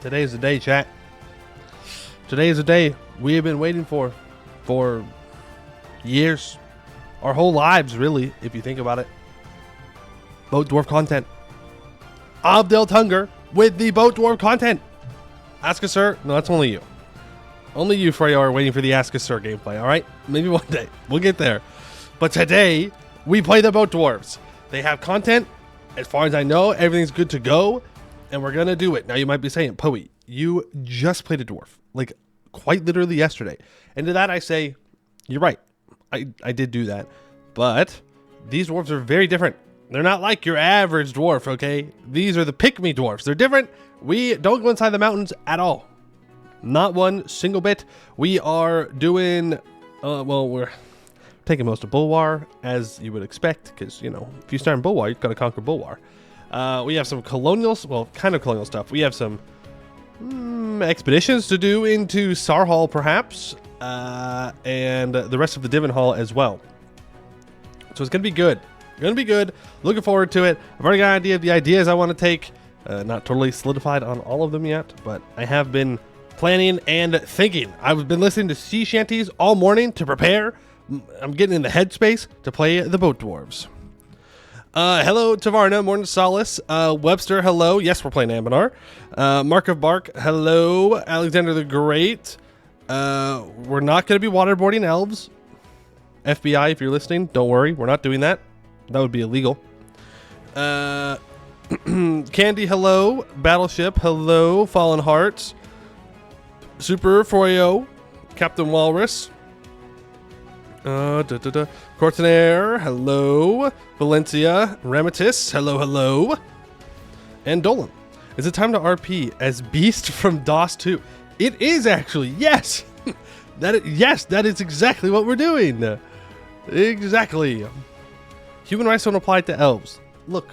Today's the day, chat. Today is the day we have been waiting for years. Our whole lives, really, if you think about it. Boat Dwarf content. Ovdal Tungr with the Boat Dwarf content. Ask a Sir. No, that's only you. Only you, Freya, are waiting for the Ask a Sir gameplay, alright? Maybe one day. We'll get there. But today, we play the Boat Dwarves. They have content. As far as I know, everything's good to go. And we're going to do it. Now, you might be saying, Poey, you just played a dwarf. Like, quite literally yesterday. And to that, I say, you're right. I did do that. But these dwarves are very different. They're not like your average dwarf, okay? These are the pick-me dwarfs. They're different. We don't go inside the mountains at all. Not one single bit. We are doing, well, we're taking most of Bulwar, as you would expect, because, you know, if you start in Bulwar, you've got to conquer Bulwar. We have some colonials, well, kind of colonial stuff. We have some expeditions to do into Sarhall, perhaps, and the rest of the Divin Hall as well. So it's going to be good. Going to be good. Looking forward to it. I've already got an idea of the ideas I want to take. Not totally solidified on all of them yet, but I have been planning and thinking. I've been listening to sea shanties all morning to prepare. I'm getting in the headspace to play the Boat Dwarves. Hello, Tavarna, Morning Solace. Webster, hello. Yes, we're playing Anbennar. Mark of Bark, hello. Alexander the Great. We're not going to be waterboarding elves. FBI, if you're listening, don't worry. We're not doing that. That would be illegal. Candy, hello. Battleship, hello. Fallen Hearts. Super Froyo. Captain Walrus. Cortinaire, hello. Valencia, Ramatis, hello. And Dolan. Is it time to RP as Beast from DOS 2? It is actually, yes. Yes, that is exactly what we're doing. Exactly. Human rights don't apply to elves. Look,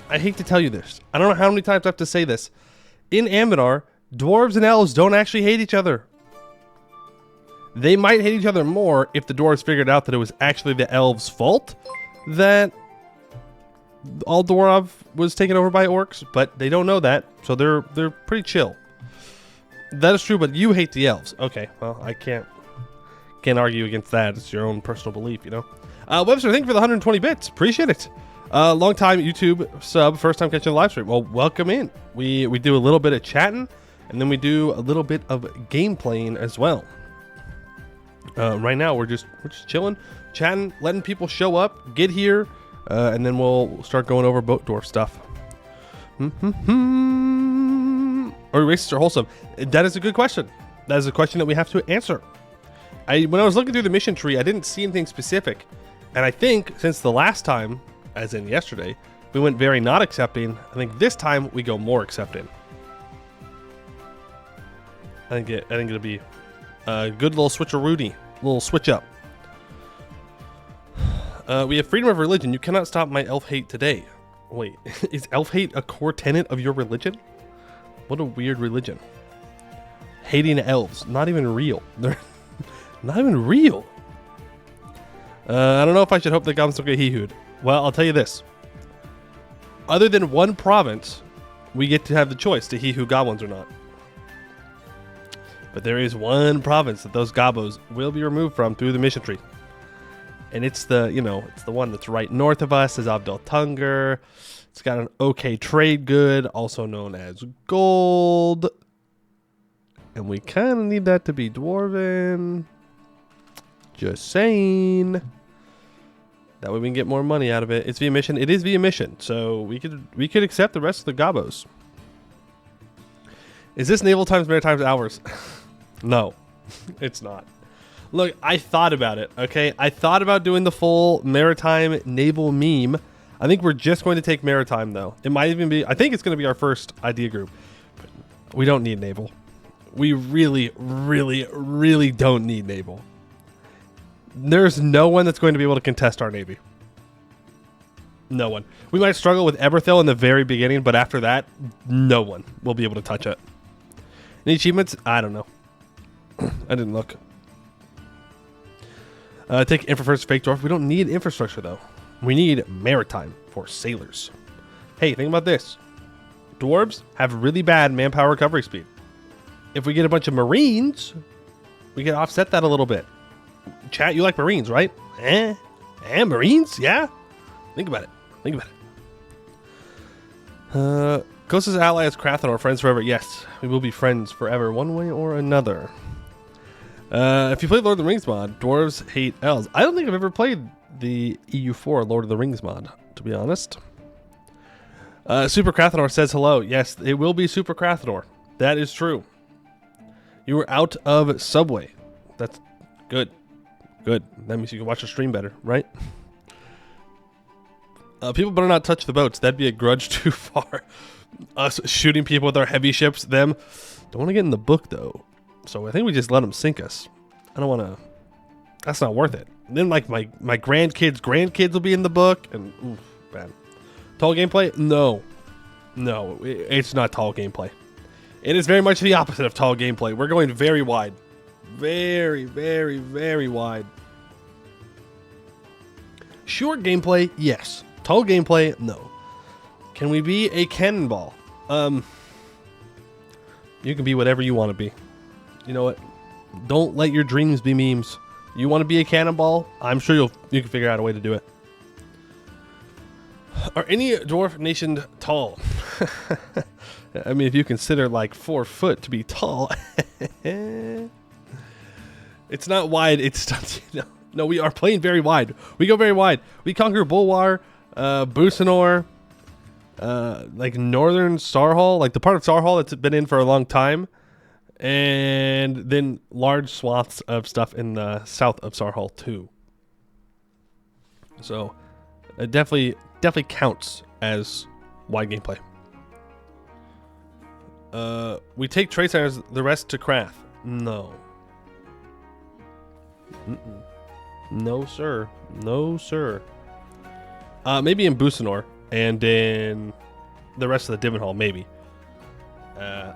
I hate to tell you this. I don't know how many times I have to say this. In Anbennar, dwarves and elves don't actually hate each other. They might hate each other more if the dwarves figured out that it was actually the elves' fault that Aldorov was taken over by orcs, but they don't know that, so they're pretty chill. That is true, but you hate the elves. Okay, well, I can't argue against that. It's your own personal belief, you know. Webster, thank you for the 120 bits. Appreciate it. Long time YouTube sub, first time catching the live stream. Well, welcome in. We do a little bit of chatting, and then we do a little bit of game playing as well. Right now we're just chilling, chatting, letting people show up, get here, and then we'll start going over Boat Dwarf stuff. Are we racist or wholesome? That is a good question. That is a question that we have to answer. When I was looking through the mission tree, I didn't see anything specific, and I think since the last time, as in yesterday, we went very not accepting. I think this time we go more accepting. I think it'll be a good little switcheroonie, little switch up. We have freedom of religion. You cannot stop my elf hate today. Wait, is elf hate a core tenet of your religion? What a weird religion. Hating elves, not even real. They're not even real. I don't know if I should hope that goblins don't get hee-hooed. Well, I'll tell you this. Other than one province, we get to have the choice to hee-hoo goblins or not. But there is one province that those gobos will be removed from through the mission tree. And it's the, you know, it's the one that's right north of us, is Ovdal Tungr. It's got an okay trade good, also known as gold. And we kind of need that to be dwarven. Just saying. That way we can get more money out of it. It's via mission. It is via mission, so we could accept the rest of the gobos. Is this naval times maritime hours? No, it's not. Look, I thought about it, okay? I thought about doing the full maritime naval meme. I think we're just going to take maritime, though. It might even be, I think it's going to be our first idea group. But we don't need naval. We really, really, really don't need naval. There's no one that's going to be able to contest our navy. No one. We might struggle with Eberthil in the very beginning, but after that, no one will be able to touch it. Any achievements? I don't know. I didn't look. Take infra first, fake dwarf. We don't need infrastructure, though. We need maritime for sailors. Hey, think about this. Dwarves have really bad manpower recovery speed. If we get a bunch of Marines, we can offset that a little bit. Chat, you like Marines, right? Marines? Yeah? Think about it. Think about it. Closest ally is Krathanor, friends forever. Yes, we will be friends forever, one way or another. If you play Lord of the Rings mod, dwarves hate elves. I don't think I've ever played the EU4 Lord of the Rings mod, to be honest. Super Krathanor says hello. Yes, it will be Super Krathanor. That is true. You were out of Subway. That's good. Good. That means you can watch the stream better, right? People better not touch the boats. That'd be a grudge too far. Us shooting people with our heavy ships, them. Don't want to get in the book, though. So I think we just let them sink us. I don't want to. That's not worth it. And then, like, my grandkids will be in the book. And, oof, bad. Tall gameplay? No. No, it's not tall gameplay. It is very much the opposite of tall gameplay. We're going very wide. Very, very, very wide. Short gameplay? Yes. Tall gameplay? No. Can we be a cannonball? You can be whatever you want to be. You know what? Don't let your dreams be memes. You want to be a cannonball? I'm sure you can figure out a way to do it. Are any dwarf nation tall? I mean, if you consider like 4 foot to be tall, it's not wide. It's no. We are playing very wide. We go very wide. We conquer Bulwar, Busanor, like northern Sarhal, like the part of Sarhal that's been in for a long time, and then large swaths of stuff in the south of Sarhal too. So it definitely counts as wide gameplay. We take trade centers, the rest to Krath. No. No, sir. No, sir. Maybe in Busanor and in the rest of the Divenhall, maybe. But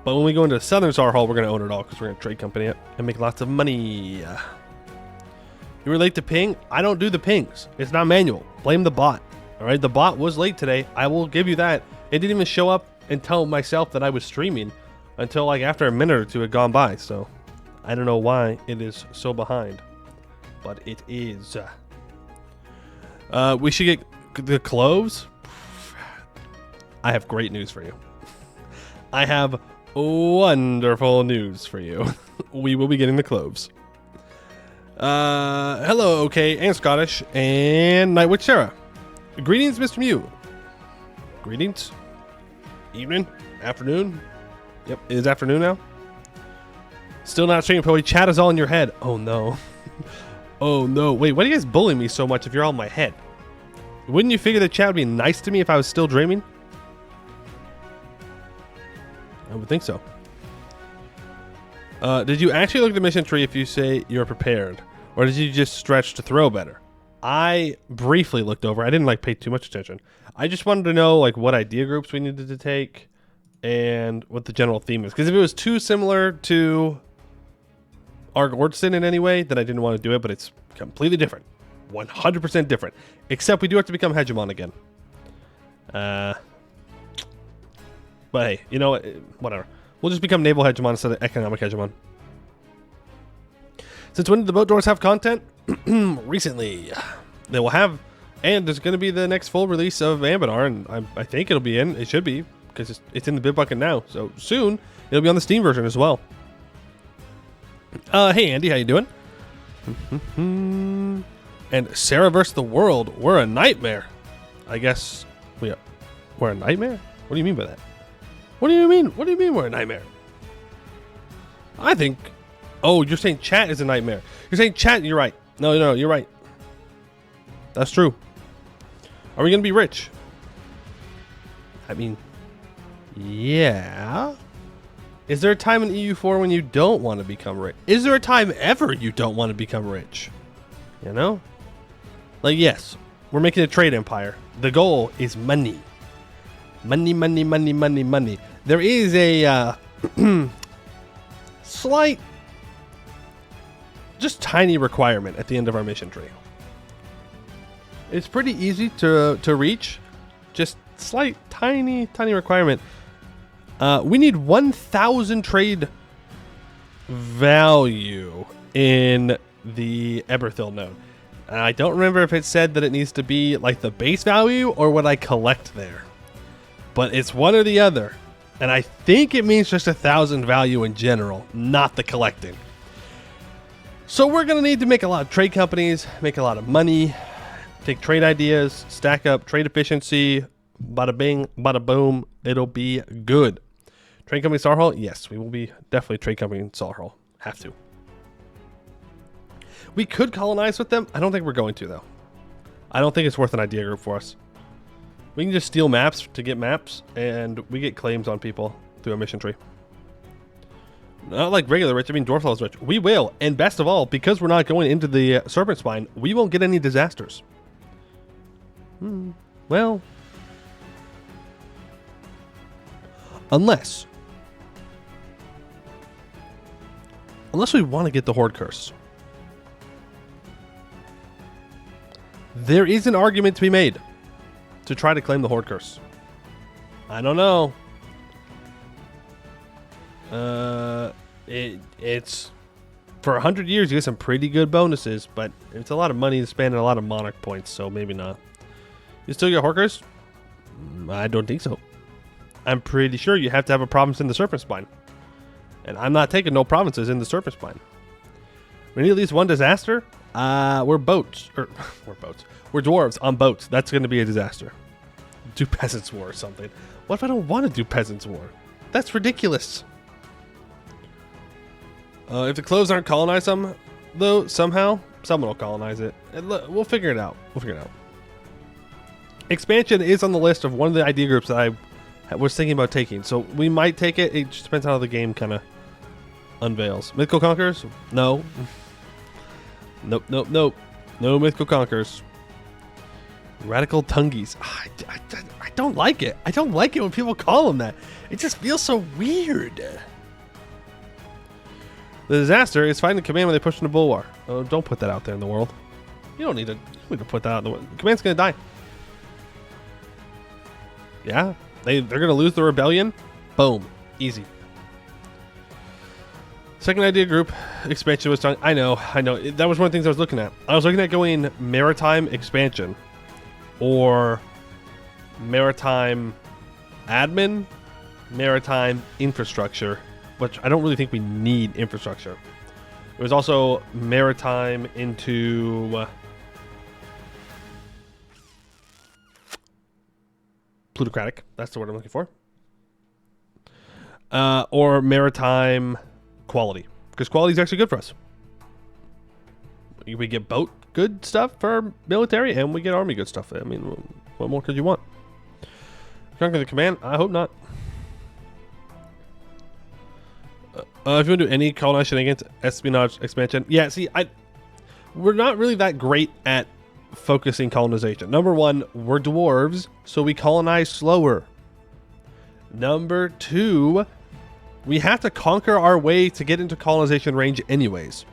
when we go into Southern Sarhal, we're going to own it all because we're going to trade company it and make lots of money. You were late to ping? I don't do the pings. It's not manual. Blame the bot. All right, the bot was late today. I will give you that. It didn't even show up and tell myself that I was streaming until like after a minute or two had gone by. So I don't know why it is so behind, but it is. We should get the cloves. I have great news for you. I have wonderful news for you. We will be getting the cloves. Hello, okay, and Scottish, and Nightwitch Sarah. Greetings, Mr. Mew. Greetings. Evening, afternoon. Yep, it is afternoon now. Still not streaming, probably. Chat is all in your head. Oh no. Oh no. Wait, why do you guys bully me so much if you're all in my head? Wouldn't you figure that chat would be nice to me if I was still dreaming? I would think so. Did you actually look at the mission tree if you say you're prepared? Or did you just stretch to throw better? I briefly looked over. I didn't like pay too much attention. I just wanted to know like what idea groups we needed to take and what the general theme is. Because if it was too similar to Arg Ortson in any way, then I didn't want to do it, but it's completely different. 100% different. Except we do have to become Hegemon again. But hey, you know what? Whatever. We'll just become Naval Hegemon instead of Economic Hegemon. Since when did the Boat Dwarves have content? Recently. They will have, and there's going to be the next full release of Anbennar, and I think it'll be in. It should be, because it's in the Bitbucket now. So soon, it'll be on the Steam version as well. Hey, Andy, how you doing? And Sarah vs. the World, we're a nightmare. I guess we're a nightmare? What do you mean by that? What do you mean? What do you mean we're a nightmare? I think... Oh, you're saying chat is a nightmare. You're saying chat, you're right. No, you're right. That's true. Are we going to be rich? I mean, yeah. Is there a time in EU4 when you don't want to become rich? Is there a time ever you don't want to become rich? You know? Like, yes, we're making a trade empire. The goal is money. Money, money, money, money, money. There is a slight, just tiny requirement at the end of our mission tree. It's pretty easy to reach. Just slight, tiny requirement. We need 1,000 trade value in the Eberthil node. I don't remember if it said that it needs to be like the base value or what I collect there. But it's one or the other. And I think it means just 1,000 value in general, not the collecting. So we're going to need to make a lot of trade companies, make a lot of money, take trade ideas, stack up trade efficiency, bada bing, bada boom, it'll be good. Trade company Starhall? Yes, we will be definitely trade company Starhall. Have to. We could colonize with them. I don't think we're going to, though. I don't think it's worth an idea group for us. We can just steal maps to get maps, and we get claims on people through a mission tree. Not like regular rich, I mean Dwarf is rich. We will, and best of all, because we're not going into the Serpent Spine, we won't get any disasters. Well, unless we want to get the Horde Curse. There is an argument to be made to try to claim the Horde Curse. I don't know. It's for 100 years you get some pretty good bonuses, but it's a lot of money to spend and a lot of monarch points, so maybe not. You still get Horde Curse? I don't think so. I'm pretty sure you have to have a province in the Serpent Spine. And I'm not taking no provinces in the Serpent Spine. We need at least one disaster. We're boats. We're dwarves on boats. That's going to be a disaster. Do Peasants' War or something. What if I don't want to do Peasants' War? That's ridiculous. If the cloves aren't colonized though, somehow, someone will colonize it. We'll figure it out. Expansion is on the list of one of the idea groups that I was thinking about taking. So we might take it. It just depends on how the game kind of unveils. Mythical Conquerors? No. Nope. No Mythical Conquerors. Radical Tungies. I don't like it. I don't like it when people call them that. It just feels so weird. The disaster is finding the command when they push into Bulwar. Oh, don't put that out there in the world. You don't need to put that out in the world. The command's going to die. Yeah, they're going to lose the rebellion. Boom. Easy. Second idea group expansion was done. I know. That was one of the things I was looking at. I was looking at going maritime expansion or maritime admin, maritime infrastructure, which I don't really think we need infrastructure. It was also maritime into plutocratic. That's the word I'm looking for. Or maritime quality, because quality is actually good for us. We get boat good stuff for military, and we get army good stuff. I mean, what more could you want? Conquer the command? I hope not. If you want to do any colonized shenanigans, espionage, expansion, yeah. See, we're not really that great at focusing colonization. Number one, we're dwarves, so we colonize slower. Number two, we have to conquer our way to get into colonization range anyways.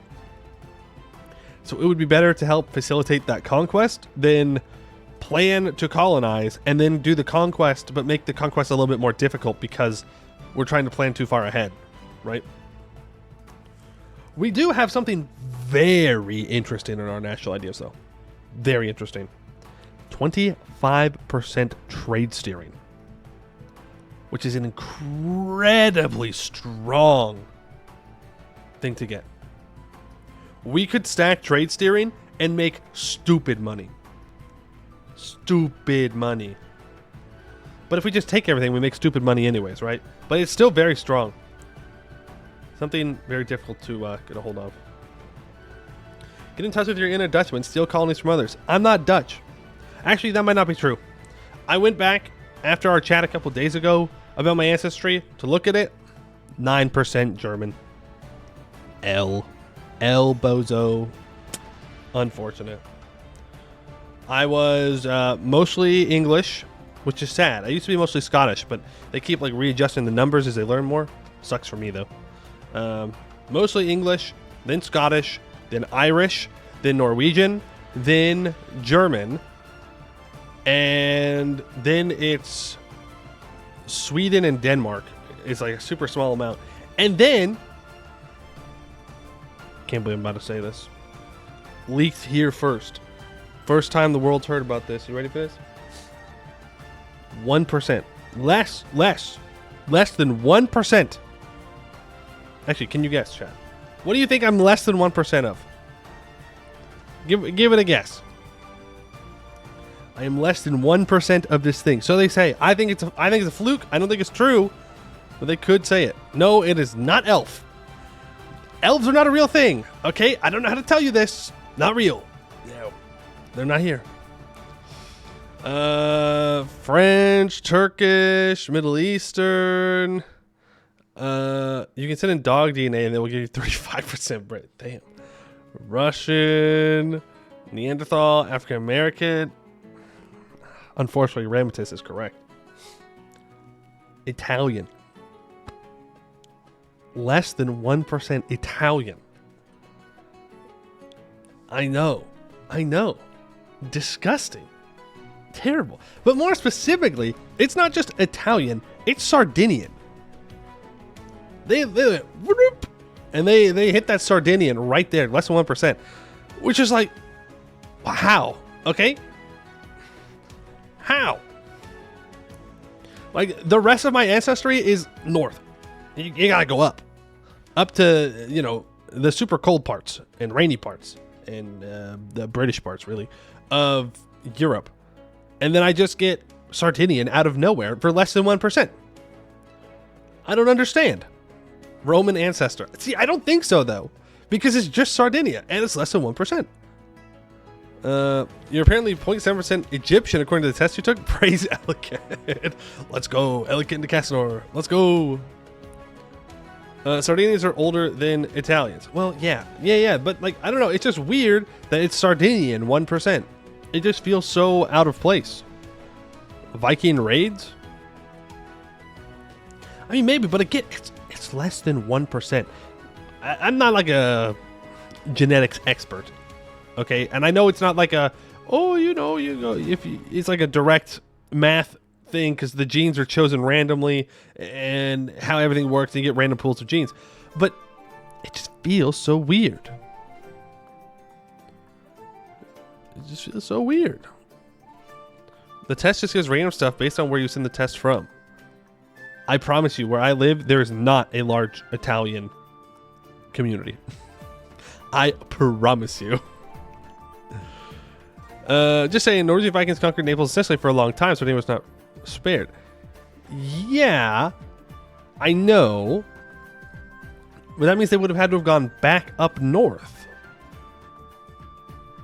So it would be better to help facilitate that conquest than plan to colonize and then do the conquest, but make the conquest a little bit more difficult because we're trying to plan too far ahead, right? We do have something very interesting in our national ideas, though. Very interesting. 25% trade steering, which is an incredibly strong thing to get. We could stack trade steering and make stupid money. Stupid money. But if we just take everything, we make stupid money anyways, right? But it's still very strong. Something very difficult to get a hold of. Get in touch with your inner Dutchman. Steal colonies from others. I'm not Dutch. Actually, that might not be true. I went back after our chat a couple days ago about my ancestry to look at it. 9% German. L bozo. Unfortunate. I was mostly English, which is sad. I used to be mostly Scottish, but they keep like readjusting the numbers as they learn more. Sucks for me though. Mostly English, then Scottish, then Irish, then Norwegian, then German, And then it's Sweden and Denmark. It's like a super small amount. And then, can't believe I'm about to say this, leaked here first. First time the world's heard about this. You ready for this? 1%. Less than 1%. Actually, can you guess, chat? What do you think I'm less than 1% of? Give it a guess. I am less than 1% of this thing. So they say. I think it's a fluke. I don't think it's true, but they could say it. No, it is not elf. Elves are not a real thing. Okay, I don't know how to tell you this. Not real. No, they're not here. French, Turkish, Middle Eastern. You can send in dog DNA and they will give you 35% bread. Damn. Russian, Neanderthal, African American. Unfortunately, Rammatis is correct. Italian. Less than 1% Italian. I know. Disgusting. Terrible. But more specifically, it's not just Italian, it's Sardinian. They went, whoop, and they hit that Sardinian right there, less than 1%. Which is like, how? Okay? How? Like, the rest of my ancestry is north. You gotta go up. Up to, you know, the super cold parts and rainy parts and the British parts, really, of Europe. And then I just get Sardinian out of nowhere for less than 1%. I don't understand. Roman ancestor. See, I don't think so, though, because it's just Sardinia and it's less than 1%. You're apparently 0.7% Egyptian according to the test you took. Praise Elegant. Let's go. Elegant to Casanor. Let's go. Sardinians are older than Italians. Well, yeah. But, like, I don't know. It's just weird that it's Sardinian 1%. It just feels so out of place. Viking raids? I mean, maybe, but again, it's less than 1%. I'm not like a genetics expert, okay? And I know it's not like a, it's like a direct math thing because the genes are chosen randomly and how everything works, and you get random pools of genes. But it just feels so weird. It just feels so weird. The test just gives random stuff based on where you send the test from. I promise you, where I live, there is not a large Italian community. I promise you. Just saying, Norwegian Vikings conquered Naples and Sicily for a long time, so it was not spared. Yeah, I know. But that means they would have had to have gone back up north.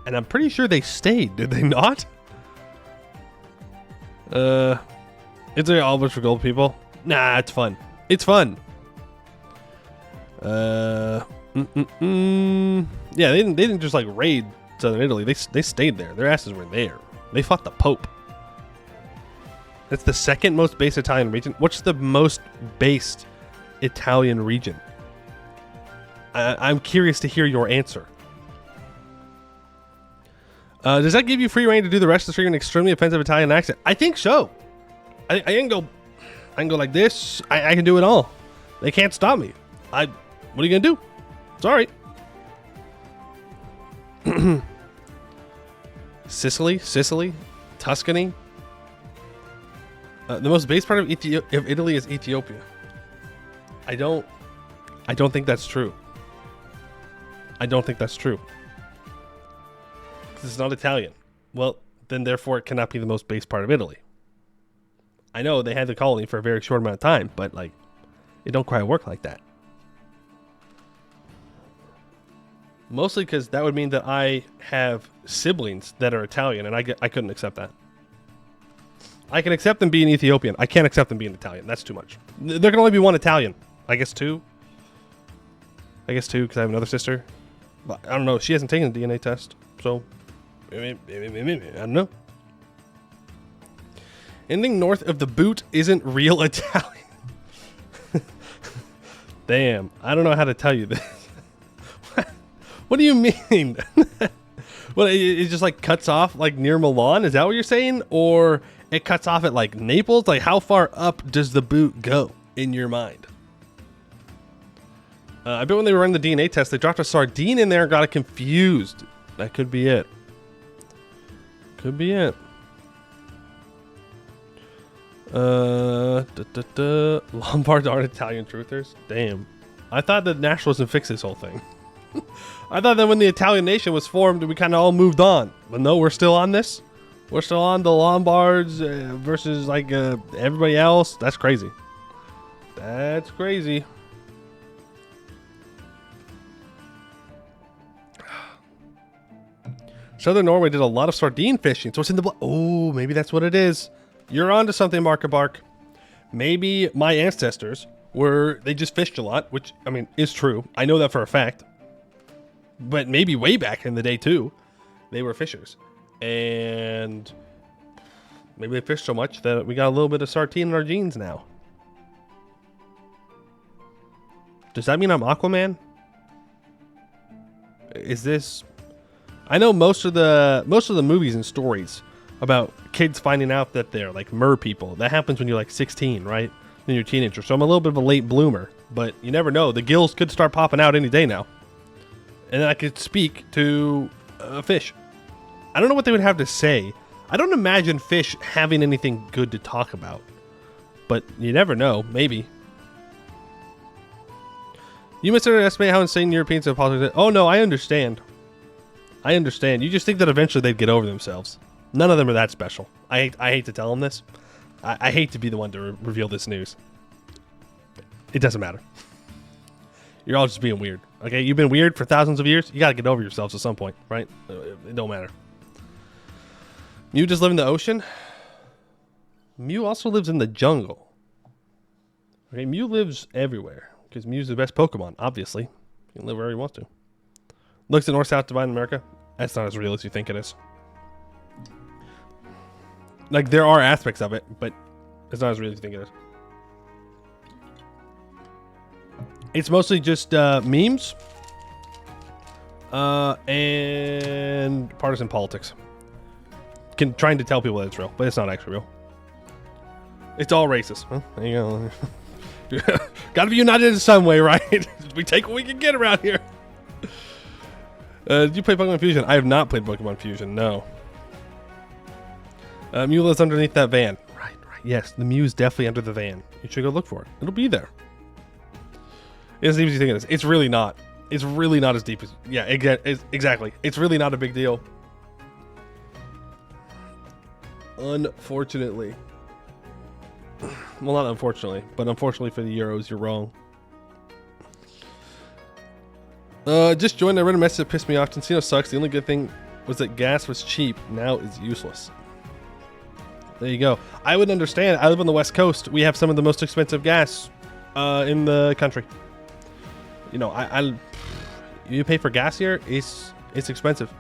And I'm pretty sure they stayed, did they not? Is there all for gold people? Nah, it's fun. It's fun. Yeah, they didn't just like raid southern Italy. They stayed there. Their asses were there. They fought the Pope. That's the second most based Italian region. What's the most based Italian region? I'm curious to hear your answer. Does that give you free reign to do the rest of the stream in an extremely offensive Italian accent? I think so. I can go like this. I can do it all. They can't stop me. What are you gonna do? Sorry. Sicily, Tuscany. The most base part of Italy is Ethiopia. I don't think that's true. I don't think that's true. Because it's not Italian. Well, then therefore it cannot be the most base part of Italy. I know they had the colony for a very short amount of time, but like, it don't quite work like that. Mostly because that would mean that I have siblings that are Italian, and I couldn't accept that. I can accept them being Ethiopian. I can't accept them being Italian. That's too much. There can only be one Italian. I guess two. Because I have another sister. But I don't know. She hasn't taken the DNA test, so I don't know. Anything north of the boot isn't real Italian. Damn, I don't know how to tell you this. What do you mean? Well, it just like cuts off like near Milan. Is that what you're saying? Or it cuts off at like Naples? Like how far up does the boot go in your mind? I bet when they were running the DNA test, they dropped a sardine in there and got it confused. That could be it. Could be it. Lombards aren't Italian truthers? Damn. I thought that nationalism fixed this whole thing. I thought that when the Italian nation was formed, we kind of all moved on. But no, we're still on this. We're still on the Lombards versus like everybody else. That's crazy. That's crazy. Southern Norway did a lot of sardine fishing, so it's in the blood. Oh, maybe that's what it is. You're onto something, Markabark. Maybe my ancestors they just fished a lot, which, I mean, is true. I know that for a fact. But maybe way back in the day, too, they were fishers. And maybe they fished so much that we got a little bit of sardine in our genes now. Does that mean I'm Aquaman? Is this... I know most of the movies and stories about kids finding out that they're like mer people. That happens when you're like 16, right? Then you're a teenager. So I'm a little bit of a late bloomer, but you never know. The gills could start popping out any day now. And then I could speak to a fish. I don't know what they would have to say. I don't imagine fish having anything good to talk about, but you never know. Maybe. You misunderestimate how insane Europeans have politics. Oh no, I understand. I understand. You just think that eventually they'd get over themselves. None of them are that special. I hate to tell them this. I hate to be the one to reveal this news. It doesn't matter. You're all just being weird. Okay, you've been weird for thousands of years. You got to get over yourselves at some point, right? It don't matter. Mew just live in the ocean. Mew also lives in the jungle. Okay, Mew lives everywhere because Mew's the best Pokemon, obviously. He can live wherever he wants to. Looks at North-South divide in America. That's not as real as you think it is. Like, there are aspects of it, but it's not as real as you think it is. It's mostly just memes and partisan politics. Trying to tell people that it's real, but it's not actually real. It's all racist. Huh? There you go. Gotta be united in some way, right? We take what we can get around here. Did you play Pokemon Fusion? I have not played Pokemon Fusion, no. Mew lives underneath that van. Right. Yes, the Mew is definitely under the van. You should go look for it. It'll be there. It's as deep as you think it is. It's really not. It's really not as deep as... Yeah, exactly. It's really not a big deal. Unfortunately. Well, not unfortunately, but unfortunately for the Euros, you're wrong. Just joined. I read a message that pissed me off. Encino sucks. The only good thing was that gas was cheap. Now it's useless. There you go. I would understand. I live on the West Coast. We have some of the most expensive gas in the country. You know, you pay for gas here. It's expensive.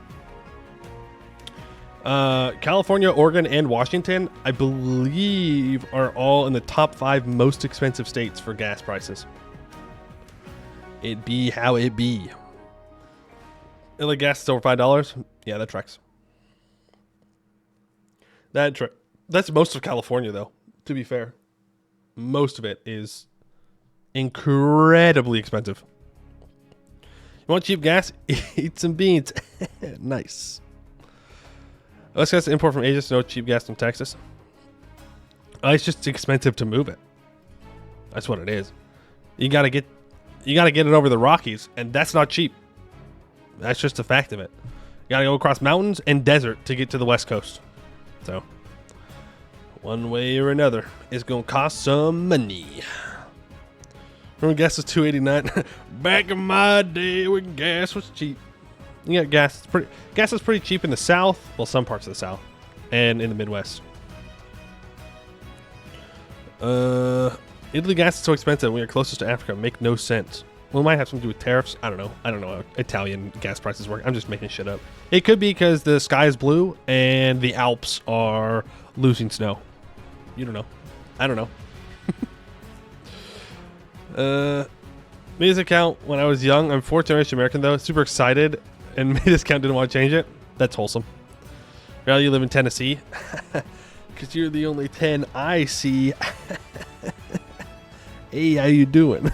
California, Oregon, and Washington, I believe, are all in the top 5 most expensive states for gas prices. It be how it be. LA gas is over $5. Yeah, that tracks. That's most of California, though, to be fair. Most of it is incredibly expensive. You want cheap gas? Eat some beans. Nice. Let's guys import from Asia, so no cheap gas from Texas. It's just expensive to move it. That's what it is. You gotta get it over the Rockies, and that's not cheap. That's just a fact of it. You gotta go across mountains and desert to get to the West Coast. So, one way or another, it's gonna cost some money. Remember gas was $2.89? Back in my day when gas was cheap. You got gas. Gas is pretty cheap in the South. Well, some parts of the South, and in the Midwest. Italy gas is so expensive. We are closest to Africa. Make no sense. Well, it might have something to do with tariffs. I don't know. I don't know how Italian gas prices work. I'm just making shit up. It could be because the sky is blue and the Alps are losing snow. You don't know. I don't know. Made this account when I was young. I'm 4th generation American though. Super excited and made this account. Didn't want to change it. That's wholesome. Now you live in Tennessee? Because you're the only 10 I see. Hey, how you doing?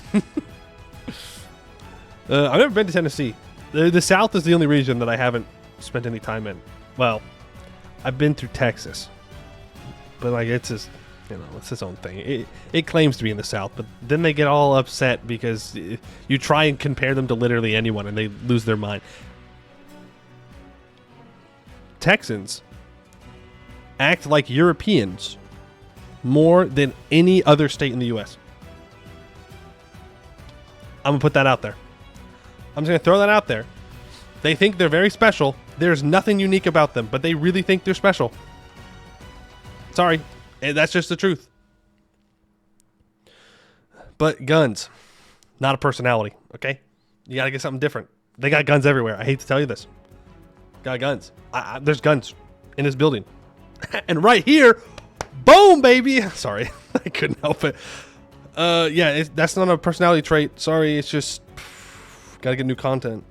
I've never been to Tennessee. The South is the only region that I haven't spent any time in. Well, I've been through Texas. But like, it's just, you know, it's its own thing. It claims to be in the South, but then they get all upset because you try and compare them to literally anyone and they lose their mind. Texans act like Europeans more than any other state in the U.S. I'm going to put that out there. I'm just going to throw that out there. They think they're very special. There's nothing unique about them, but they really think they're special. Sorry. That's just the truth. But guns, not a personality, okay? You got to get something different. They got guns everywhere. I hate to tell you this. Got guns. There's guns in this building. And right here, boom, baby. Sorry, I couldn't help it. Yeah, that's not a personality trait. Sorry, it's just gotta get new content.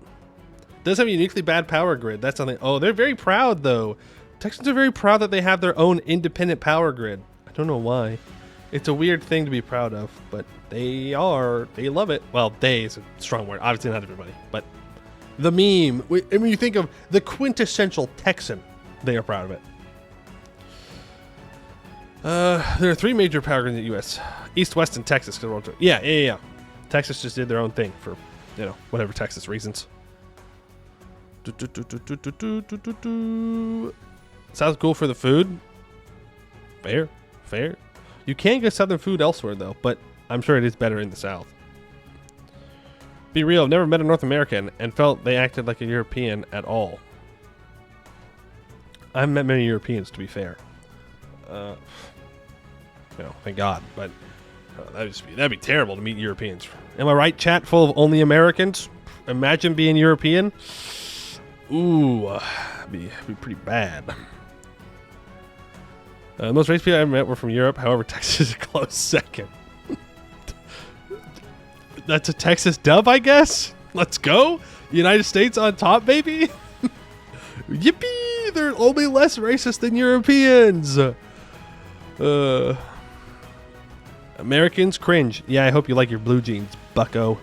Does have a uniquely bad power grid. That's something. Oh, they're very proud though. Texans are very proud that they have their own independent power grid. I don't know why. It's a weird thing to be proud of, but they are. They love it. Well, they is a strong word. Obviously not everybody, but the meme. I mean, you think of the quintessential Texan, they are proud of it. There are 3 major power grids in the U.S. East, West, and Texas. Yeah. Texas just did their own thing for, you know, whatever Texas reasons. Sounds cool for the food. Fair. You can get Southern food elsewhere, though, but I'm sure it is better in the South. Be real, I've never met a North American and felt they acted like a European at all. I haven't met many Europeans, to be fair. You know, thank God, but that'd be terrible to meet Europeans. Am I right, chat full of only Americans? Imagine being European. Ooh, that'd be pretty bad. Most race people I ever met were from Europe. However, Texas is a close second. That's a Texas dub, I guess. Let's go. United States on top, baby. Yippee! They're only less racist than Europeans. Americans cringe. Yeah, I hope you like your blue jeans, bucko.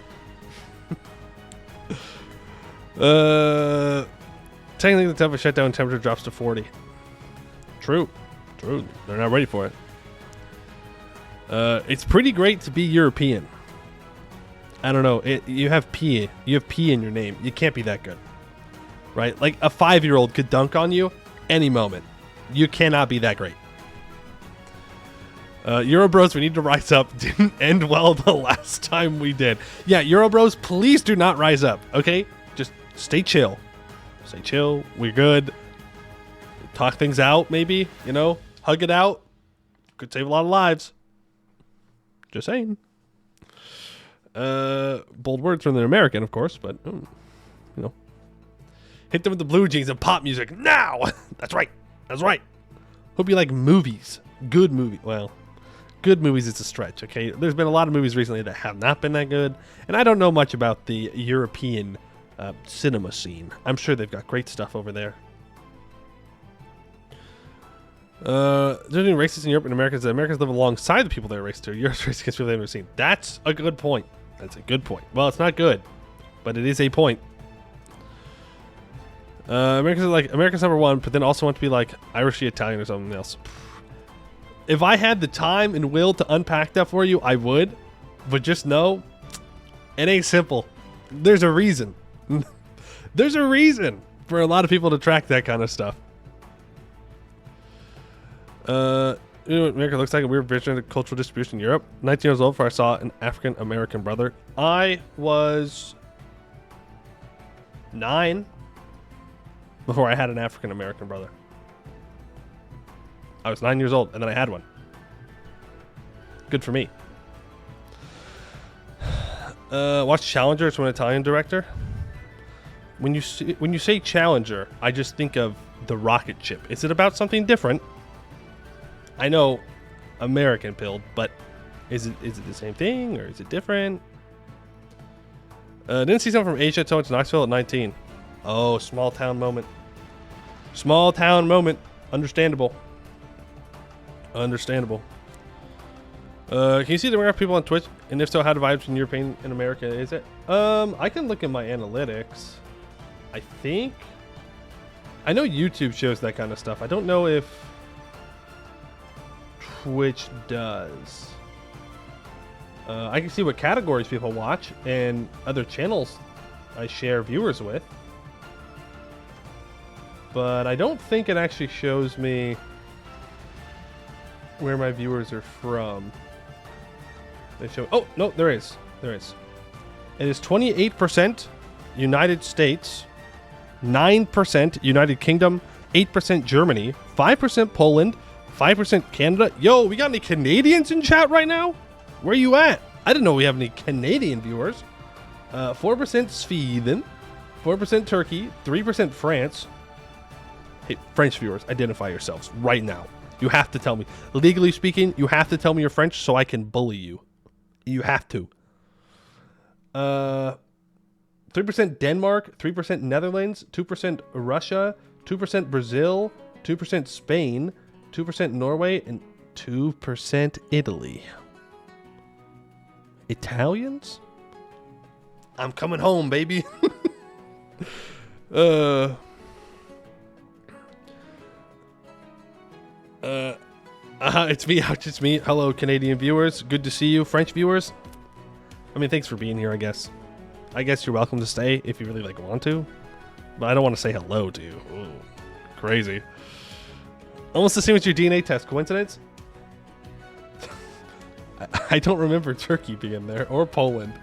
Technically, the temperature shutdown temperature drops to 40. True. They're not ready for it. It's pretty great to be European. I don't know. You have P. You have P in your name. You can't be that good, right? Like a 5-year-old could dunk on you any moment. You cannot be that great. Eurobros, we need to rise up. Didn't end well the last time we did. Yeah, Eurobros, please do not rise up, okay? Just stay chill. Stay chill. We're good. Talk things out, maybe, you know? Hug it out. Could save a lot of lives. Just saying. Bold words from an American, of course, but, you know. Hit them with the blue jeans and pop music now! That's right. Hope you like movies. Good movie. Well, good movies is a stretch, okay? There's been a lot of movies recently that have not been that good, and I don't know much about the European cinema scene. I'm sure they've got great stuff over there. There's any racists in Europe and Americans. The Americans live alongside the people that are racist to. Europe's racist against people they've never seen. That's a good point. Well, it's not good, but it is a point. Americans are like Americans number one, but then also want to be like Irish, Italian, or something else. If I had the time and will to unpack that for you, I would. But just know, it ain't simple. There's a reason. There's a reason for a lot of people to track that kind of stuff. You know what America looks like? A weird version of cultural distribution in Europe. 19 years old before I saw an African American brother. I was 9 before I had an African American brother. I was 9 years old, and then I had one. Good for me. Watch Challenger. It's from an Italian director. When you say Challenger, I just think of the rocket ship. Is it about something different? I know American build, but is it the same thing or is it different? Didn't see someone from Asia until I went to Knoxville at 19. Oh, small town moment. Small town moment. Understandable. Understandable. Can you see the number of people on Twitch? And if so, how do vibes in European in America is it? I can look at my analytics. I think. I know YouTube shows that kind of stuff. I don't know if Twitch does. I can see what categories people watch and other channels I share viewers with. But I don't think it actually shows me where my viewers are from. They show. Oh, no, there is. There is. It is 28% United States, 9% United Kingdom, 8% Germany, 5% Poland, 5% Canada. Yo, we got any Canadians in chat right now? Where you at? I didn't know we have any Canadian viewers. 4% Sweden, 4% Turkey, 3% France. Hey, French viewers, identify yourselves right now. You have to tell me. Legally speaking, you have to tell me you're French so I can bully you. You have to. 3% Denmark, 3% Netherlands, 2% Russia, 2% Brazil, 2% Spain, 2% Norway, and 2% Italy. Italians? I'm coming home, baby. It's me, ouch, it's me. Hello, Canadian viewers. Good to see you, French viewers. I mean, thanks for being here, I guess. I guess you're welcome to stay if you really want to. But I don't want to say hello to you. Ooh, crazy. Almost the same as your DNA test. Coincidence? I don't remember Turkey being there, or Poland,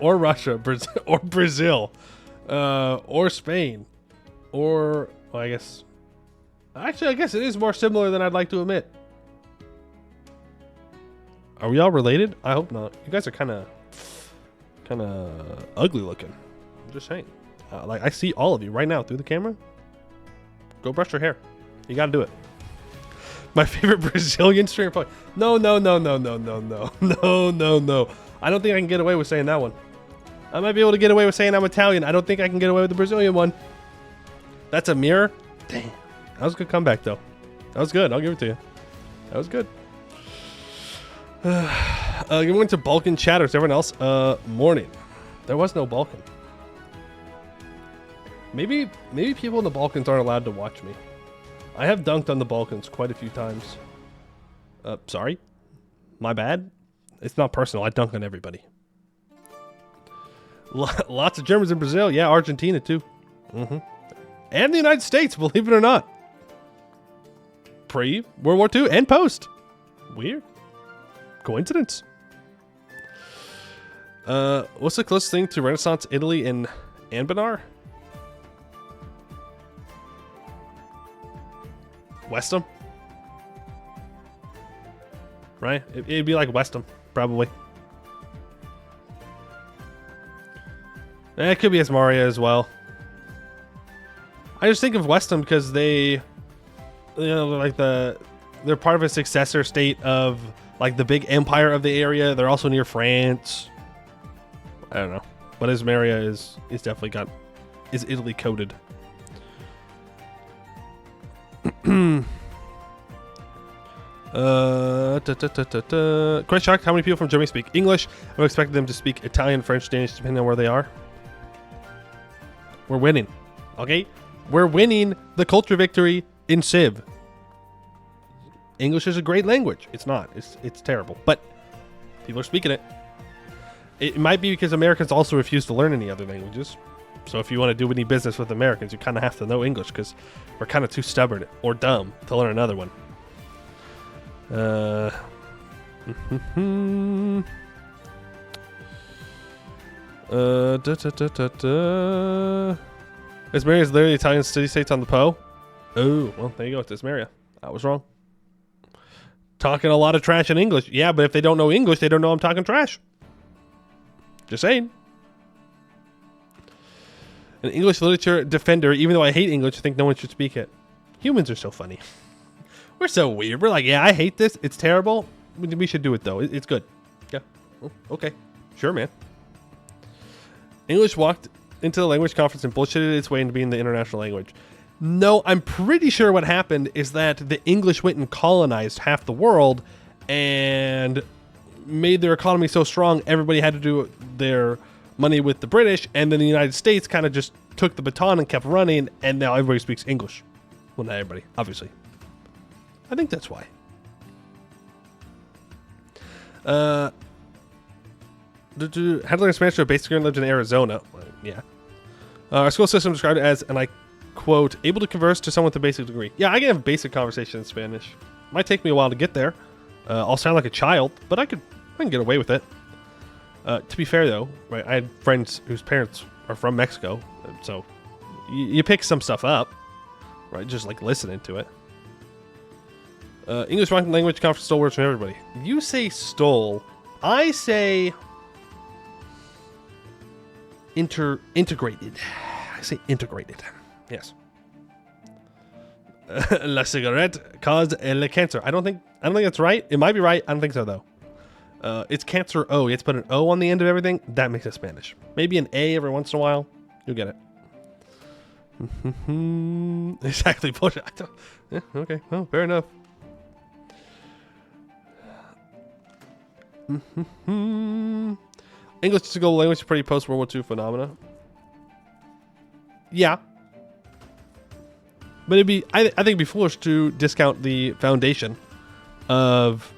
or Russia, or Brazil, or Spain, or, well, I guess... Actually, I guess it is more similar than I'd like to admit. Are we all related? I hope not. You guys are kind of ugly looking. I'm just saying. Like, I see all of you right now through the camera. Go brush your hair. You got to do it. My favorite Brazilian streamer play. No. I don't think I can get away with saying that one. I might be able to get away with saying I'm Italian. I don't think I can get away with the Brazilian one. That's a mirror? Damn. That was a good comeback, though. That was good. I'll give it to you. That was good. You went to Balkan chatters. Everyone else? Morning. There was no Balkan. Maybe people in the Balkans aren't allowed to watch me. I have dunked on the Balkans quite a few times. Sorry? My bad? It's not personal. I dunk on everybody. Lots of Germans in Brazil. Yeah, Argentina, too. And the United States, believe it or not. Pre-World War II and post. Weird. Coincidence. What's the closest thing to Renaissance Italy in Anbennar? Westham? Right? It'd be like Westham, probably. It could be Asmaria as well. I just think of Westham because they, like they're part of a successor state of like the big empire of the area. They're also near France. I don't know, but Asmaria is definitely is Italy coded. Quite shocked how many people from Germany speak English. I would expect them to speak Italian, French, Danish, depending on where they are. We're winning, okay? We're winning the culture victory in Civ. English is a great language. It's not. It's terrible, but people are speaking it. It might be because Americans also refuse to learn any other languages. So if you want to do any business with Americans, you kind of have to know English because we're kind of too stubborn or dumb to learn another one. Ismaria is literally Italian city-states on the Po. Oh, well, there you go. It's Ismaria. I was wrong. Talking a lot of trash in English. Yeah, but if they don't know English, they don't know I'm talking trash. Just saying. An English literature defender, even though I hate English, I think no one should speak it. Humans are so funny. We're so weird. We're like, yeah, I hate this. It's terrible. We should do it, though. It's good. Yeah. Oh, okay. Sure, man. English walked into the language conference and bullshitted its way into being the international language. No, I'm pretty sure what happened is that the English went and colonized half the world and made their economy so strong everybody had to do their money with the British, and then the United States kind of just took the baton and kept running, and now everybody speaks English. Well, not everybody, obviously. I think that's why. How to learn Spanish to a basic girl lived in Arizona. Well, yeah. Our school system described it as, and I quote, able to converse to someone with a basic degree. Yeah, I can have basic conversation in Spanish. Might take me a while to get there. I'll sound like a child, but I can get away with it. To be fair, though, right, I had friends whose parents are from Mexico, so you pick some stuff up, right? Just like listening to it. English language conference stole words from everybody. You say stole. I say integrated. I say integrated. Yes. La cigarette caused el cancer. I don't think that's right. It might be right. I don't think so though. It's cancer O. You have to put an O on the end of everything. That makes it Spanish. Maybe an A every once in a while. You'll get it. Exactly. Bullshit. Yeah, okay. Well, fair enough. English is a global language, pretty post World War II phenomena. Yeah. But I think it'd be foolish to discount the foundation of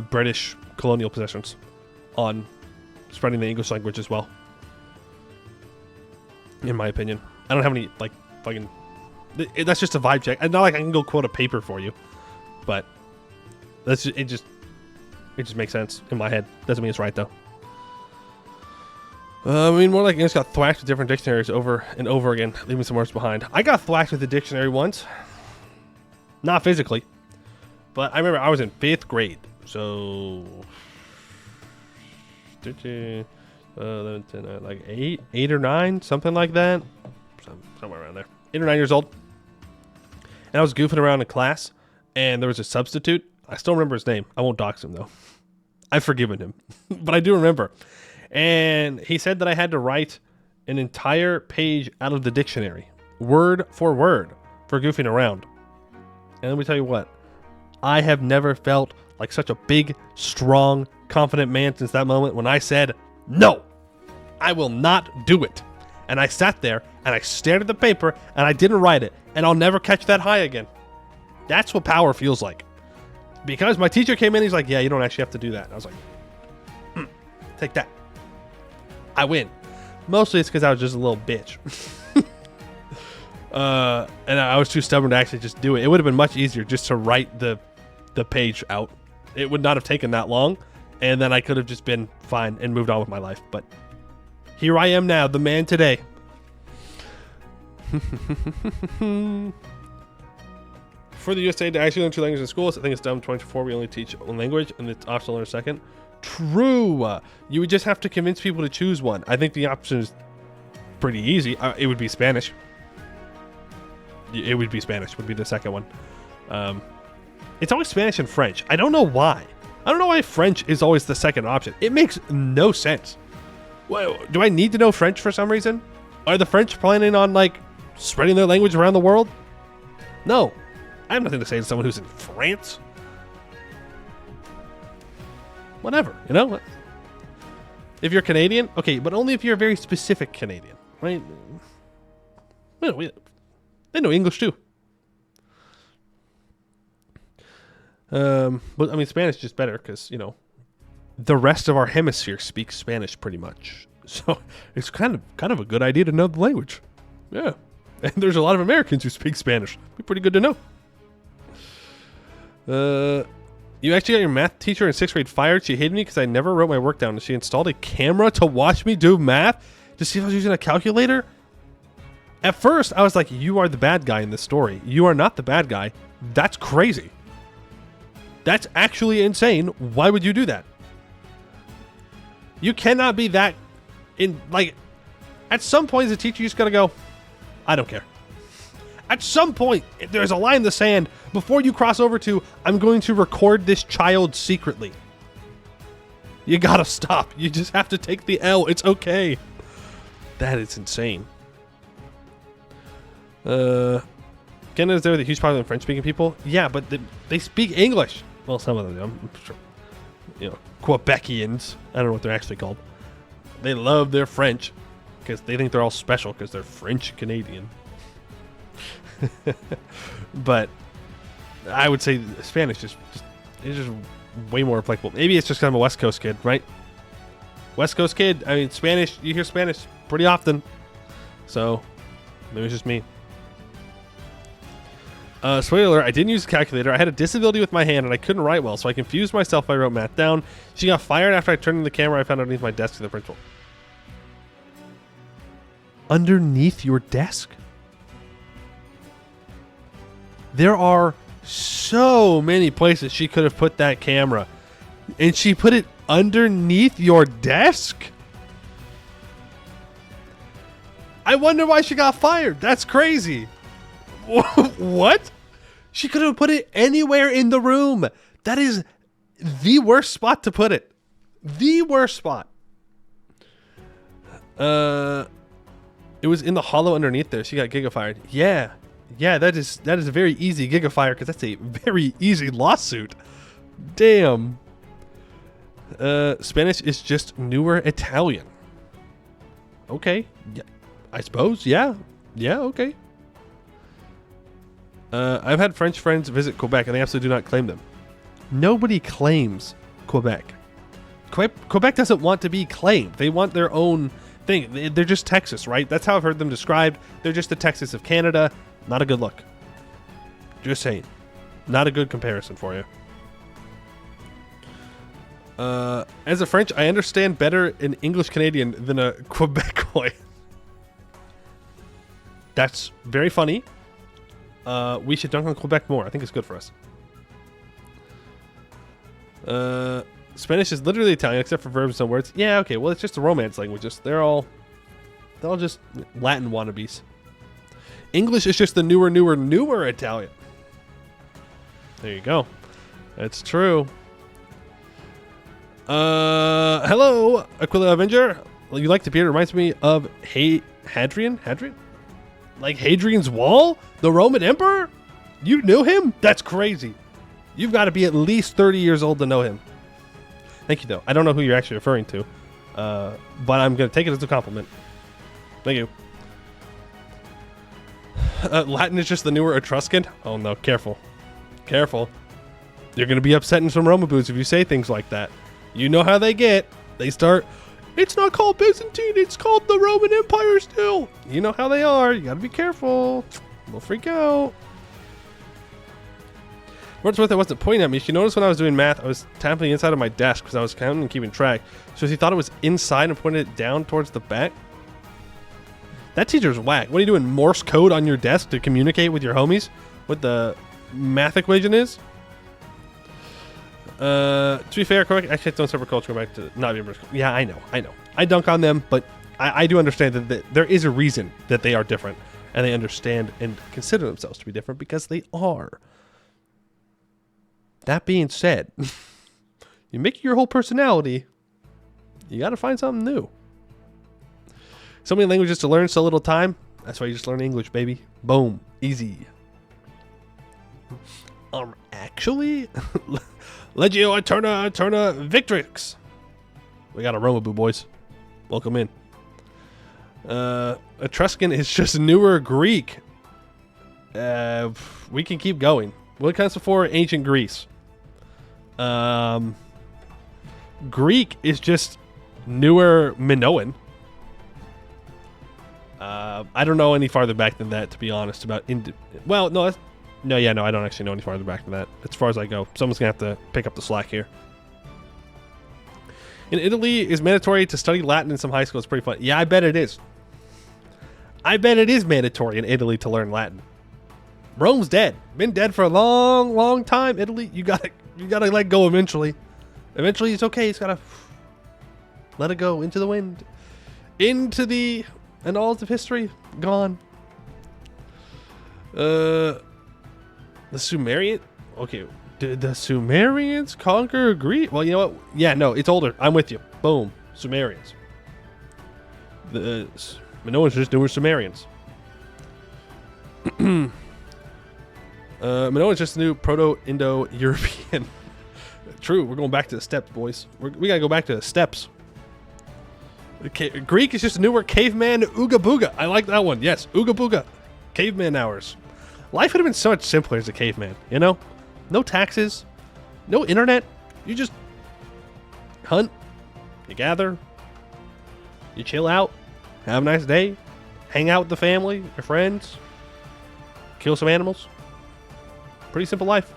British colonial possessions on spreading the English language as well. In my opinion, I don't have any like fucking. That's just a vibe check. Not like I can go quote a paper for you, but it just makes sense in my head. Doesn't mean it's right though. I mean, more like I just got thwacked with different dictionaries over and over again, leaving some words behind. I got thwacked with the dictionary once. Not physically. But I remember I was in 5th grade. So... like 8 or 9, something like that. Somewhere around there. 8 or 9 years old. And I was goofing around in class. And there was a substitute. I still remember his name. I won't dox him, though. I've forgiven him. But I do remember. And he said that I had to write an entire page out of the dictionary, word for word, for goofing around. And let me tell you what, I have never felt like such a big, strong, confident man since that moment when I said, no, I will not do it. And I sat there and I stared at the paper and I didn't write it, and I'll never catch that high again. That's what power feels like. Because my teacher came in, he's like, yeah, you don't actually have to do that. And I was like, take that. I win. Mostly it's because I was just a little bitch. And I was too stubborn to actually just do it. It would have been much easier just to write the page out. It would not have taken that long, and then I could have just been fine and moved on with my life. But here I am now, the man today. For the USA to actually learn 2 languages in schools, I think it's dumb. 24, we only teach one language, and it's optional to learn a second. True. You would just have to convince people to choose one. I think the option is pretty easy. It would be Spanish. It would be Spanish. Would be the second one. It's always Spanish and French. I don't know why. I don't know why French is always the second option. It makes no sense. Well, do I need to know French for some reason? Are the French planning on like spreading their language around the world? No. I have nothing to say to someone who's in France. Whatever, you know? If you're Canadian, okay, but only if you're a very specific Canadian, right? Well, they know English too. But I mean, Spanish is just better because, you know, the rest of our hemisphere speaks Spanish pretty much. So it's kind of a good idea to know the language. Yeah. And there's a lot of Americans who speak Spanish. It'd be pretty good to know. You actually got your math teacher in 6th grade fired. She hated me because I never wrote my work down. And she installed a camera to watch me do math to see if I was using a calculator. At first, I was like, you are the bad guy in this story. You are not the bad guy. That's crazy. That's actually insane. Why would you do that? You cannot be that like, at some point as a teacher, you just gotta go, I don't care. At some point, there's a line in the sand before you cross over to, I'm going to record this child secretly. You gotta stop. You just have to take the L. It's okay. That is insane. Canada is there with a huge population of French-speaking people. Yeah, but they speak English. Well, some of them do. I'm sure. You know, Quebecians. I don't know what they're actually called. They love their French because they think they're all special because they're French Canadian. But I would say Spanish is just way more applicable. Maybe it's just because I'm a West Coast kid, right? West Coast kid. I mean, Spanish. You hear Spanish pretty often, so maybe it's just me. Spoiler, I didn't use a calculator. I had a disability with my hand and I couldn't write well, so I confused myself if I wrote math down. She got fired after I turned in the camera I found underneath my desk to the principal. Underneath your desk? There are so many places she could have put that camera, and she put it underneath your desk? I wonder why she got fired. That's crazy. What? She could have put it anywhere in the room. That is the worst spot to put it. The worst spot. It was in the hollow underneath there. She got giga-fired. Yeah. Yeah, that is a very easy giga-fire because that's a very easy lawsuit. Damn. Spanish is just newer Italian. Okay. Yeah, I suppose. Yeah. Yeah, okay. I've had French friends visit Quebec, and they absolutely do not claim them. Nobody claims Quebec. Quebec doesn't want to be claimed. They want their own thing. They're just Texas, right? That's how I've heard them described. They're just the Texas of Canada. Not a good look. Just saying. Not a good comparison for you. As a French, I understand better an English Canadian than a Quebecois. That's very funny. We should dunk on Quebec more. I think it's good for us. Spanish is literally Italian except for verbs and words. Yeah, okay. Well, it's just the Romance languages. They're all just Latin wannabes. English is just the newer Italian. There you go. That's true. Hello, Aquila Avenger. Well, you like the beard? It reminds me of Hadrian? Hadrian? Like Hadrian's Wall? The Roman Emperor? You knew him? That's crazy. You've got to be at least 30 years old to know him. Thank you, though. I don't know who you're actually referring to, but I'm going to take it as a compliment. Thank you. Latin is just the newer Etruscan? Oh, no. Careful. Careful. You're going to be upsetting some Roma boots if you say things like that. You know how they get. They start... It's not called Byzantine, it's called the Roman Empire still. You know how they are. You gotta be careful. We'll freak out. Wordsworth wasn't pointing at me. She noticed when I was doing math, I was tapping the inside of my desk because I was counting and keeping track. So she thought it was inside and pointed it down towards the back. That teacher's whack. What are you doing, Morse code on your desk to communicate with your homies? What the math equation is? To be fair, correct. Actually, don't separate culture. Go back to not being. Yeah, I know. I dunk on them, but I do understand that there is a reason that they are different, and they understand and consider themselves to be different because they are. That being said, you make your whole personality. You got to find something new. So many languages to learn, so little time. That's why you just learn English, baby. Boom, easy. Actually. Legio Eterna Victrix. We got a Romaboo, boys. Welcome in. Etruscan is just newer Greek. We can keep going. What comes before ancient Greece? Greek is just newer Minoan. I don't know any farther back than that, to be honest. I don't actually know any farther back than that. As far as I go, someone's gonna have to pick up the slack here. In Italy, is mandatory to study Latin in some high school. It's pretty fun. Yeah, I bet it is. I bet it is mandatory in Italy to learn Latin. Rome's dead. Been dead for a long, long time. Italy, you gotta let go eventually. Eventually, it's okay. It's gotta let it go into the wind, into the annals of history. Gone. The Sumerian. Okay, did the Sumerians conquer Greece? Well, you know what? Yeah, no, it's older. I'm with you. Boom, Sumerians. The Minoans just newer Sumerians. Minoa is just a new Proto-Indo-European. True, we're going back to the steppes, boys. We gotta go back to the steppes. Okay, Greek is just a newer caveman Ooga Booga. I like that one. Yes, Ooga Booga. Caveman hours. Life would have been so much simpler as a caveman, you know? No taxes, no internet. You just hunt, you gather, you chill out, have a nice day, hang out with the family, your friends, kill some animals. Pretty simple life.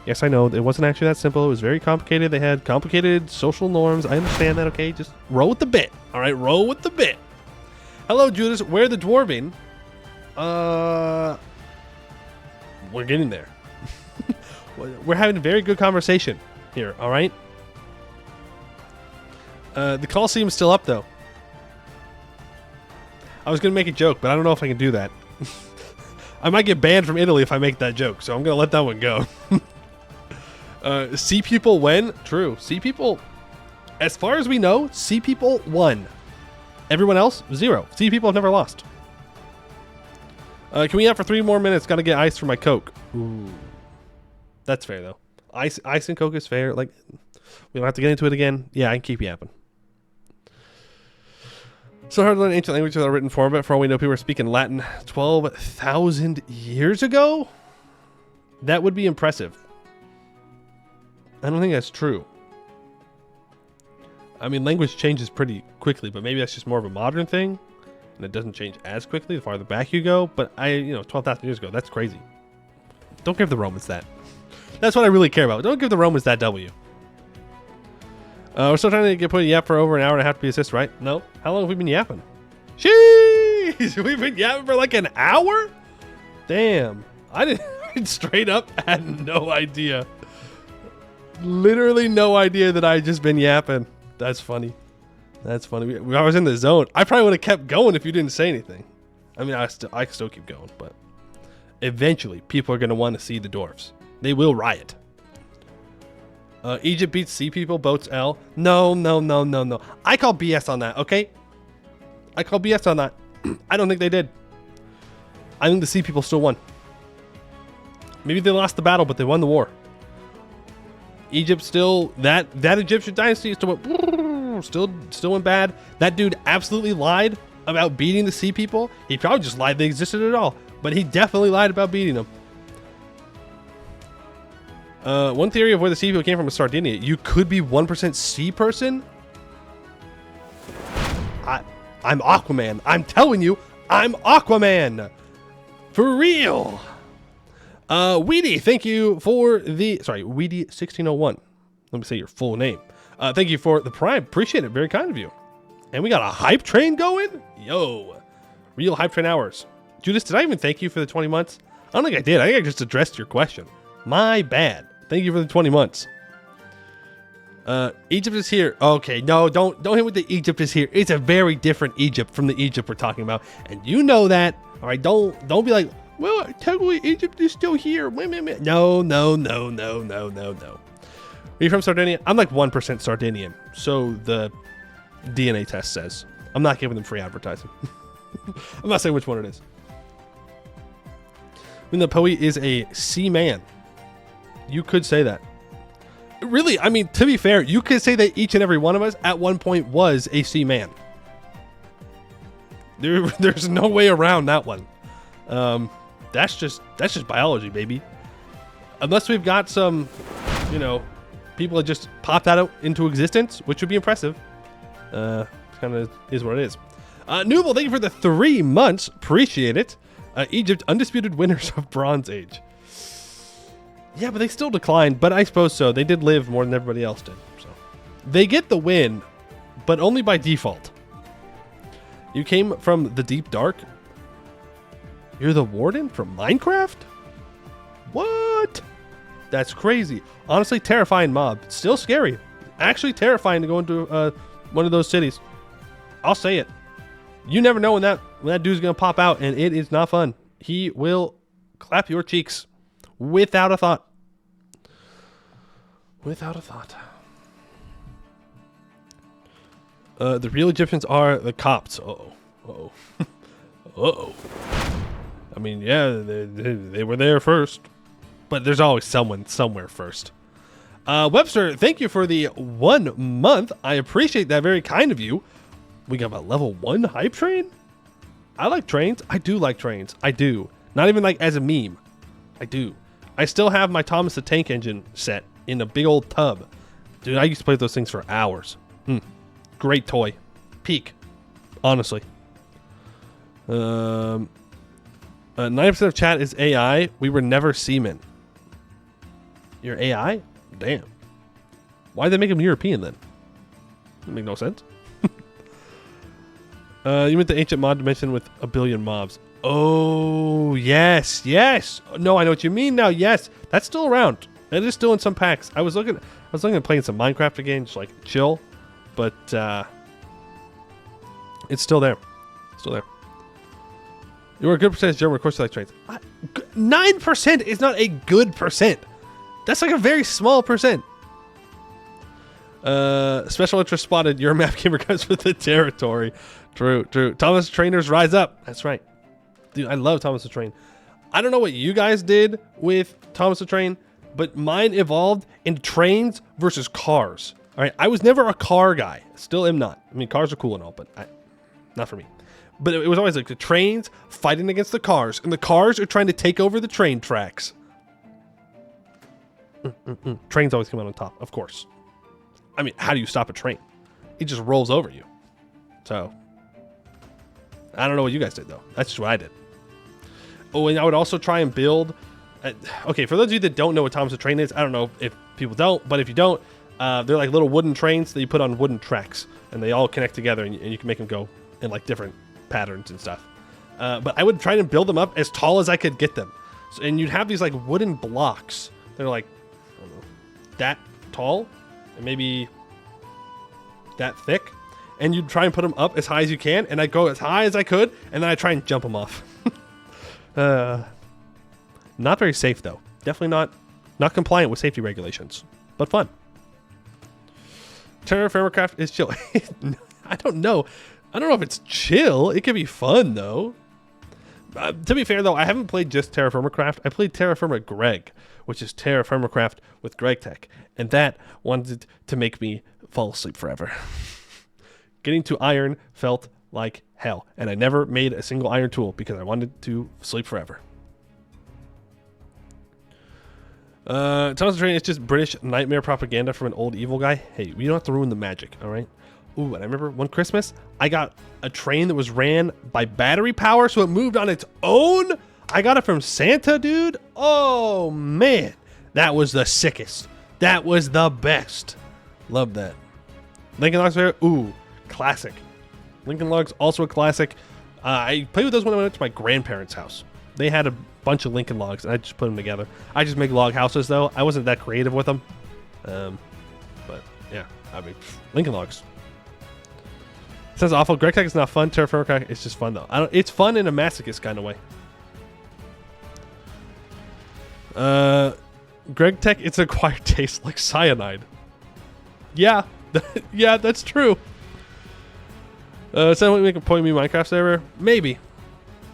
Yes, I know, it wasn't actually that simple. It was very complicated. They had complicated social norms. I understand that, okay? Just roll with the bit. All right, roll with the bit. Hello, Judas. Where the dwarving? We're getting there. We're having a very good conversation here, all right? The Coliseum is still up, though. I was going to make a joke, but I don't know if I can do that. I might get banned from Italy if I make that joke, so I'm going to let that one go. Sea People when? True. Sea People, as far as we know, Sea People won. Everyone else, 0. Sea People have never lost. Can we have for 3 more minutes? Got to get ice for my Coke. Ooh. That's fair, though. Ice and Coke is fair. Like, we don't have to get into it again. Yeah, I can keep yapping. So hard to learn ancient language without a written form, but for all we know, people were speaking Latin 12,000 years ago? That would be impressive. I don't think that's true. I mean, language changes pretty quickly, but maybe that's just more of a modern thing, and it doesn't change as quickly the farther back you go. But 12,000 years ago, that's crazy. Don't give the Romans that. That's what I really care about. Don't give the Romans that W. We're still trying to get put a yap for over an hour and a half to be assist, right? No. How long have we been yapping? Jeez! We've been yapping for like an hour? Damn. I straight up had no idea. Literally no idea that I had just been yapping. That's funny. That's funny. I was in the zone. I probably would have kept going if you didn't say anything. I mean, I still keep going, but eventually people are going to want to see the dwarves. They will riot. Egypt beats Sea People, boats L. No. I call BS on that, okay? I call BS on that. I don't think they did. I think the Sea People still won. Maybe they lost the battle, but they won the war. Egypt still, that Egyptian dynasty still went bad. That dude absolutely lied about beating the Sea People. He probably just lied they existed at all, but he definitely lied about beating them. One theory of where the Sea People came from is Sardinia. You could be 1% sea person. I'm Aquaman. I'm telling you, I'm Aquaman. For real. Weedy, thank you for the... Sorry, Weedy1601. Let me say your full name. Thank you for the Prime. Appreciate it. Very kind of you. And we got a hype train going? Yo. Real hype train hours. Judas, did I even thank you for the 20 months? I don't think I did. I think I just addressed your question. My bad. Thank you for the 20 months. Egypt is here. Okay, no, don't hit with the Egypt is here. It's a very different Egypt from the Egypt we're talking about. And you know that. All right, don't be like, well, technically Egypt is still here. No. Are you from Sardinia? I'm like 1% Sardinian. So the DNA test says. I'm not giving them free advertising. I'm not saying which one it is. When the Poe is a seaman. You could say that. Really, I mean, to be fair, you could say that each and every one of us at one point was a seaman. There's no way around that one. That's just biology, baby. Unless we've got some, people that just popped that out into existence, which would be impressive. Kind of is what it is. Newble, thank you for the 3 months. Appreciate it. Egypt, undisputed winners of Bronze Age. Yeah, but they still declined, but I suppose so. They did live more than everybody else did. So they get the win, but only by default. You came from the deep dark? You're the warden from Minecraft? What? That's crazy. Honestly, terrifying mob. Still scary. Actually terrifying to go into one of those cities. I'll say it. You never know when that dude's going to pop out, and it is not fun. He will clap your cheeks without a thought. Without a thought. The real Egyptians are the Copts. Uh-oh. Uh-oh. Uh-oh. I mean, yeah, they were there first. But there's always someone somewhere first. Webster, thank you for the 1 month. I appreciate that. Very kind of you. We got a level 1 hype train? I like trains. I do like trains. I do. Not even like as a meme. I do. I still have my Thomas the Tank Engine set in a big old tub. Dude, I used to play with those things for hours. Great toy. Peak. Honestly. 90% of chat is AI. We were never seamen. You're AI? Damn. Why'd they make him European then? Doesn't make no sense. You meant the ancient mod dimension with a billion mobs. Oh, yes, yes. No, I know what you mean now. Yes, that's still around. It is still in some packs. I was looking at playing some Minecraft again, just like chill, but it's still there. Still there. You were a good percentage German, of course you like trains. 9% is not a good percent. That's like a very small percent. Special interest spotted. Your map gamer comes with the territory. True, true. Thomas Trainers rise up. That's right. Dude, I love Thomas the Train. I don't know what you guys did with Thomas the Train, but mine evolved into trains versus cars. All right, I was never a car guy. Still am not. I mean, cars are cool and all, but not for me. But it was always like the trains fighting against the cars, and the cars are trying to take over the train tracks. Trains always come out on top, of course. I mean, how do you stop a train? It just rolls over you. So, I don't know what you guys did, though. That's just what I did. Oh, and I would also try and build... okay, for those of you that don't know what Thomas the Train is, I don't know if people don't, but if you don't, they're like little wooden trains that you put on wooden tracks, and they all connect together, and you can make them go in like different patterns and stuff. But I would try to build them up as tall as I could get them. So, and you'd have these like wooden blocks. They're like, I don't know, that tall, and maybe that thick. And you'd try and put them up as high as you can, and I'd go as high as I could, and then I'd try and jump them off. Not very safe, though. Definitely not compliant with safety regulations, but fun. Terraformercraft is chill. I don't know. I don't know if it's chill. It can be fun, though. To be fair, though, I haven't played just Terraformercraft. I played Terraformer Greg, which is Terraformercraft with Greg Tech, and that wanted to make me fall asleep forever. Getting to iron felt like hell, and I never made a single iron tool because I wanted to sleep forever. Thomas the Train is just British nightmare propaganda from an old evil guy. Hey, we don't have to ruin the magic, all right? Ooh, and I remember one Christmas, I got a train that was ran by battery power, so it moved on its own. I got it from Santa, dude. Oh, man. That was the sickest. That was the best. Love that. Lincoln Logs there. Ooh, classic. Lincoln Logs, also a classic. I played with those when I went to my grandparents' house. They had a bunch of Lincoln Logs, and I just put them together. I just make log houses, though. I wasn't that creative with them. But, yeah. I mean, Lincoln Logs. Sounds awful. Greg Tech is not fun. Terraformer is just fun, though. It's fun in a masochist kind of way. Greg Tech, it's acquired taste like cyanide. Yeah. Yeah, that's true. At some point we can point me Minecraft server? Maybe.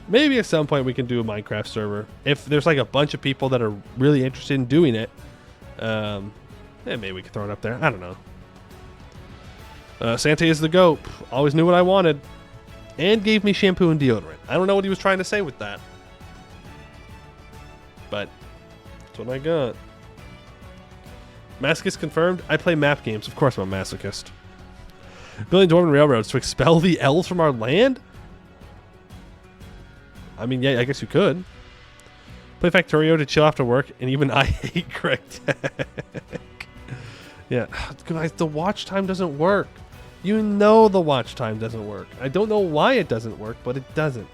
Maybe at some point we can do a Minecraft server. If there's like a bunch of people that are really interested in doing it, yeah, maybe we can throw it up there. I don't know. Santa is the GOAT. Always knew what I wanted. And gave me shampoo and deodorant. I don't know what he was trying to say with that. But that's what I got. Masochist confirmed. I play map games. Of course I'm a masochist. Building dwarven railroads to expel the elves from our land? I mean, yeah, I guess you could. Play Factorio to chill after work, and even I hate Greg Tech. Yeah, guys, the watch time doesn't work. You know the watch time doesn't work. I don't know why it doesn't work, but it doesn't.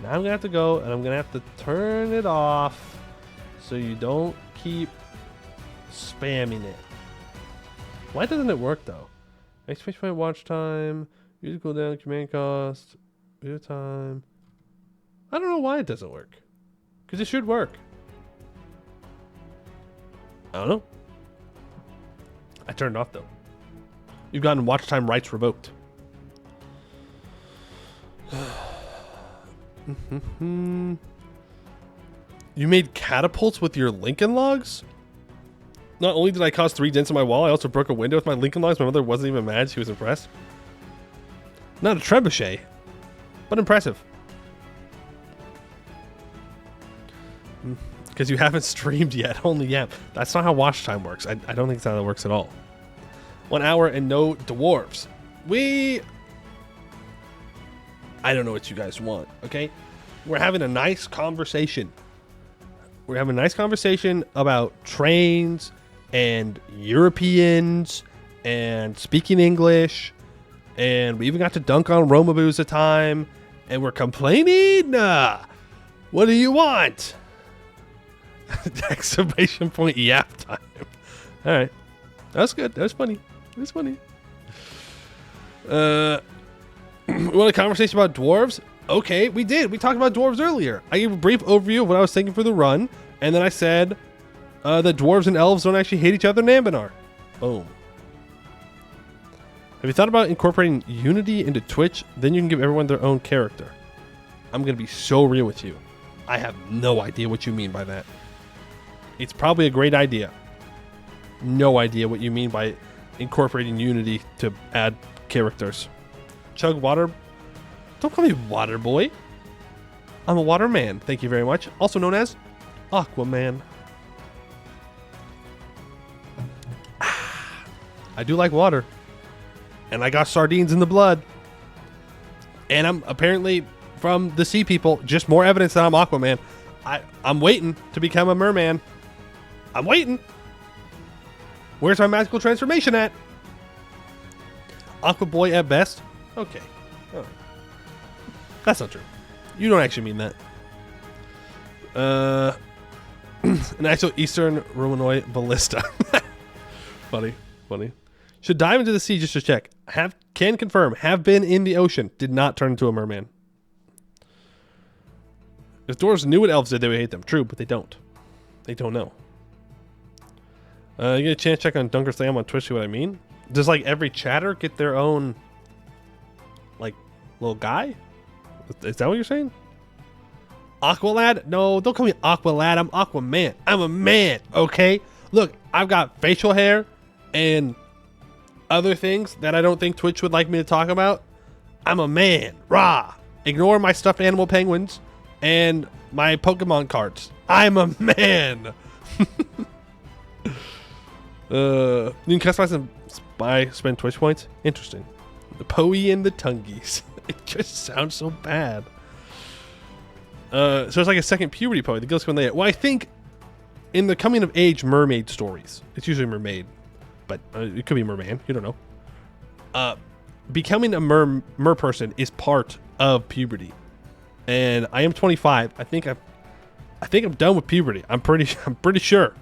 Now I'm going to have to go, and I'm going to have to turn it off so you don't keep spamming it. Why doesn't it work, though? Exclamation point watch time, user cooldown, command cost, video time. I don't know why it doesn't work. Because it should work. I don't know. I turned it off, though. You've gotten watch time rights revoked. You made catapults with your Lincoln logs? Not only did I cause 3 dents in my wall, I also broke a window with my Lincoln logs. My mother wasn't even mad. She was impressed. Not a trebuchet, but impressive. Because you haven't streamed yet. Only yeah. That's not how watch time works. I don't think that's how it works at all. 1 hour and no dwarves. I don't know what you guys want, okay? We're having a nice conversation. We're having a nice conversation about trains and Europeans and speaking English. And we even got to dunk on Romaboos a time. And we're complaining. What do you want? Exclamation point yap time. All right. That was good. That was funny. It was funny. We want a conversation about dwarves? Okay, we did. We talked about dwarves earlier. I gave a brief overview of what I was thinking for the run, and then I said that dwarves and elves don't actually hate each other in Anbennar. Boom. Have you thought about incorporating Unity into Twitch? Then you can give everyone their own character. I'm going to be so real with you. I have no idea what you mean by that. It's probably a great idea. No idea what you mean by incorporating Unity to add characters. Chug water. Don't call me water boy. I'm a water man. Thank you very much. Also known as Aquaman. I do like water. And I got sardines in the blood. And I'm apparently from the sea people. Just more evidence that I'm Aquaman. I'm waiting to become a merman. I'm waiting. Where's my magical transformation at? Aqua boy at best. Okay. All right. That's not true. You don't actually mean that. An actual Eastern Romanoid ballista. Funny. Should dive into the sea just to check. Can confirm. Have been in the ocean. Did not turn into a merman. If dwarves knew what elves did, they would hate them. True, but they don't. They don't know. You get a chance to check on Dunker Slam on Twitch, see what I mean? Does like every chatter get their own like little guy? Is that what you're saying? Aqualad? No, don't call me Aqualad. I'm Aquaman. I'm a man, okay? Look, I've got facial hair and other things that I don't think Twitch would like me to talk about. I'm a man. Rah. Ignore my stuffed animal penguins and my Pokemon cards. I'm a man. You can customize them by spend Twitch points. Interesting. The Poe and the Tungies. It just sounds so bad. So it's like a second puberty Poe. The girls when they. Well, I think in the coming of age mermaid stories, it's usually mermaid, but it could be merman. You don't know. Becoming a mer person is part of puberty, and I am 25. I think I'm done with puberty. I'm pretty sure.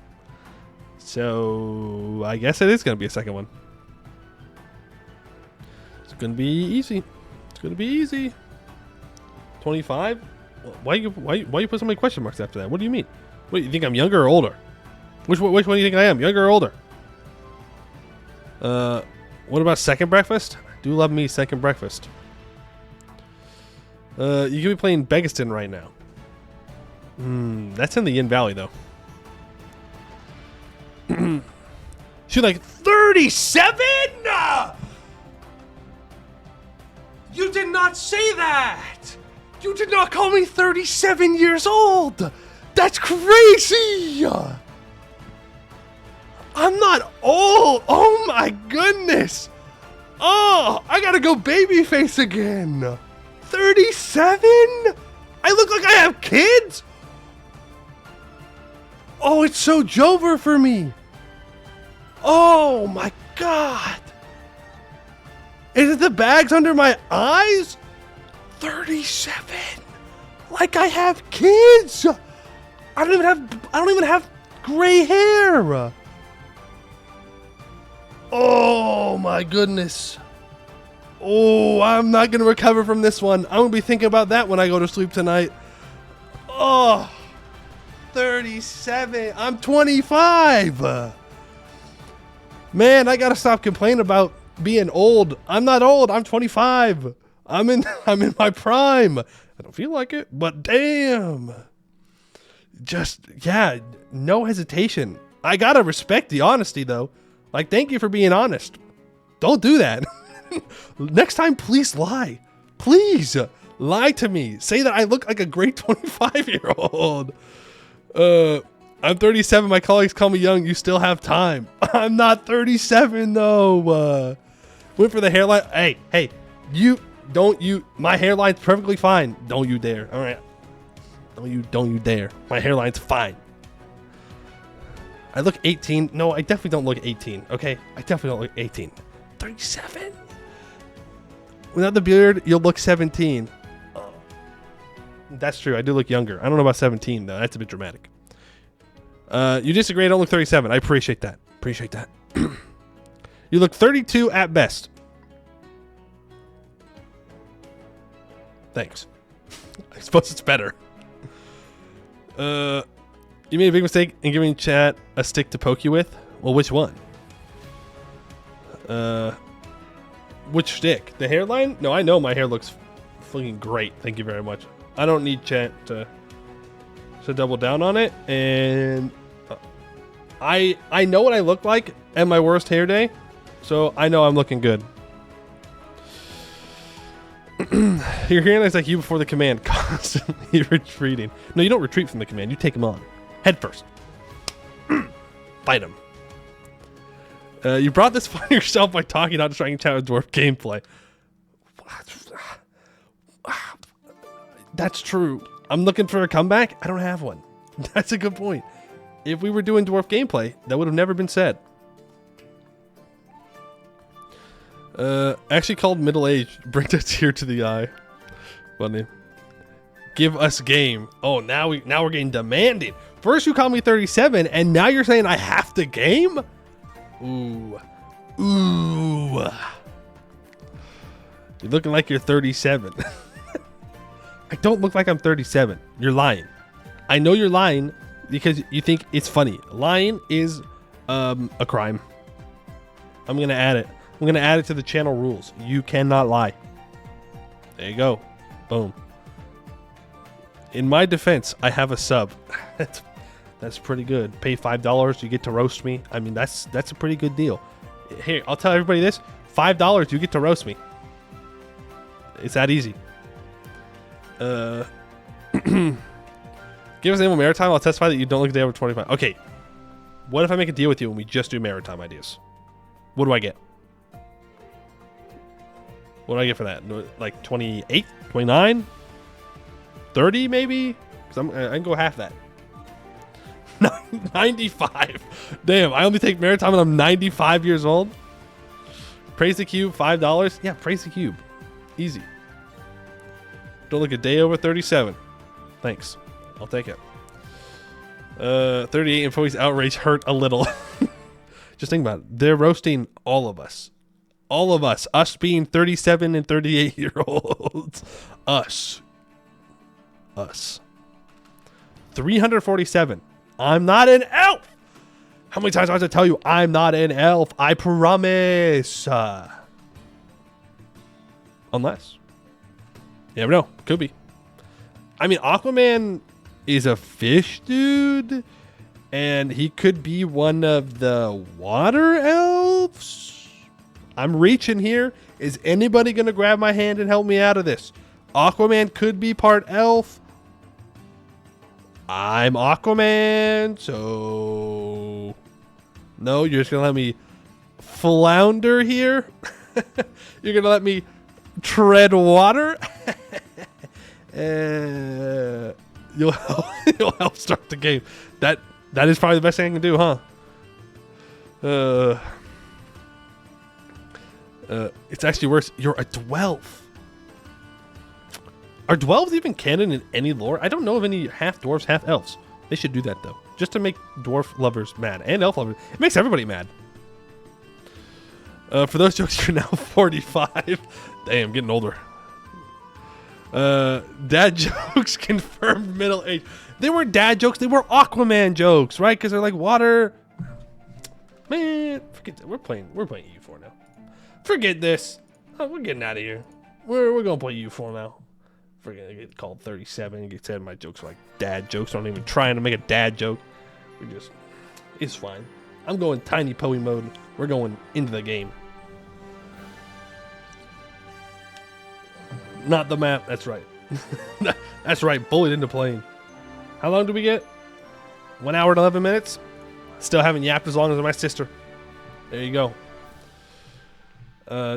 So I guess it is going to be a second one. It's going to be easy. It's going to be easy. 25? Why you put so many question marks after that? What do you mean? What do you think, I'm younger or older? Which one do you think I am? Younger or older? What about second breakfast? Do love me second breakfast. You could be playing Begiston right now. That's in the Yin Valley though. She's like 37? You did not say that. You did not call me 37 years old. That's crazy. I'm not old. Oh my goodness. Oh, I gotta go babyface again. 37? I look like I have kids? Oh, it's so Jover for me. Oh my God. Is it the bags under my eyes? 37. Like I have kids. I don't even have gray hair. Oh my goodness. Oh, I'm not going to recover from this one. I'm going to be thinking about that when I go to sleep tonight. Oh, 37. I'm 25. Man, I got to stop complaining about being old. I'm not old. I'm 25. I'm in my prime. I don't feel like it, but damn. Just, yeah, no hesitation. I gotta respect the honesty, though. Like, thank you for being honest. Don't do that. Next time, please lie. Please lie to me. Say that I look like a great 25-year-old. I'm 37. My colleagues call me young. You still have time. I'm not 37, though. Went for the hairline. Hey, my hairline's perfectly fine. Don't you dare. All right. Don't you dare. My hairline's fine. I look 18. No, I definitely don't look 18. Okay? I definitely don't look 18. 37? Without the beard, you'll look 17. That's true. I do look younger. I don't know about 17, though. That's a bit dramatic. You disagree. I don't look 37. I appreciate that. You look 32 at best. Thanks. I suppose it's better. You made a big mistake in giving chat a stick to poke you with. Well, which one? Which stick? The hairline? No, I know my hair looks fucking great. Thank you very much. I don't need chat to double down on it. And I know what I look like at my worst hair day, so I know I'm looking good. Your hairline's like you before the command, constantly retreating. No, you don't retreat from the command. You take him on. Head first. Fight him. You brought this fun yourself by talking out trying to chat with dwarf gameplay. That's true. I'm looking for a comeback. I don't have one. That's a good point. If we were doing dwarf gameplay, that would have never been said. Actually called middle-aged. Bring a tear to the eye. Funny. Give us game. Oh, now we're getting demanding. First you called me 37, and now you're saying I have to game? Ooh. You're looking like you're 37. I don't look like I'm 37. You're lying. I know you're lying because you think it's funny. Lying is a crime. I'm going to add it. I'm going to add it to the channel rules. You cannot lie. There you go. Boom. In my defense, I have a sub. That's pretty good. Pay $5, you get to roast me. I mean, that's a pretty good deal. Here, I'll tell everybody this. $5, you get to roast me. It's that easy. Give us name of maritime. I'll testify that you don't look a day over 25. Okay. What if I make a deal with you and we just do maritime ideas? What do I get? What do I get for that? Like 28? 29? 30 maybe? Because I can go half that. 95. Damn, I only take maritime when I'm 95 years old. Praise the cube, $5. Yeah, praise the cube. Easy. Don't look a day over 37. Thanks. I'll take it. 38 employees outrage hurt a little. Just think about it. They're roasting all of us. All of us. Us being 37 and 38-year-olds. Us. 347. I'm not an elf. How many times do I have to tell you I'm not an elf? I promise. Unless. You never know. Could be. I mean, Aquaman is a fish dude. And he could be one of the water elves. I'm reaching here. Is anybody going to grab my hand and help me out of this? Aquaman could be part elf. I'm Aquaman, so... No, you're just going to let me flounder here? You're going to let me tread water? You'll help start the game. That is probably the best thing I can do, huh? It's actually worse. You're a dwelf. Are dwelves even canon in any lore? I don't know of any half dwarves, half elves. They should do that, though. Just to make dwarf lovers mad. And elf lovers. It makes everybody mad. For those jokes, you're now 45. Damn, getting older. Dad jokes confirmed middle age. They weren't dad jokes. They were Aquaman jokes, right? Because they're like water. Man, forget that. We're playing U4 now. Forget this. Oh, we're getting out of here. We're going to play U4 now. Freaking get called 37. Get said my jokes are like dad jokes. I'm not even trying to make a dad joke. It's fine. I'm going tiny Poe mode. We're going into the game. Not the map. That's right. That's right. Bullied into playing. How long do we get? 1 hour and 11 minutes. Still haven't yapped as long as my sister. There you go.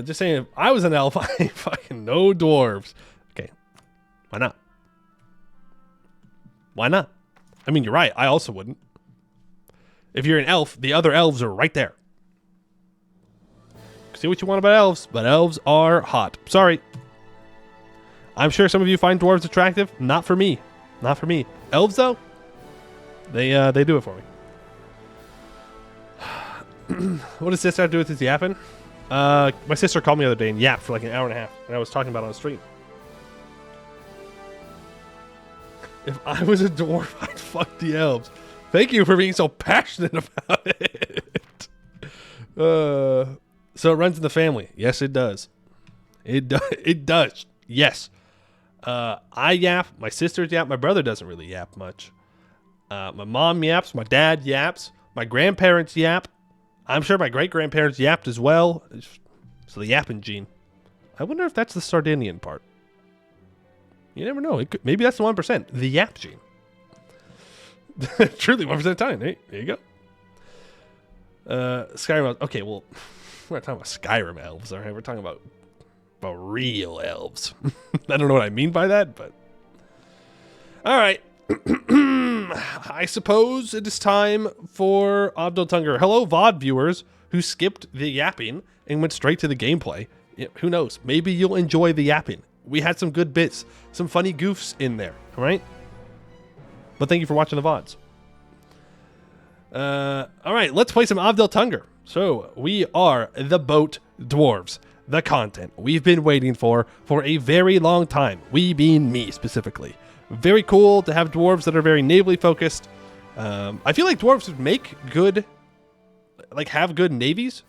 Just saying, if I was an elf, I fucking know dwarves. Okay. Why not? Why not? I mean, you're right. I also wouldn't. If you're an elf, the other elves are right there. See what you want about elves, but elves are hot. Sorry. I'm sure some of you find dwarves attractive. Not for me. Not for me. Elves, though, they do it for me. What does this have to do with this yapping? My sister called me the other day and yapped for like an hour and a half, and I was talking about it on the stream. If I was a dwarf, I'd fuck the elves. Thank you for being so passionate about it. So it runs in the family. Yes, it does. It does. Yes. I yap. My sisters yap. My brother doesn't really yap much. My mom yaps. My dad yaps. My grandparents yap. I'm sure my great-grandparents yapped as well. So the yapping gene. I wonder if that's the Sardinian part. You never know. Maybe that's the 1%. The yap gene. Truly 1% of the time. Hey, there you go. Skyrim. Okay, well, we're not talking about Skyrim elves, all right? We're talking about real elves. I don't know what I mean by that, but... All right. I suppose it is time for Ovdal Tungr. Hello, VOD viewers who skipped the yapping and went straight to the gameplay. Yeah, who knows? Maybe you'll enjoy the yapping. We had some good bits, some funny goofs in there, all right? But thank you for watching the VODs. All right, let's play some Ovdal Tungr. So we are the boat dwarves, the content we've been waiting for a very long time. We being me specifically. Very cool to have dwarves that are very navally focused. I feel like dwarves would make good, like have good navies.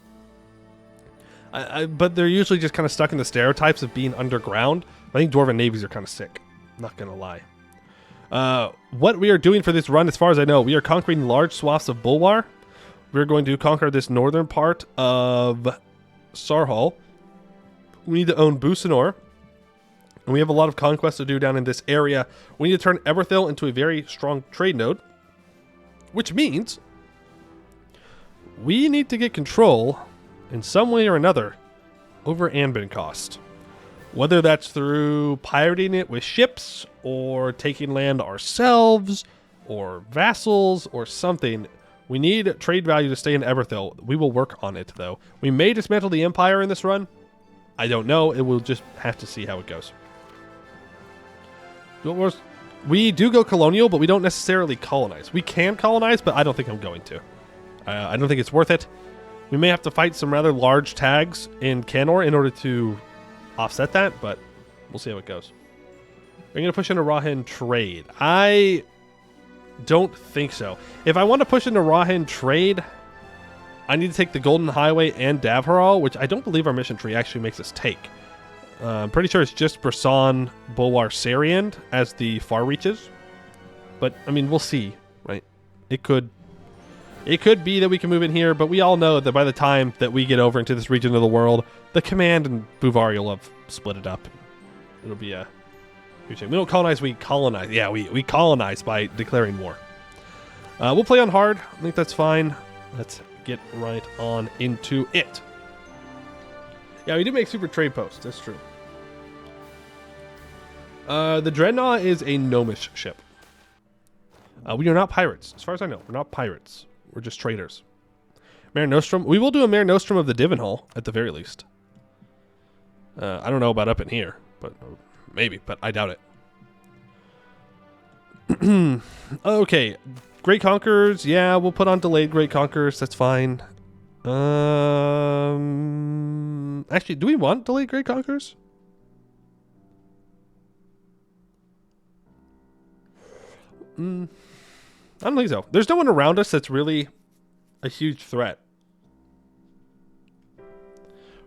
But they're usually just kind of stuck in the stereotypes of being underground. I think dwarven navies are kind of sick. Not gonna lie. What we are doing for this run, as far as I know, we are conquering large swaths of Bulwar. We're going to conquer this northern part of Sarhal. We need to own Busanor. And we have a lot of conquest to do down in this area. We need to turn Eberthil into a very strong trade node. Which means we need to get control in some way or another over Anbennar. Whether that's through pirating it with ships or taking land ourselves or vassals or something. We need trade value to stay in Eberthil. We will work on it, though. We may dismantle the Empire in this run. I don't know. It will just have to see how it goes. We do go colonial, but we don't necessarily colonize. We can colonize, but I don't think I'm going to. I don't think it's worth it. We may have to fight some rather large tags in Canor in order to offset that, but we'll see how it goes. We're going to push into Rahin trade. I don't think so. If I want to push into Rahin trade, I need to take the Golden Highway and Davharal, which I don't believe our mission tree actually makes us take. I'm pretty sure it's just Brisson, Bulwar, Sariand as the far reaches. But, I mean, we'll see, right? It could be that we can move in here, but we all know that by the time that we get over into this region of the world, the command and Buvari will have split it up. It'll be a huge thing. We don't colonize, we colonize. Yeah, we colonize by declaring war. We'll play on hard. I think that's fine. Let's get right on into it. Yeah, we do make super trade posts. That's true. The Dreadnought is a gnomish ship. We are not pirates. As far as I know, we're not pirates. We're just traders. Mare Nostrum. We will do a Mare Nostrum of the Divenhall, at the very least. I don't know about up in here, but maybe, but I doubt it. Okay. Great Conquerors. Yeah, we'll put on delayed Great Conquerors. That's fine. Actually, do we want delayed Great Conquerors? I don't think so. There's no one around us that's really a huge threat.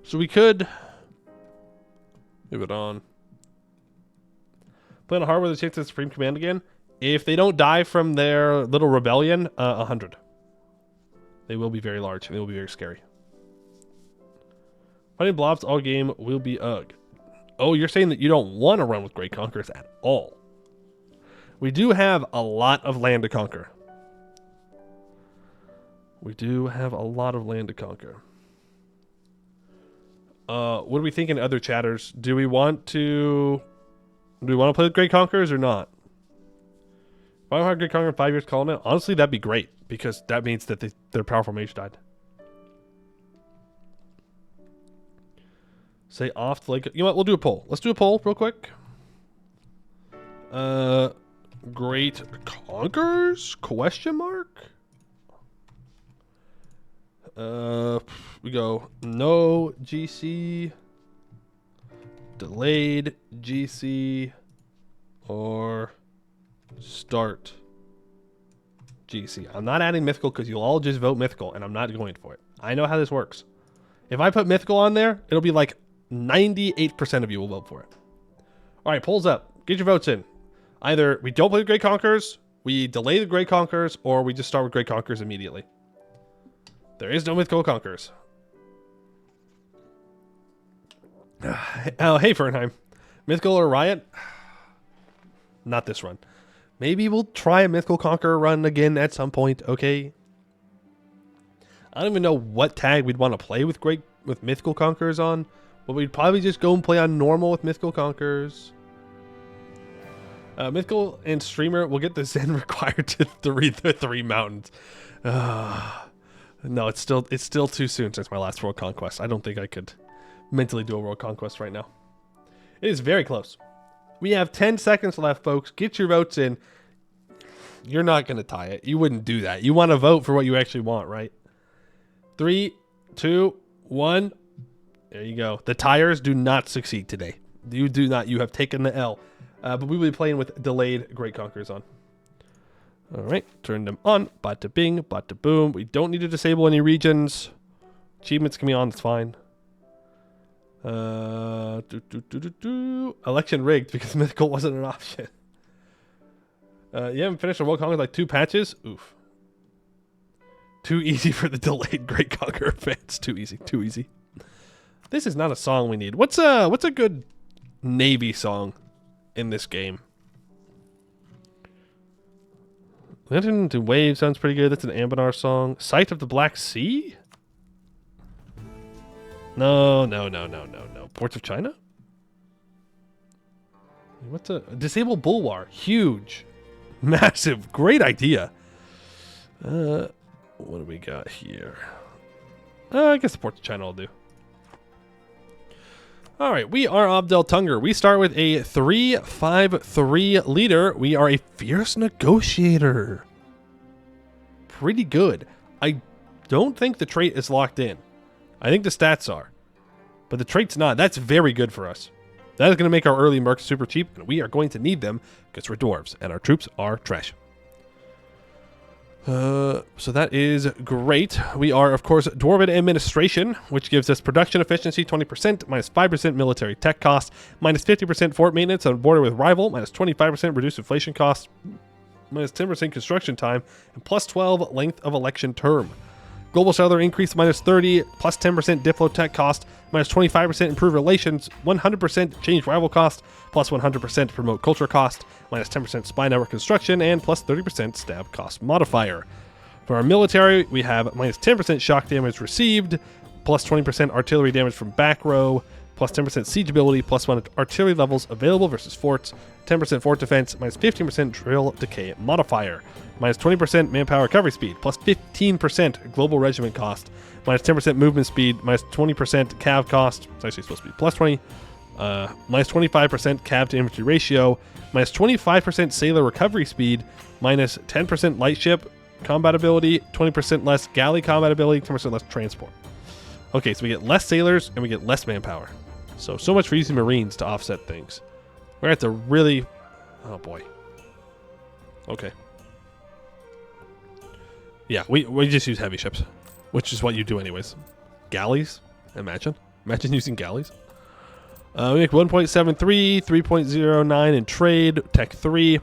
So we could move it on. Play on a hardware with a chance to Supreme Command again. If they don't die from their little rebellion, 100. They will be very large. They will be very scary. Fighting blobs all game will be ugh. Oh, you're saying that you don't want to run with Great Conquerors at all. We do have a lot of land to conquer. We do have a lot of land to conquer. What are we thinking, other chatters? Do we want to play with Great Conquerors or not? If I had Great Conqueror in 5 years calling it, honestly, that'd be great because that means that their powerful mage died. Say off to like, you know what? We'll do a poll. Let's do a poll real quick. Great Conquerors? Question mark? We go no GC, delayed GC, or start GC. I'm not adding mythical because you'll all just vote mythical, and I'm not going for it. I know how this works. If I put mythical on there, it'll be like 98% of you will vote for it. All right, polls up. Get your votes in. Either we don't play the Great Conquerors, we delay the Great Conquerors, or we just start with Great Conquerors immediately. There is no mythical conquerors. Oh, hey, Fernheim. Mythical or Riot? Not this run. Maybe we'll try a mythical conqueror run again at some point, okay? I don't even know what tag we'd want to play with mythical conquerors on, but we'd probably just go and play on normal with mythical conquerors. Mythical and streamer will get the Zen required to the three mountains. No, it's still too soon since my last world conquest. I don't think I could mentally do a world conquest right now. It is very close. We have 10 seconds left, folks. Get your votes in. You're not going to tie it. You wouldn't do that. You want to vote for what you actually want, right? 3, 2, 1. There you go. The tires do not succeed today. You do not. You have taken the L. But we will be playing with delayed Great Conquerors on. All right, turn them on. Bada bing, bada boom. We don't need to disable any regions. Achievements can be on, it's fine. Election rigged because mythical wasn't an option. You haven't finished a world conquest like 2 patches? Oof. Too easy for the delayed Great Conqueror fans. Too easy, too easy. This is not a song we need. What's a good Navy song in this game? Lantern to Wave sounds pretty good. That's an Anbennar song. Sight of the Black Sea? No. Ports of China? What's a Disable Bulwark? Huge. Massive. Great idea. What do we got here? I guess the Ports of China will do. All right, we are Ovdal Tungr. We start with a 3-5-3 leader. We are a fierce negotiator. Pretty good. I don't think the trait is locked in. I think the stats are. But the trait's not. That's very good for us. That is going to make our early mercs super cheap, and we are going to need them because we're dwarves, and our troops are trash. So that is great. We are, of course, Dwarven Administration, which gives us production efficiency 20%, minus 5% military tech cost, minus 50% fort maintenance on border with rival, minus 25% reduced inflation cost, minus 10% construction time, and plus 12 length of election term. Global settler increase minus 30, plus 10% diplo tech cost, minus 25% improved relations, 100% change rival cost, plus 100% promote culture cost, minus 10% spy network construction, and plus 30% stab cost modifier. For our military, we have minus 10% shock damage received, plus 20% artillery damage from back row, plus 10% siege ability, plus 1 artillery levels available versus forts, 10% fort defense, minus 15% drill decay modifier, minus 20% manpower recovery speed, plus 15% global regiment cost, minus 10% movement speed, minus 20% cav cost, it's actually supposed to be plus 20, minus 25% cav to infantry ratio, minus 25% sailor recovery speed, minus 10% light ship combat ability, 20% less galley combat ability, 10% less transport. Okay, so we get less sailors and we get less manpower. So much for using Marines to offset things. We're going to have to really... Oh, boy. Okay. Yeah, we just use heavy ships, which is what you do anyways. Galleys? Imagine using galleys. We make 1.73, 3.09 in trade, tech 3.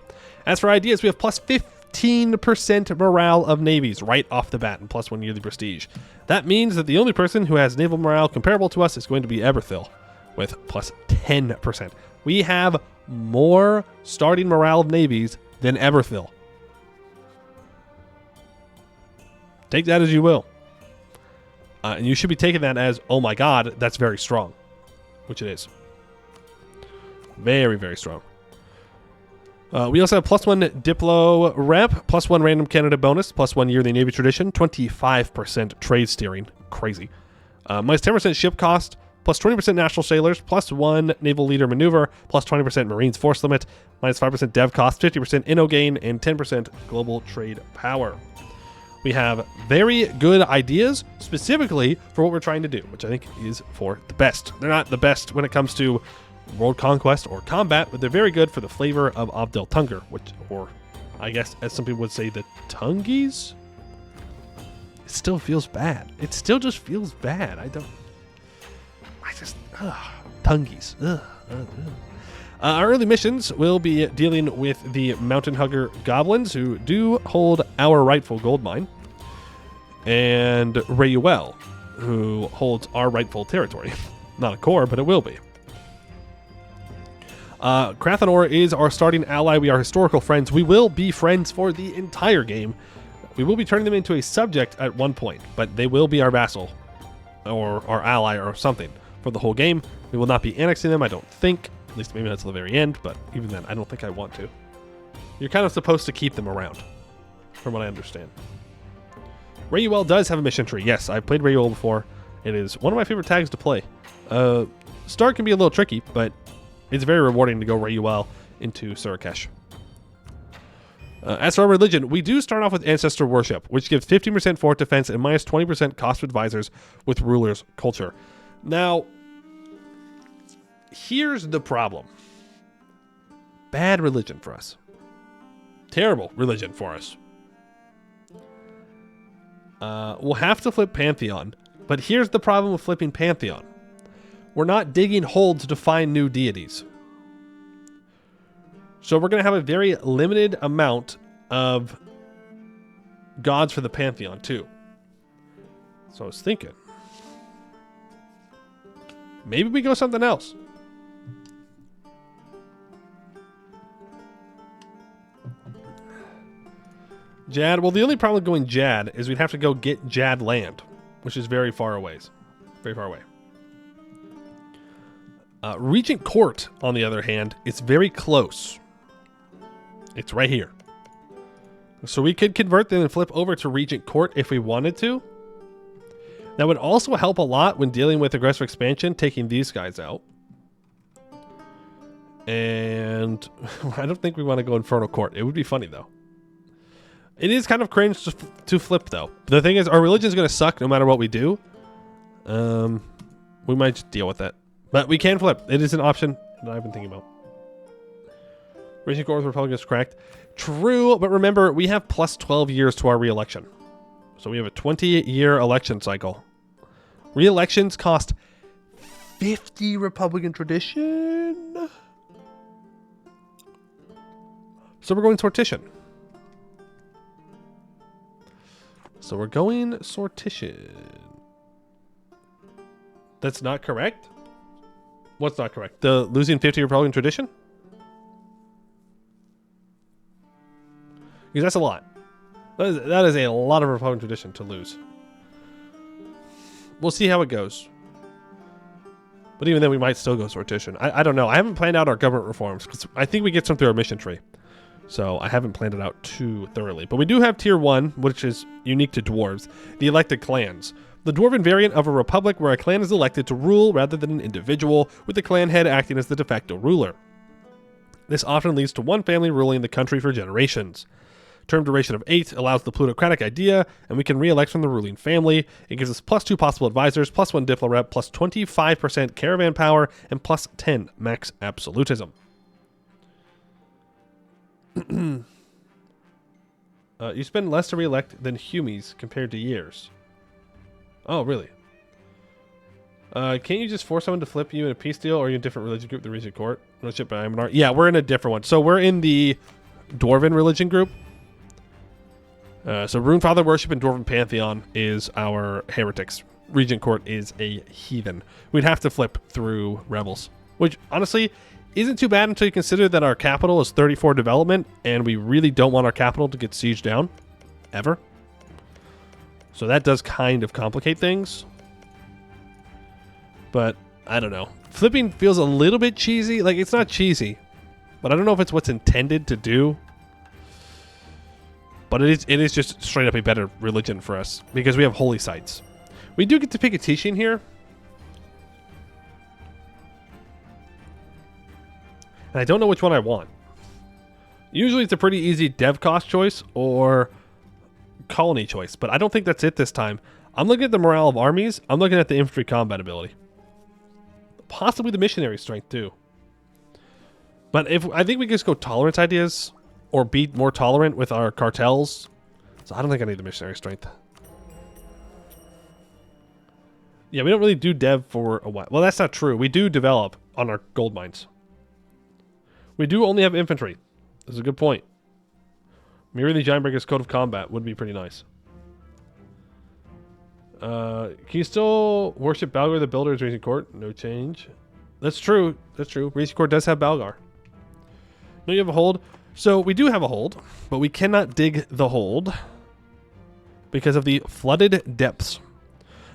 As for ideas, we have plus 15% morale of navies right off the bat and plus 1 yearly prestige. That means that the only person who has naval morale comparable to us is going to be Eberthil with plus 10%. We have more starting morale of navies than Eberthil. Take that as you will. And you should be taking that as, oh my god, that's very strong. Which it is. Very, very strong. We also have plus 1 Diplo rep, plus 1 random candidate bonus, plus 1 yearly Navy tradition, 25% trade steering. Crazy. Minus 10% ship cost, plus 20% national sailors, plus 1 naval leader maneuver, plus 20% Marines force limit, minus 5% dev cost, 50% inno gain, and 10% global trade power. We have very good ideas specifically for what we're trying to do, which I think is for the best. They're not the best when it comes to world conquest or combat, but they're very good for the flavor of Ovdal Tungr, or I guess as some people would say, the Tungies? It still feels bad. It still just feels bad. Tungies. Our early missions will be dealing with the Mountain Hugger Goblins, who do hold our rightful gold mine, and Rayuel, who holds our rightful territory. Not a core, but it will be. Krathanor is our starting ally. We are historical friends. We will be friends for the entire game. We will be turning them into a subject at one point, but they will be our vassal, or our ally, or something for the whole game. We will not be annexing them, I don't think. At least maybe that's till the very end, but even then, I don't think I want to. You're kind of supposed to keep them around, from what I understand. Rayuel does have a mission tree. Yes, I've played Rayuel before. It is one of my favorite tags to play. Start can be a little tricky, but it's very rewarding to go Rayuel into Surakesh. As for our religion, we do start off with ancestor worship, which gives 15% fort defense and minus 20% cost of advisors with ruler's culture. Now, here's the problem. Bad religion for us. Terrible religion for us. We'll have to flip Pantheon, but here's the problem with flipping Pantheon. We're not digging holds to find new deities. So we're going to have a very limited amount of gods for the Pantheon, too. So I was thinking, maybe we go something else. Jad, well, the only problem with going Jad is we'd have to go get Jad land, which is very far away. Very far away. Regent Court, on the other hand, it's very close. It's right here. So we could convert them and flip over to Regent Court if we wanted to. That would also help a lot when dealing with aggressive expansion, taking these guys out. And I don't think we want to go Infernal Court. It would be funny, though. It is kind of cringe to flip, though. The thing is, our religion is going to suck no matter what we do. We might just deal with that. But we can flip. It is an option that I've been thinking about. Regent Court with Republic is correct. True, but remember, we have plus 12 years to our re-election. So we have a 20-year election cycle. Re-elections cost 50 Republican tradition. So we're going Sortition. That's not correct? What's not correct? The losing 50 Republican tradition? Because that's a lot. That is a lot of Republican tradition to lose. We'll see how it goes. But even then, we might still go Sortition. I don't know. I haven't planned out our government reforms, because I think we get some through our mission tree. So I haven't planned it out too thoroughly. But we do have Tier 1, which is unique to dwarves, the elected clans. The dwarven variant of a republic where a clan is elected to rule rather than an individual, with the clan head acting as the de facto ruler. This often leads to one family ruling the country for generations. Term duration of 8 allows the plutocratic idea, and we can re-elect from the ruling family. It gives us plus 2 possible advisors, plus 1 Diplo rep, plus 25% caravan power, and plus 10 max absolutism. You spend less to re-elect than Humies compared to years. Oh, really? Can't you just force someone to flip you in a peace deal, or are you in a different religion group, the Regent Court? Worship by Anbennar? Yeah, we're in a different one. So we're in the Dwarven religion group. So Runefather worship and Dwarven Pantheon is our heretics. Regent Court is a heathen. We'd have to flip through rebels, which honestly isn't too bad until you consider that our capital is 34 development, and we really don't want our capital to get sieged down, ever. So that does kind of complicate things. But I don't know. Flipping feels a little bit cheesy. Like, it's not cheesy, but I don't know if it's what's intended to do. But it is just straight up a better religion for us because we have holy sites. We do get to pick a teaching here. And I don't know which one I want. Usually it's a pretty easy dev cost choice or colony choice, but I don't think that's it this time. I'm looking at the morale of armies. I'm looking at the infantry combat ability. Possibly the missionary strength too. But if I think we can just go tolerance ideas or be more tolerant with our cartels. So I don't think I need the missionary strength. Yeah, we don't really do dev for a while. Well, that's not true. We do develop on our gold mines. We do only have infantry. That's a good point. Mirror the Giantbreaker's Code of Combat would be pretty nice. Can you still worship Balgar the Builder's Regent Court? No change. That's true. That's true. Regent Court does have Balgar. No, you have a hold. So we do have a hold, but we cannot dig the hold because of the flooded depths.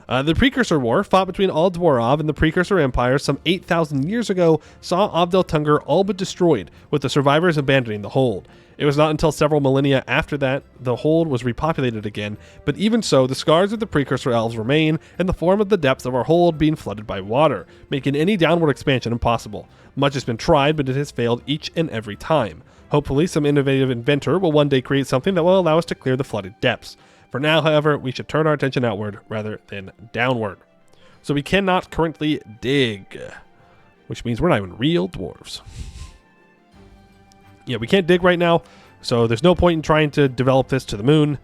The Precursor War, fought between Aldwarov and the Precursor Empire some 8,000 years ago, saw Ovdal Tungr all but destroyed, with the survivors abandoning the hold. It was not until several millennia after that the hold was repopulated again, but even so, the scars of the Precursor Elves remain in the form of the depths of our hold being flooded by water, making any downward expansion impossible. Much has been tried, but it has failed each and every time. Hopefully, some innovative inventor will one day create something that will allow us to clear the flooded depths. For now, however, we should turn our attention outward rather than downward. So we cannot currently dig, which means we're not even real dwarves. Yeah, we can't dig right now, so there's no point in trying to develop this to the moon.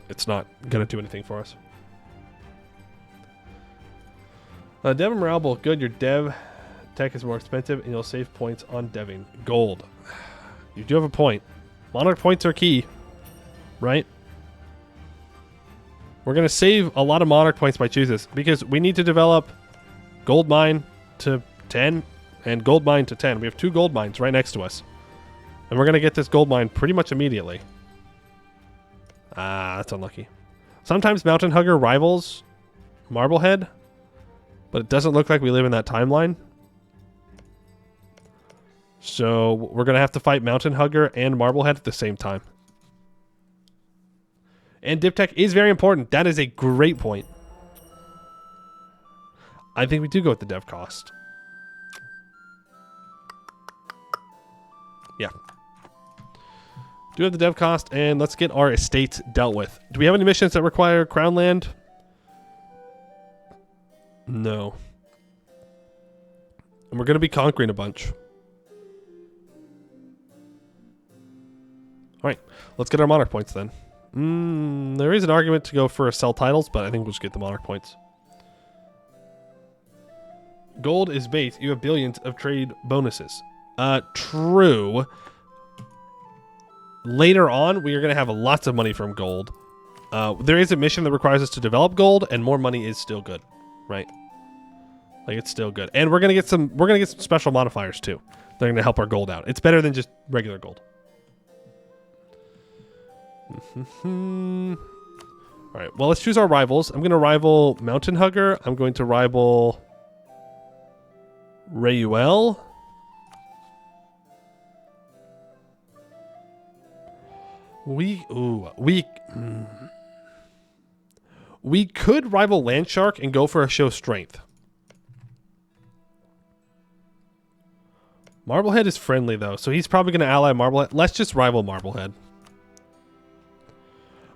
It's not going to do anything for us. Dev and morale both good. Your dev tech is more expensive, and you'll save points on deving gold. You do have a point. Monarch points are key, right? We're going to save a lot of Monarch points by choosing this because we need to develop Gold Mine to 10 and Gold Mine to 10. We have 2 gold mines right next to us. And we're going to get this gold mine pretty much immediately. Ah, that's unlucky. Sometimes Mountain Hugger rivals Marblehead, but it doesn't look like we live in that timeline. So we're going to have to fight Mountain Hugger and Marblehead at the same time. And Dip Tech is very important. That is a great point. I think we do go with the dev cost. Yeah. Do have the dev cost, and let's get our estates dealt with. Do we have any missions that require Crown Land? No. And we're going to be conquering a bunch. Alright, let's get our Monarch points then. There is an argument to go for sell titles, but I think we'll just get the Monarch points. Gold is bait. You have billions of trade bonuses. True. Later on, we are going to have lots of money from gold. There is a mission that requires us to develop gold, and more money is still good, right? Like, it's still good. And we're going to get some special modifiers too. They're going to help our gold out. It's better than just regular gold. Alright, well, let's choose our rivals. I'm going to rival Mountain Hugger. I'm going to rival Rayuel. We could rival Landshark and go for a show strength. Marblehead is friendly, though, so he's probably going to ally Marblehead. Let's just rival Marblehead.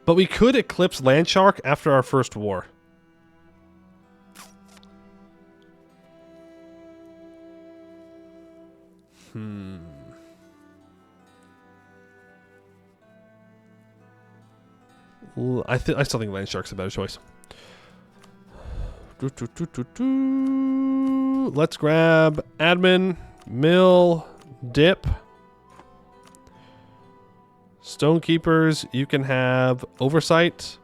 But we could eclipse Landshark after our first war. I still think Landshark's a better choice. Let's grab admin, mill, dip. Stonekeepers, you can have oversight.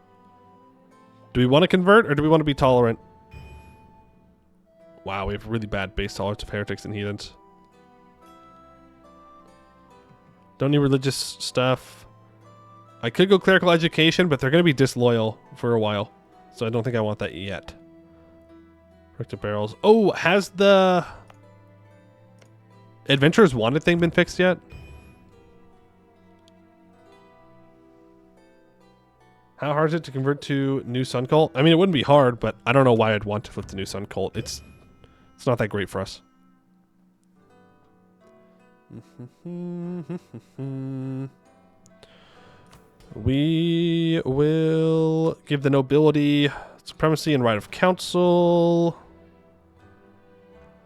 Do we want to convert or do we want to be tolerant? Wow, we have really bad base tolerance of heretics and heathens. Don't need religious stuff. I could go clerical education, but they're going to be disloyal for a while. So I don't think I want that yet. Corrective barrels. Oh, has the Adventurers Wanted thing been fixed yet? How hard is it to convert to New Sun Cult? I mean, it wouldn't be hard, but I don't know why I'd want to flip to New Sun Cult. It's not that great for us. We will give the nobility supremacy and right of council.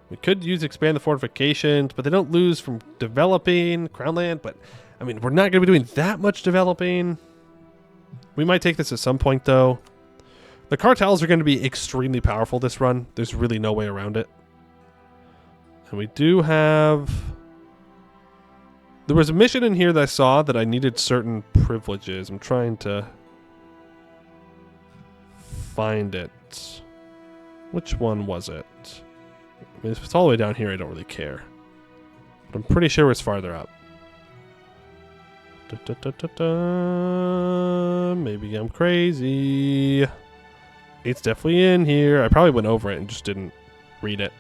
We could use expand the fortifications, but they don't lose from developing crown land. But I mean, we're not going to be doing that much developing. We might take this at some point, though. The cartels are going to be extremely powerful this run. There's really no way around it. And we do have... There was a mission in here that I saw that I needed certain privileges. I'm trying to find it. Which one was it? I mean, if it's all the way down here, I don't really care. But I'm pretty sure it's farther up. Maybe I'm crazy. It's definitely in here. I probably went over it and just didn't read it.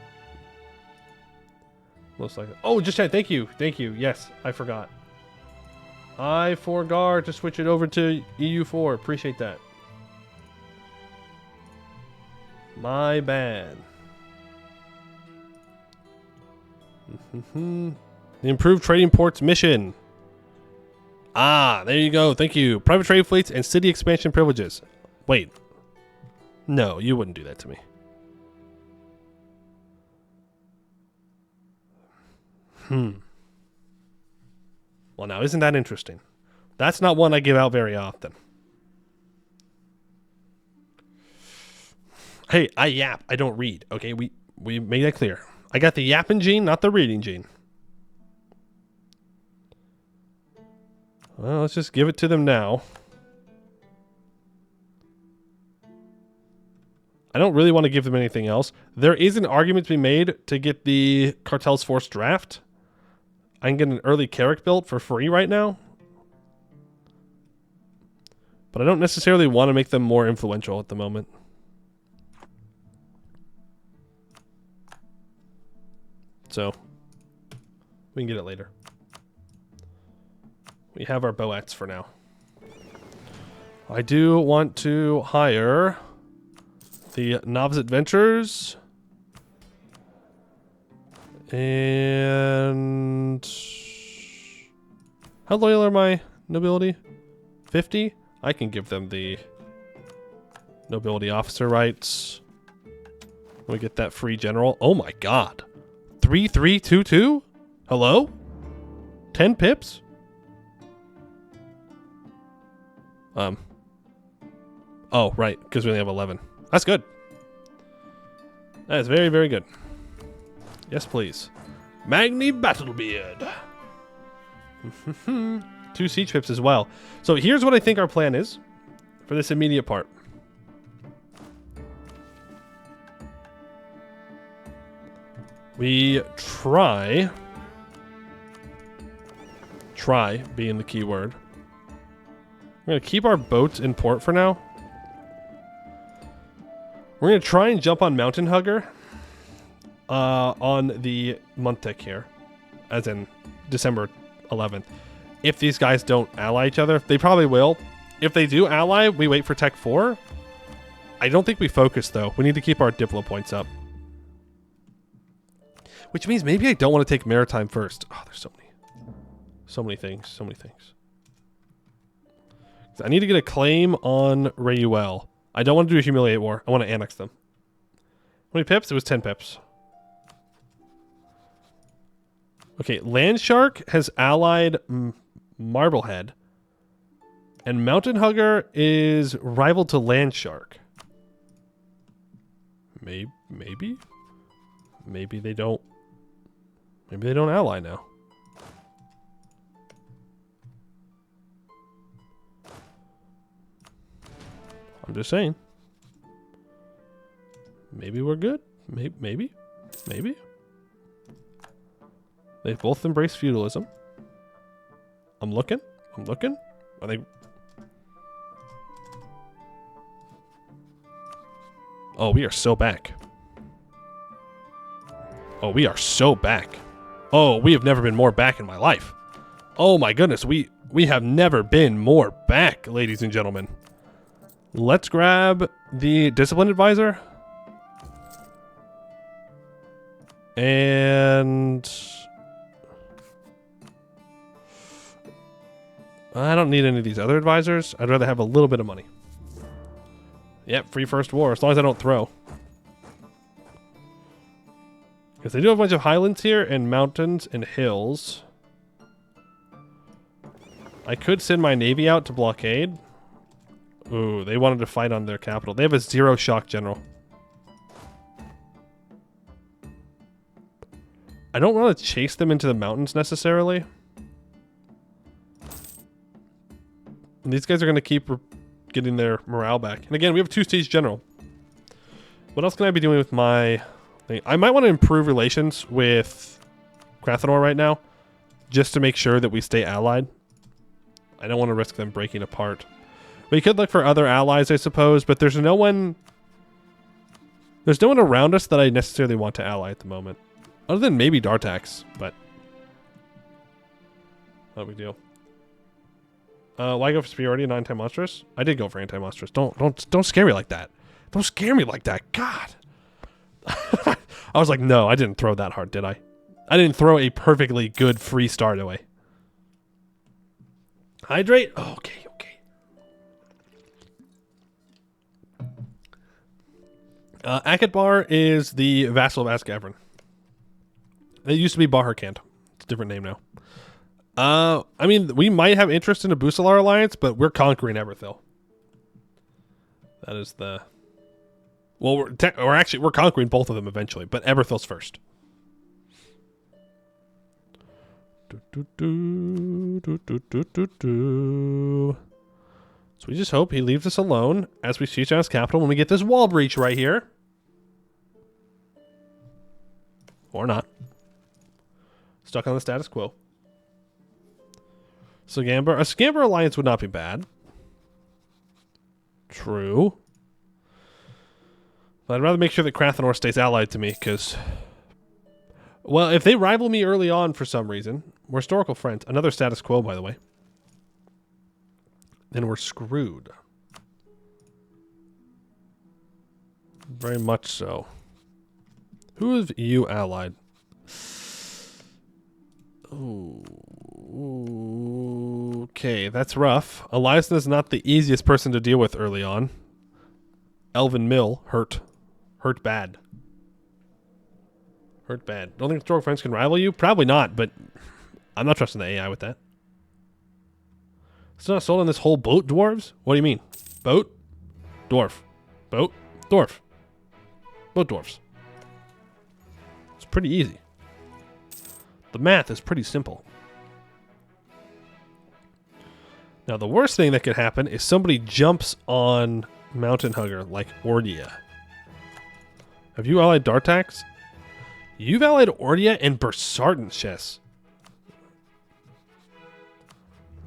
Most likely. Oh, just chat. Thank you. Thank you. Yes, I forgot. I forgot to switch it over to EU4. Appreciate that. My bad. The improved trading ports mission. Ah, there you go. Thank you. Private trade fleets and city expansion privileges. Wait. No, you wouldn't do that to me. Well, now, isn't that interesting? That's not one I give out very often. Hey, I yap. I don't read. Okay, we made that clear. I got the yapping gene, not the reading gene. Well, let's just give it to them now. I don't really want to give them anything else. There is an argument to be made to get the Cartel's Force draft. I can get an early Carrick built for free right now. But I don't necessarily want to make them more influential at the moment. So, we can get it later. We have our Boats for now. I do want to hire the Novice Adventurers. And how loyal are my nobility? 50? I can give them the nobility officer rights. We get that free general. Oh my god. 3322? Hello? 10 pips? Oh, right, because we only have 11. That's good. That is very, very good. Yes, please. Magni Battlebeard. 2 siege pips as well. So here's what I think our plan is for this immediate part. We try being the key word. We're going to keep our boats in port for now. We're going to try and jump on Mountain Hugger on the month tick here, as in December 11th. If these guys don't ally each other, they probably will. If they do ally, we wait for Tech 4. I don't think we focus, though. We need to keep our Diplo points up. Which means maybe I don't want to take Maritime first. Oh, there's so many things. I need to get a claim on Rayuel. I don't want to do a Humiliate War. I want to annex them. How many pips? It was 10 pips. Okay, Landshark has allied Marblehead. And Mountain Hugger is rival to Landshark. Maybe? Maybe they don't. Maybe they don't ally now. I'm just saying. Maybe we're good. Maybe. They both embrace feudalism. I'm looking. Are they... Oh, we are so back. Oh, we are so back. Oh, we have never been more back in my life. Oh my goodness, we have never been more back, ladies and gentlemen. Let's grab the discipline advisor. And I don't need any of these other advisors. I'd rather have a little bit of money. Yep, free first war, as long as I don't throw. Because they do have a bunch of highlands here, and mountains, and hills. I could send my navy out to blockade. Ooh, they wanted to fight on their capital. They have a 0 shock general. I don't want to chase them into the mountains, necessarily. And these guys are going to keep getting their morale back. And again, we have a 2-stage general. What else can I be doing with my thing? I might want to improve relations with Crathanor right now, just to make sure that we stay allied. I don't want to risk them breaking apart. We could look for other allies, I suppose, but there's no one around us that I necessarily want to ally at the moment. Other than maybe Dartax, but no big deal. Why go for superiority and anti-monstrous? I did go for anti-monstrous. Don't scare me like that. Don't scare me like that. God. I was like, no, I didn't throw that hard, did I? I didn't throw a perfectly good free start away. Hydrate? Oh, okay. Akatbar is the vassal of Asgavran. It used to be Baharkand. It's a different name now. I mean, we might have interest in a Busalar alliance, but we're conquering Everthil. That is the... Well, we're conquering both of them eventually, but Everthil's first. So we just hope he leaves us alone as we siege on his capital when we get this wall breach right here. Or not. Stuck on the status quo. So a Sgamber alliance would not be bad. True. But I'd rather make sure that Crathanor stays allied to me, because... Well, if they rival me early on for some reason, we're historical friends. Another status quo, by the way. Then we're screwed. Very much so. Who have you allied? Ooh. Okay, that's rough. Eliason is not the easiest person to deal with early on. Elven Mill hurt. Hurt bad. Hurt bad. Don't think historical friends can rival you? Probably not, but I'm not trusting the AI with that. It's not sold on this whole boat, dwarves? What do you mean? Boat? Dwarf. Boat? Dwarf. Boat dwarfs. It's pretty easy. The math is pretty simple. Now, the worst thing that could happen is somebody jumps on Mountain Hugger like Ordia. Have you allied Dartax? You've allied Ordia and Bersartan chess.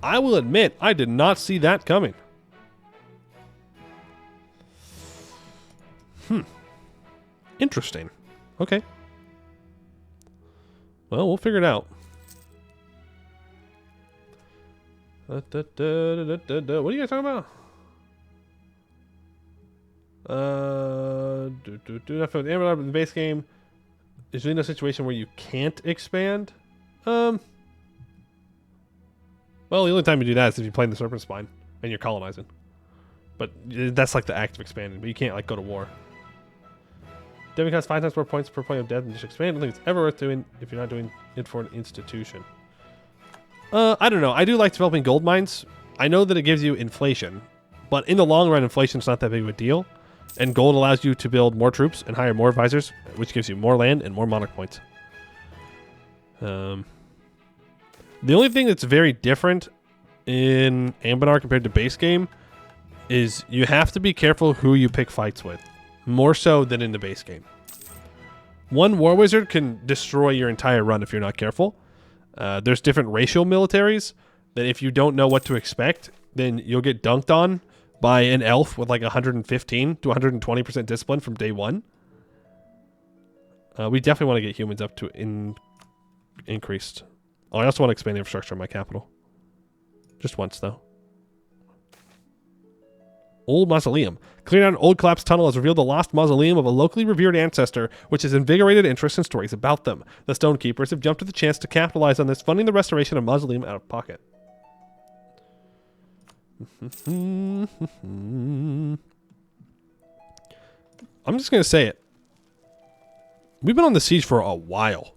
I will admit, I did not see that coming. Interesting. Okay. Well, we'll figure it out. What are you guys talking about? After the Anbennar in the base game, there's really no situation where you can't expand. Well, the only time you do that is if you play in the Serpent Spine and you're colonizing. But that's like the act of expanding, but you can't like go to war. Deving has 5 times more points per point of death and just expand. I don't think it's ever worth doing if you're not doing it for an institution. I don't know. I do like developing gold mines. I know that it gives you inflation, but in the long run, inflation's not that big of a deal. And gold allows you to build more troops and hire more advisors, which gives you more land and more monarch points. The only thing that's very different in Anbennar compared to base game is you have to be careful who you pick fights with, more so than in the base game. One war wizard can destroy your entire run if you're not careful. There's different racial militaries that if you don't know what to expect, then you'll get dunked on by an elf with like 115 to 120% discipline from day one. We definitely want to get humans up to increased. Oh, I also want to expand the infrastructure in my capital. Just once, though. Old Mausoleum. Clearing out an old collapsed tunnel has revealed the lost mausoleum of a locally revered ancestor, which has invigorated interest in stories about them. The Stonekeepers have jumped at the chance to capitalize on this, funding the restoration of mausoleum out of pocket. I'm just going to say it. We've been on the siege for a while.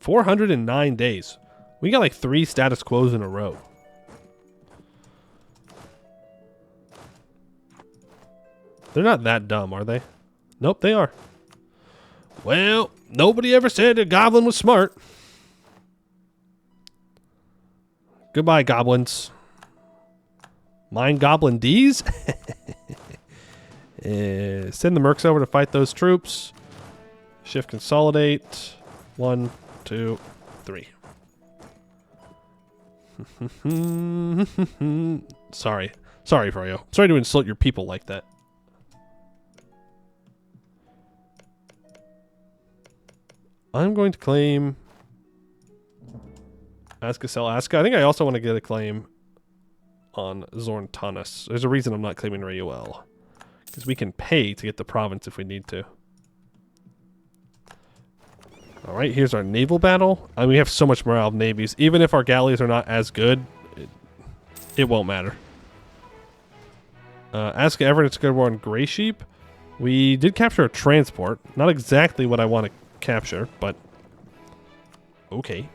409 days. We got like 3 status quos in a row. They're not that dumb, are they? Nope, they are. Well, nobody ever said a goblin was smart. Goodbye, goblins. Mine goblin D's? Send the mercs over to fight those troops. Shift consolidate. 1, 2, 3. Sorry. Sorry, Froyo. Sorry to insult your people like that. I'm going to claim Askasel Aska. I think I also want to get a claim on Zorntanis. There's a reason I'm not claiming Rayuel. Because we can pay to get the province if we need to. Alright, here's our naval battle. I mean, we have so much morale of navies. Even if our galleys are not as good, it won't matter. Aska Everett's good war on Grey Sheep. We did capture a transport. Not exactly what I want to capture, but okay.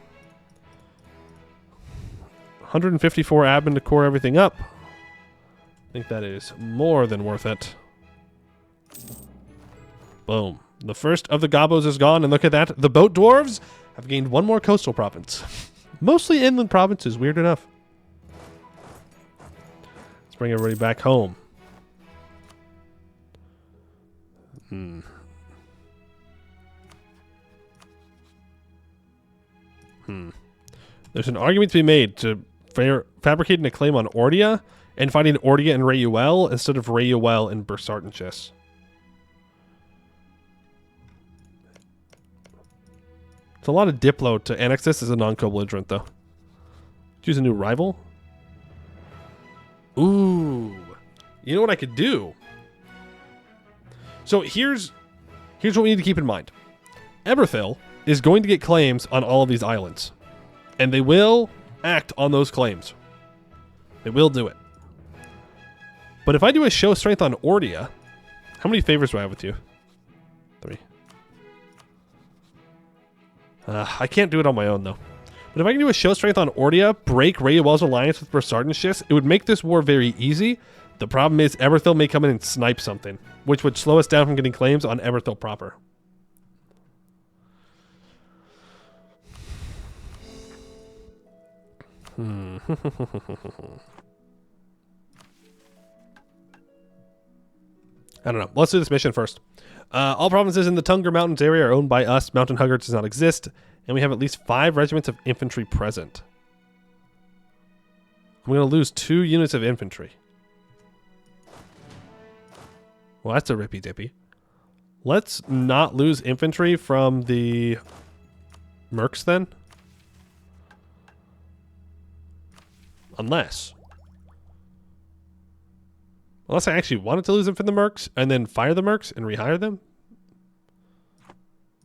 154 admin to core everything up. I think that is more than worth it. Boom. The first of the gobos is gone, and look at that. The boat dwarves have gained 1 more coastal province. Mostly inland provinces, weird enough. Let's bring everybody back home. There's an argument to be made to fabricating a claim on Ordia and finding Ordia and Rayuel instead of Rayuel and Bersartenchus. It's a lot of Diplo to annex this as a non-co-belligerent, though. Choose a new rival. Ooh. You know what I could do? So here's what we need to keep in mind. Eberthil is going to get claims on all of these islands. And they will act on those claims. They will do it. But if I do a show strength on Ordia, how many favors do I have with you? 3. I can't do it on my own, though. But if I can do a show strength on Ordia, break Rayuel's alliance with Bersartenchus, it would make this war very easy. The problem is Eberthil may come in and snipe something, which would slow us down from getting claims on Eberthil proper. I don't know. Let's do this mission first. All provinces in the Tungr Mountains area are owned by us. Mountain Hugger does not exist. And we have at least 5 regiments of infantry present. I'm going to lose 2 units of infantry. Well, that's a rippy dippy. Let's not lose infantry from the mercs then. Unless I actually wanted to lose them from the mercs and then fire the mercs and rehire them.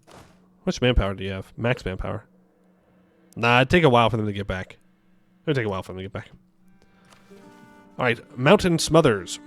How much manpower do you have? Max manpower. Nah, it'd take a while for them to get back. It'd take a while for them to get back. Alright, Mountain Smothers.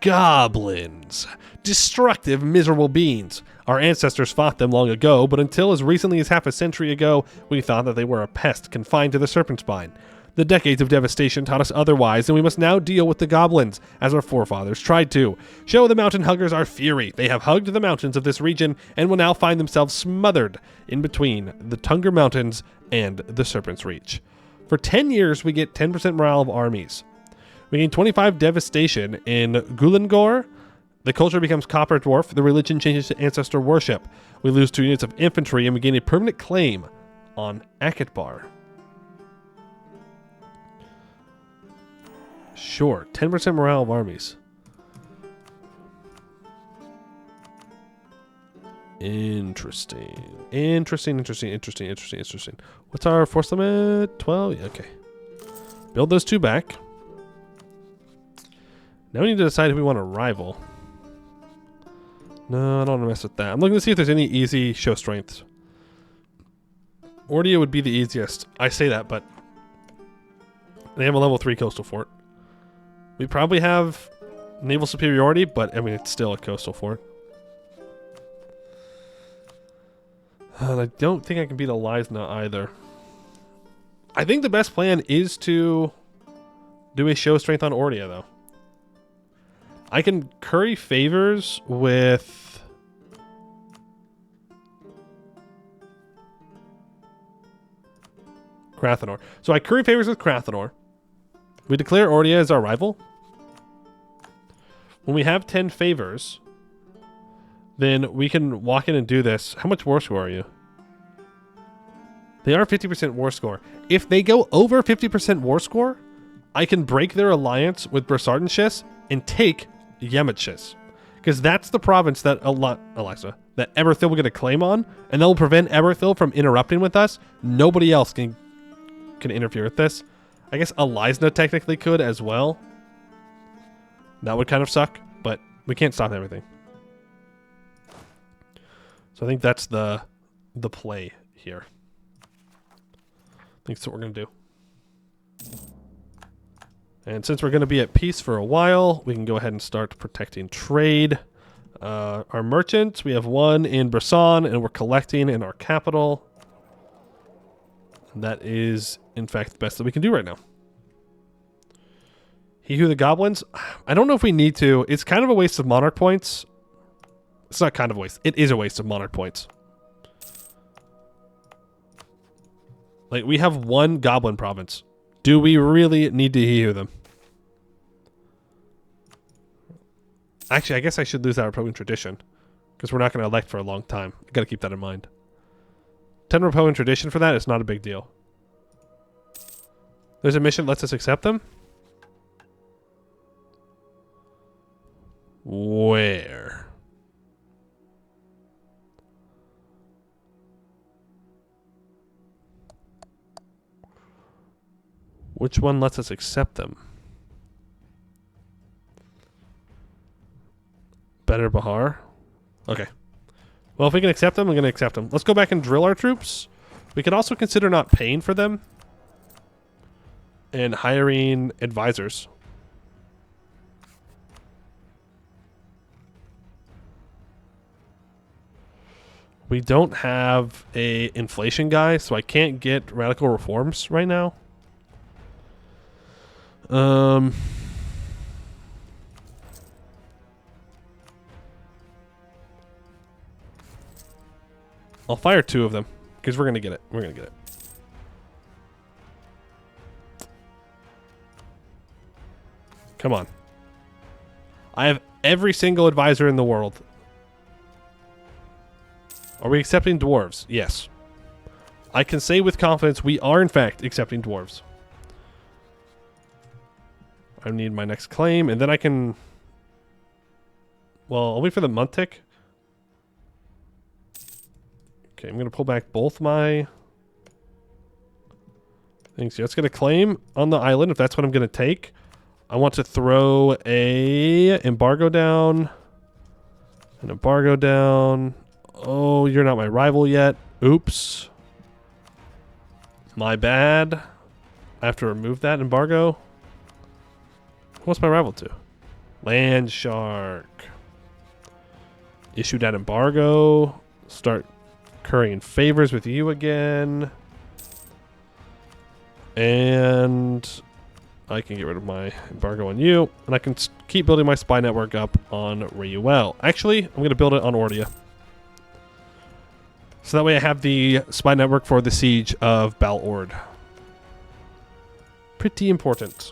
Goblins. Destructive, miserable beings. Our ancestors fought them long ago, but until as recently as half a century ago, we thought that they were a pest confined to the serpent spine. The decades of devastation taught us otherwise, and we must now deal with the goblins, as our forefathers tried to. Show the mountain huggers our fury. They have hugged the mountains of this region, and will now find themselves smothered in between the Tungr Mountains and the Serpent's Reach. For 10 years, we get 10% morale of armies. We gain 25 devastation in Gulengor. The culture becomes Copper Dwarf. The religion changes to ancestor worship. We lose 2 units of infantry, and we gain a permanent claim on Akatbar. Sure, 10% morale of armies. Interesting. What's our force limit? 12? Yeah, okay. Build those 2 back. Now we need to decide if we want to rival. No, I don't want to mess with that. I'm looking to see if there's any easy show strengths. Ordia would be the easiest. I say that, but they have a level 3 coastal fort. We probably have naval superiority, but I mean, it's still a coastal fort. And I don't think I can beat Elisna either. I think the best plan is to do a show strength on Ordia, though. I can curry favors with... Crathanor. So I curry favors with Crathanor. We declare Ordia as our rival. When we have 10 favors, then we can walk in and do this. How much war score are you? They are 50% war score. If they go over 50% war score, I can break their alliance with Brsardenshis and take Yemetshis. Because that's the province that that Eberthil will get a claim on, and that will prevent Eberthil from interrupting with us. Nobody else can interfere with this. I guess Elisna technically could as well. That would kind of suck, but we can't stop everything. So I think that's the play here. I think that's what we're going to do. And since we're going to be at peace for a while, we can go ahead and start protecting trade. Our merchants, we have 1 in Brisson, and we're collecting in our capital. That is, in fact, the best that we can do right now. He Who the Goblins, I don't know if we need to. It's kind of a waste of monarch points. It's not kind of a waste. It is a waste of monarch points. Like, we have 1 goblin province. Do we really need to He Who them? Actually, I guess I should lose that Republican tradition, because we're not going to elect for a long time. You got to keep that in mind. 10 Republican tradition for that is not a big deal. There's a mission that lets us accept them. Where? Which one lets us accept them? Better Bahar? Okay. Well, if we can accept them, we're going to accept them. Let's go back and drill our troops. We could also consider not paying for them and hiring advisors. We don't have a inflation guy, so I can't get radical reforms right now. I'll fire 2 of them, because we're going to get it. We're going to get it. Come on. I have every single advisor in the world. Are we accepting dwarves? Yes. I can say with confidence we are, in fact, accepting dwarves. I need my next claim, and then I can... Well, I'll wait for the month tick. Okay, I'm going to pull back both my things here. Let's get a claim on the island, if that's what I'm going to take. I want to throw a embargo down. An embargo down. Oh, you're not my rival yet. Oops. My bad. I have to remove that embargo. What's my rival to? Land Shark. Issue that embargo. Start currying favors with you again. And I can get rid of my embargo on you. And I can keep building my spy network up on Rayuel. Actually, I'm going to build it on Ordia. So that way I have the spy network for the siege of Balord. Pretty important.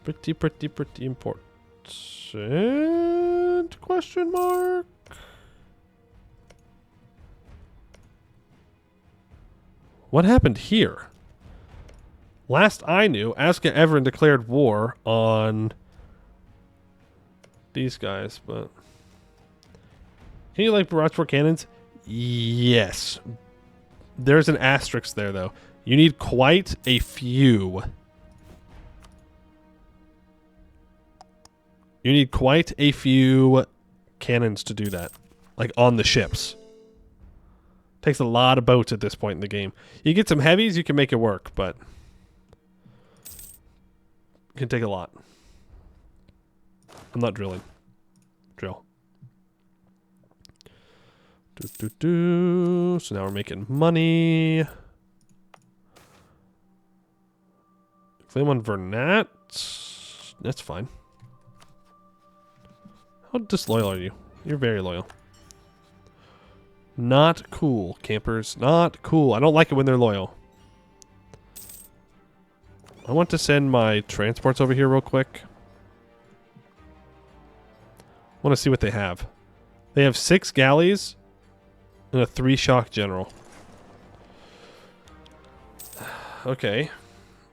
Pretty important. Question mark? What happened here? Last I knew, Aska Everin declared war on these guys, but... Can you like barrage for cannons? Yes. There's an asterisk there, though. You need quite a few. You need quite a few cannons to do that. Like, on the ships. Takes a lot of boats at this point in the game. You get some heavies, you can make it work, but... It can take a lot. I'm not drilling. Drill. So now we're making money. Claim on Vernat. That's fine. How disloyal are you? You're very loyal. Not cool, campers. Not cool. I don't like it when they're loyal. I want to send my transports over here real quick. I want to see what they have. They have 6 galleys and a 3 shock general. Okay.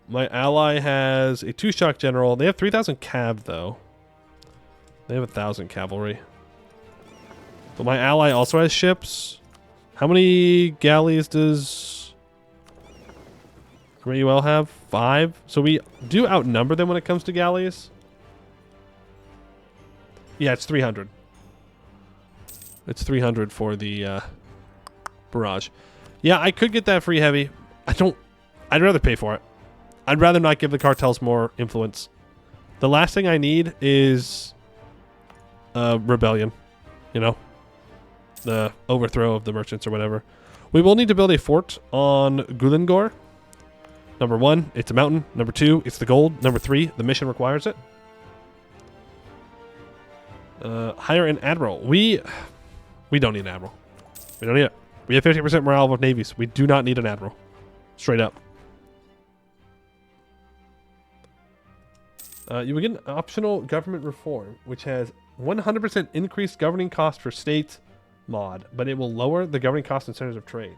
My ally has a 2 shock general. They have 3,000 cav though. They have 1,000 cavalry. But my ally also has ships. How many galleys does Rayuel have? 5. So we do outnumber them when it comes to galleys. Yeah, it's 300. It's 300 for the barrage. Yeah, I could get that free heavy. I'd rather pay for it. I'd rather not give the cartels more influence. The last thing I need is rebellion. You know? The overthrow of the merchants or whatever. We will need to build a fort on Gulengor. Number 1, it's a mountain. Number 2, it's the gold. Number 3, the mission requires it. Hire an admiral. We don't need an admiral. We don't need it. We have 50% morale of navies. We do not need an admiral. Straight up. You will get an optional government reform, which has 100% increased governing cost for states mod, but it will lower the governing cost and centers of trade.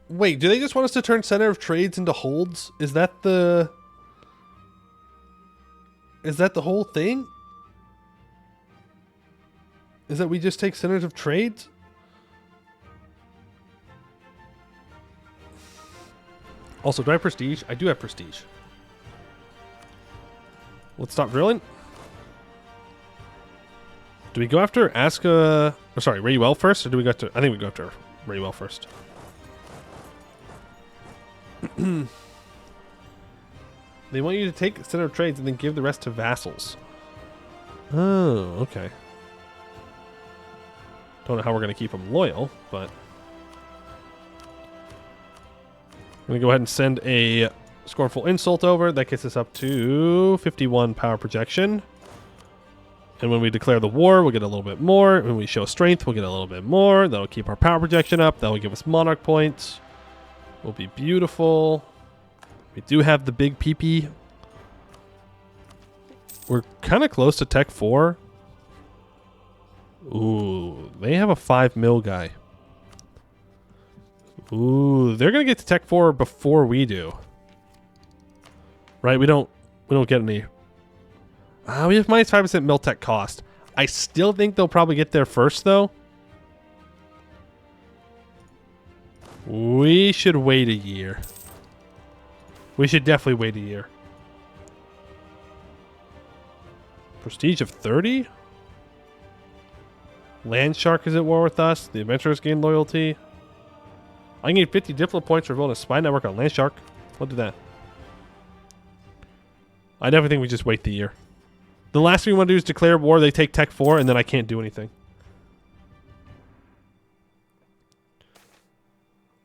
Wait, do they just want us to turn center of trades into holds? Is that the whole thing? Is that we just take centers of trades? Also, do I have prestige? I do have prestige. Let's stop drilling. Do we go after Aska... Oh, sorry, Rayuel first? Or do we go after... I think we go after Rayuel first. They want you to take center of trades and then give the rest to vassals. Oh, okay. Don't know how we're going to keep them loyal, but... I'm going to go ahead and send a scornful insult over. That gets us up to 51 power projection. And when we declare the war, we'll get a little bit more. When we show strength, we'll get a little bit more. That'll keep our power projection up. That'll give us monarch points. Will be beautiful. We do have the big PP. We're kind of close to Tech 4. Ooh, they have a 5 mil guy. Ooh, they're gonna get to Tech 4 before we do. Right? We don't get any. We have minus 5% mil tech cost. I still think they'll probably get there first, though. We should wait a year. We should definitely wait a year. Prestige of 30? Landshark is at war with us. The adventurers gain loyalty. I can get 50 Diplo points for building a spy network on Landshark. We'll do that. I definitely think we just wait the year. The last thing we want to do is declare war. They take Tech 4, and then I can't do anything.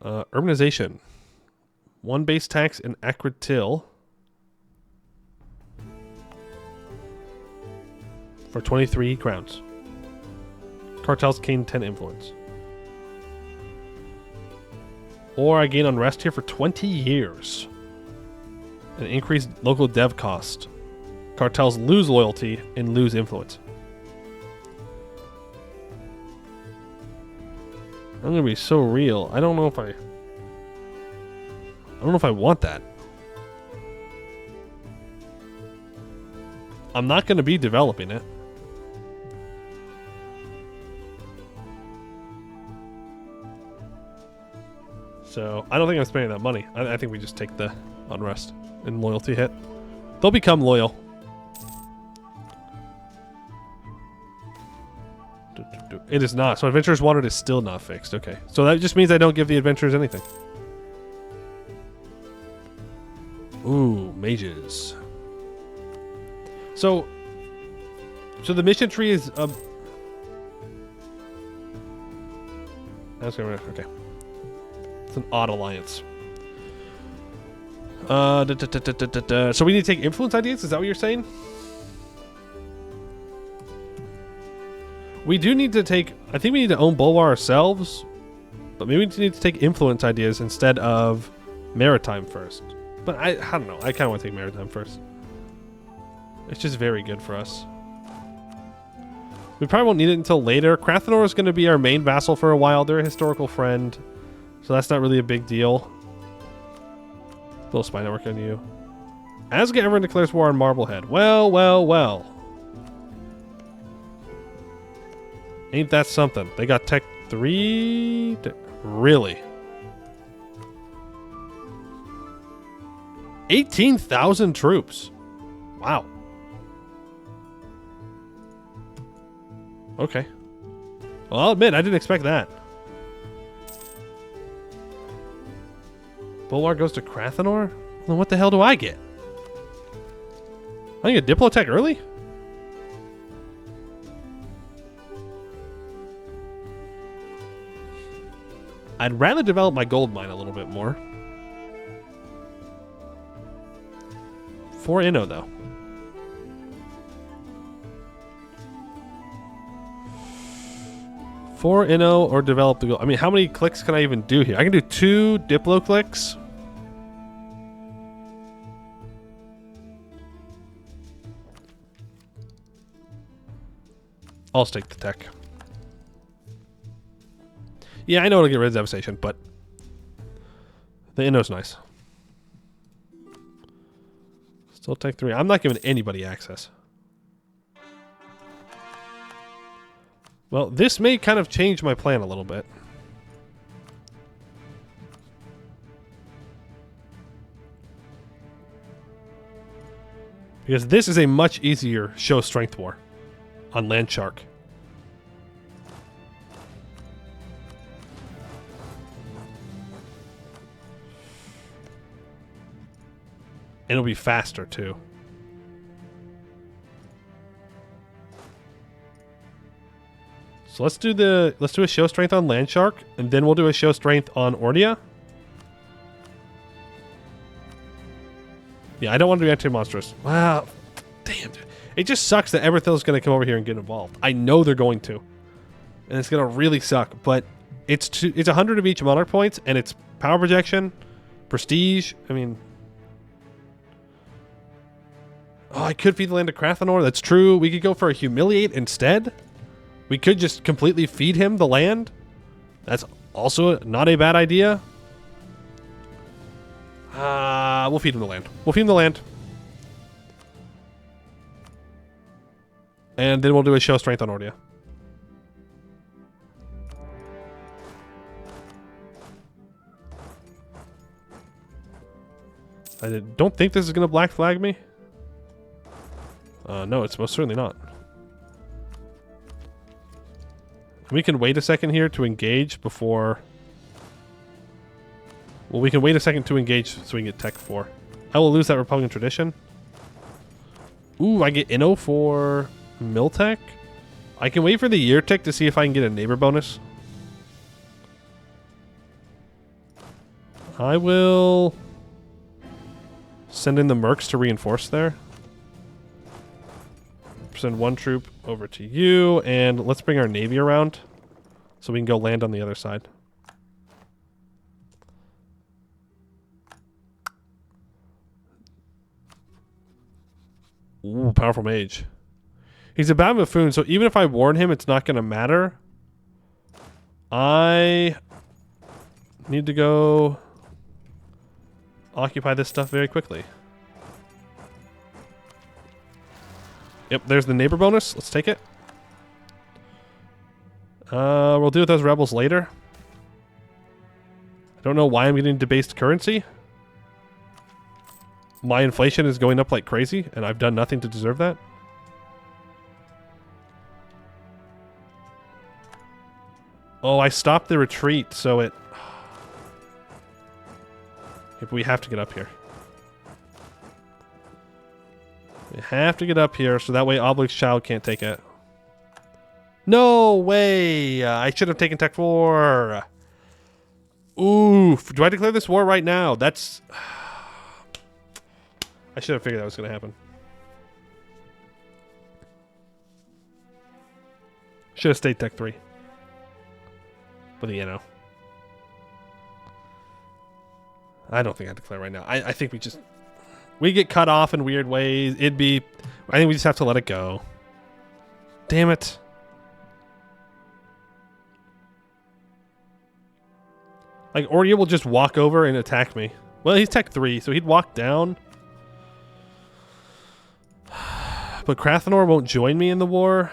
Urbanization. 1 base tax in Akritil for 23 crowns. Cartels gain 10 influence. Or I gain unrest here for 20 years. An increased local dev cost. Cartels lose loyalty and lose influence. I'm gonna be so real. I don't know if I want that. I'm not gonna be developing it. So I don't think I'm spending that money. I think we just take the unrest and loyalty hit. They'll become loyal. It is not. So Adventurers Wanted is still not fixed. Okay. So that just means I don't give the Adventurers anything. Ooh, mages. So the mission tree is that's gonna okay. It's an odd alliance. So we need to take influence ideas? Is that what you're saying? We do need to take... I think we need to own Bulwar ourselves. But maybe we need to take influence ideas instead of maritime first. But I don't know. I kind of want to take maritime first. It's just very good for us. We probably won't need it until later. Krathanor is going to be our main vassal for a while. They're a historical friend. So that's not really a big deal. Little spy network on you. Asgard everyone declares war on Marblehead. Well, well, well. Ain't that something? They got Tech 3? Really? 18,000 troops. Wow. Okay. Well, I'll admit, I didn't expect that. Bulwar goes to Krathanor? Well, what the hell do I get? I get Diplotech early? I'd rather develop my gold mine a little bit more. 4 Inno, though. For Inno or develop the gold. I mean, how many clicks can I even do here? I can do 2 Diplo clicks. I'll stake the tech. Yeah, I know it'll get rid of devastation, but the Inno's nice. Still tech 3. I'm not giving anybody access. Well, this may kind of change my plan a little bit. Because this is a much easier show strength war on Landshark. And it'll be faster too. So let's do a show strength on Landshark, and then we'll do a show strength on Ordia. Yeah, I don't want to do anti-monstrous. Wow, damn, dude. It just sucks that Everthill's going to come over here and get involved. I know they're going to, and it's going to really suck. But it's 100 of each monarch points, and it's power projection, prestige. I mean, oh, I could feed the land to Krathanor. That's true. We could go for a humiliate instead. We could just completely feed him the land. That's also not a bad idea. We'll feed him the land. We'll feed him the land. And then we'll do a show strength on Ordia. I don't think this is going to black flag me. No, it's most certainly not. We can wait a second here to engage before... Well, we can wait a second to engage so we can get Tech 4. I will lose that Republican tradition. Ooh, I get Inno for Miltech. I can wait for the year tech to see if I can get a neighbor bonus. I will send in the mercs to reinforce there. Send one troop over to you, and let's bring our navy around so we can go land on the other side. Ooh, powerful mage. He's a bad buffoon, so even if I warn him, it's not going to matter. I need to go occupy this stuff very quickly. Yep, there's the neighbor bonus. Let's take it. We'll deal with those rebels later. I don't know why I'm getting debased currency. My inflation is going up like crazy, and I've done nothing to deserve that. Oh, I stopped the retreat, so it... If we have to get up here. We have to get up here, so that way Oblig's Child can't take it. No way! I should have taken Tech 4. Oof. Do I declare this war right now? That's... I should have figured that was going to happen. Should have stayed Tech 3. But, you know. I don't think I declare right now. I think we just... We get cut off in weird ways. It'd be... I think we just have to let it go. Damn it. Like, Ordia will just walk over and attack me. Well, he's Tech 3, so he'd walk down. But Krathenor won't join me in the war.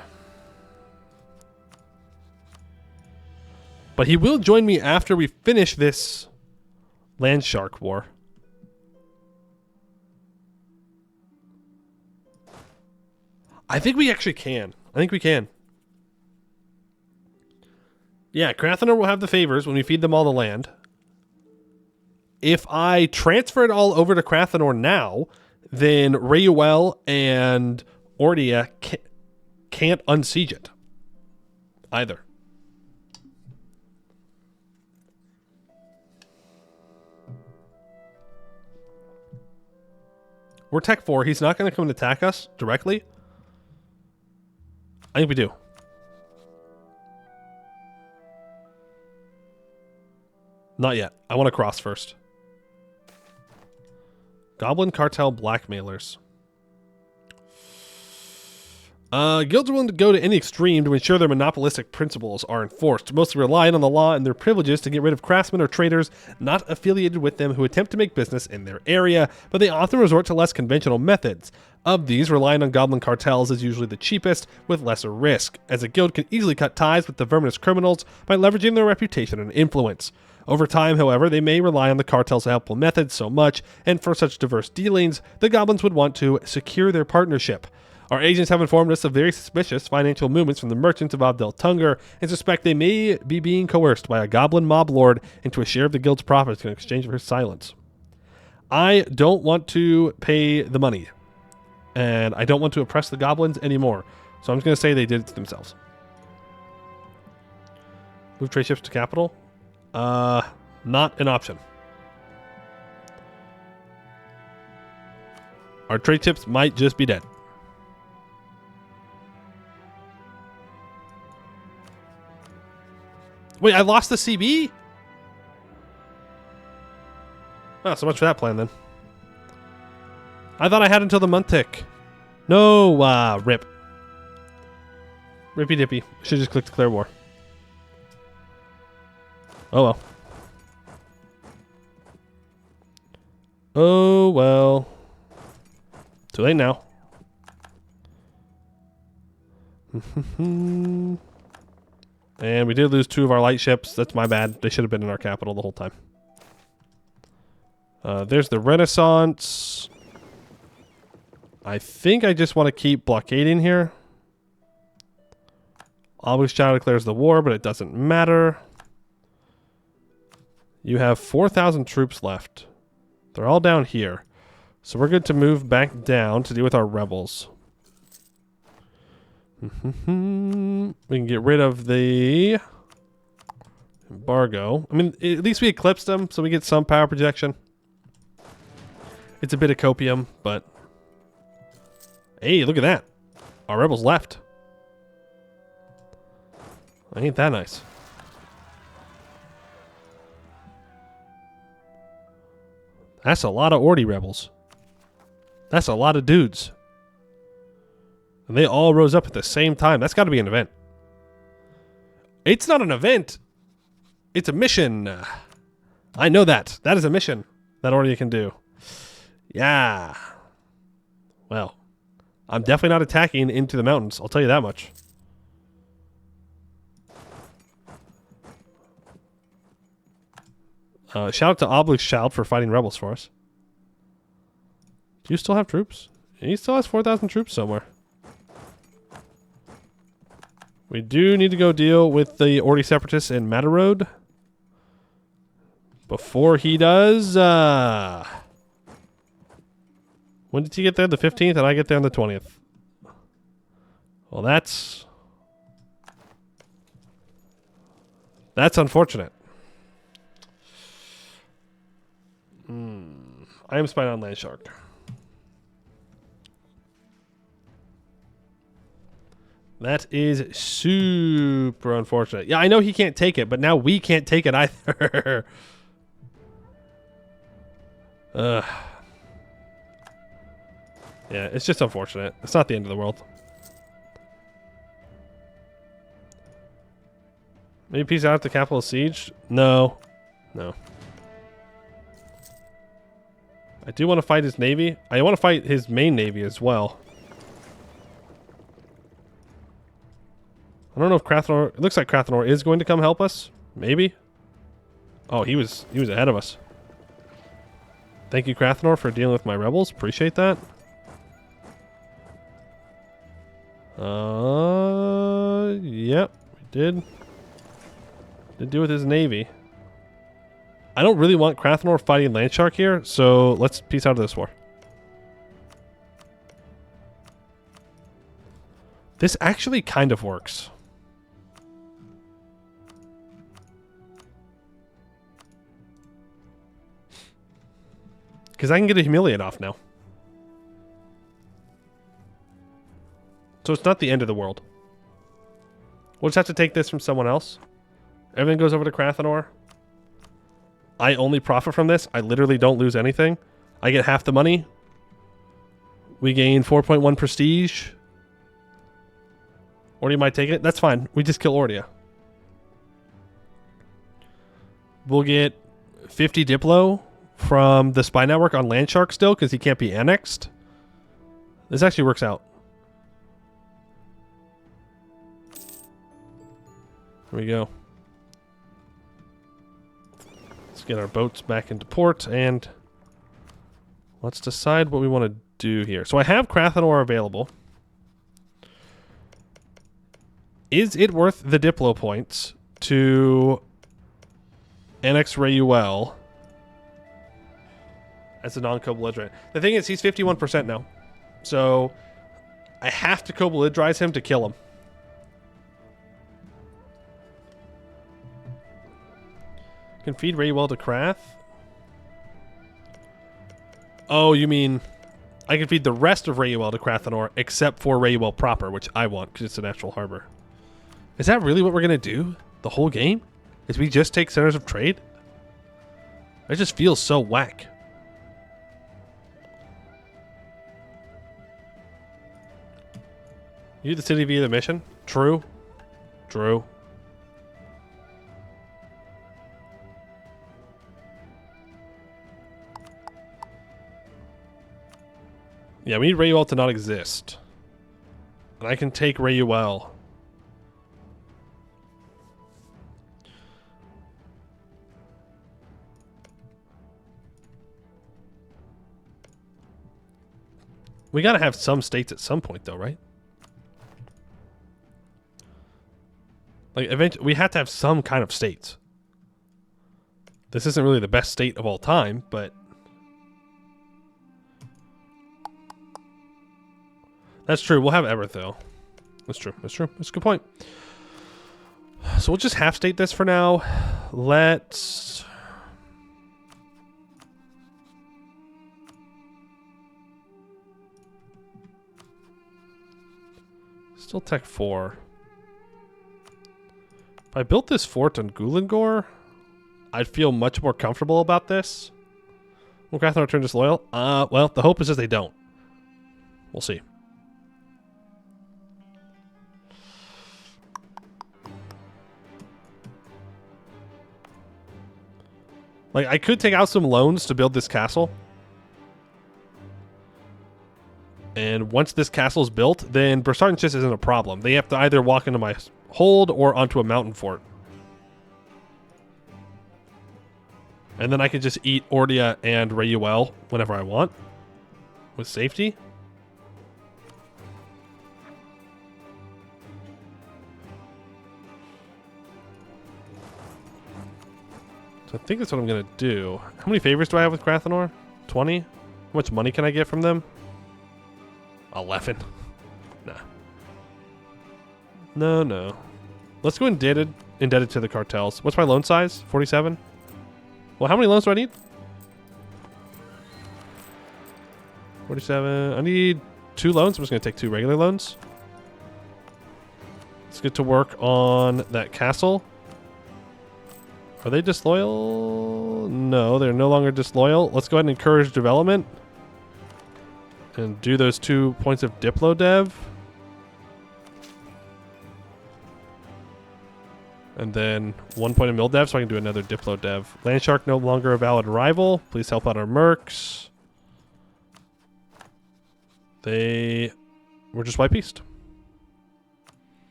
But he will join me after we finish this Land Shark war. I think we actually can. I think we can. Yeah, Krathenor will have the favors when we feed them all the land. If I transfer it all over to Krathenor now, then Reuel and Ordia can't unsiege it. Either. We're Tech 4. He's not going to come and attack us directly. I think we do. Not yet. I want to cross first. Goblin Cartel Blackmailers. Guilds are willing to go to any extreme to ensure their monopolistic principles are enforced, mostly relying on the law and their privileges to get rid of craftsmen or traders not affiliated with them who attempt to make business in their area, but they often resort to less conventional methods. Of these, relying on goblin cartels is usually the cheapest, with lesser risk, as a guild can easily cut ties with the verminous criminals by leveraging their reputation and influence. Over time, however, they may rely on the cartel's helpful methods so much, and for such diverse dealings, the goblins would want to secure their partnership. Our agents have informed us of very suspicious financial movements from the merchants of Ovdal Tungr and suspect they may be being coerced by a goblin mob lord into a share of the guild's profits in exchange for his silence. I don't want to pay the money, and I don't want to oppress the goblins anymore, so I'm just going to say they did it to themselves. Move trade ships to capital? Not an option. Our trade ships might just be dead. Wait, I lost the CB? Oh, so much for that plan then. I thought I had until the month tick. No, rip. Rippy dippy. Should just click declare war. Oh well. Oh well. Too late now. And we did lose 2 of our light ships. That's my bad. They should have been in our capital the whole time. There's the Renaissance. I think I just want to keep blockading here. Oblig's Child declares the war, but it doesn't matter. You have 4,000 troops left. They're all down here. So we're good to move back down to deal with our rebels. We can get rid of the Embargo. I mean, at least we eclipsed them, so we get some power projection. It's a bit of copium, but... Hey, look at that. Our rebels left. Ain't that nice. That's a lot of Ordi rebels. That's a lot of dudes. And they all rose up at the same time. That's got to be an event. It's not an event. It's a mission. I know that. That is a mission that Ordi can do. Yeah. Well, I'm definitely not attacking into the mountains. I'll tell you that much. Shout out to Obelisk Child for fighting rebels for us. Do you still have troops? He still has 4,000 troops somewhere. We do need to go deal with the Ordi Separatists in Matarode. Before he does, when did he get there? The 15th, and I get there on the 20th. Well, that's unfortunate. I am spying on Landshark. That is super unfortunate. Yeah, I know he can't take it, but now we can't take it either. Yeah, it's just unfortunate. It's not the end of the world. Maybe peace out at the capital siege? No. No. I do want to fight his navy. I want to fight his main navy as well. I don't know if Krathenor... It looks like Krathenor is going to come help us. Maybe. Oh, he was ahead of us. Thank you, Krathenor, for dealing with my rebels. Appreciate that. Yep, we did. Did deal with his navy. I don't really want Krathenor fighting Landshark here, so let's peace out of this war. This actually kind of works. Because I can get a Humiliate off now. So it's not the end of the world. We'll just have to take this from someone else. Everything goes over to Krathenor. I only profit from this. I literally don't lose anything. I get half the money. We gain 4.1 prestige. Ordia might take it. That's fine. We just kill Ordia. We'll get 50 Diplo from the spy network on Landshark still because he can't be annexed. This actually works out. Here we go. Let's get our boats back into port and let's decide what we want to do here. So I have Krathenor available. Is it worth the Diplo points to annex Rayuel as a non-co-belligerant? The thing is, he's 51% now. So I have to co-belligerize him to kill him. Can feed Rayuel to Krath? Oh, you mean I can feed the rest of Rayuel to Krathenor except for Rayuel proper, which I want because it's a natural harbor. Is that really what we're going to do the whole game? Is we just take centers of trade? It just feels so whack. You the city via the mission? True. True. Yeah, we need Rayuel to not exist. And I can take Rayuel. We gotta have some states at some point, though, right? Like, eventually, we have to have some kind of states. This isn't really the best state of all time, but... That's true. We'll have Everett, though. That's true. That's true. That's a good point. So we'll just half-state this for now. let's... Still Tech 4. If I built this fort on Gulengor, I'd feel much more comfortable about this. Will Catherine turn disloyal? Well, the hope is that they don't. We'll see. Like, I could take out some loans to build this castle. And once this castle is built, then Bursartan just isn't a problem. They have to either walk into my hold or onto a mountain fort. And then I could just eat Ordia and Rayuel whenever I want. With safety. So I think that's what I'm going to do. How many favors do I have with Crathanor? 20? How much money can I get from them? 11. Nah. No. Let's go indebted to the cartels. What's my loan size? 47? Well, how many loans do I need? 47. I need 2 loans. I'm just going to take 2 regular loans. Let's get to work on that castle. Are they disloyal? No, they're no longer disloyal. Let's go ahead and encourage development. And do those 2 points of Diplo Dev. And then 1 point of Mill Dev, so I can do another Diplo Dev. Landshark no longer a valid rival. Please help out our mercs. They were just White Beast.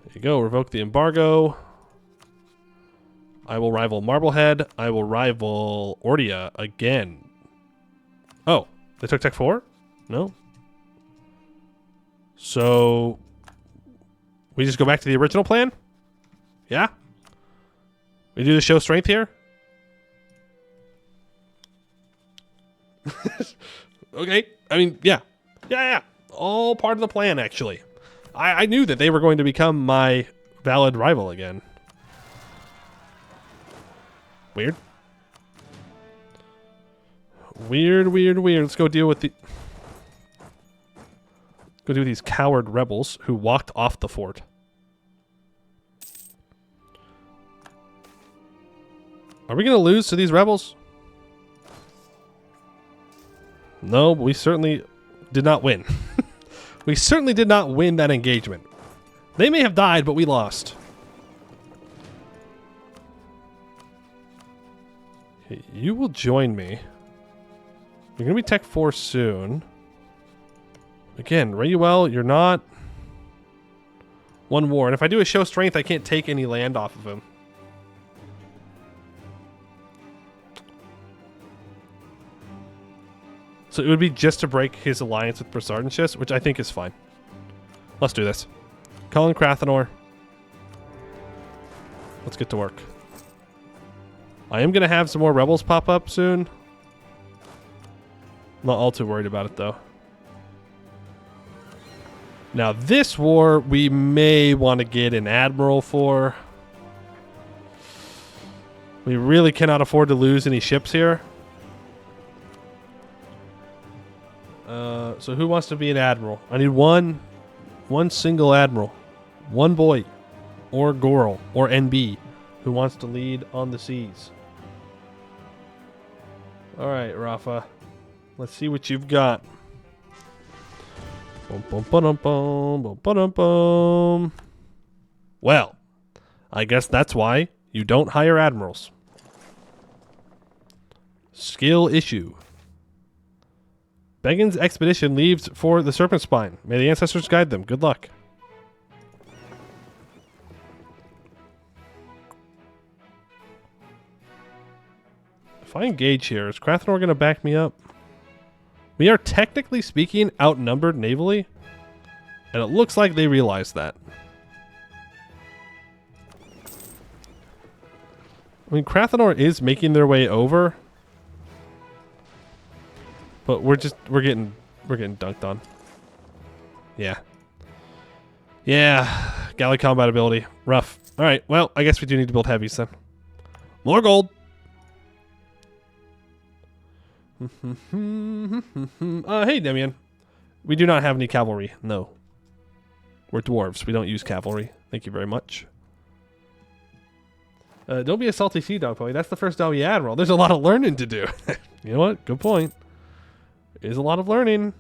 There you go. Revoke the embargo. I will rival Marblehead. I will rival Ordia again. Oh, they took Tech 4? No. So, we just go back to the original plan? Yeah? We do the show strength here? Okay. I mean, yeah. Yeah. All part of the plan, actually. I knew that they were going to become my valid rival again. Weird. Weird. Let's go deal with the... Go deal with these coward rebels who walked off the fort. Are we going to lose to these rebels? No, but we certainly did not win. We certainly did not win that engagement. They may have died, but we lost. You will join me. You're going to be Tech 4 soon. Again, Rayuel, you're not... 1 war. And if I do a show strength, I can't take any land off of him. So it would be just to break his alliance with Bursartan, which I think is fine. Let's do this. Call in Crathanor. Let's get to work. I am going to have some more rebels pop up soon. I'm not all too worried about it, though. Now, this war, we may want to get an admiral for. We really cannot afford to lose any ships here. So who wants to be an admiral? I need one single admiral. One boy. Or girl. Or NB. Who wants to lead on the seas. Alright, Rafa. Let's see what you've got. Well, I guess that's why you don't hire admirals. Skill issue. Begin's expedition leaves for the Serpent Spine. May the ancestors guide them. Good luck. If I engage here, is Crathanor going to back me up? We are technically speaking outnumbered navally, and it looks like they realize that. I mean, Crathanor is making their way over, but we're getting dunked on. Yeah. galley combat ability. Rough. All right, well, I guess we do need to build heavies then. More gold. Hey, Demian. We do not have any cavalry. No. We're dwarves. We don't use cavalry. Thank you very much. Don't be a salty sea dog, Polly. That's the first W Admiral. There's a lot of learning to do. You know what? Good point. There's a lot of learning.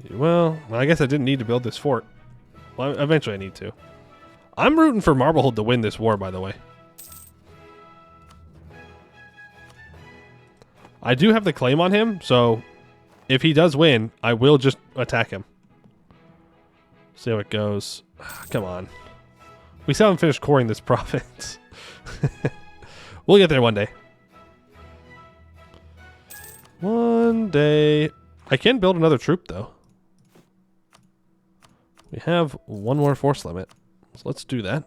Well, I guess I didn't need to build this fort. Well, eventually I need to. I'm rooting for Marblehold to win this war, by the way. I do have the claim on him, so if he does win, I will just attack him. See how it goes. Come on. We still haven't finished coring this province. We'll get there one day. One day. I can build another troop, though. We have one more force limit. So let's do that.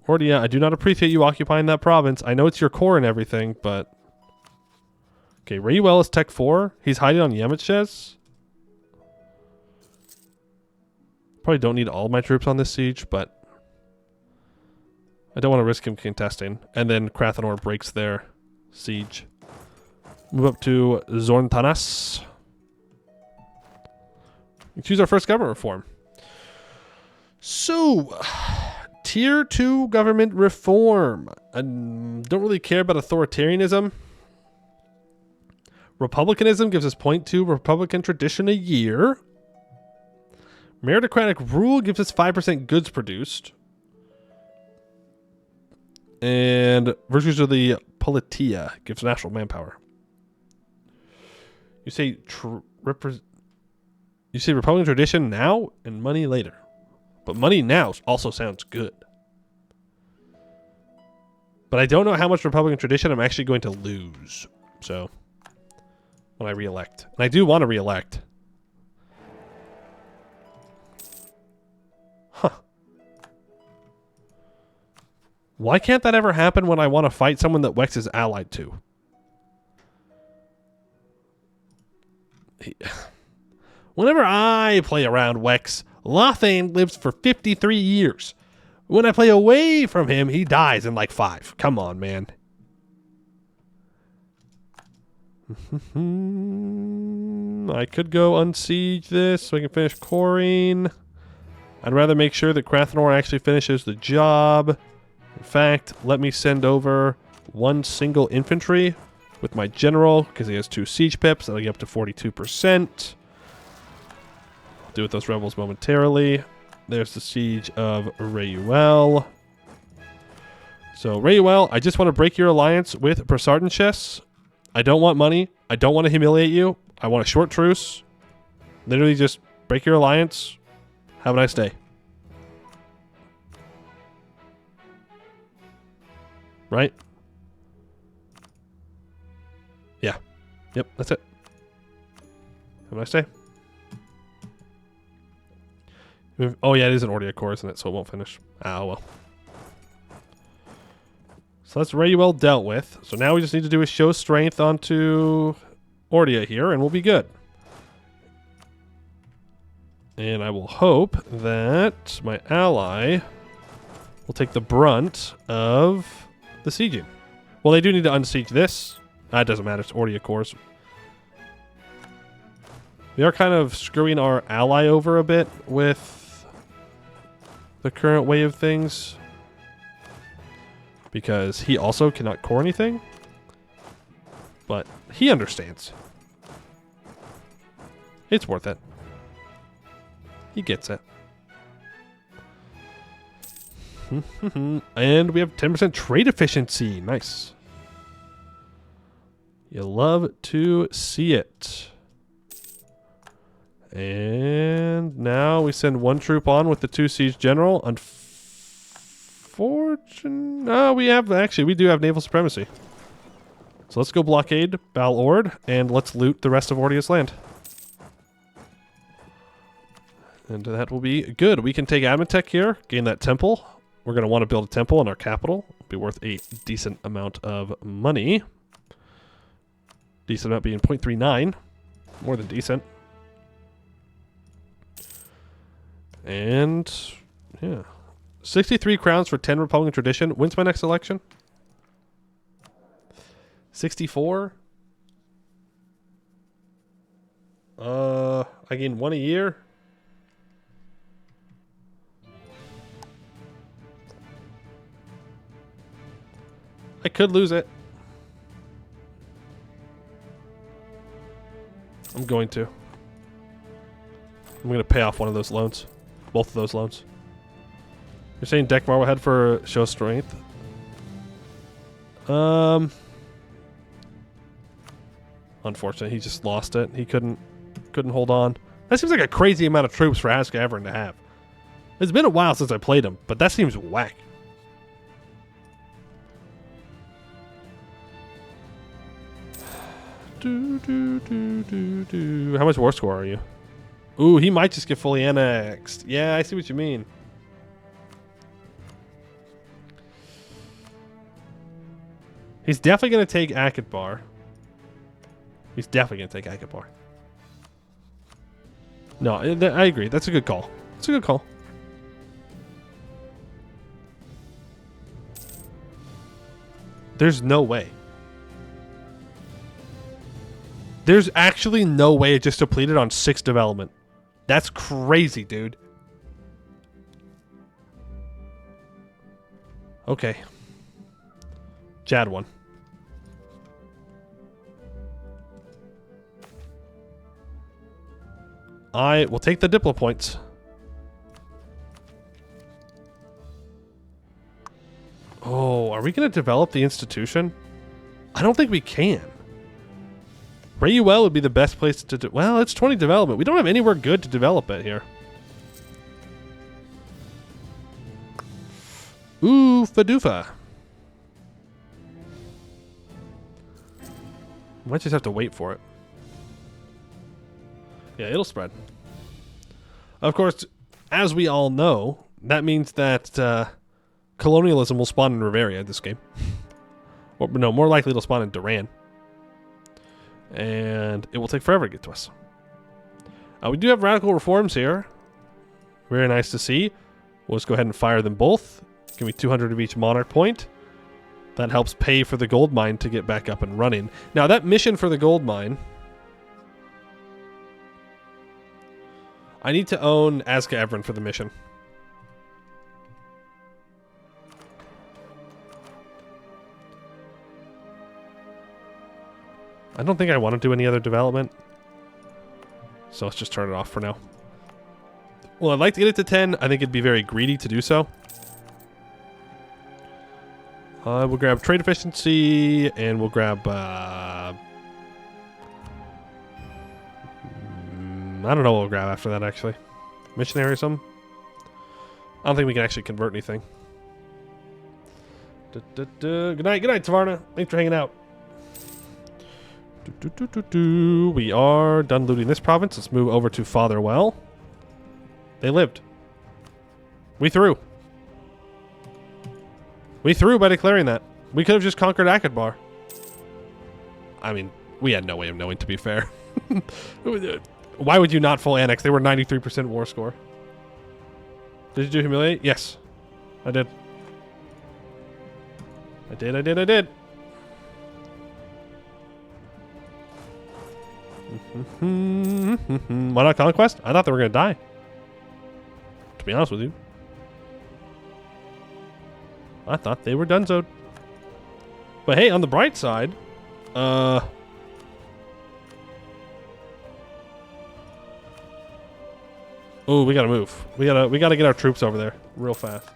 Ordia, I do not appreciate you occupying that province. I know it's your core and everything, but... Okay, Rayuel is Tech 4. He's hiding on Yamachez. Probably don't need all my troops on this siege, but... I don't want to risk him contesting. And then Krathanor breaks their siege. Move up to Zorntanas. We choose our first government reform. So, Tier 2 government reform. I don't really care about authoritarianism. Republicanism gives us 0.2 Republican tradition a year. Meritocratic rule gives us 5% goods produced. And virtues of the politia gives national manpower. You say Republican tradition now and money later. But money now also sounds good. But I don't know how much Republican tradition I'm actually going to lose. So, when I re-elect. And I do want to re-elect. Huh. Why can't that ever happen when I want to fight someone that Wex is allied to? Whenever I play around Wex, Lothane lives for 53 years. When I play away from him, he dies in like 5. Come on, man. I could go unsiege this so I can finish coring. I'd rather make sure that Krathanor actually finishes the job. In fact, let me send over one single infantry with my general because he has 2 siege pips. That'll get up to 42%. I'll deal with those rebels momentarily. There's the siege of Rayuel. So Rayuel, I just want to break your alliance with Brasardenches. I don't want money. I don't want to humiliate you. I want a short truce. Literally just break your alliance. Have a nice day. Right? Yeah. Yep, that's it. Have a nice day. Oh yeah, it is an Ordia core, isn't it? So it won't finish. Ah, well. So that's Rayuel dealt with. So now we just need to do a show strength onto Ordia here, and we'll be good. And I will hope that my ally will take the brunt of the sieging. Well, they do need to unsiege this. That doesn't matter. It's Ordia cores. We are kind of screwing our ally over a bit with the current way of things, because he also cannot core anything, but he understands. It's worth it. He gets it. And we have 10% trade efficiency. Nice. You love to see it. And now we send one troop on with the 2 siege general. No, we do have naval supremacy. So let's go blockade Bal Ord and let's loot the rest of Ordia's land. And that will be good. We can take Admatech here, gain that temple. we're going to want to build a temple in our capital. It'll be worth a decent amount of money. Decent amount being 0.39. More than decent. And, yeah. 63 crowns for 10 Republican tradition. When's my next election? 64? I gain 1 a year. I could lose it. I'm going to. I'm going to pay off one of those loans. Both of those loans. You're saying deck Marblehead for show strength? Unfortunately, he just lost it. He couldn't hold on. That seems like a crazy amount of troops for Ask Everin to have. It's been a while since I played him, but that seems whack. How much war score are you? Ooh, he might just get fully annexed. Yeah, I see what you mean. He's definitely going to take Akatbar. He's definitely going to take Akatbar. No, I agree. That's a good call. It's a good call. There's no way. There's actually no way it just depleted on 6 development. That's crazy, dude. Okay. Jad won. I will take the Diplo points. Oh, are we going to develop the institution? I don't think we can. Rayuel would be the best place to do. Well, it's 20 development. We don't have anywhere good to develop it here. Ooh, Fadufa. Might just have to wait for it. Yeah, it'll spread. Of course, as we all know, that means that colonialism will spawn in Riveria this game. Or, no, more likely it'll spawn in Duran. And it will take forever to get to us. We do have radical reforms here. Very nice to see. We'll just go ahead and fire them both. Give me 200 of each monarch point. That helps pay for the gold mine to get back up and running. Now, that mission for the gold mine... I need to own Azka Everin for the mission. I don't think I want to do any other development. So let's just turn it off for now. Well, I'd like to get it to 10. I think it'd be very greedy to do so. We'll grab trade efficiency, and we'll grab... I don't know what we'll grab after that, actually. Missionary or something? I don't think we can actually convert anything. Good night, Tavarna. Thanks for hanging out. We are done looting this province. Let's move over to Fatherwell. They lived. We threw. We threw by declaring that. We could have just conquered Akatbar. I mean, we had no way of knowing, to be fair. Why would you not full annex? They were 93% war score. Did you do humiliate? Yes. I did. I did. Why not conquest? I thought they were going to die. To be honest with you. I thought they were donezoed. But hey, on the bright side, oh, we gotta move. We gotta get our troops over there real fast.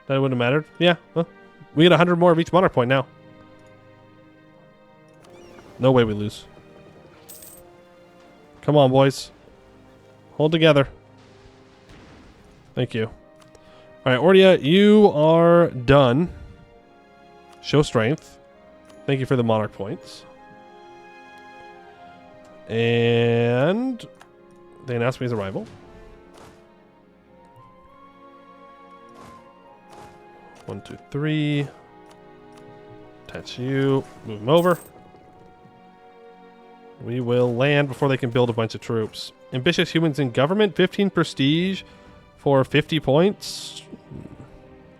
That wouldn't have mattered. Yeah, well, we get 100 more of each monarch point now. No way we lose. Come on, boys. Hold together. Thank you. All right, Ordia, you are done. Show strength. Thank you for the monarch points. And they announced me his arrival. 1, 2, 3. Attach you. Move them over. We will land before they can build a bunch of troops. Ambitious humans in government. 15 prestige for 50 points.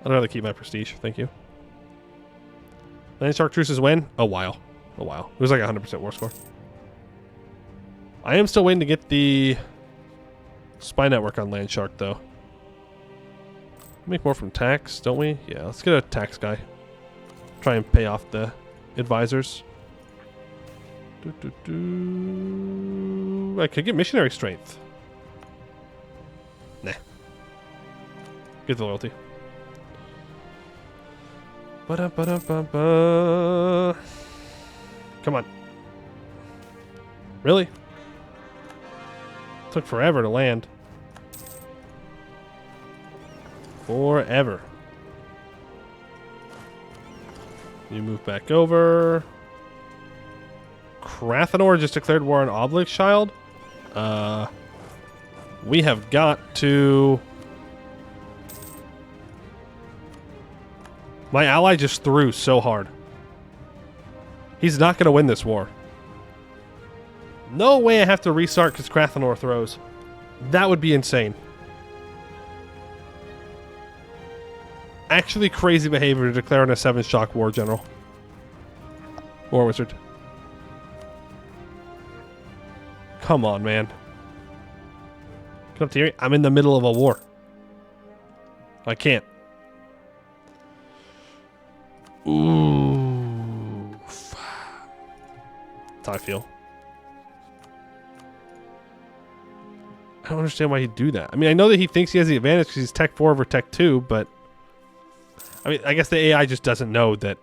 I'd rather keep my prestige. Thank you. Land Shark truces when? A while. A while. It was like 100% war score. I am still waiting to get the spy network on Land Shark, though. Make more from tax, don't we? Yeah, let's get a tax guy. Try and pay off the advisors. I could get missionary strength. Nah. Get the loyalty. Ba-da-ba-da-ba-ba. Come on. Really? Took forever to land. Forever. You move back over. Krathenor just declared war on Obelixchild. We have got to... My ally just threw so hard. He's not going to win this war. No way I have to restart because Krathenor throws. That would be insane. Actually crazy behavior to declare on a 7-shock war general. War wizard. Come on, man. Come up to here. I'm in the middle of a war. I can't. Ooh. That's how I feel. I don't understand why he'd do that. I mean, I know that he thinks he has the advantage because he's Tech 4 over Tech 2, but... I mean, I guess the AI just doesn't know that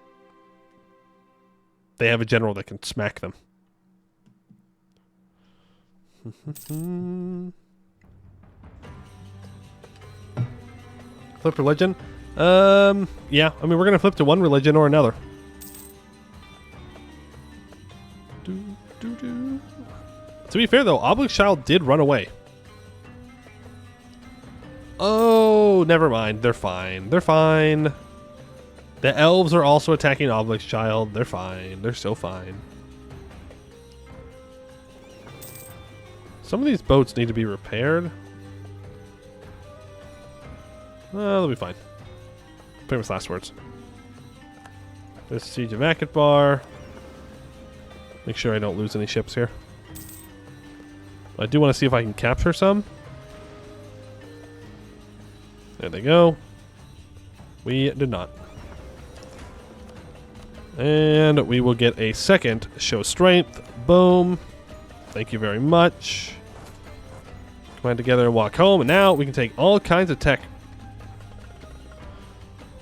they have a general that can smack them. Flip religion? Yeah. I mean, we're going to flip to one religion or another. To be fair, though, Obelixchild did run away. Oh, never mind. They're fine. They're fine. The elves are also attacking Obelixchild. They're fine. They're so fine. Some of these boats need to be repaired. Well, they'll be fine. Famous last words. There's Siege of Akatbar. Make sure I don't lose any ships here. I do want to see if I can capture some. There they go. We did not. And we will get a second show strength. Boom. Thank you very much. Combine together and walk home. And now we can take all kinds of tech.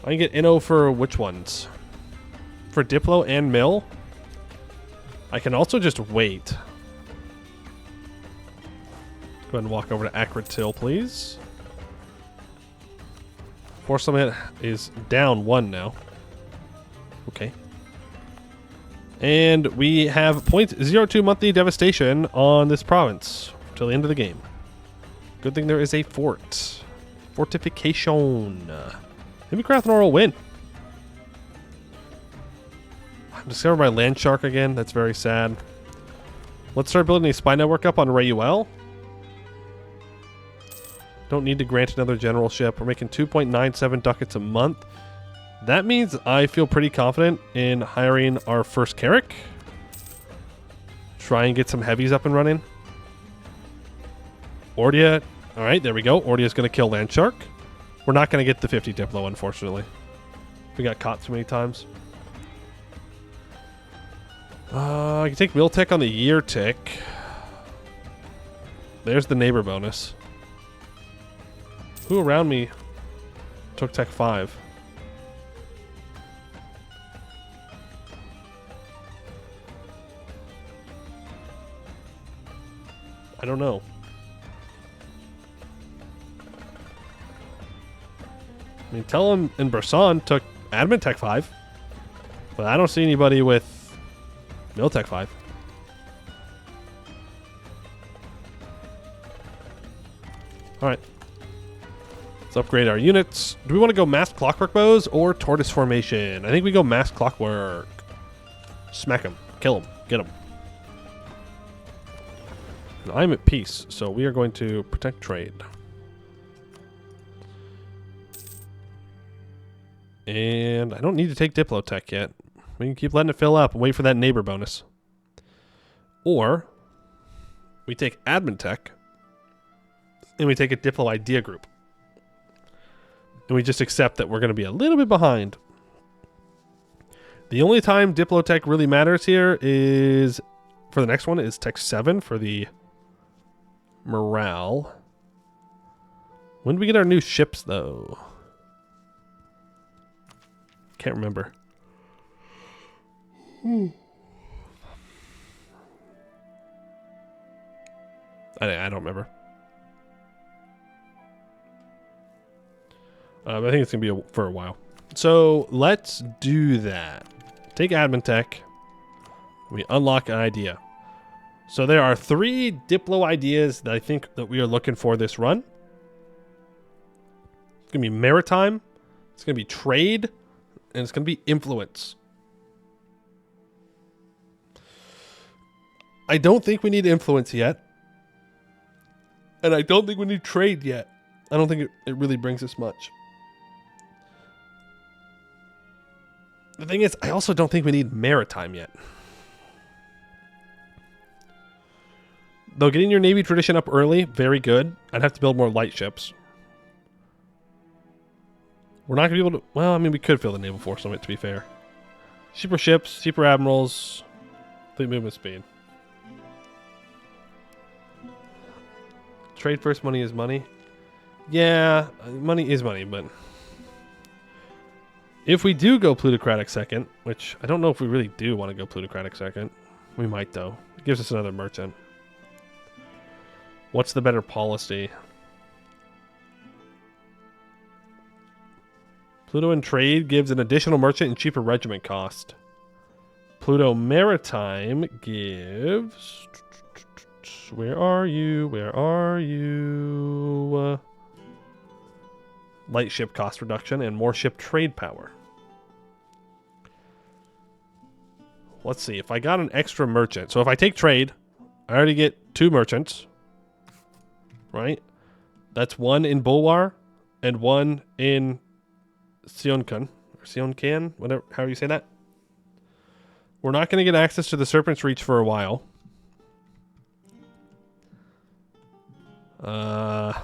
I can get Inno for which ones? For Diplo and Mill. I can also just wait. Go ahead and walk over to Akratil, please. Force limit is down 1 now. Okay. And we have 0.02 monthly devastation on this province till the end of the game. Good thing there is a fort. Fortification. Maybe Krathenor will win. I'm discovered by Land Shark again. That's very sad. Let's start building a spy network up on Rayuel. Don't need to grant another generalship. We're making 2.97 ducats a month. That means I feel pretty confident in hiring our first Carrick. Try and get some heavies up and running. Ordia. Alright, there we go. Ordia's going to kill Land Shark. We're not going to get the 50 Diplo, unfortunately. We got caught too many times. I can take Mill Tech on the year tick. There's the neighbor bonus. Who around me took Tech 5? I don't know. I mean, Tellum and Brisson took Admin Tech 5. But I don't see anybody with Mill Tech 5. Alright. Let's upgrade our units. Do we want to go masked clockwork bows or tortoise formation? I think we go masked clockwork. Smack him. Kill him. Get him. And I'm at peace, so we are going to protect trade. And I don't need to take Diplotech yet. We can keep letting it fill up and wait for that neighbor bonus. Or we take Admin Tech and we take a Diplo idea group. And we just accept that we're going to be a little bit behind. The only time Diplotech really matters here is for the next one is Tech 7 for the morale. When do we get our new ships though? Can't remember. I don't remember. I think it's going to be for a while. So let's do that. Take Admin Tech. We unlock an idea. So there are 3 Diplo ideas that I think that we are looking for this run. It's going to be maritime. It's going to be trade. And it's going to be influence. I don't think we need influence yet. And I don't think we need trade yet. I don't think it really brings us much. The thing is, I also don't think we need maritime yet. Though getting your Navy tradition up early, very good. I'd have to build more light ships. We're not going to be able to... Well, I mean, we could fill the naval force limit, to be fair. Cheaper ships, cheaper admirals, fleet movement speed. Trade first, money is money. Yeah, money is money, but... If we do go plutocratic second, which I don't know if we really do want to go plutocratic second. We might, though. It gives us another merchant. What's the better policy? Pluto and trade gives an additional merchant and cheaper regiment cost. Pluto maritime gives... Where are you? Where are you? Light ship cost reduction and more ship trade power. Let's see. If I got an extra merchant. So if I take trade, I already get 2 merchants. Right? That's 1 in Bulwar and 1 in Sionkan. Or Sionkan? Whatever, however you say that. We're not going to get access to the Serpent's Reach for a while. I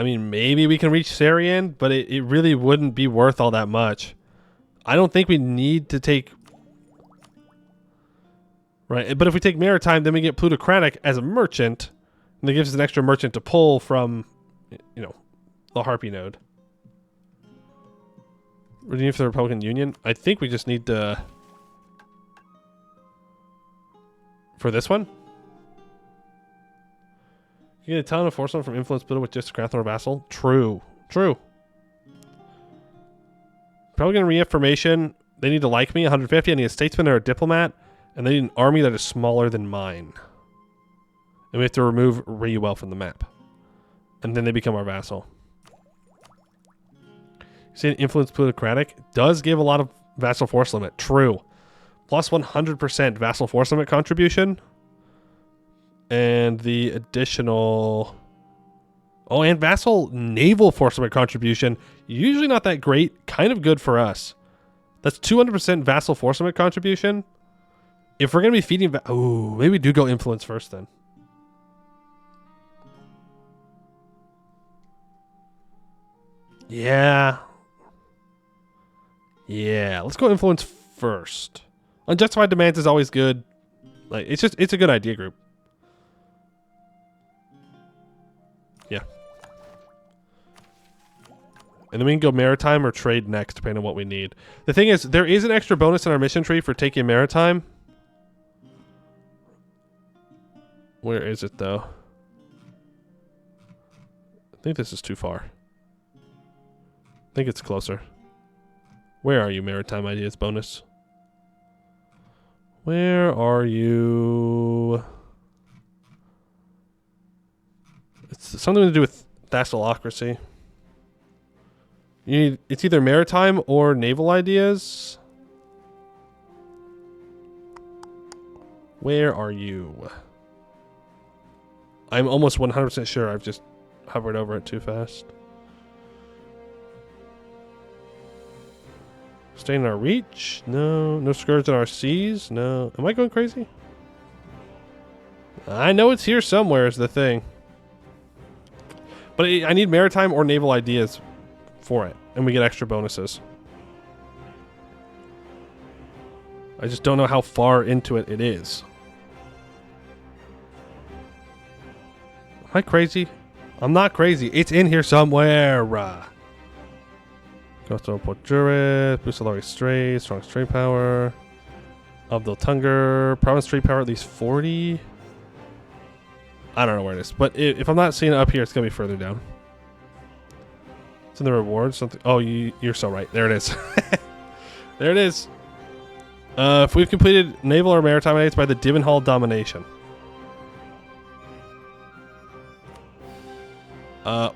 mean, maybe we can reach Sarian, but it really wouldn't be worth all that much. I don't think we need to take... Right, but if we take Maritime, then we get Plutocratic as a merchant, and that gives us an extra merchant to pull from, you know, the Harpy node. Redeem for the Republican Union? I think we just need to... For this one? You get a ton of force from influence Pluto with just Scrathor Vassal? True. True. Probably going to reaffirmation. They need to like me, 150. I need a statesman or a diplomat. And they need an army that is smaller than mine. And we have to remove Reuel from the map. And then they become our vassal. See, an influence plutocratic does give a lot of vassal force limit. True. Plus 100% vassal force limit contribution. And the additional... Oh, and vassal naval force limit contribution. Usually not that great. Kind of good for us. That's 200% vassal force limit contribution. If we're going to be feeding... Oh, maybe we do go influence first then. Yeah. Yeah, let's go influence first. Unjustified demands is always good. Like, it's a good idea group. Yeah. And then we can go maritime or trade next, depending on what we need. The thing is, there is an extra bonus in our mission tree for taking maritime. Where is it, though? I think this is too far. I think it's closer. Where are you, maritime ideas bonus? Where are you? It's something to do with Thassalocracy. You need, it's either maritime or naval ideas. Where are you? I'm almost 100% sure I've just hovered over it too fast. Stay in our reach? No. No scourge in our seas? No. Am I going crazy? I know it's here somewhere is the thing. But I need maritime or naval ideas for it. And we get extra bonuses. I just don't know how far into it is. Am I crazy? I'm not crazy. It's in here somewhere. Coastal Port Juris, Busalari Strait, strong trade power. Ovdal Tungr, province trade power at least 40. I don't know where it is, but if I'm not seeing it up here, it's gonna be further down. It's in the rewards. Something. Oh, you're so right. There it is. There it is. If we've completed naval or maritime aids by the Divenhall domination.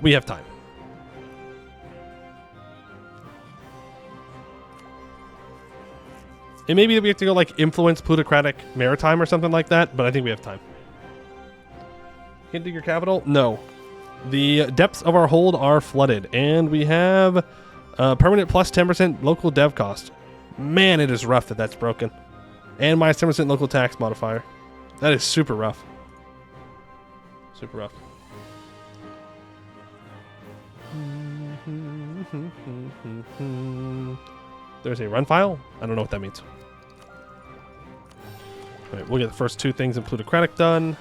We have time. It may be that we have to go like influence plutocratic maritime or something like that, but I think we have time. Can't dig your capital? No. The depths of our hold are flooded, and we have permanent plus 10% local dev cost. Man, it is rough that that's broken. And minus 10% local tax modifier. That is super rough. Super rough. There's a run file? I don't know what that means. Alright, we'll get the first two things in plutocratic done.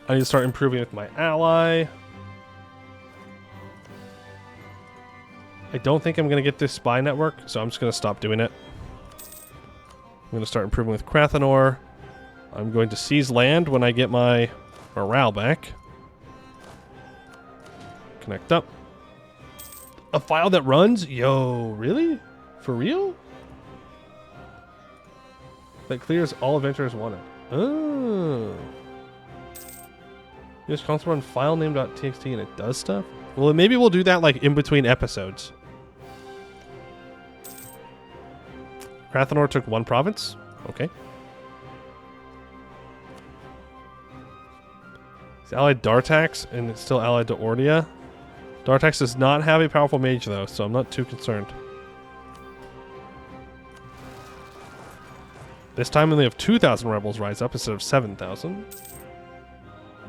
I need to start improving with my ally. I don't think I'm going to get this spy network, so I'm just going to stop doing it. I'm going to start improving with Krathanor. I'm going to seize land when I get my morale back. Connect up. A file that runs? Yo, really? For real? That clears all adventurers wanted. Oh. You just constantly run file name.txt and it does stuff? Well, maybe we'll do that like in between episodes. Krathanor took one province. Okay. It's allied Dartax and it's still allied to Ordia. Dartax does not have a powerful mage though, so I'm not too concerned. This time we only have 2,000 rebels rise up instead of 7,000.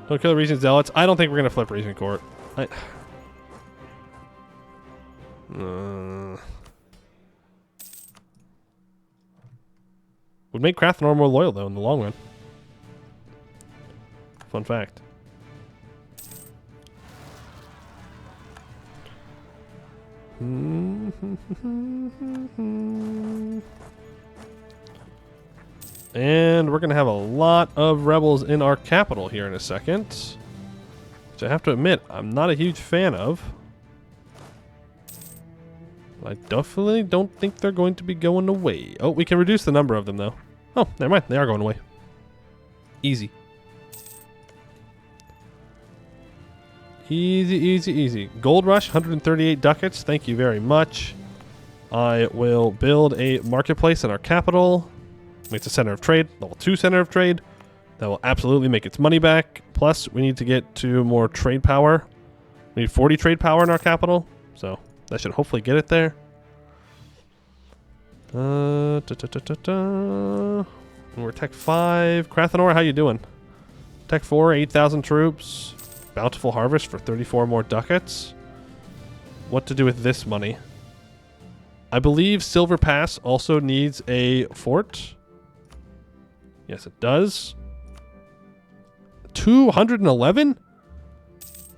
Don't kill the Regent Zealots. I don't think we're going to flip Regent Court. Would make Krathanor more loyal though in the long run. Fun fact. And we're going to have a lot of rebels in our capital here in a second. Which I have to admit, I'm not a huge fan of. I definitely don't think they're going to be going away. Oh, we can reduce the number of them though. Oh, never mind. They are going away. Easy. Easy, easy, easy. Gold Rush, 138 ducats. Thank you very much. I will build a marketplace in our capital. It's a center of trade, level 2 center of trade. That will absolutely make its money back. Plus, we need to get to more trade power. We need 40 trade power in our capital. So, that should hopefully get it there. We're Tech 5. Krathanor, how you doing? Tech 4, 8,000 troops. Bountiful Harvest for 34 more ducats. What to do with this money? I believe Silver Pass also needs a fort. Yes, it does. 211?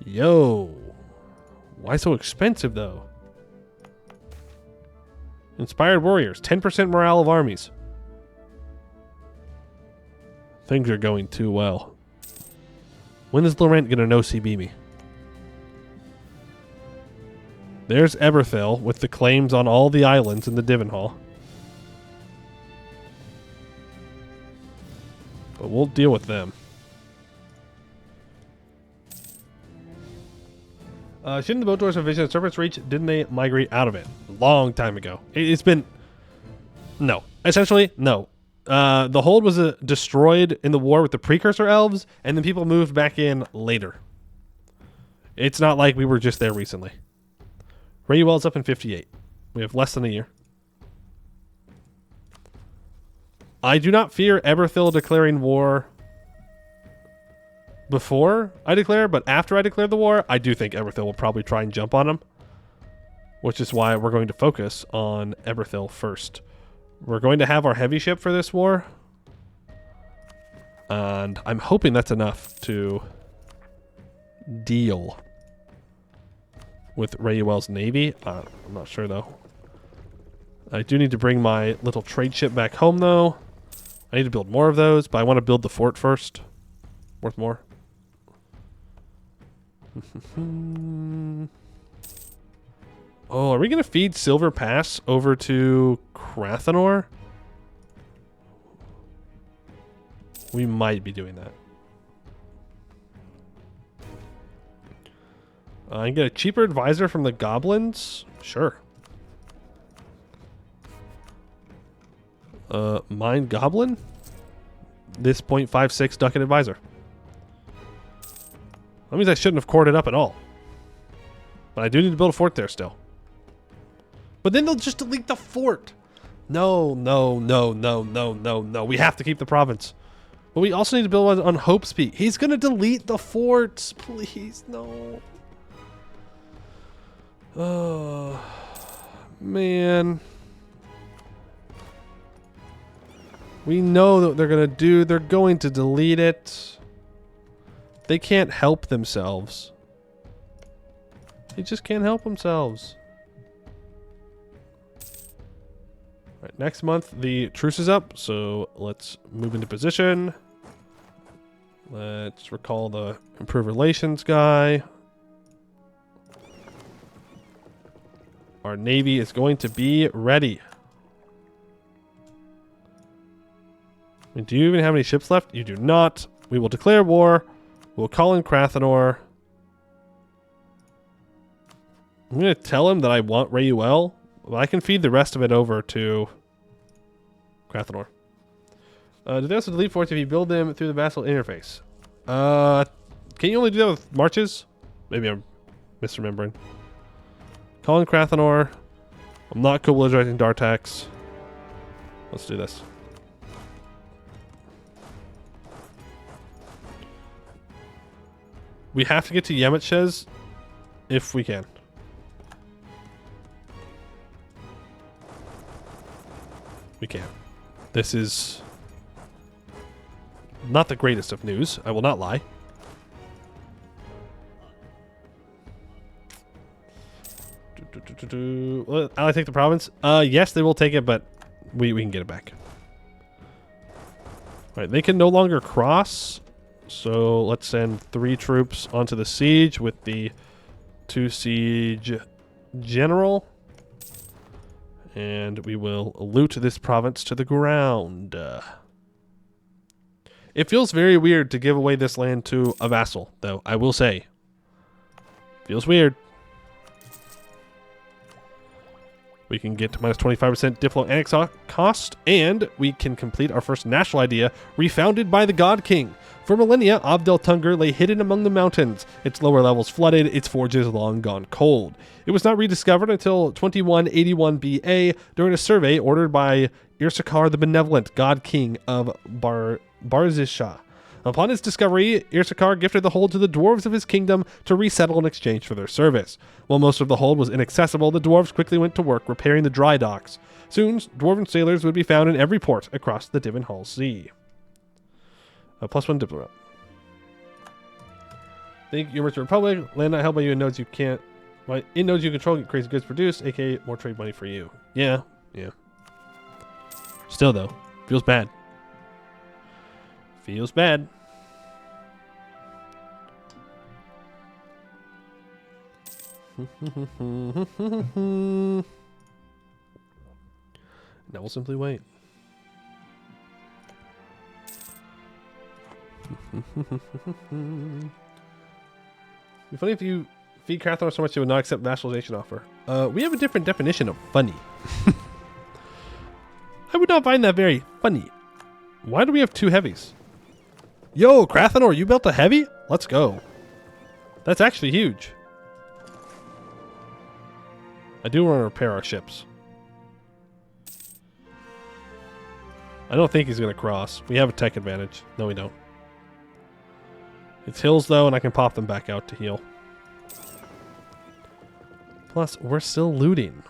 Yo. Why so expensive, though? Inspired Warriors. 10% morale of armies. Things are going too well. When is Laurent going to no CB me? There's Eberthil with the claims on all the islands in the Divenhall. But we'll deal with them. Shouldn't the boat dwarves have vision of Serpent's Reach? Didn't they migrate out of it? Long time ago. It's been... No. Essentially, no. The hold was destroyed in the war with the precursor elves, and then people moved back in later. It's not like we were just there recently. Raywell's up in 58. We have less than a year. I do not fear Eberthil declaring war before I declare, but after I declare the war, I do think Eberthil will probably try and jump on him, which is why we're going to focus on Eberthil first. We're going to have our heavy ship for this war, and I'm hoping that's enough to deal with Rayuel's navy. I'm not sure, though. I do need to bring my little trade ship back home, though. I need to build more of those, but I want to build the fort first. Worth more. Oh, are we going to feed Silver Pass over to Krathanor? We might be doing that. I can get a cheaper advisor from the goblins? Sure. Mind Goblin? This 0.56 ducat advisor. That means I shouldn't have cored it up at all. But I do need to build a fort there still. But then they'll just delete the fort. No, no, no, no, no, no, no. We have to keep the province. But we also need to build one on Hope's Peak. He's going to delete the forts. Please, no. Oh, man. We know what they're going to do. They're going to delete it. They can't help themselves. They just can't help themselves. All right, next month, the truce is up. So let's move into position. Let's recall the improve relations guy. Our navy is going to be ready. I mean, do you even have any ships left? You do not. We will declare war. We'll call in Krathanor. I'm going to tell him that I want Rayuel, but I can feed the rest of it over to Krathanor. Do they also delete forts if you build them through the vassal interface? Can you only do that with marches? Maybe I'm misremembering. Call in Krathanor. I'm not co-belligerting Dartax. Let's do this. We have to get to Yemetches if we can. We can. This is not the greatest of news. I will not lie. Will I take the province? Yes, they will take it, but we can get it back. All right, they can no longer cross. So let's send 3 troops onto the siege with the 2 siege general. And we will loot this province to the ground. It feels very weird to give away this land to a vassal, though, I will say. Feels weird. We can get minus 25% Diplo Annex cost, and we can complete our first national idea, refounded by the God King. For millennia, Ovdal Tungr lay hidden among the mountains, its lower levels flooded, its forges long gone cold. It was not rediscovered until 2181 BA during a survey ordered by Irsakar the Benevolent, God King of Barzisha. Upon its discovery, Irsakar gifted the hold to the dwarves of his kingdom to resettle in exchange for their service. While most of the hold was inaccessible, the dwarves quickly went to work repairing the dry docks. Soon, dwarven sailors would be found in every port across the Divenhall Sea. +1 diplomat. Thank you, Mr. Republic. Land not held by you in nodes you can't. In nodes you control, get crazy goods produced, aka more trade money for you. Yeah. Still, though, feels bad. Feels bad. Now we'll simply wait. It'd be funny if you Feed Crathor so much he would not accept vassalization offer. We have a different definition of funny. I would not find that very funny. Why do we have 2 heavies? Yo, Crathanor, you built a heavy? Let's go. That's actually huge. I do want to repair our ships. I don't think he's going to cross. We have a tech advantage. No, we don't. It's hills, though, and I can pop them back out to heal. Plus, we're still looting.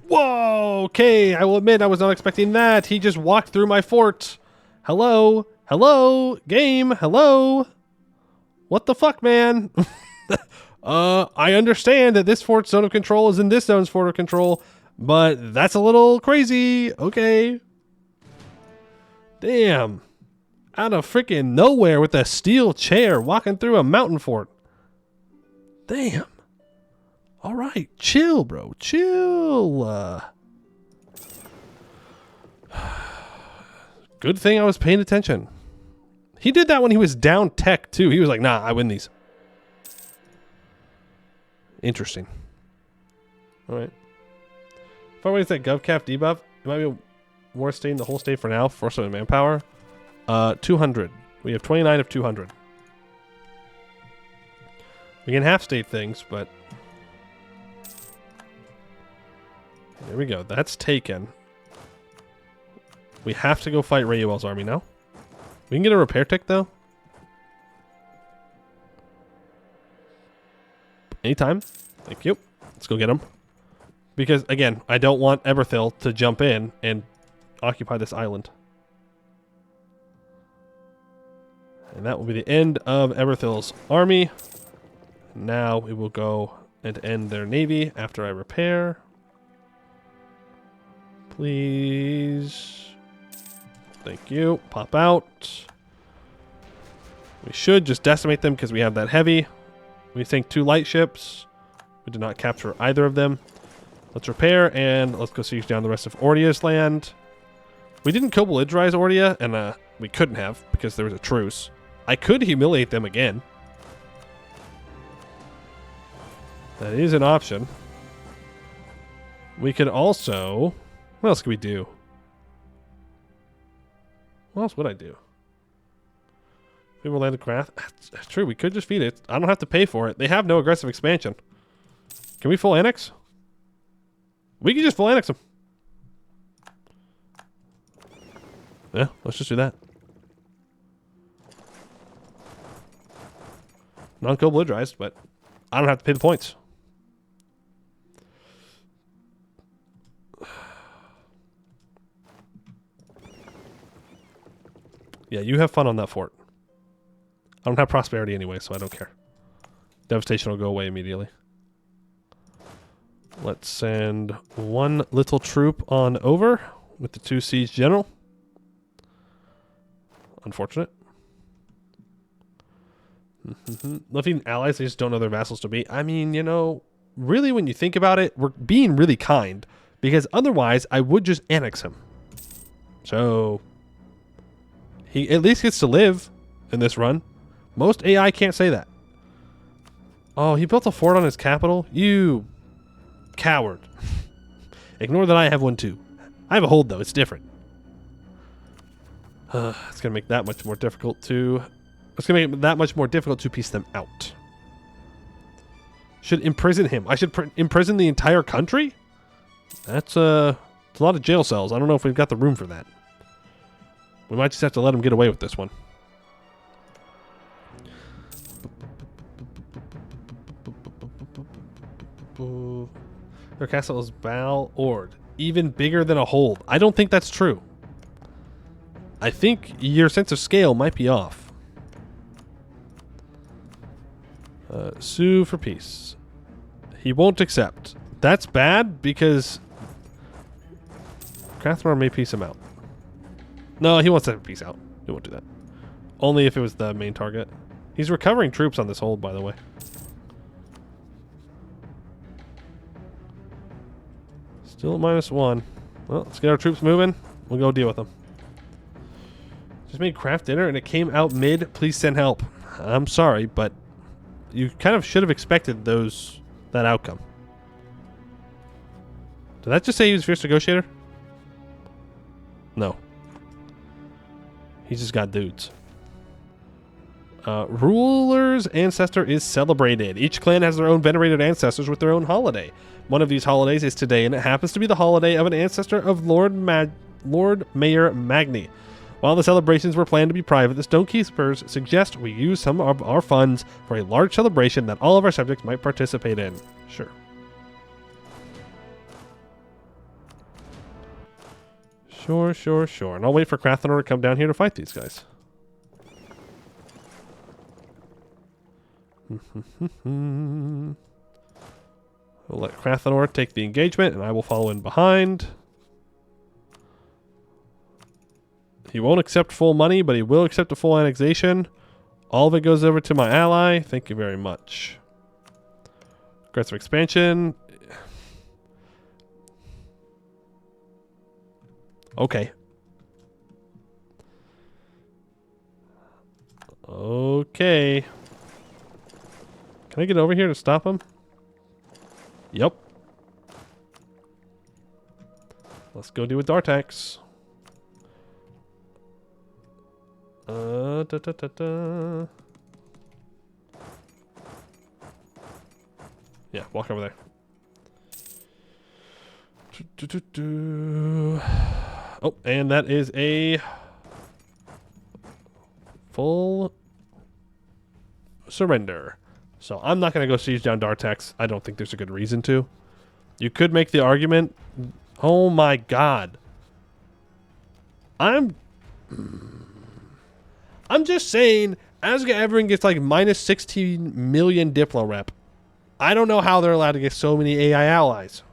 Whoa! Okay, I will admit I was not expecting that. He just walked through my fort. Hello? Hello? Game? Hello? What the fuck, man? I understand that this fort's zone of control is in this zone's fort of control, but that's a little crazy. Okay. Damn. Out of freaking nowhere with a steel chair walking through a mountain fort. Damn. All right. Chill, bro. Chill. Good thing I was paying attention. He did that when he was down tech, too. He was like, nah, I win these. Interesting. All right. Far away is that GovCap debuff. It might be a war state in the whole state for now. Force of manpower. 200. We have 29 of 200. We can half state things, but there we go. That's taken. We have to go fight Rayuel's army now. We can get a repair tick though. Anytime. Thank you. Let's go get him. Because again, I don't want Eberthil to jump in and occupy this island. And that will be the end of Eberthil's army. Now we will go and end their navy after I repair. Please. Thank you. Pop out. We should just decimate them because we have that heavy. We sank 2 light ships. We did not capture either of them. Let's repair and let's go siege down the rest of Ordia's land. We didn't co-belligerize Ordia, and we couldn't have because there was a truce. I could humiliate them again. That is an option. We could also... What else could we do? What else would I do? We will land a craft. That's true, we could just feed it. I don't have to pay for it. They have no aggressive expansion. Can we full annex? We can just full annex them. Yeah, let's just do that. Non-co-belligerized, but I don't have to pay the points. Yeah, you have fun on that fort. I don't have prosperity anyway, so I don't care. Devastation will go away immediately. Let's send 1 little troop on over with the 2 siege general. Unfortunate. Looking allies, they just don't know their vassals to be. I mean, you know, really when you think about it, we're being really kind. Because otherwise, I would just annex him. So, he at least gets to live in this run. Most AI can't say that. Oh, he built a fort on his capital? You coward. Ignore that I have one too. I have a hold though, it's different. It's gonna make that much more difficult to... It's gonna make it that much more difficult to piece them out. Should imprison him. I should imprison the entire country? That's a lot of jail cells. I don't know if we've got the room for that. We might just have to let him get away with this one. Their castle is Val Ord. Even bigger than a hold. I don't think that's true. I think your sense of scale might be off. Sue for peace. He won't accept. That's bad because Crathmar may peace him out. No, he wants to peace out. He won't do that. Only if it was the main target. He's recovering troops on this hold, by the way. Still at -1. Well, let's get our troops moving. We'll go deal with them. Just made craft dinner and it came out mid. Please send help. I'm sorry, but you kind of should have expected that outcome. Did that just say he was fierce negotiator? No. He just got dudes. Ruler's ancestor is celebrated. Each clan has their own venerated ancestors with their own holiday. One of these holidays is today, and it happens to be the holiday of an ancestor of Lord Mayor Magni. While the celebrations were planned to be private, the Stonekeepers suggest we use some of our funds for a large celebration that all of our subjects might participate in. Sure. Sure. And I'll wait for Crathenor to come down here to fight these guys. We'll let Crathenor take the engagement, and I will follow in behind. He won't accept full money, but he will accept a full annexation. All of it goes over to my ally. Thank you very much. Aggressive expansion. Okay. Okay. Can I get over here to stop him? Yep. Let's go deal with Dartax. Yeah, walk over there. Oh, and that is a full surrender. So I'm not going to go siege down Dartax. I don't think there's a good reason to. You could make the argument. Oh my god. I'm just saying, Asga Everin gets like minus 16 million Diplo rep. I don't know how they're allowed to get so many AI allies.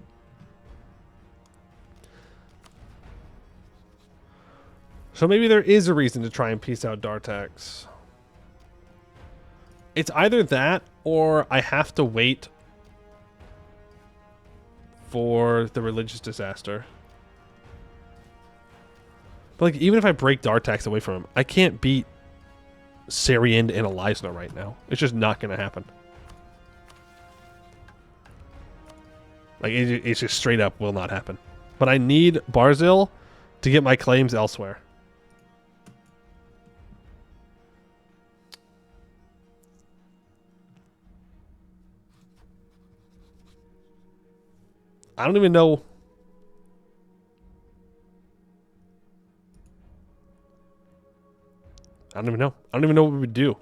So maybe there is a reason to try and piece out Dartax. It's either that or I have to wait for the religious disaster. But like, even if I break Dartax away from him, I can't beat Sariand and Elisna right now. It's just not going to happen. Like, it's just straight up will not happen. But I need Barzil to get my claims elsewhere. I don't even know. I don't even know. I don't even know what we would do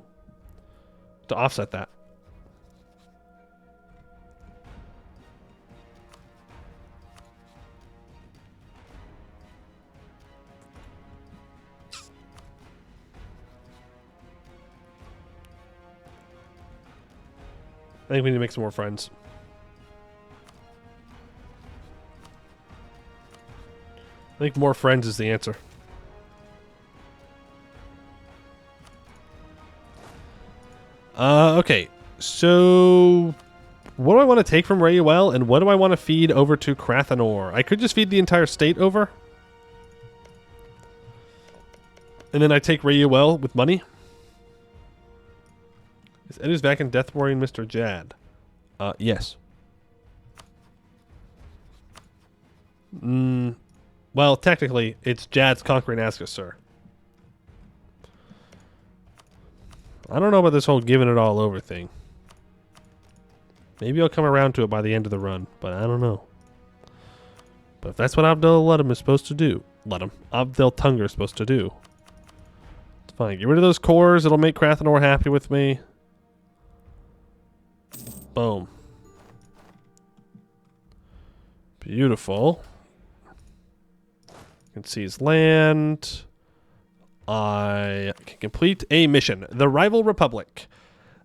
to offset that. I think we need to make some more friends. I think more friends is the answer. Okay. So, what do I want to take from Rayuel, and what do I want to feed over to Crathenor? I could just feed the entire state over. And then I take Rayuel with money. Is Edus back in Death Warrior and Mr. Jad? Yes. Well, technically, it's Jad's conquering Aska, sir. I don't know about this whole giving it all over thing. Maybe I'll come around to it by the end of the run, but I don't know. But if that's what Ovdal is supposed to do, Ovdal Tungr is supposed to do. It's fine. Get rid of those cores. It'll make Crathenor happy with me. Boom. Beautiful. You can see his land. I can complete a mission. The Rival Republic.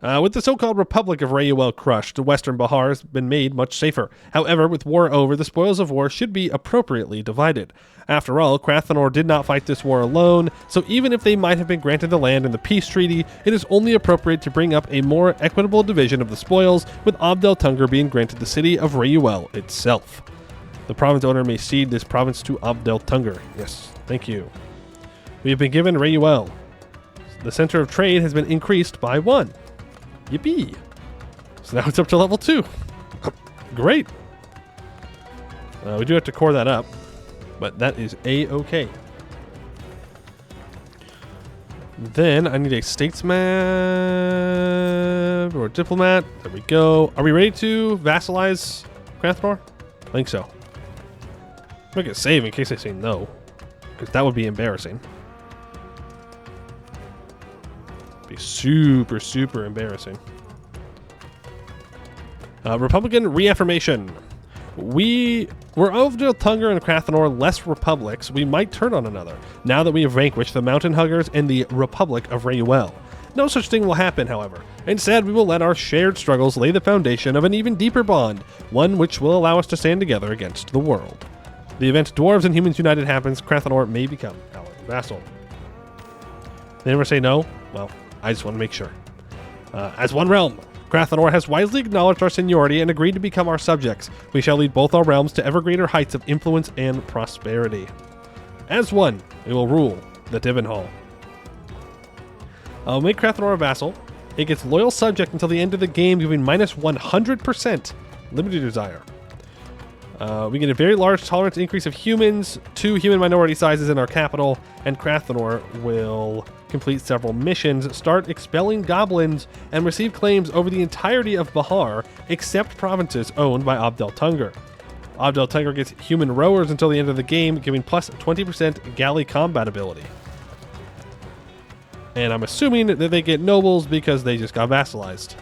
With the so-called Republic of Rayuel crushed, the Western Bahar has been made much safer. However, with war over, the spoils of war should be appropriately divided. After all, Crathenor did not fight this war alone, so even if they might have been granted the land in the peace treaty, it is only appropriate to bring up a more equitable division of the spoils, with Ovdal Tungr being granted the city of Rayuel itself. The province owner may cede this province to Ovdal Tungr. Yes, thank you. We have been given Rayuel. The center of trade has been increased by 1. Yippee. So now it's up to level 2. Great. We do have to core that up, but that is A-okay. Then I need a statesman or diplomat. There we go. Are we ready to vassalize Crathnor? I think so. Make it save in case I say no, because that would be embarrassing. Be super, super embarrassing. Republican reaffirmation. We're Ovdal, Tungr, and Crathnor, less republics. We might turn on another, now that we have vanquished the Mountain Huggers and the Republic of Rayuel. No such thing will happen, however. Instead, we will let our shared struggles lay the foundation of an even deeper bond, one which will allow us to stand together against the world. The event Dwarves and Humans United happens, Crathnor may become our vassal. They never say no? Well, I just want to make sure. As one realm, Crathnor has wisely acknowledged our seniority and agreed to become our subjects. We shall lead both our realms to ever greater heights of influence and prosperity. As one, we will rule the Divenhall. I'll make Crathnor a vassal. It gets loyal subject until the end of the game, giving minus 100% liberty desire. We get a very large tolerance increase of humans, 2 human minority sizes in our capital, and Crathnor will complete several missions, start expelling goblins, and receive claims over the entirety of Bahar, except provinces owned by Ovdal Tungr. Ovdal Tungr gets human rowers until the end of the game, giving plus 20% galley combat ability. And I'm assuming that they get nobles because they just got vassalized.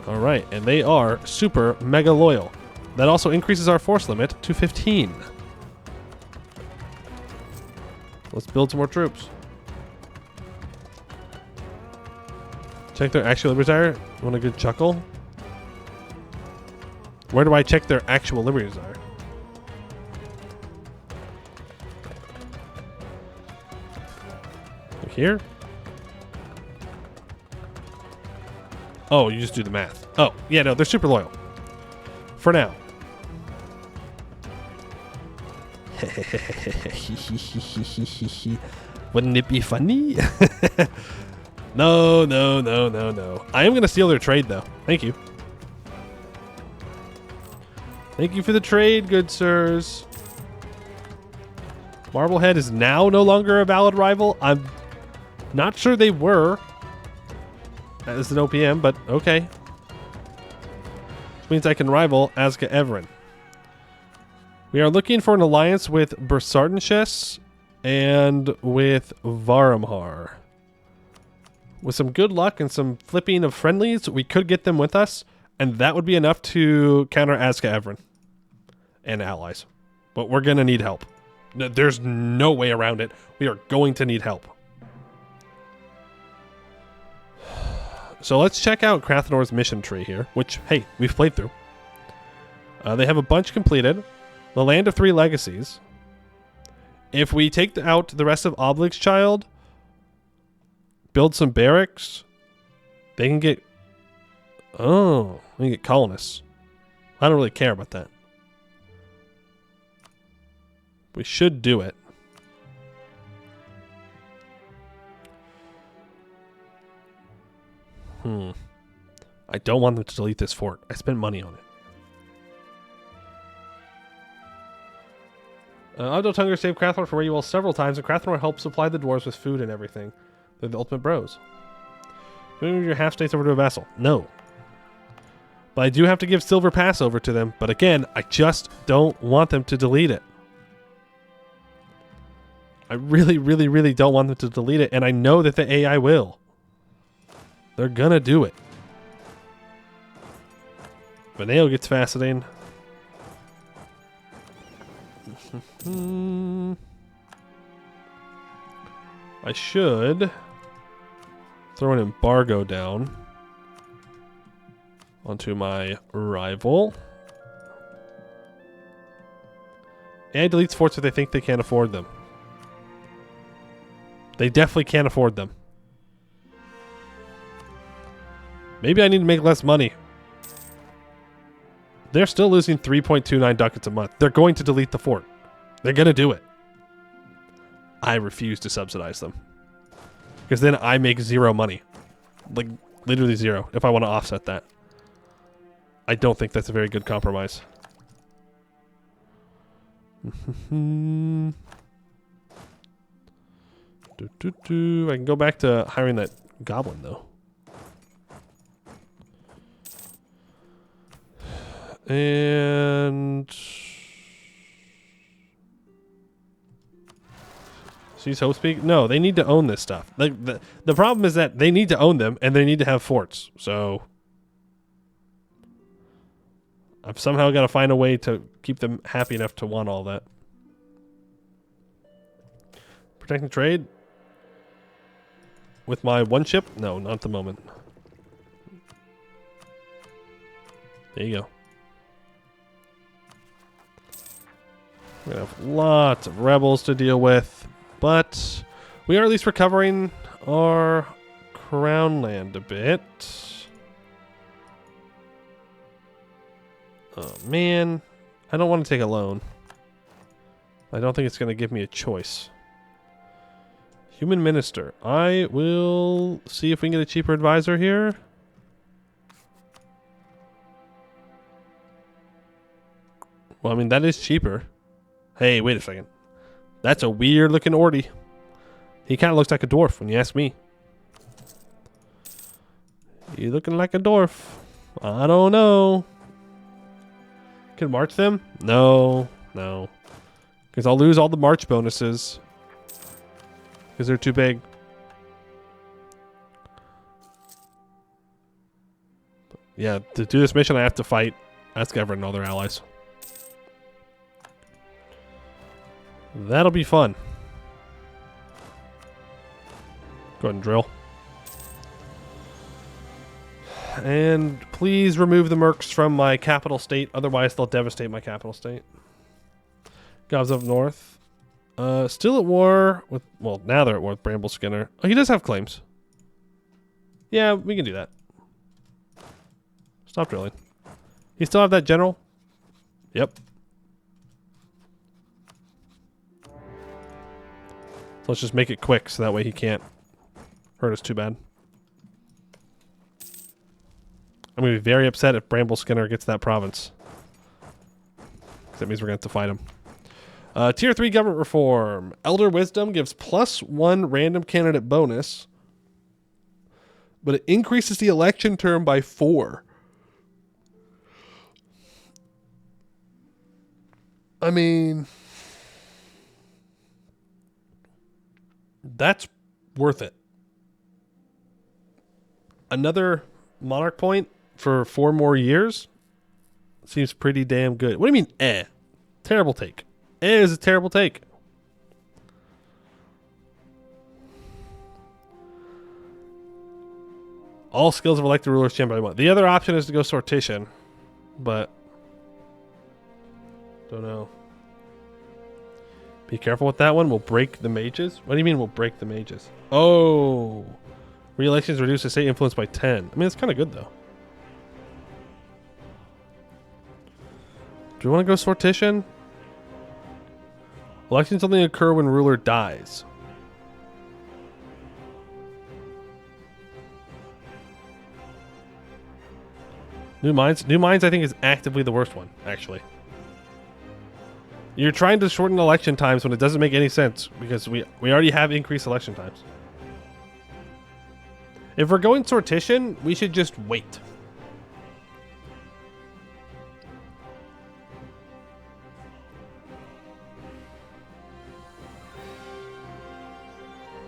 Alright, and they are super mega loyal. That also increases our force limit to 15. Let's build some more troops. Check their actual liberty desire. Want a good chuckle? Where do I check their actual liberty desire? Here? Oh, you just do the math. Oh, yeah, no, they're super loyal. For now. Wouldn't it be funny? No. I am going to steal their trade, though. Thank you. Thank you for the trade, good sirs. Marblehead is now no longer a valid rival. I'm not sure they were as an OPM, but okay. Which means I can rival Azka Everin. We are looking for an alliance with Bersardenches and with Varamhar. With some good luck and some flipping of friendlies, we could get them with us, and that would be enough to counter Azka Everin and allies. But we're going to need help. There's no way around it. We are going to need help. So let's check out Crathnor's mission tree here, which, hey, we've played through. They have a bunch completed. The Land of Three Legacies. If we take out the rest of Oblig's Child, build some barracks, they can get... Oh, they can get colonists. I don't really care about that. We should do it. I don't want them to delete this fort. I spent money on it. Ovdal Tungr saved Crathnor from Rayuel several times, and Crathnor helped supply the dwarves with food and everything. They're the ultimate bros. Do you move your half-states over to a vassal? No. But I do have to give Silver Pass over to them. But again, I just don't want them to delete it. I really, really, really don't want them to delete it, and I know that the AI will. They're gonna do it. Beneo gets fascinating. I should throw an embargo down onto my rival. AI deletes forts if they think they can't afford them. They definitely can't afford them. Maybe I need to make less money. They're still losing 3.29 ducats a month. They're going to delete the fort. They're going to do it. I refuse to subsidize them. Because then I make zero money. Like, literally zero, if I want to offset that. I don't think that's a very good compromise. I can go back to hiring that goblin, though. And... She's host speak? No, they need to own this stuff. Like the problem is that they need to own them and they need to have forts. So I've somehow got to find a way to keep them happy enough to want all that. Protecting trade with my one ship? No, not at the moment. There you go. We're gonna have lots of rebels to deal with. But we are at least recovering our crown land a bit. Oh, man. I don't want to take a loan. I don't think it's going to give me a choice. Human Minister. I will see if we can get a cheaper advisor here. Well, I mean, that is cheaper. Hey, wait a second. That's a weird looking Orty. He kind of looks like a dwarf when you ask me. He's looking like a dwarf. I don't know. Can march them? No. No. Because I'll lose all the march bonuses. Because they're too big. Yeah, to do this mission I have to fight Asgavr and other allies. That'll be fun. Go ahead and drill. And please remove the mercs from my capital state, otherwise they'll devastate my capital state. Gobs up north. Still at war with, well, now they're at war with Bramble Skinner. Oh, he does have claims. Yeah, we can do that. Stop drilling. You still have that general? Yep. Let's just make it quick so that way he can't hurt us too bad. I'm going to be very upset if Bramble Skinner gets that province. Because that means we're going to have to fight him. Tier 3 government reform. Elder Wisdom gives +1 random candidate bonus. But it increases the election term by 4. I mean... that's worth it. Another monarch point for 4 more years seems pretty damn good. What do you mean, eh? Terrible take. Eh is a terrible take. All skills of elected rulers champion by 1. The other option is to go sortition, but don't know. Be careful with that one. We'll break the mages. What do you mean we'll break the mages? Oh. Re-elections reduce the state influence by 10. I mean, it's kind of good, though. Do you want to go sortition? Elections only occur when ruler dies. New Mines? New Mines, I think, is actively the worst one, actually. You're trying to shorten election times when it doesn't make any sense because we already have increased election times. If we're going sortition, we should just wait.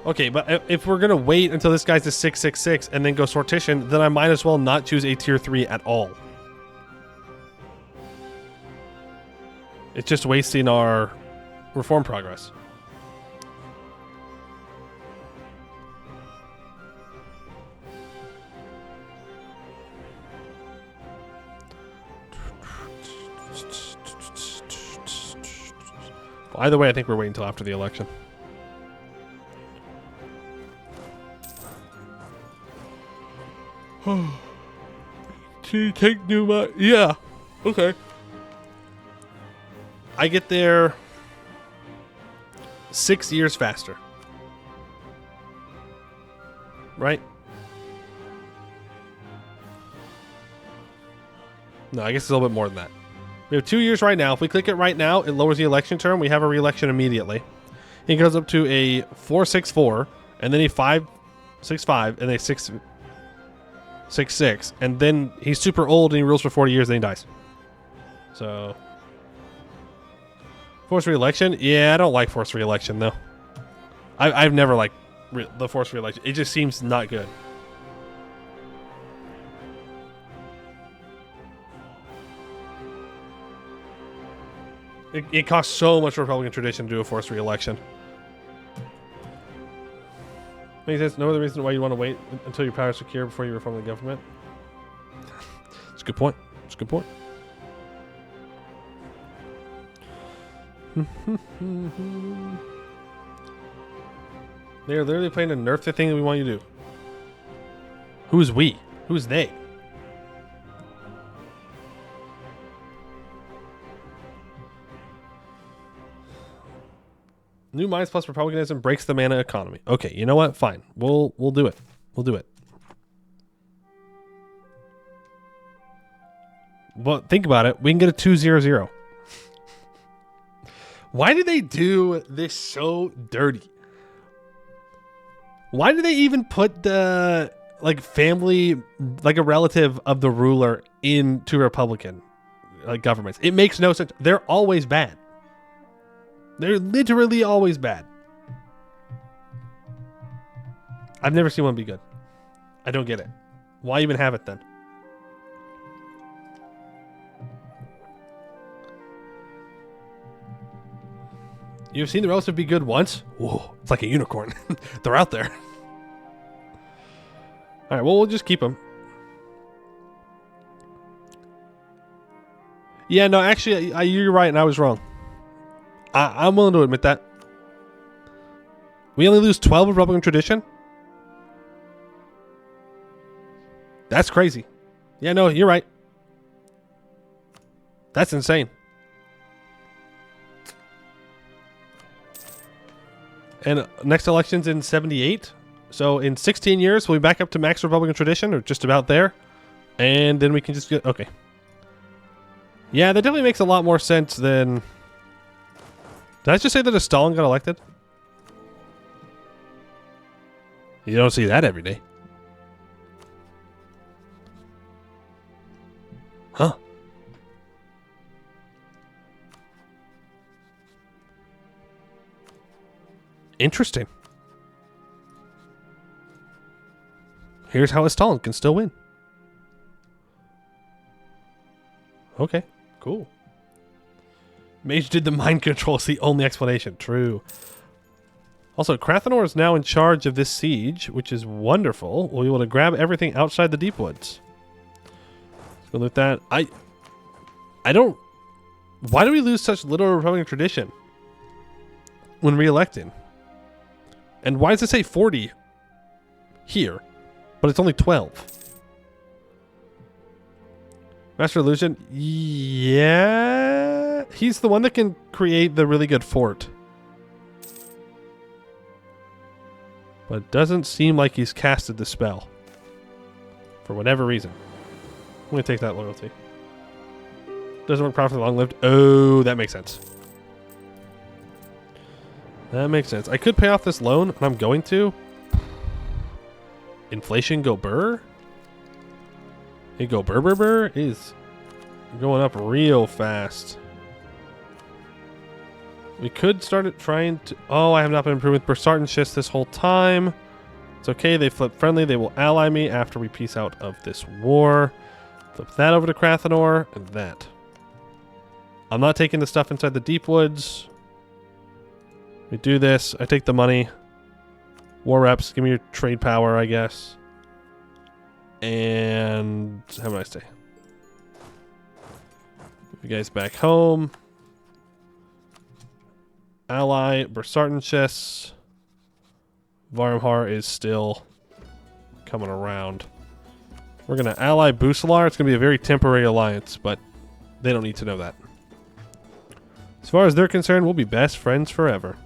Okay, but if we're going to wait until this guy's a 666 and then go sortition, then I might as well not choose a tier 3 at all. It's just wasting our reform progress. Either way, I think we're waiting until after the election. Take new money. Yeah. Okay. I get there 6 years faster. Right? No, I guess it's a little bit more than that. We have 2 years right now. If we click it right now, it lowers the election term. We have a re-election immediately. He goes up to a 464, and then a 565, and a 666, and then he's super old and he rules for 40 years, then he dies. So, forced re-election? Yeah, I don't like forced re-election though. I've never liked the forced re-election. It just seems not good. It costs so much Republican tradition to do a forced re-election. Makes sense. No other reason why you want to wait until your power is secure before you reform the government. It's a good point. It's a good point. They are literally playing to nerf the thing that we want you to do. Who's we? Who's they? New minds plus Republicanism breaks the mana economy. Okay, you know what? Fine. We'll do it. We'll do it. But think about it. We can get a 2-0-0. Why do they do this so dirty? Why do they even put the family, like a relative of the ruler, into Republican governments? It makes no sense. They're always bad. They're literally always bad. I've never seen one be good. I don't get it. Why even have it then? You've seen the relative be good once? Whoa, it's like a unicorn. They're out there. All right, well, we'll just keep them. Yeah, no, actually, you're right, and I was wrong. I'm willing to admit that. We only lose 12 of Republican tradition? That's crazy. Yeah, no, you're right. That's insane. And next election's in 78. So in 16 years, we'll be back up to max Republican tradition, or just about there. And then we can just get... Okay. Yeah, that definitely makes a lot more sense than... Did I just say that a Stalin got elected? You don't see that every day. Huh. Interesting. Here's how a Stalin can still win. Okay, cool. Mage did the mind control is the only explanation. True. Also, Krathanor is now in charge of this siege, which is wonderful. We'll be able to grab everything outside the deep woods. Let's go loot that. I don't... Why do we lose such little Republican tradition when re-electing? And why does it say 40 here, but it's only 12? Master Illusion? Yeah. He's the one that can create the really good fort. But it doesn't seem like he's casted the spell. For whatever reason. I'm going to take that loyalty. Doesn't work properly long-lived. Oh, that makes sense. That makes sense. I could pay off this loan, and I'm going to. Inflation go burr? It go burr burr burr? Is going up real fast. We could start it trying to... Oh, I have not been improving with Bursart and Shist this whole time. It's okay. They flip friendly. They will ally me after we peace out of this war. Flip that over to Krathanor and that. I'm not taking the stuff inside the deep woods. We do this. I take the money. War reps. Give me your trade power, I guess. And have a nice day. You guys back home. Ally Bursartanchis. Varmhar is still coming around. We're going to ally Busalar. It's going to be a very temporary alliance, but they don't need to know that. As far as they're concerned, we'll be best friends forever.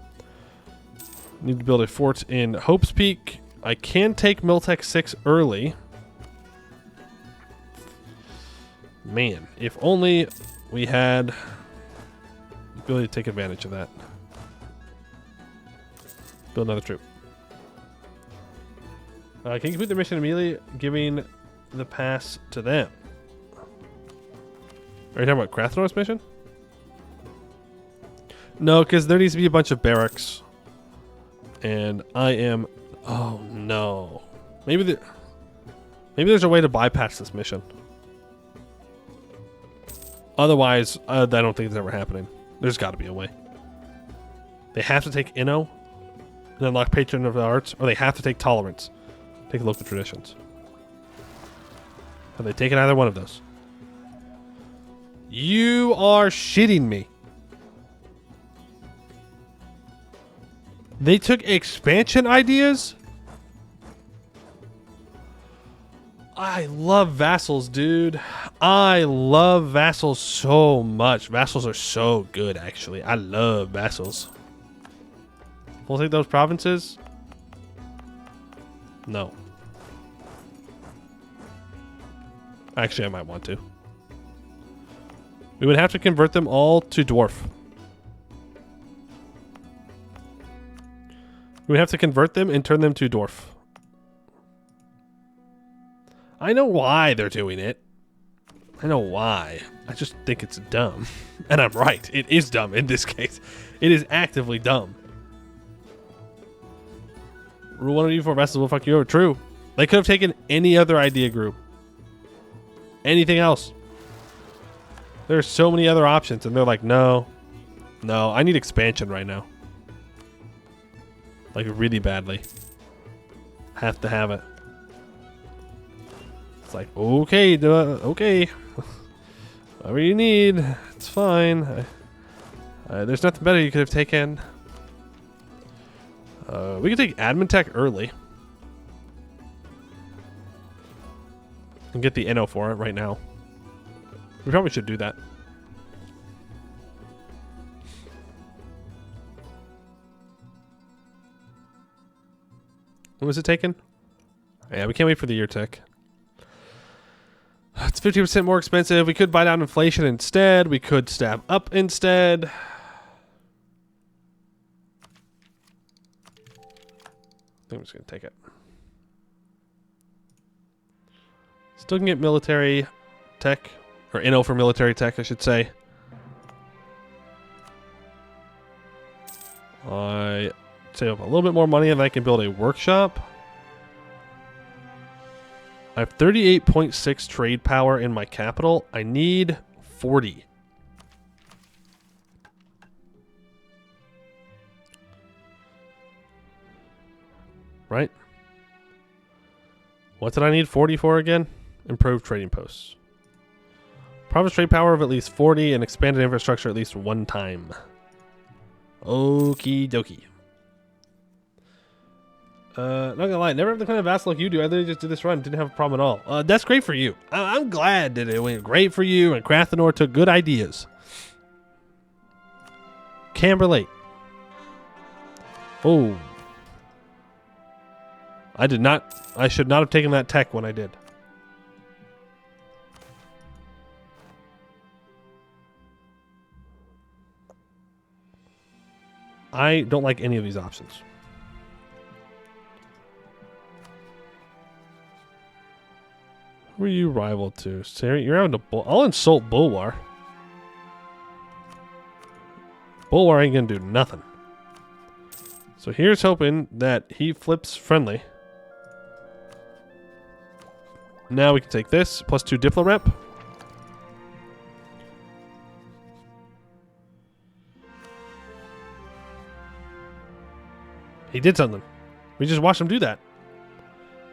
Need to build a fort in Hope's Peak. I can take Miltech 6 early. Man, if only we had the ability to take advantage of that. Build another troop. Can you complete the mission immediately, giving the pass to them? Are you talking about Krathnor's mission? No, because there needs to be a bunch of barracks. And I am... Oh, no. Maybe there's a way to bypass this mission. Otherwise, I don't think it's ever happening. There's got to be a way. They have to take Inno and unlock Patron of the Arts, or they have to take Tolerance. Take local traditions. Have they taken either one of those? You are shitting me. They took expansion ideas? I love vassals, dude. I love vassals so much. Vassals are so good, actually. I love vassals. We'll take those provinces? No. Actually, I might want to. We would have to convert them all to dwarf. We would have to convert them and turn them to dwarf. I know why they're doing it. I know why. I just think it's dumb. And I'm right. It is dumb in this case. It is actively dumb. Rule 184 vassals will fuck you over. True. They could have taken any other idea group. Anything else. There's so many other options, and they're like, no. No, I need expansion right now. Like, really badly. Have to have it. It's like, okay, okay. Whatever you need, it's fine. There's nothing better you could have taken. We could take admin tech early. And get the Inno for it right now. We probably should do that. When was it taken? Yeah, we can't wait for the year tech. It's 50% more expensive. We could buy down inflation instead. We could stab up instead. I think I'm just going to take it. Still can get military tech. Or Inno for military tech, I should say. I save up a little bit more money and I can build a workshop. I have 38.6 trade power in my capital. I need 40. Right? What did I need 40 for again? Improved trading posts. Province trade power of at least 40 and expanded infrastructure at least one time. Okie dokie. Not gonna lie, never have the kind of vassal like you do. I literally just did this run, didn't have a problem at all. That's great for you. I'm glad that it went great for you and Krathenor took good ideas. Can't relate. Oh. I should not have taken that tech when I did. I don't like any of these options. Who are you rival to? Sarah, you're having to I'll insult Bulwar. Bulwar ain't gonna do nothing. So here's hoping that he flips friendly. Now we can take this, plus 2 Diplo rep. He did something. We just watched him do that.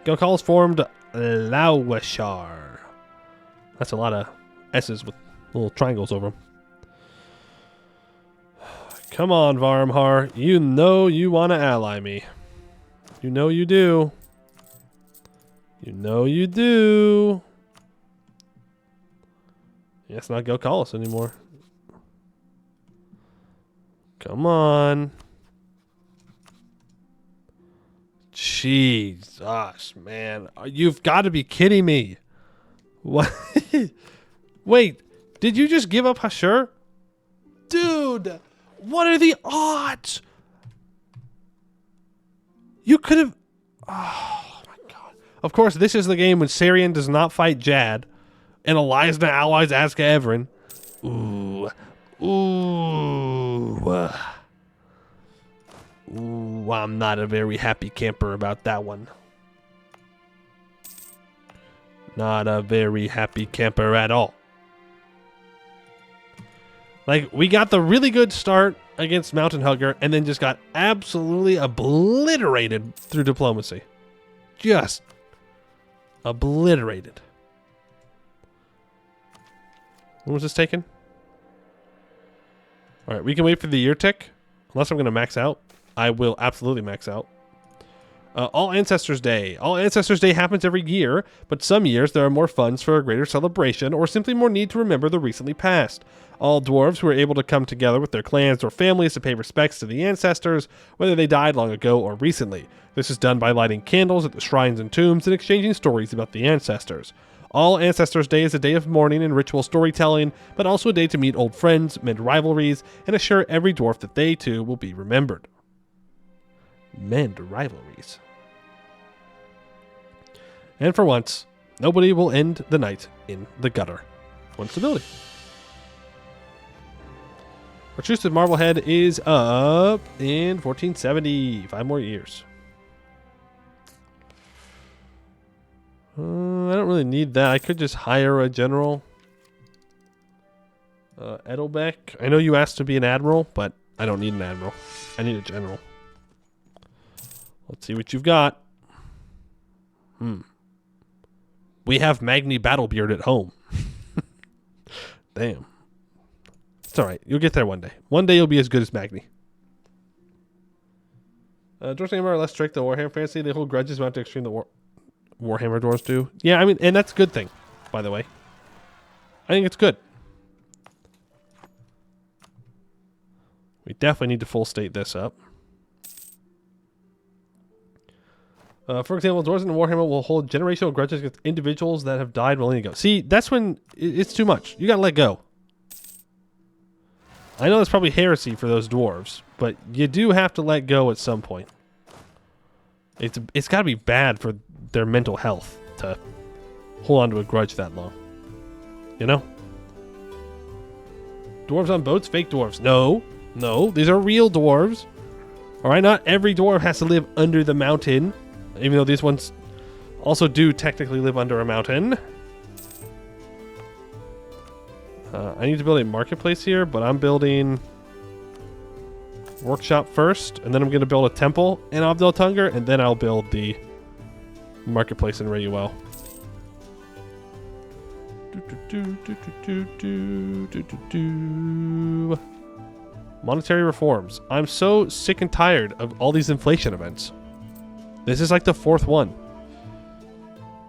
Galkal's formed Lawashar. That's a lot of S's with little triangles over them. Come on, Varmhar. You know you want to ally me. You know you do. You know you do. Yeah, it's not Galkalis anymore. Come on. Jesus, man. You've got to be kidding me. What? Wait, did you just give up Hashur? Dude, what are the odds? You could have... Oh, my God. Of course, this is the game when Sarian does not fight Jad, and Eliasna allies Azka Evren. Ooh. Ooh. Ooh, I'm not a very happy camper about that one. Not a very happy camper at all. Like, we got the really good start against Mountain Hugger and then just got absolutely obliterated through diplomacy. Just obliterated. When was this taken? Alright, we can wait for the year tick. Unless I'm going to max out. I will absolutely max out. All Ancestors Day. All Ancestors Day happens every year, but some years there are more funds for a greater celebration or simply more need to remember the recently passed. All dwarves who are able to come together with their clans or families to pay respects to the ancestors, whether they died long ago or recently. This is done by lighting candles at the shrines and tombs and exchanging stories about the ancestors. All Ancestors Day is a day of mourning and ritual storytelling, but also a day to meet old friends, mend rivalries, and assure every dwarf that they too will be remembered. Mend rivalries. And for once, nobody will end the night in the gutter. One stability. Our truce with Marblehead is up in 1470. 5 more years. I don't really need that. I could just hire a general. Edelbeck. I know you asked to be an admiral, but I don't need an admiral. I need a general. Let's see what you've got. We have Magni Battlebeard at home. Damn. It's alright. You'll get there one day. One day you'll be as good as Magni. Dwarves are less strict than Warhammer Fantasy. They hold grudges about to extreme the Warhammer dwarves do. Yeah, I mean, and that's a good thing, by the way. I think it's good. We definitely need to full state this up. For example, dwarves in Warhammer will hold generational grudges against individuals that have died millennia ago. See, that's when it's too much. You gotta let go. I know that's probably heresy for those dwarves, but you do have to let go at some point. It's gotta be bad for their mental health to hold on to a grudge that long. You know? Dwarves on boats? Fake dwarves. No. No, these are real dwarves. Alright, not every dwarf has to live under the mountain. Even though these ones also do technically live under a mountain. I need to build a marketplace here, but I'm building workshop first, and then I'm going to build a temple in Ovdal Tungr, and then I'll build the marketplace in Rayuel. Monetary reforms. I'm so sick and tired of all these inflation events. This is like the 4th one.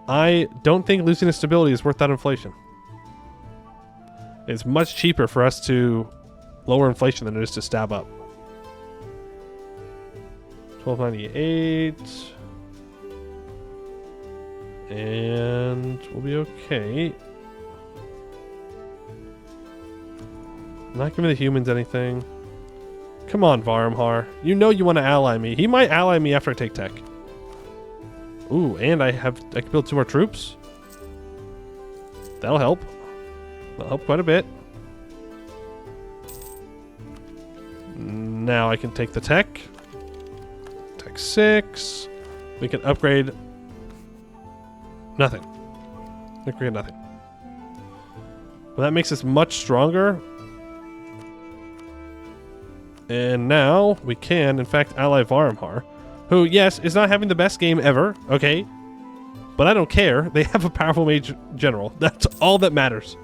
I don't think losing a stability is worth that inflation. It's much cheaper for us to lower inflation than it is to stab up. 1298. And we'll be okay. Not giving the humans anything. Come on, Varmhar. You know you want to ally me. He might ally me after I take tech. Ooh, and I can build 2 more troops. That'll help. That'll help quite a bit. Now I can take the tech. Tech 6. We can upgrade. Nothing. Upgrade nothing. Well, that makes us much stronger. And now we can, in fact, ally Varmhar, who, yes, is not having the best game ever, okay? But I don't care. They have a powerful mage general. That's all that matters.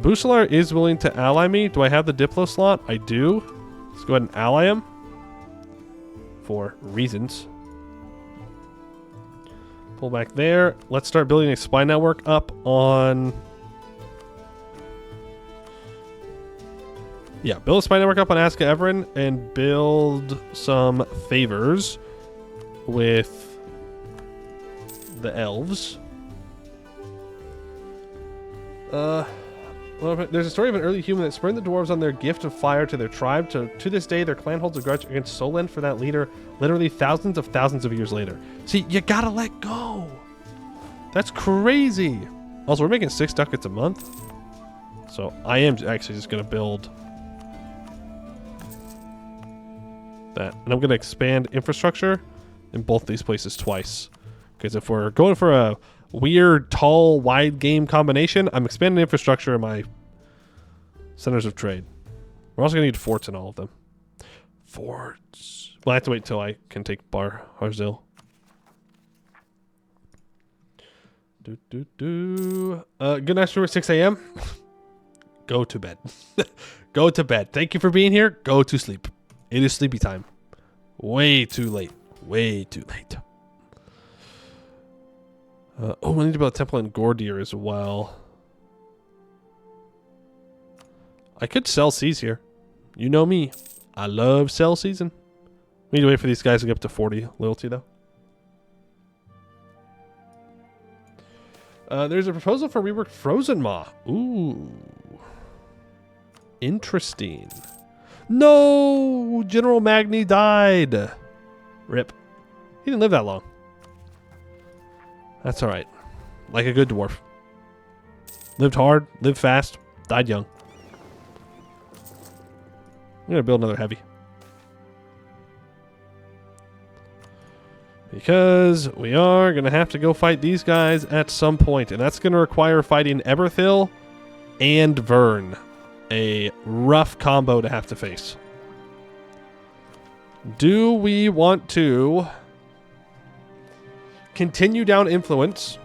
Busalar is willing to ally me. Do I have the Diplo slot? I do. Let's go ahead and ally him. For reasons. Pull back there. Let's start building a spy network up on... Yeah, build a spy network up on Aska Everin and build some favors with the elves. Well, there's a story of an early human that spurned the dwarves on their gift of fire to their tribe. To this day, their clan holds a grudge against Solent for that leader, literally thousands of years later. See, you gotta let go. That's crazy. Also, we're making 6 ducats a month. So I am actually just gonna build that. And I'm gonna expand infrastructure in both these places twice. Because if we're going for a weird, tall, wide game combination, I'm expanding infrastructure in my centers of trade. We're also going to need forts in all of them. Forts. Well, I have to wait till I can take Harzil. Good night, stream at 6 a.m. Go to bed. Go to bed. Thank you for being here. Go to sleep. It is sleepy time. Way too late. Way too late. We need to build a temple in Gordir as well. I could sell seas here. You know me. I love sell season. We need to wait for these guys to get up to 40 loyalty, though. There's a proposal for reworked Frozen Maw. Ooh. Interesting. No! General Magni died. Rip. He didn't live that long. That's alright. Like a good dwarf. Lived hard, lived fast, died young. I'm going to build another heavy. Because we are going to have to go fight these guys at some point. And that's going to require fighting Eberthil and Vern. A rough combo to have to face. Do we want to continue down influence?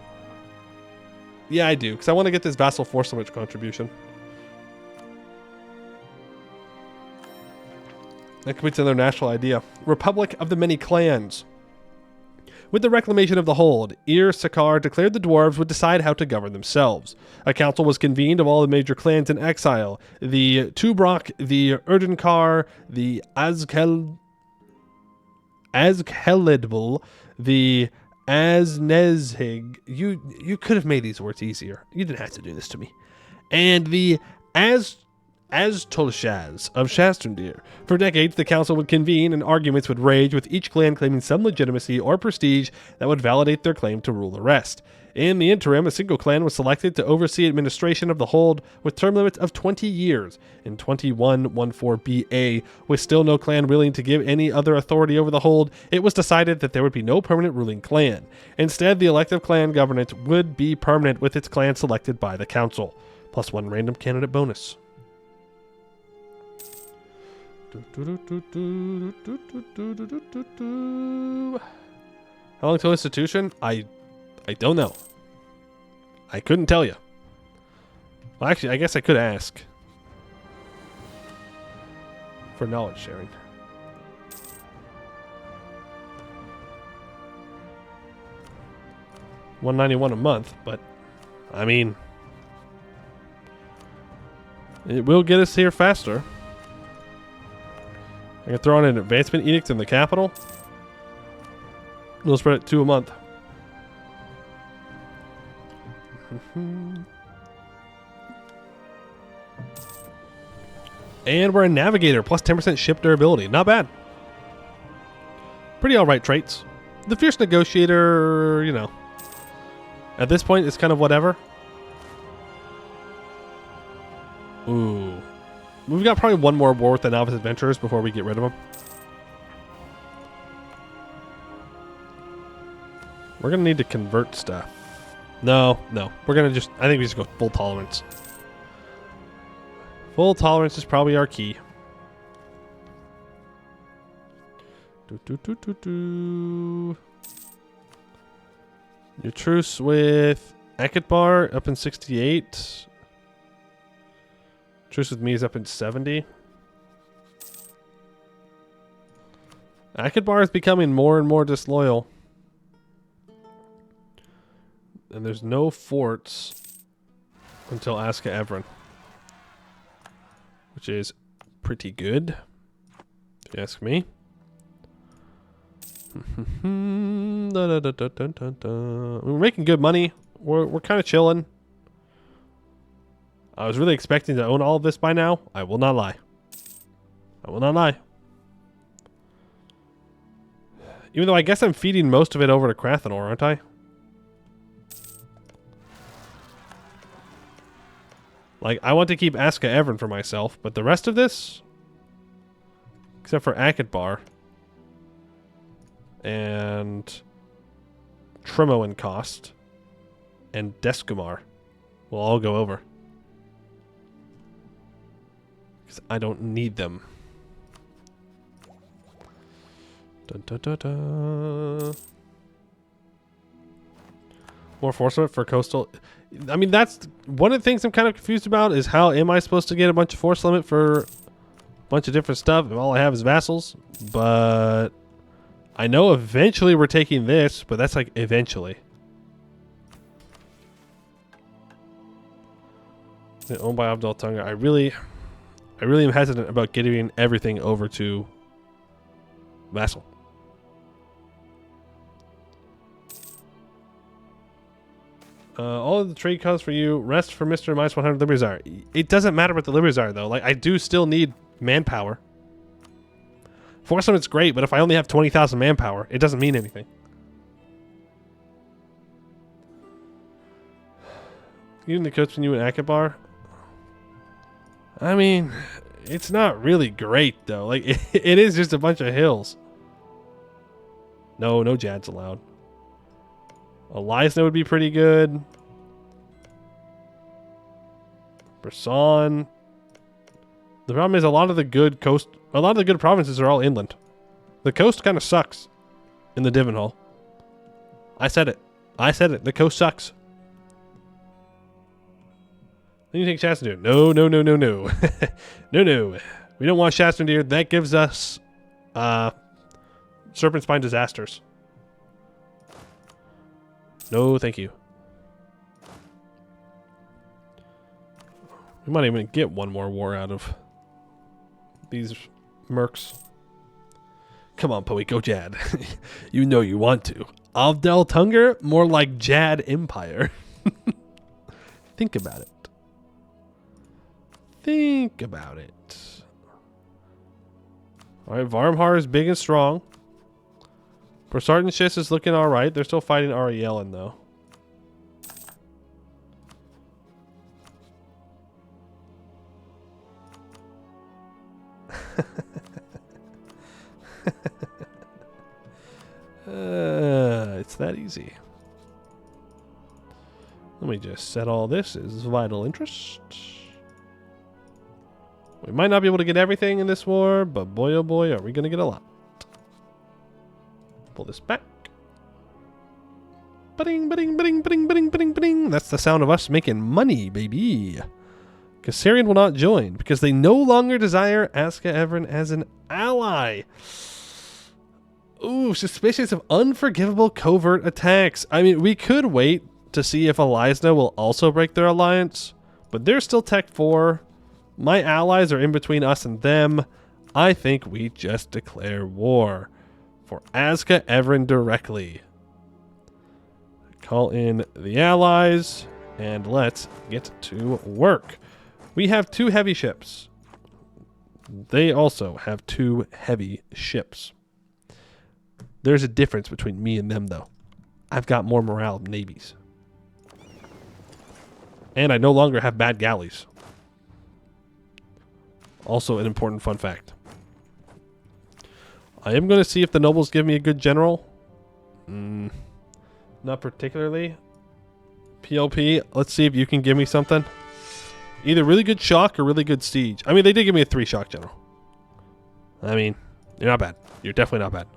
Yeah, I do, because I want to get this vassal force summit contribution. That completes another national idea. Republic of the Many Clans. With the reclamation of the hold, Ir Sakar declared the dwarves would decide how to govern themselves. A council was convened of all the major clans in exile. The Tubrok, the Urdenkar, the Azkelidbul, the Aznezhig. You could have made these words easier. You didn't have to do this to me. And the Aztolshaz of Shastrandir. For decades, the council would convene and arguments would rage, with each clan claiming some legitimacy or prestige that would validate their claim to rule the rest. In the interim, a single clan was selected to oversee administration of the hold with term limits of 20 years. In 2114 BA, with still no clan willing to give any other authority over the hold, it was decided that there would be no permanent ruling clan. Instead, the elective clan governance would be permanent with its clan selected by the council. +1 random candidate bonus. How long till institution? I don't know. I couldn't tell you. Well, actually, I guess I could ask. For knowledge sharing. $191 a month, but I mean, it will get us here faster. I can throw on an advancement edict in the capital. We'll spread it 2 a month. And we're a navigator, plus 10% ship durability. Not bad. Pretty alright traits. The fierce negotiator, you know. At this point, it's kind of whatever. Ooh. We've got probably one more war with the novice adventurers before we get rid of them. We're going to need to convert stuff. No. We're going to just... I think we just go full tolerance. Full tolerance is probably our key. Your truce with Akatbar up in 68. Truce with me is up in 70. Akatbar is becoming more and more disloyal. And there's no forts until Aska Evren. Which is pretty good, if you ask me. We're making good money. We're kind of chilling. I was really expecting to own all of this by now. I will not lie. I will not lie. Even though I guess I'm feeding most of it over to Crathanor, aren't I? Like, I want to keep Aska Evern for myself, but the rest of this, except for Akatbar and Trimo and Cost and Deskumar, will all go over. Because I don't need them. Dun, dun, dun, dun. More force limit for coastal. I mean, that's one of the things I'm kind of confused about is how am I supposed to get a bunch of force limit for a bunch of different stuff if all I have is vassals? But I know eventually we're taking this, but that's like eventually. Owned by Ovdal Tungr. I really am hesitant about getting everything over to vassal. All of the trade comes for you. Rest for Mr. minus 100 liberties are. It doesn't matter what the liberties are, though. Like, I do still need manpower. Force limit's great, but if I only have 20,000 manpower, it doesn't mean anything. Even the coach when you and Akatbar. I mean, it's not really great, though. Like, it is just a bunch of hills. No Jads allowed. Eliasna would be pretty good. Brisson. The problem is a lot of the good provinces are all inland. The coast kind of sucks in the Divan I said it. The coast sucks. Then you take Shastendir. No. No. We don't want Shastendir. That gives us Serpent Spine disasters. No, thank you. We might even get one more war out of these mercs. Come on, Poe, go Jad. You know you want to. Ovdal Tungr, more like Jad Empire. Think about it. Think about it. Alright, Varmhar is big and strong. Broussard and Schiss is looking alright. They're still fighting Ari Yellen, though. It's that easy. Let me just set all this as vital interest. We might not be able to get everything in this war, but boy oh boy are we going to get a lot. Pull this back. Ba-ding, ba-ding, ba-ding, ba-ding, ba-ding, ba-ding, ba-ding. That's the sound of us making money, baby. Kassarian will not join because they no longer desire Aska Evern as an ally. Ooh, suspicious of unforgivable covert attacks. I mean, we could wait to see if Eliasna will also break their alliance, but they're still Tech 4. My allies are in between us and them. I think we just declare war for Aska Evern directly. Call in the allies, and let's get to work. We have 2 heavy ships. They also have 2 heavy ships. There's a difference between me and them, though. I've got more morale navies. And I no longer have bad galleys. Also an important fun fact. I am going to see if the nobles give me a good general. Not particularly. PLP, let's see if you can give me something. Either really good shock or really good siege. I mean, they did give me a 3 shock general. I mean, you're not bad. You're definitely not bad.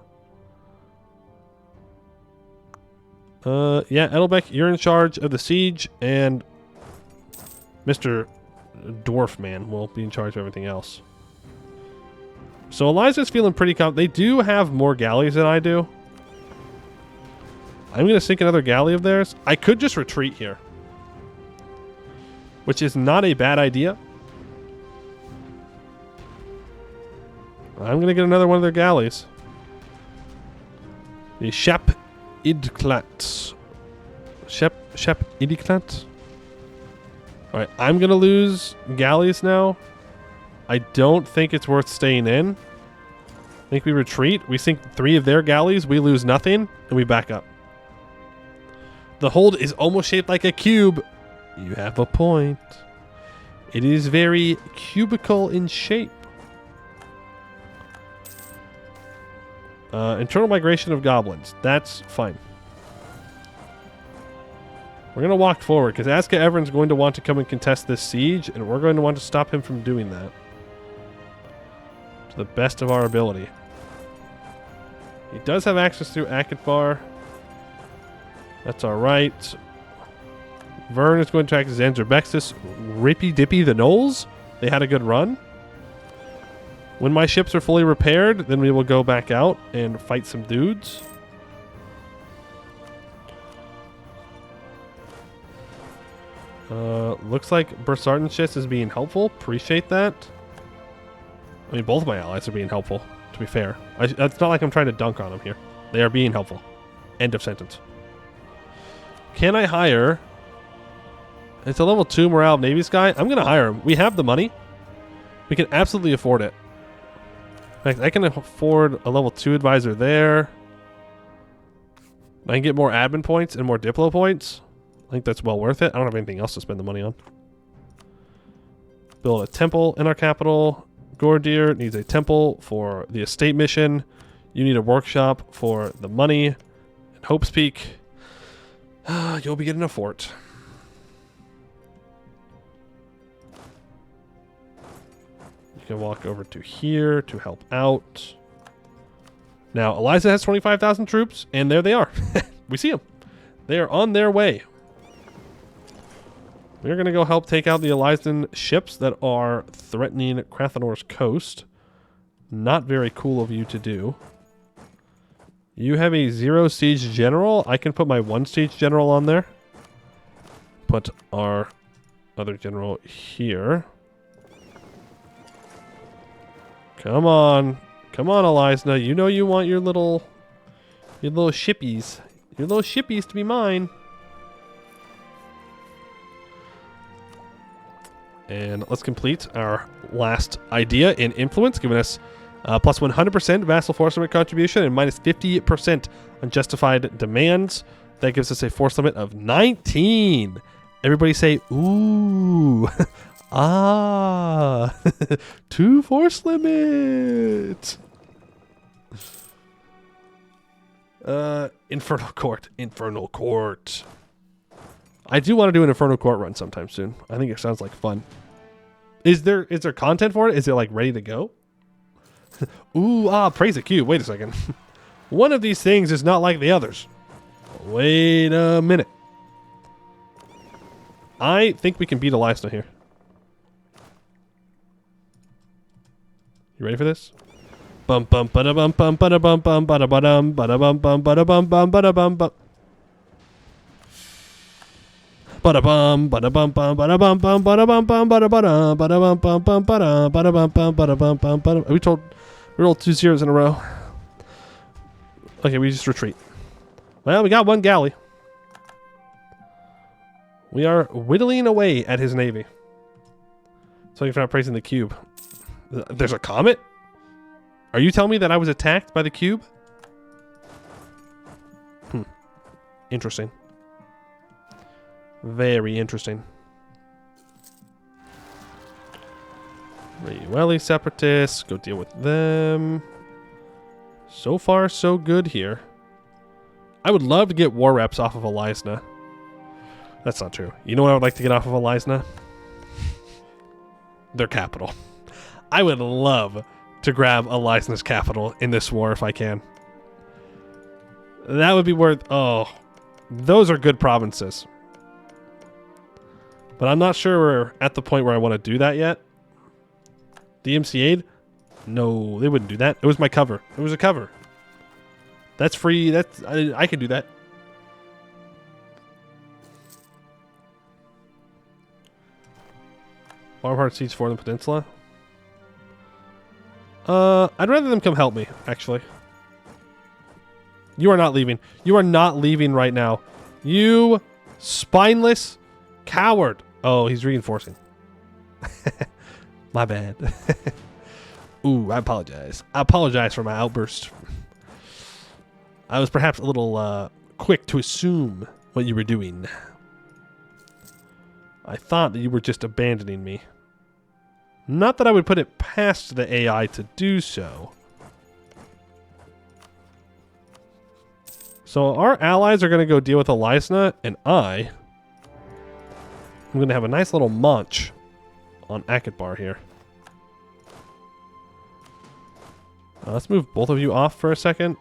Yeah, Edelbeck, you're in charge of the siege, and Mr. Dwarf Man will be in charge of everything else. So Eliza's feeling pretty confident. They do have more galleys than I do. I'm going to sink another galley of theirs. I could just retreat here, which is not a bad idea. I'm going to get another one of their galleys. The Shep Idklat. Shep Idklat? Alright, I'm going to lose galleys now. I don't think it's worth staying in. I think we retreat. We sink 3 of their galleys. We lose nothing. And we back up. The hold is almost shaped like a cube. You have a point. It is very cubical in shape. Internal migration of goblins. That's fine. We're going to walk forward because Aska Evern's going to want to come and contest this siege, and we're going to want to stop him from doing that. To the best of our ability. He does have access through Akatbar. That's alright. Vern is going to attack Zanzerbexis. Rippy Dippy the Knolls. They had a good run. When my ships are fully repaired, then we will go back out and fight some dudes. Looks like Bersartenshis is being helpful. Appreciate that. I mean, both of my allies are being helpful, to be fair. It's not like I'm trying to dunk on them here. They are being helpful. End of sentence. Can I hire... It's a level 2 morale Navy's guy. I'm going to hire him. We have the money. We can absolutely afford it. In fact, I can afford a level 2 advisor there. I can get more admin points and more Diplo points. I think that's well worth it. I don't have anything else to spend the money on. Build a temple in our capital. Gordir needs a temple for the estate mission. You need a workshop for the money. And Hope's Peak. You'll be getting a fort. You can walk over to here to help out. Now, Eliza has 25,000 troops, and there they are. We see them. They are on their way. We're going to go help take out the Elysian ships that are threatening Crathanor's coast. Not very cool of you to do. You have a 0 siege general. I can put my 1 siege general on there. Put our other general here. Come on. Come on, Eliza. You know you want your little shippies. Your little shippies to be mine. And let's complete our last idea in influence, giving us plus 100% vassal force limit contribution and minus 50% unjustified demands. That gives us a force limit of 19. Everybody say, ooh, ah, 2 force limit. Infernal Court, Infernal Court. I do want to do an Infernal Court run sometime soon. I think it sounds like fun. Is there content for it? Is it like ready to go? Ooh, praise the cube. Wait a second. One of these things is not like the others. Wait a minute. I think we can beat Eliza here. You ready for this? Bum bum bada bum bum bada bum bum bada badum bada bum bum bada bum bum bada bum bum. Bada bum bada bum bum bada bum bum bada bum bum bada bada bada bum bum bum bada bada bum bum bada bum bum bada. We rolled 2 zeros in a row. Okay, we just retreat. Well, we got 1 galley. We are whittling away at his navy. So if you're not praising the cube. There's a comet? Are you telling me that I was attacked by the cube? Interesting. Very interesting. Rayueli separatists. Go deal with them. So far, so good here. I would love to get war reps off of Eliza. That's not true. You know what I would like to get off of Eliza? Their capital. I would love to grab Eliza's capital in this war if I can. That would be worth... Oh, those are good provinces. But I'm not sure we're at the point where I want to do that yet. DMC aid? No, they wouldn't do that. It was my cover. It was a cover. That's free. That's I can do that. Farmheart Siege for the Peninsula. I'd rather them come help me, actually. You are not leaving. You are not leaving right now. You spineless coward. Oh, he's reinforcing. My bad. Ooh, I apologize. I apologize for my outburst. I was perhaps a little quick to assume what you were doing. I thought that you were just abandoning me. Not that I would put it past the AI to do so. So our allies are going to go deal with Elisna, and I'm going to have a nice little munch on Akatbar here. Let's move both of you off for a second.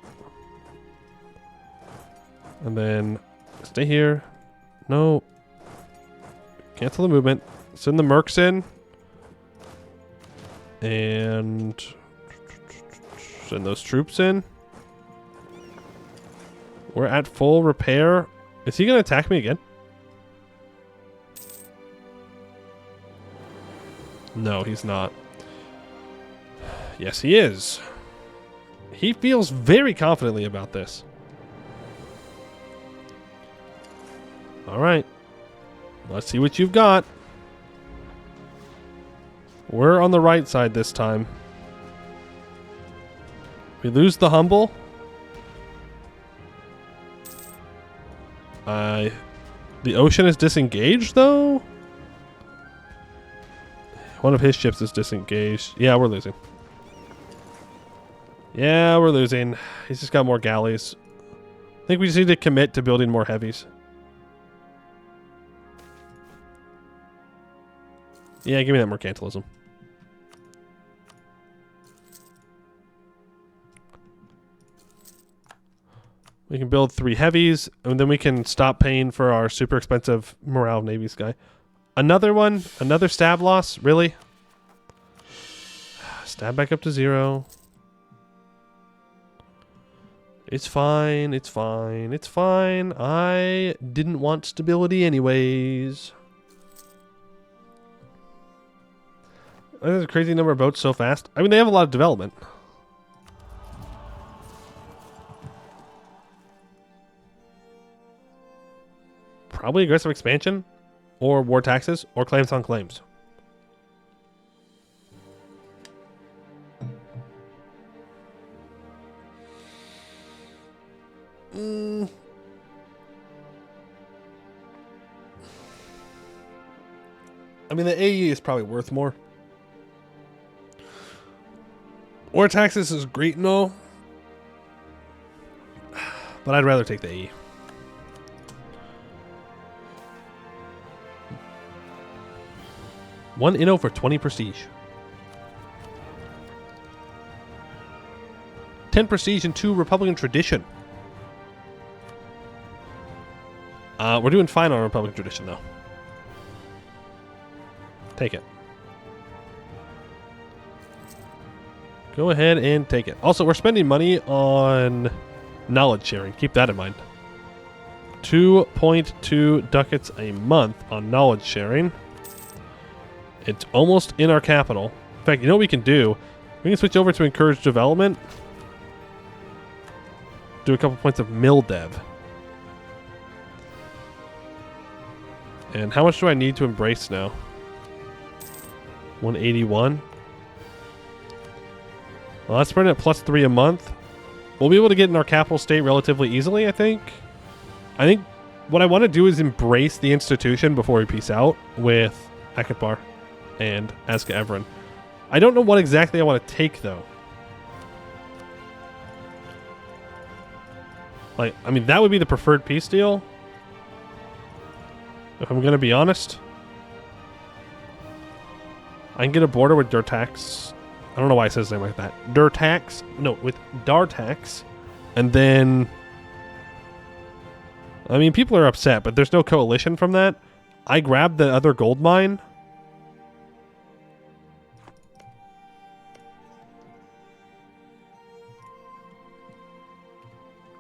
And then stay here. No. Cancel the movement. Send the mercs in. And send those troops in. We're at full repair. Is he going to attack me again? No, he's not. Yes, he is. He feels very confidently about this. All right. Let's see what you've got. We're on the right side this time. We lose the humble. The ocean is disengaged, though? One of his ships is disengaged. Yeah, we're losing. Yeah, we're losing. He's just got more galleys. I think we just need to commit to building more heavies. Yeah, give me that mercantilism. We can build 3 heavies, and then we can stop paying for our super expensive morale navies guy. Another one? Another stab loss? Really? Stab back up to 0. It's fine, it's fine, it's fine. I didn't want stability anyways. There's a crazy number of boats so fast. I mean, they have a lot of development. Probably aggressive expansion, or war taxes, or claims on claims. I mean, the AE is probably worth more. War taxes is great and all, but I'd rather take the AE. One inno for 20 prestige. 10 prestige and 2 Republican tradition. We're doing fine on Republican tradition, though. Take it. Go ahead and take it. Also, we're spending money on knowledge sharing. Keep that in mind. 2.2 ducats a month on knowledge sharing. It's almost in our capital. In fact, you know what we can do? We can switch over to encourage development. Do a couple points of mill dev. And how much do I need to embrace now? 181. Well, let's burn it plus 3 a month. We'll be able to get in our capital state relatively easily, I think. I think what I want to do is embrace the institution before we peace out with Akatbar and Aska Evren. I don't know what exactly I want to take, though. Like, I mean, that would be the preferred peace deal. If I'm going to be honest. I can get a border with Durtax. I don't know why it says his name like that. Durtax. No, with Dartax. And then... I mean, people are upset, but there's no coalition from that. I grabbed the other gold mine.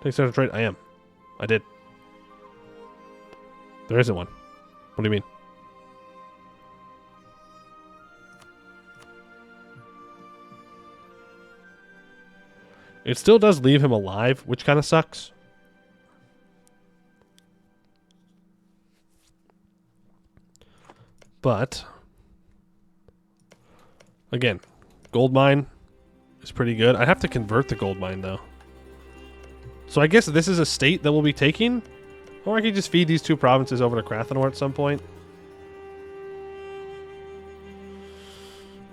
Take center trade? I am. I did. There isn't one. What do you mean? It still does leave him alive, which kind of sucks. But again, gold mine is pretty good. I have to convert the gold mine though. So I guess this is a state that we'll be taking. Or I could just feed these two provinces over to Krathanor at some point.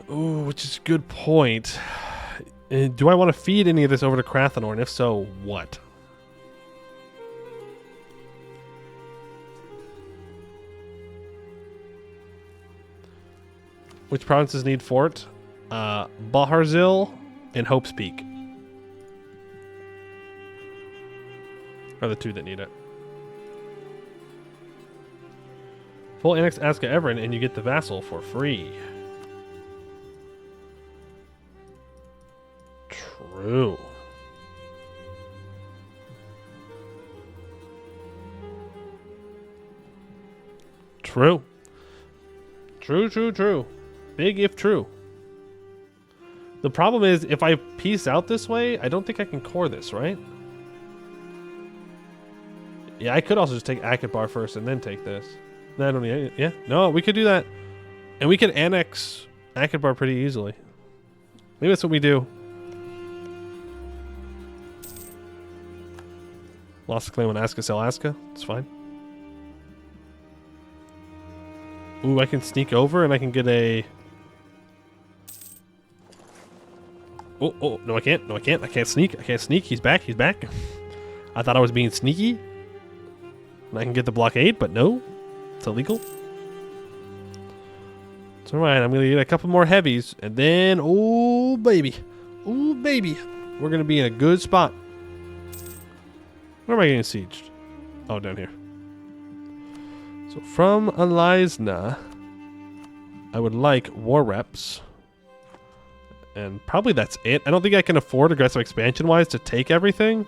Ooh, which is a good point. Do I want to feed any of this over to Krathanor? And if so, what? Which provinces need fort? Baharzil and Hope's Peak are the two that need it. Full annex Aska Everin and you get the vassal for free. True. True. True. Big if true. The problem is, if I piece out this way, I don't think I can core this, right? Yeah, I could also just take Akatbar first and then take this. No, I don't need it. Yeah, no, we could do that. And we can annex Akatbar pretty easily. Maybe that's what we do. Lost a claim on Aska, sell Aska. It's fine. Ooh, I can sneak over and I can get a... Oh, no I can't. I can't sneak. He's back. I thought I was being sneaky. And I can get the blockade, but no. It's illegal. It's alright, I'm going to get a couple more heavies. And then, oh baby. We're going to be in a good spot. Where am I getting sieged? Oh, down here. So from Alizna, I would like war reps. And probably that's it. I don't think I can afford aggressive expansion-wise to take everything.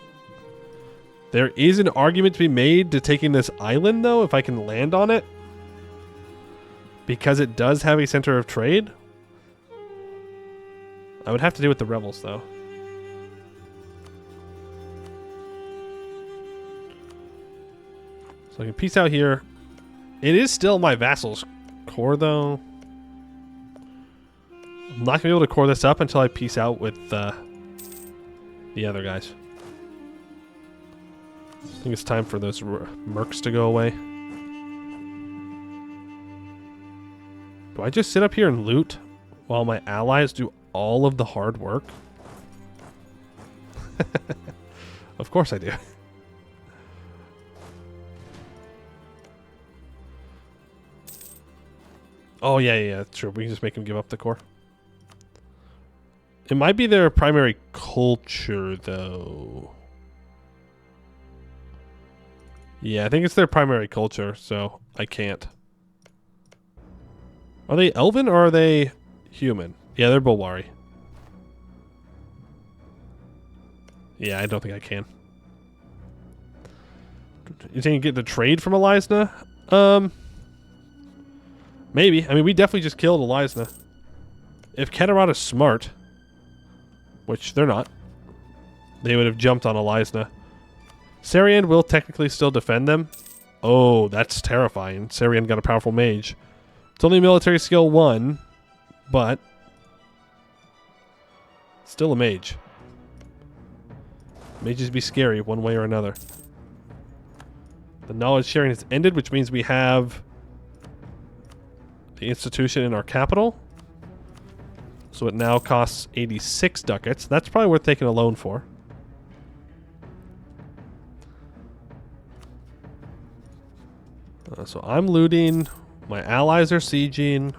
There is an argument to be made to taking this island, though, if I can land on it. Because it does have a center of trade. I would have to do with the rebels, though. So I can peace out here. It is still my vassal's core, though. I'm not going to be able to core this up until I peace out with the other guys. I think it's time for those mercs to go away. Do I just sit up here and loot while my allies do all of the hard work? Of course I do. Oh, yeah, true. We can just make them give up the core. It might be their primary culture, though. Yeah, I think it's their primary culture, so I can't. Are they elven or are they human? Yeah, they're Bulwari. Yeah, I don't think I can. You think you get the trade from Alizna? Maybe. I mean, we definitely just killed Alizna. If Kedarad is smart, which they're not, they would have jumped on Alizna. Sarian will technically still defend them. Oh, that's terrifying. Sarian got a powerful mage. It's only military skill 1, but still a mage. Mages be scary one way or another. The knowledge sharing has ended, which means we have the institution in our capital. So it now costs 86 ducats. That's probably worth taking a loan for. So I'm looting. My allies are sieging.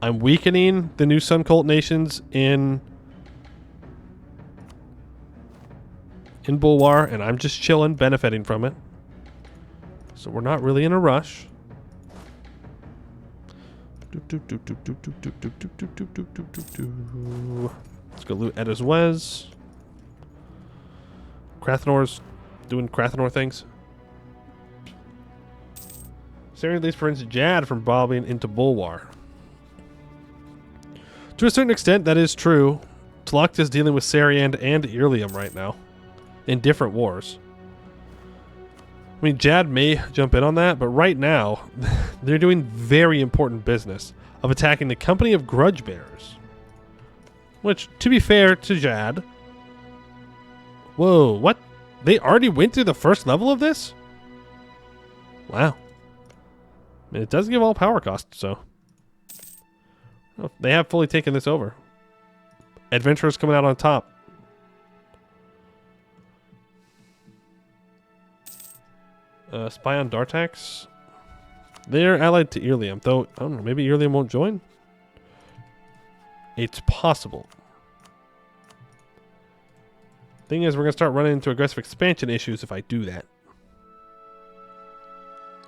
I'm weakening the new Sun Cult nations in Bulwar, and I'm just chilling, benefiting from it. So we're not really in a rush. Let's go loot Edda's Wes. Krathanor's doing Krathanor things. Sarian leads Prince Jad from bobbing into Bulwar. To a certain extent, that is true. Tluct is dealing with Sariand and Irlium right now in different wars. I mean, Jad may jump in on that, but right now, they're doing very important business of attacking the Company of Grudge Bearers. Which, to be fair to Jad... Whoa, what? They already went through the first level of this? Wow. I mean, it does give all power costs, so... Oh, they have fully taken this over. Adventurers coming out on top. Spy on Dartax. They're allied to Irlium, though, I don't know, maybe Irlium won't join? It's possible. Thing is, we're going to start running into aggressive expansion issues if I do that.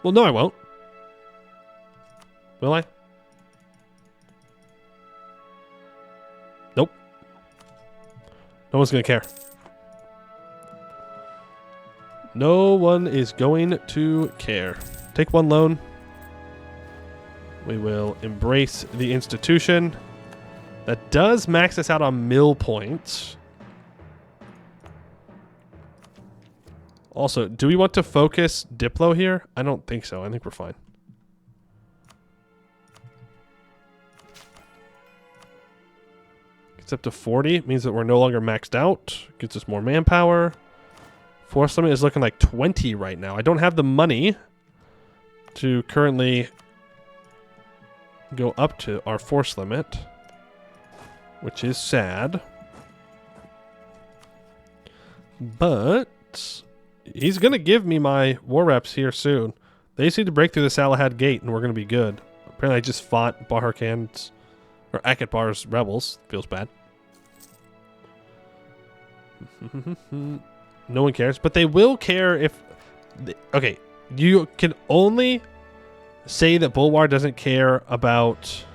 Well, no, I won't. Will I? Nope. No one's going to care. No one is going to care. Take one loan. We will embrace the institution. That does max us out on mill points. Also, do we want to focus Diplo here? I don't think so. I think we're fine. Gets up to 40. It means that we're no longer maxed out. Gets us more manpower. Force limit is looking like 20 right now. I don't have the money to currently go up to our force limit, which is sad. But he's going to give me my war reps here soon. They just need to break through the Salahad gate and we're going to be good. Apparently I just fought Baharkan's or Akatbar's rebels. Feels bad. No one cares, but they will care if... Okay, you can only say that Bulwar doesn't care about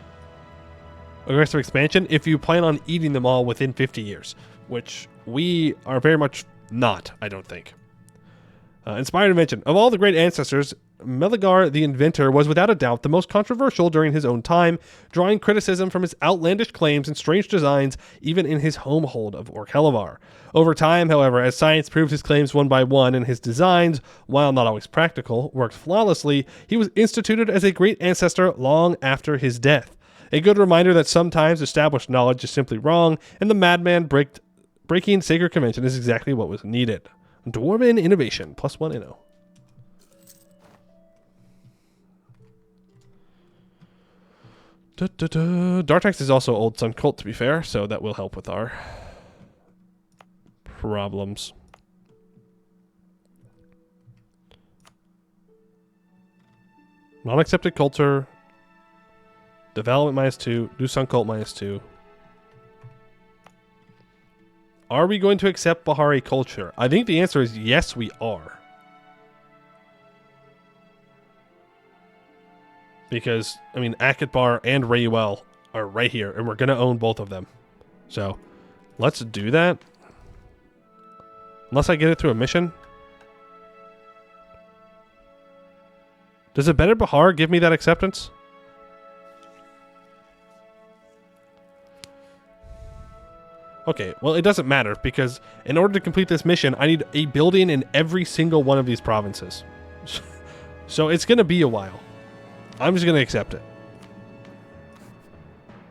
aggressive expansion if you plan on eating them all within 50 years, which we are very much not, I don't think. Inspired invention. Of all the great ancestors, Meligar the Inventor was without a doubt the most controversial during his own time, drawing criticism from his outlandish claims and strange designs even in his homehold of Orkelavar. Over time, however, as science proved his claims one by one and his designs, while not always practical, worked flawlessly, he was instituted as a great ancestor long after his death. A good reminder that sometimes established knowledge is simply wrong, and the madman breaking sacred convention is exactly what was needed. Dwarven innovation, +1 inno. Dartax is also Old Sun Cult, to be fair, so that will help with our problems. Non-accepted culture. Development -2. New Sun Cult -2. Are we going to accept Bahari culture? I think the answer is yes, we are. Because, I mean, Akatbar and Rayuel are right here, and we're going to own both of them. So, let's do that. Unless I get it through a mission. Does a better Bahar give me that acceptance? Okay, well, it doesn't matter, because in order to complete this mission, I need a building in every single one of these provinces. So it's going to be a while. I'm just going to accept it.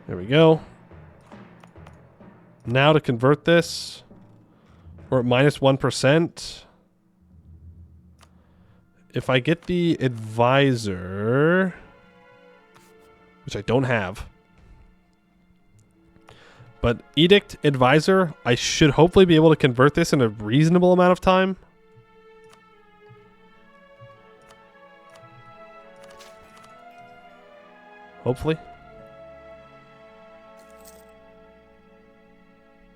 There we go. Now to convert this, we're at -1%. If I get the advisor, which I don't have, but Edict Advisor, I should hopefully be able to convert this in a reasonable amount of time. Hopefully.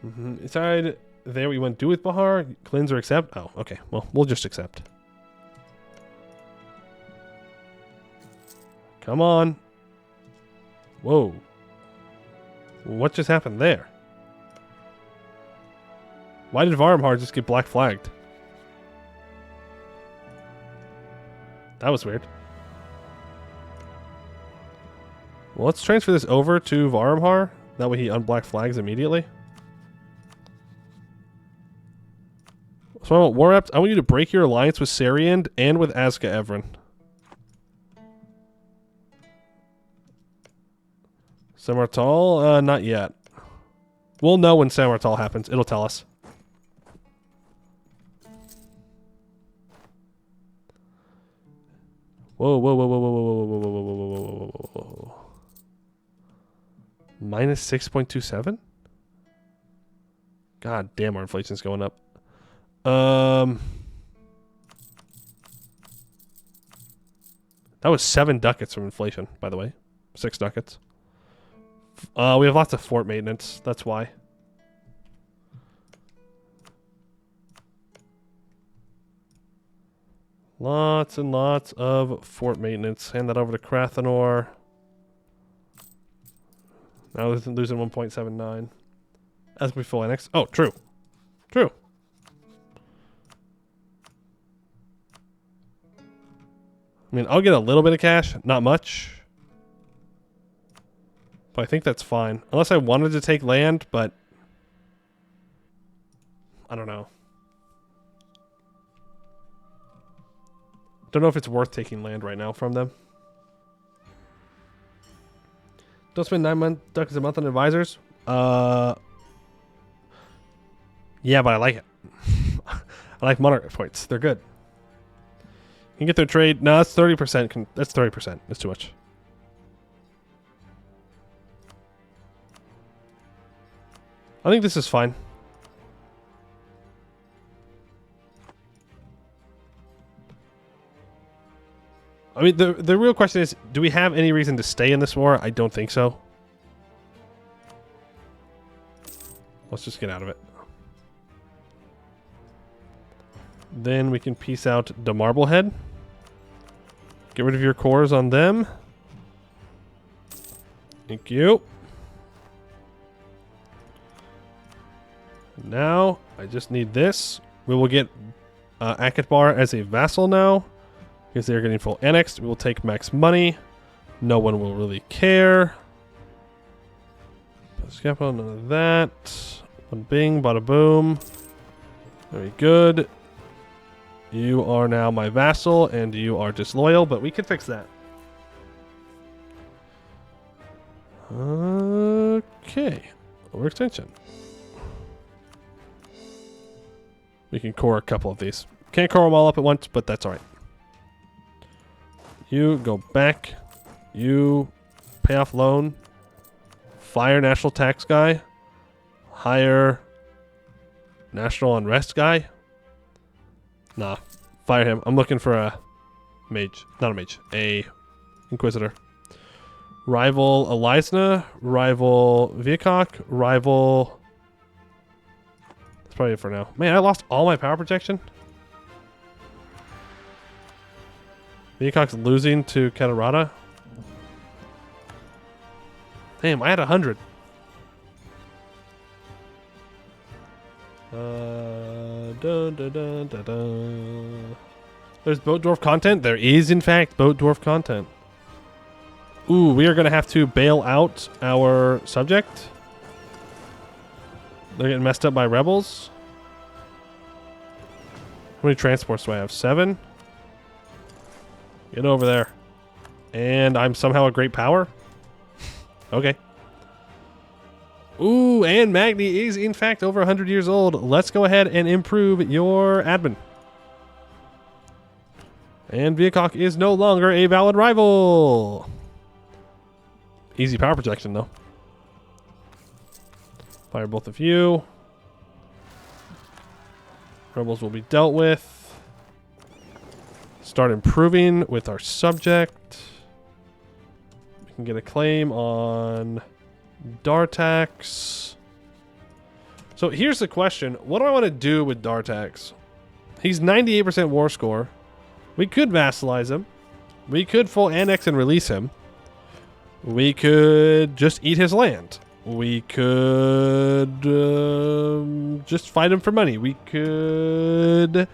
Inside there, we went do with Bahar. Cleanse or accept? Oh, okay. Well, we'll just accept. Come on. Whoa. What just happened there? Why did Varmhar just get black flagged? That was weird. Well, let's transfer this over to Varmhar. That way he unblack flags immediately. So I want War Reps. I want you to break your alliance with Sariand and with Azka Evren. Samartal? Not yet. We'll know when Samartal happens. It'll tell us. Whoa, whoa, whoa, whoa, whoa, whoa, whoa, whoa, whoa, whoa, whoa, whoa, whoa, whoa. Minus 6.27? God damn, our inflation's going up. That was 7 ducats from inflation, by the way. 6 ducats. We have lots of fort maintenance. That's why. Lots and lots of fort maintenance. Hand that over to Krathanor. Now losing 1.79. As we full annex. Oh, true. True. I mean, I'll get a little bit of cash. Not much. But I think that's fine. Unless I wanted to take land, but... I don't know. Don't know if it's worth taking land right now from them. Don't spend 9 ducats a month on advisors. Yeah, but I like it. I like monarch points. They're good. You can get their trade. No, that's 30%. That's 30%. That's too much. I think this is fine. I mean, the real question is, do we have any reason to stay in this war? I don't think so. Let's just get out of it. Then we can piece out the Marblehead. Get rid of your cores on them. Thank you. Now, I just need this. We will get Akatbar as a vassal now. Because they're getting full annexed. We will take max money. No one will really care. Scapel, none of that. One bing, bada boom. Very good. You are now my vassal, and you are disloyal, but we can fix that. Okay. Overextension. We can core a couple of these. Can't core them all up at once, but that's alright. You go back. You pay off loan. Fire national tax guy. Hire national unrest guy. Nah, fire him. I'm looking for a mage. Not a mage. A inquisitor. Rival Elisna. Rival Viacok. Rival... That's probably it for now. Man, I lost all my power protection. Viacok's losing to Catarata. Damn, I had 100. There's boat dwarf content? There is, in fact, boat dwarf content. Ooh, we are going to have to bail out our subject. They're getting messed up by rebels. How many transports do I have? 7? Get over there. And I'm somehow a great power? Okay. Ooh, and Magni is in fact over 100 years old. Let's go ahead and improve your admin. And Viacok is no longer a valid rival. Easy power projection, though. Fire both of you. Rebels will be dealt with. Start improving with our subject. We can get a claim on Dartax. So here's the question. What do I want to do with Dartax? He's 98% war score. We could vassalize him. We could full annex and release him. We could just eat his land. We could just fight him for money. We could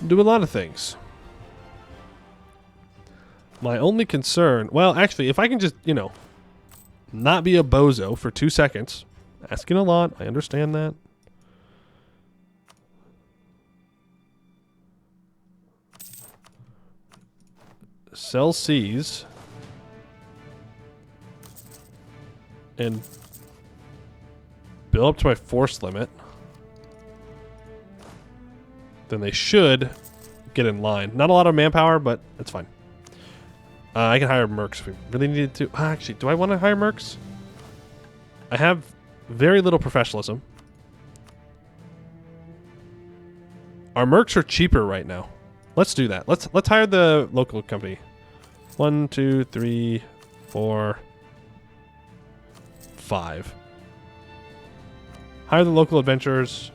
do a lot of things. My only concern... Well, actually, if I can just, you know, not be a bozo for 2 seconds. Asking a lot. I understand that. sell C's and build up to my force limit, then they should get in line. Not a lot of manpower, but it's fine. I can hire mercs if we really needed to. Actually, do I want to hire mercs? I have very little professionalism. Our mercs are cheaper right now. Let's do that. Let's hire the local company. 1, 2, 3, 4, 5. Hire the local adventurers.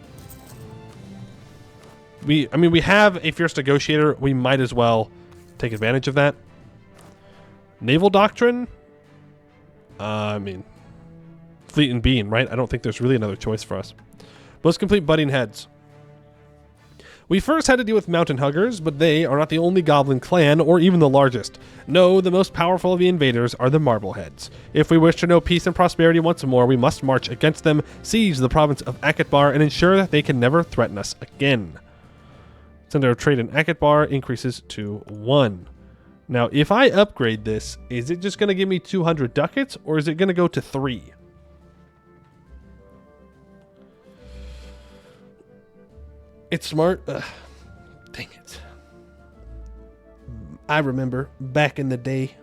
We have a fierce negotiator. We might as well take advantage of that. Naval doctrine? Fleet and bean, right? I don't think there's really another choice for us. Most complete butting heads. We first had to deal with mountain huggers, but they are not the only goblin clan, or even the largest. No, the most powerful of the invaders are the Marbleheads. If we wish to know peace and prosperity once more, we must march against them, seize the province of Akatbar, and ensure that they can never threaten us again. Center of trade in Akatbar increases to 1. Now, if I upgrade this, is it just going to give me 200 ducats, or is it going to go to 3? It's smart. Dang it. I remember back in the day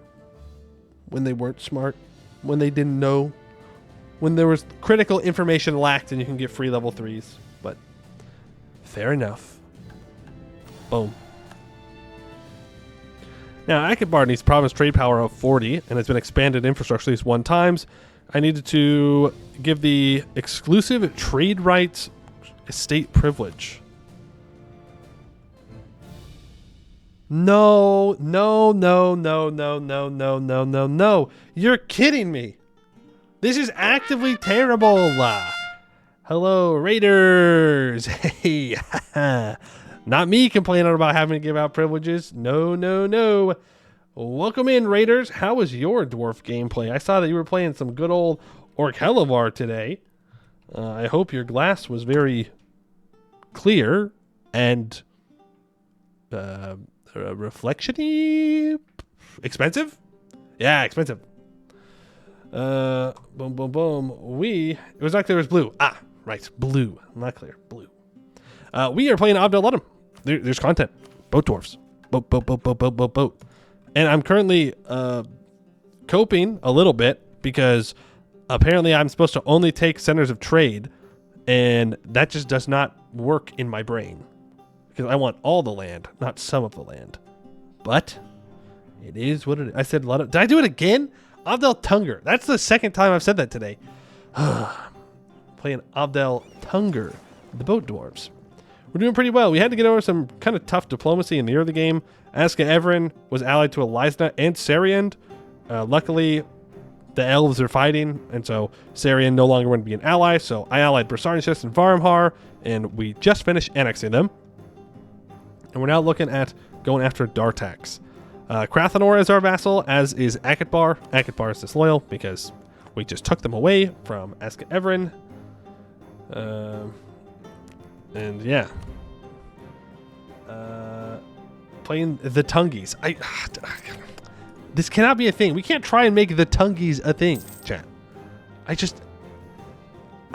when they weren't smart, when they didn't know, when there was critical information lacked and you can get free level 3s. But fair enough. Boom. Now, Akatbar needs province trade power of 40 and has been expanded infrastructure at least 1 time. I needed to give the exclusive trade rights estate privilege. No. You're kidding me. This is actively terrible. Hello, Raiders. Hey. Not me complaining about having to give out privileges. No. Welcome in, Raiders. How was your dwarf gameplay? I saw that you were playing some good old Orc Hellevar today. I hope your glass was very clear and reflection-y. Expensive? Yeah, expensive. Boom. It was not clear as blue. Ah, right. Blue. Not clear. Blue. We are playing Ovdal. There's content. Boat dwarfs. Boat. And I'm currently coping a little bit because apparently I'm supposed to only take centers of trade, and that just does not work in my brain because I want all the land, not some of the land. But it is what it is. I said a lot of... Did I do it again? Ovdal Tungr. That's the second time I've said that today. Playing Ovdal Tungr, the boat dwarves. We're doing pretty well. We had to get over some kind of tough diplomacy in the early game. Aska Everin was allied to Elisna and Sariand. Luckily, the elves are fighting, and so Sariand no longer wanted to be an ally, so I allied Bersarnichus and Varmhar, and we just finished annexing them. And we're now looking at going after Dartax. Krathanor is our vassal, as is Akatbar. Akatbar is disloyal because we just took them away from Aska Everin. And yeah. Playing the Tungies. This cannot be a thing. We can't try and make the Tungies a thing, chat. I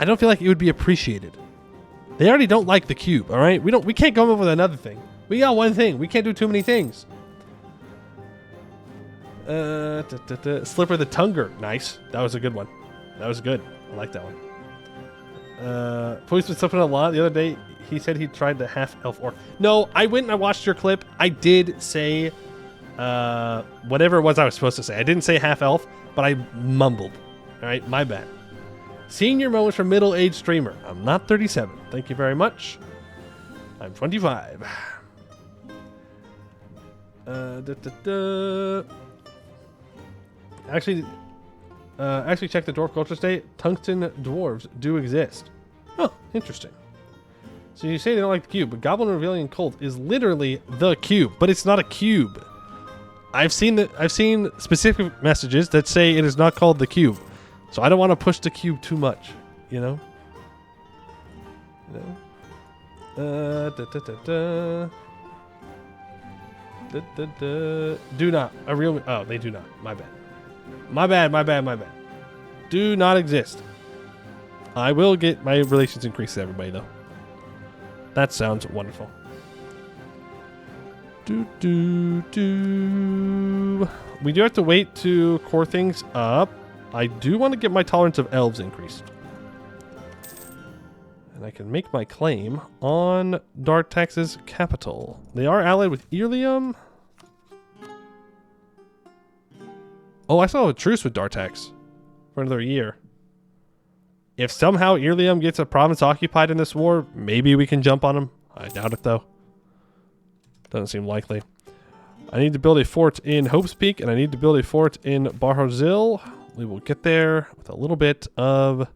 don't feel like it would be appreciated. They already don't like the cube, all right? We can't come up with another thing. We got one thing. We can't do too many things. Slipper the Tungr. Nice. That was a good one. That was good. I like that one. Police been slipping a lot. The other day, he said he tried the half-elf orc. No, I went and I watched your clip. I did say whatever it was I was supposed to say. I didn't say half-elf, but I mumbled. All right, my bad. Senior moments from middle-aged streamer. I'm not 37. Thank you very much. I'm 25. Actually check the dwarf culture state. Tungsten dwarves do exist. Oh, interesting. So you say they don't like the cube, but Goblin Revealing Cult is literally the cube, but it's not a cube. I've seen specific messages that say it is not called the cube, so I don't want to push the cube too much. You know. Do not. A real... Oh, they do not. My bad. My bad, my bad, my bad. Do not exist. I will get my relations increased to everybody, though. That sounds wonderful. We do have to wait to core things up. I do want to get my tolerance of elves increased. And I can make my claim on Dartax's capital. They are allied with Irlium. Oh, I still have a truce with Dartax for another year. If somehow Irlium gets a province occupied in this war, maybe we can jump on them. I doubt it, though. Doesn't seem likely. I need to build a fort in Hope's Peak, and I need to build a fort in Barhozil. We will get there with a little bit of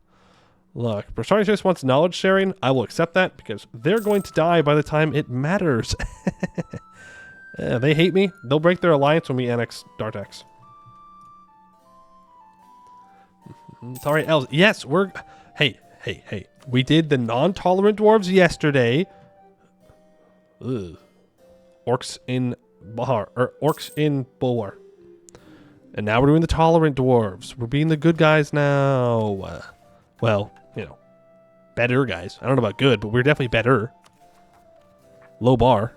luck. Brashani just wants knowledge sharing. I will accept that because they're going to die by the time it matters. Yeah, they hate me. They'll break their alliance when we annex Dartax. Sorry, elves. Yes, we're... Hey. We did the non-tolerant dwarves yesterday. Ugh. Orcs in Bahar, or orcs in Bulwar. And now we're doing the tolerant dwarves. We're being the good guys now. Well, you know, better guys. I don't know about good, but we're definitely better. Low bar.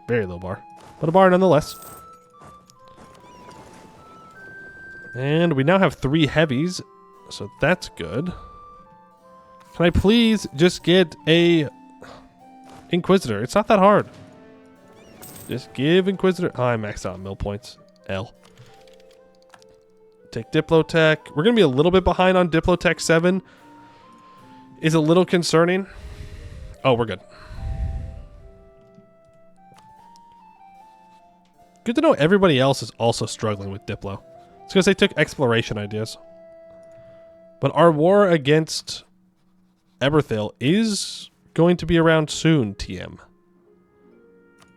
Very low bar. But a bar nonetheless. And we now have 3 heavies, so that's good. Can I please just get a Inquisitor? It's not that hard. Just give Inquisitor... Oh, I maxed out mill points. L. Take Diplotech. We're going to be a little bit behind on Diplotech 7. Is a little concerning. Oh, we're good. Good to know everybody else is also struggling with Diplo. It's because they took exploration ideas. But our war against Eberthil is going to be around soon, TM.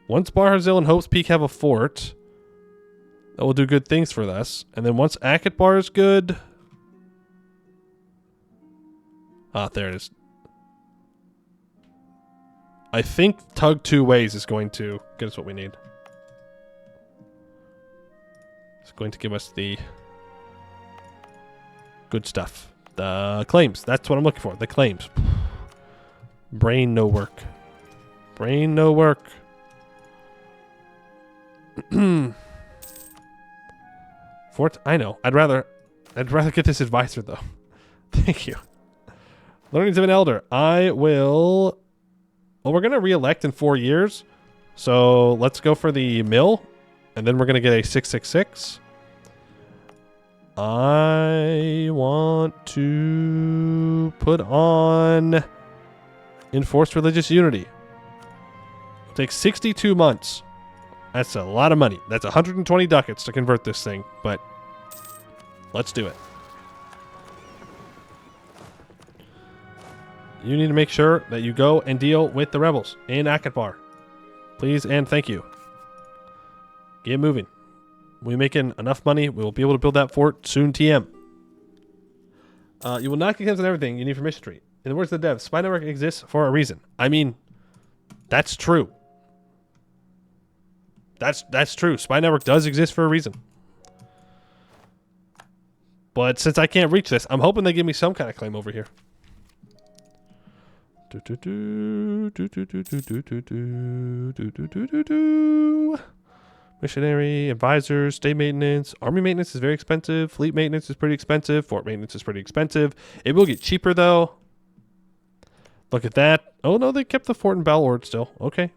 Once Barhazil and Hope's Peak have a fort, that will do good things for us. And then once Akatbar is good... Ah, there it is. I think Tug 2 Ways is going to get us what we need. It's going to give us the good stuff. The claims. That's what I'm looking for. The claims. Brain no work. Brain no work. Fort, I know. I'd rather get this advisor though. Thank you. Learnings of an Elder. I will... Well, we're going to re-elect in 4 years. So let's go for the mill. And then we're going to get a 666. I want to put on Enforced Religious Unity. It'll take 62 months. That's a lot of money. That's 120 ducats to convert this thing, but let's do it. You need to make sure that you go and deal with the rebels in Akatbar. Please and thank you. Get moving. We're making enough money. We will be able to build that fort soon, TM. You will not get on everything you need for mission tree. In the words of the devs, Spy Network exists for a reason. I mean, that's true. That's true. Spy Network does exist for a reason. But since I can't reach this, I'm hoping they give me some kind of claim over here. Missionary, advisors, state maintenance, army maintenance is very expensive. Fleet maintenance is pretty expensive. Fort maintenance is pretty expensive. It will get cheaper though. Look at that. Oh no, they kept the fort in Balord still. Okay.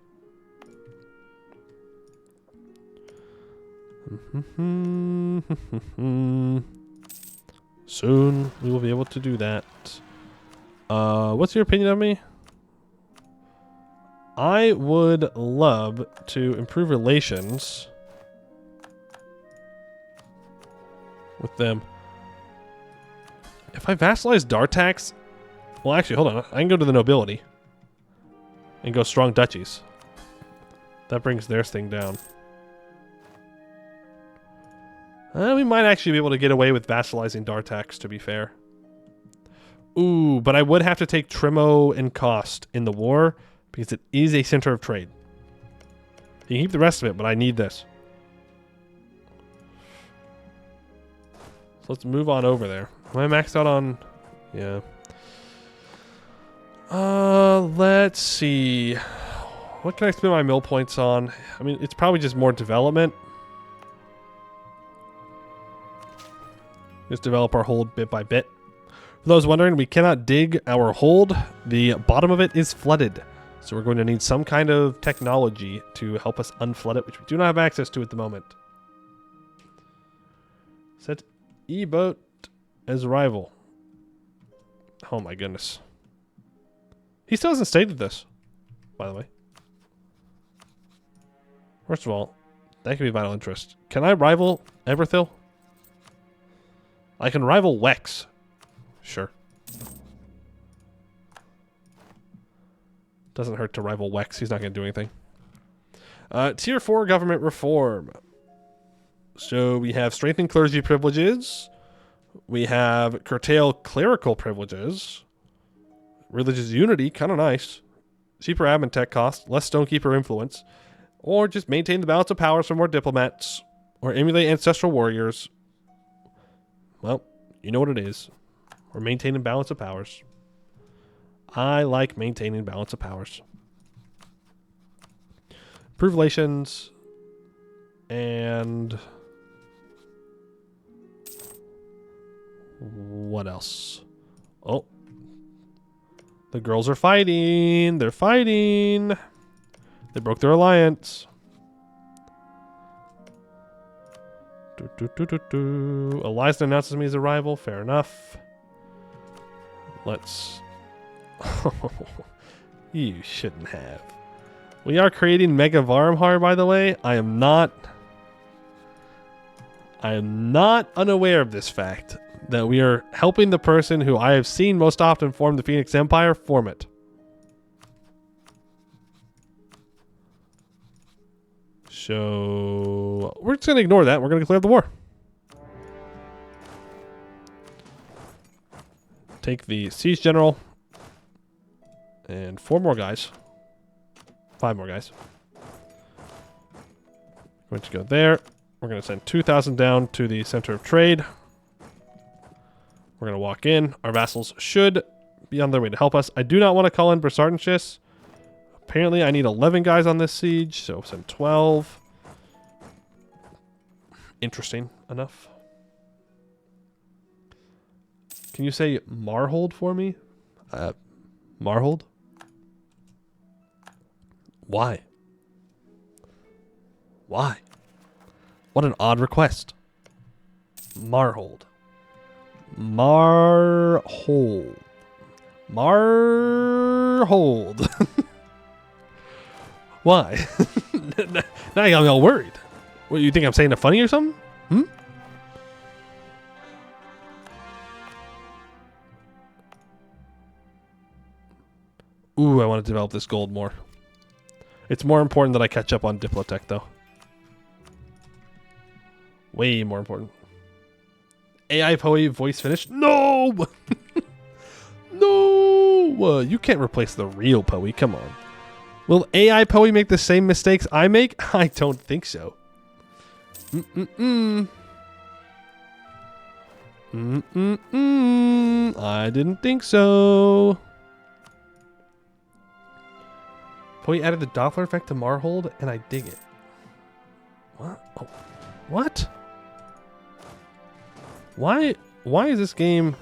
Soon we will be able to do that. What's your opinion of me? I would love to improve relations with them. If I vassalize Dartax... Well, actually, hold on. I can go to the nobility and go strong duchies. That brings their thing down. We might actually be able to get away with vassalizing Dartax, to be fair. Ooh, but I would have to take Trimo and Cost in the war because it is a center of trade. You can keep the rest of it, but I need this. So let's move on over there. Am I maxed out on... Yeah. Let's see. What can I spend my mill points on? I mean, it's probably just more development. Just develop our hold bit by bit. For those wondering, we cannot dig our hold. The bottom of it is flooded. So we're going to need some kind of technology to help us unflood it, which we do not have access to at the moment. Set E-boat as rival. Oh my goodness. He still hasn't stated this, by the way. First of all, that could be vital interest. Can I rival Everthil? I can rival Wex. Sure. Doesn't hurt to rival Wex. He's not going to do anything. Tier 4 government reform. So we have strengthened clergy privileges. We have curtail clerical privileges. Religious unity, kind of nice. Cheaper admin tech cost, less stonekeeper influence. Or just maintain the balance of powers for more diplomats. Or emulate ancestral warriors. Well, you know what it is. We're maintaining balance of powers. I like maintaining balance of powers. Improve relations. And... what else? Oh. The girls are fighting. They're fighting. They broke their alliance. Eliza announces me as a rival. Fair enough. Let's... you shouldn't have. We are creating Mega Varmhar, by the way. I am not unaware of this fact. That we are helping the person who I have seen most often form the Phoenix Empire form it. So we're just going to ignore that. We're going to declare the war. Take the siege general and 4 more guys. 5 more guys. Going to go there. We're going to send 2,000 down to the center of trade. We're going to walk in. Our vassals should be on their way to help us. I do not want to call in Bersartenschis. Apparently, I need 11 guys on this siege, so send 12. Interesting enough. Can you say Marhold for me? Marhold? Why? Why? What an odd request. Marhold. Marhold. Marhold. Why? Now I'm all worried. What, you think I'm saying it funny or something? Hmm? Ooh, I want to develop this gold more. It's more important that I catch up on Diplotech, though. Way more important. AI Poe voice finish? No! No! You can't replace the real Poe. Come on. Will AI Poe make the same mistakes I make? I don't think so. I didn't think so. Poe added the Doppler effect to Marhold, and I dig it. What? Oh. What? Why is this game...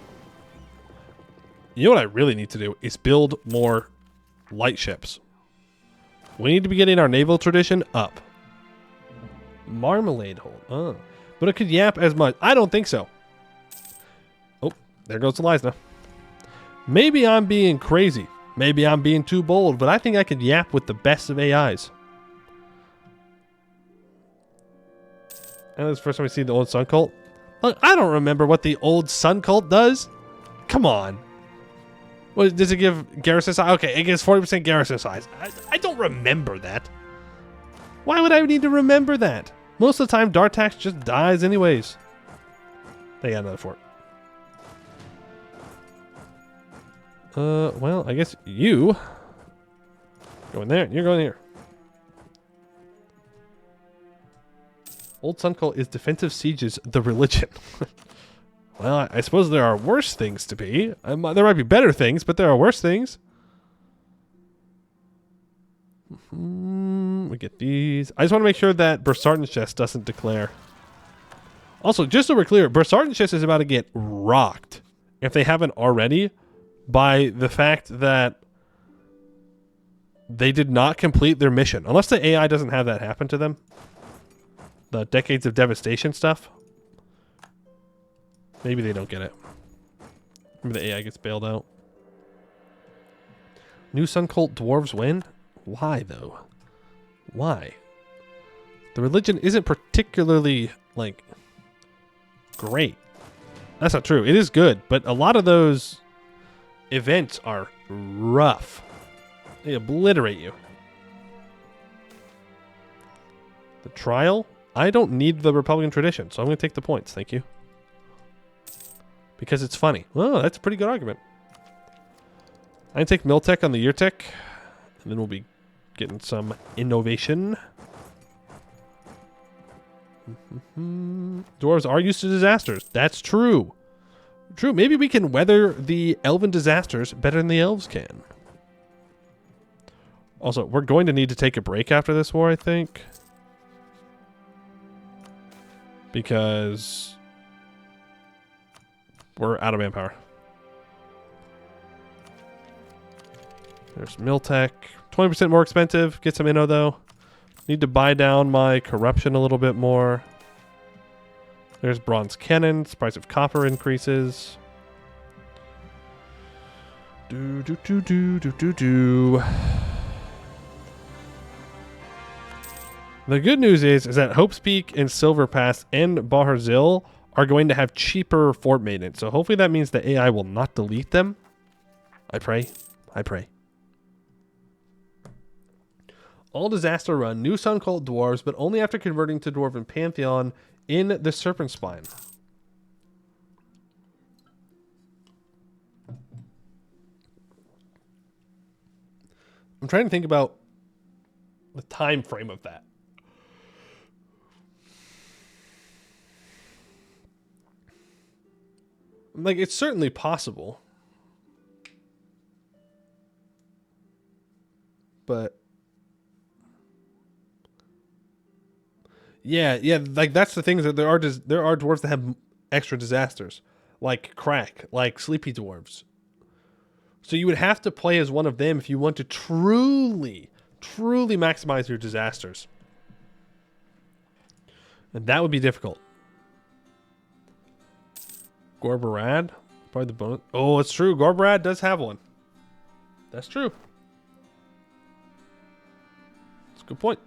You know what I really need to do is build more light ships. We need to be getting our naval tradition up. Marmalade hold. Oh. But it could yap as much. I don't think so. Oh, there goes Eliza. Maybe I'm being crazy. Maybe I'm being too bold, but I think I could yap with the best of AIs. And this is the first time we see the old Sun Cult. Look, I don't remember what the old Sun Cult does. Come on. What, does it give garrison size? Okay, it gives 40% garrison size. I don't remember that. Why would I need to remember that? Most of the time, Dartax just dies anyways. They got another fort. Well, I guess you go in there. You're going here. Old Sun Cult is defensive sieges the religion. Well, I suppose there are worse things to be. There might be better things, but there are worse things. We get these. I just want to make sure that Bersartan's chest doesn't declare. Also, just so we're clear, Bersartan's chest is about to get rocked, if they haven't already, by the fact that they did not complete their mission. Unless the AI doesn't have that happen to them. The Decades of Devastation stuff. Maybe they don't get it. Maybe the AI gets bailed out. New Sun Cult dwarves win? Why, though? Why? The religion isn't particularly, like, great. That's not true. It is good, but a lot of those events are rough. They obliterate you. The trial? I don't need the Republican tradition, so I'm going to take the points. Thank you. Because it's funny. Oh, that's a pretty good argument. I can take Miltech on the year tech, and then we'll be getting some innovation. Dwarves are used to disasters. That's true. True. Maybe we can weather the elven disasters better than the elves can. Also, we're going to need to take a break after this war, I think. Because we're out of manpower. There's Miltech. 20% more expensive. Get some inno, though. Need to buy down my corruption a little bit more. There's bronze cannons. Price of copper increases. The good news is that Hope's Peak and Silver Pass and Baharzil are going to have cheaper fort maintenance. So hopefully that means the AI will not delete them. I pray. I pray. All disaster run. New Sun Cult dwarves, but only after converting to Dwarven Pantheon in the Serpent Spine. I'm trying to think about the time frame of that. Like, it's certainly possible. But yeah, like that's the thing, is that there are dwarves that have extra disasters, like Crack, like Sleepy Dwarves. So you would have to play as one of them if you want to truly maximize your disasters. And that would be difficult. Gorbarad, probably the bonus. Oh, it's true. Gorbarad does have one. That's true. That's a good point.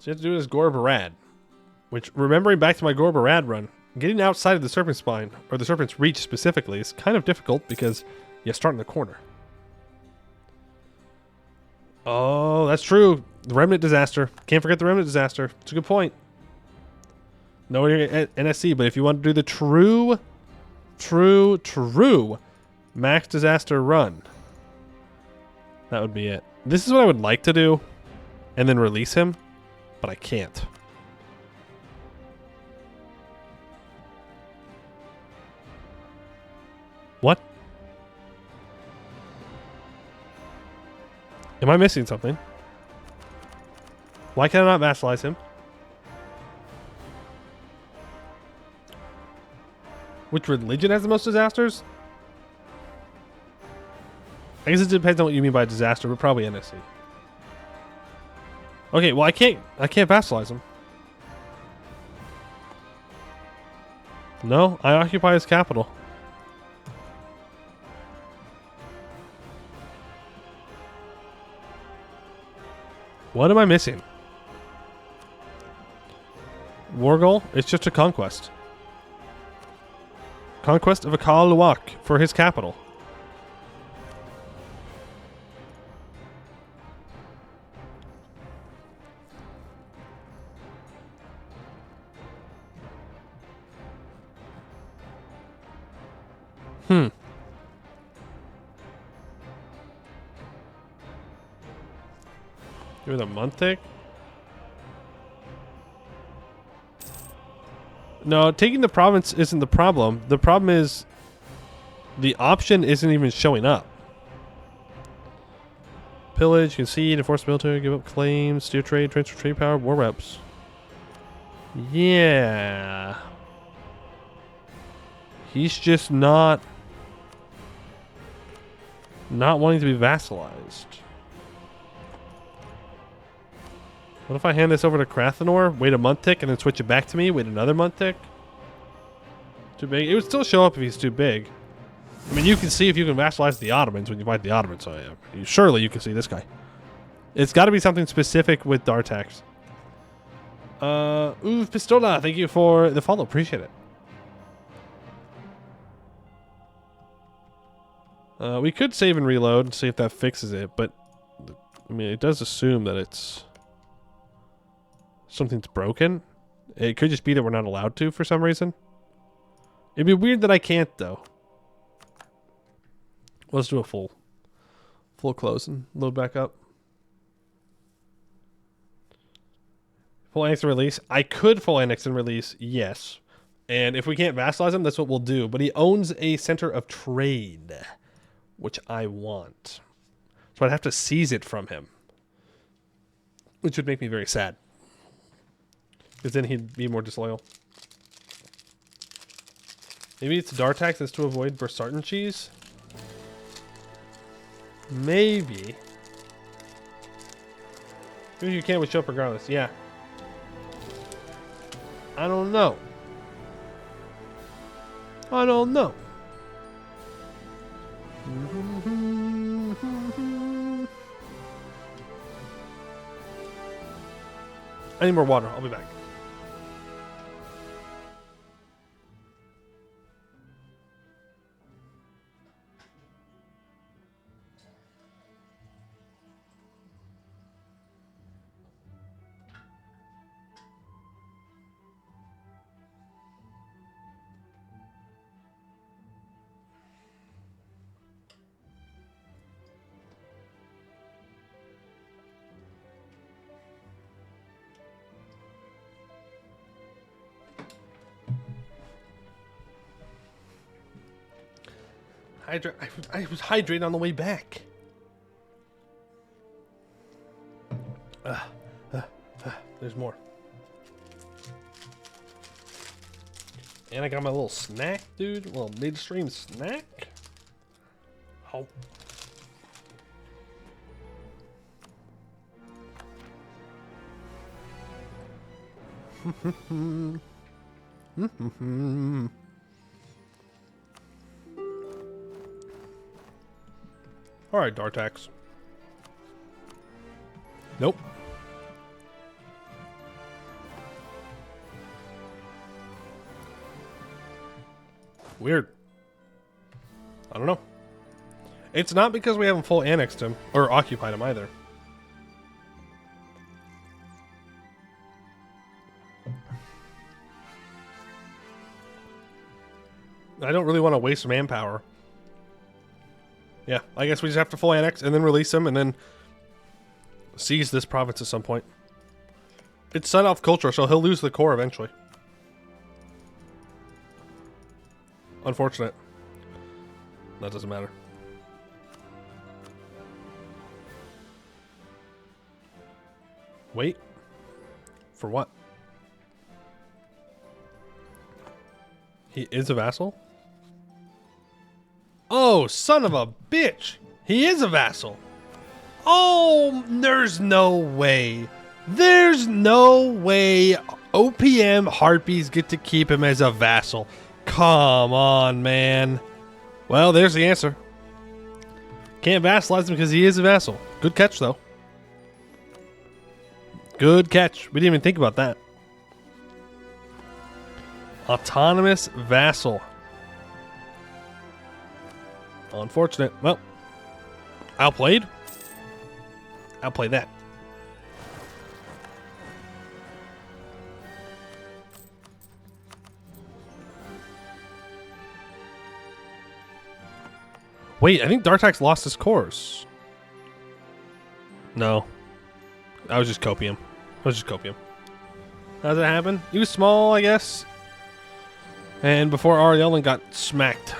So you have to do it as Gorbarad, which, remembering back to my Gorbarad run, getting outside of the Serpent Spine, or the Serpent's Reach specifically, is kind of difficult because you start in the corner. Oh, that's true. The Remnant Disaster. Can't forget the Remnant Disaster. It's a good point. No, you're at NSC, but if you want to do the true max disaster run, that would be it. This is what I would like to do, and then release him, but I can't. What? Am I missing something? Why can I not vassalize him? Which religion has the most disasters? I guess it depends on what you mean by disaster, but probably NSC. Okay, well I can't vassalize him. No, I occupy his capital. What am I missing? War goal? It's just a conquest. Conquest of Akal-Luwak for his capital. You're the Montek? No, taking the province isn't the problem. The problem is the option isn't even showing up. Pillage, concede, enforce military, give up claims, steer trade, transfer trade power, war reps. Yeah. He's just not wanting to be vassalized. What if I hand this over to Krathenor, wait a month tick, and then switch it back to me, wait another month tick? Too big? It would still show up if he's too big. I mean, you can see if you can vassalize the Ottomans when you fight the Ottomans. So yeah, surely you can see this guy. It's got to be something specific with Dartax. Ooh, Pistola, thank you for the follow. Appreciate it. We could save and reload and see if that fixes it, but I mean, it does assume that it's something's broken. It could just be that we're not allowed to for some reason. It'd be weird that I can't, though. Let's do a full close and load back up. Full annex and release. I could full annex and release, yes. And if we can't vassalize him, that's what we'll do. But he owns a center of trade, which I want. So I'd have to seize it from him, which would make me very sad. Because then he'd be more disloyal. Maybe it's Dartax that's to avoid Bursartan cheese? Maybe. Maybe you can with Shop regardless, yeah. I don't know. I don't know. I need more water. I'll be back. I was hydrating on the way back. There's more. And I got my little snack, dude. A little midstream snack. Oh. All right, Dartax. Nope. Weird. I don't know. It's not because we haven't full annexed him or occupied him either. I don't really want to waste manpower. Yeah, I guess we just have to full annex and then release him and then seize this province at some point. It's set off culture, so he'll lose the core eventually. Unfortunate. That doesn't matter. Wait. For what? He is a vassal? Oh, son of a bitch! He is a vassal! Oh, there's no way. There's no way OPM Harpies get to keep him as a vassal. Come on, man. Well, there's the answer. Can't vassalize him because he is a vassal. Good catch, though. Good catch. We didn't even think about that. Autonomous vassal. Unfortunate. Well, outplayed. Outplay that. Wait, I think Dartax lost his course. No. I was just copium. How does that happen? He was small, I guess. And before Ariellen got smacked.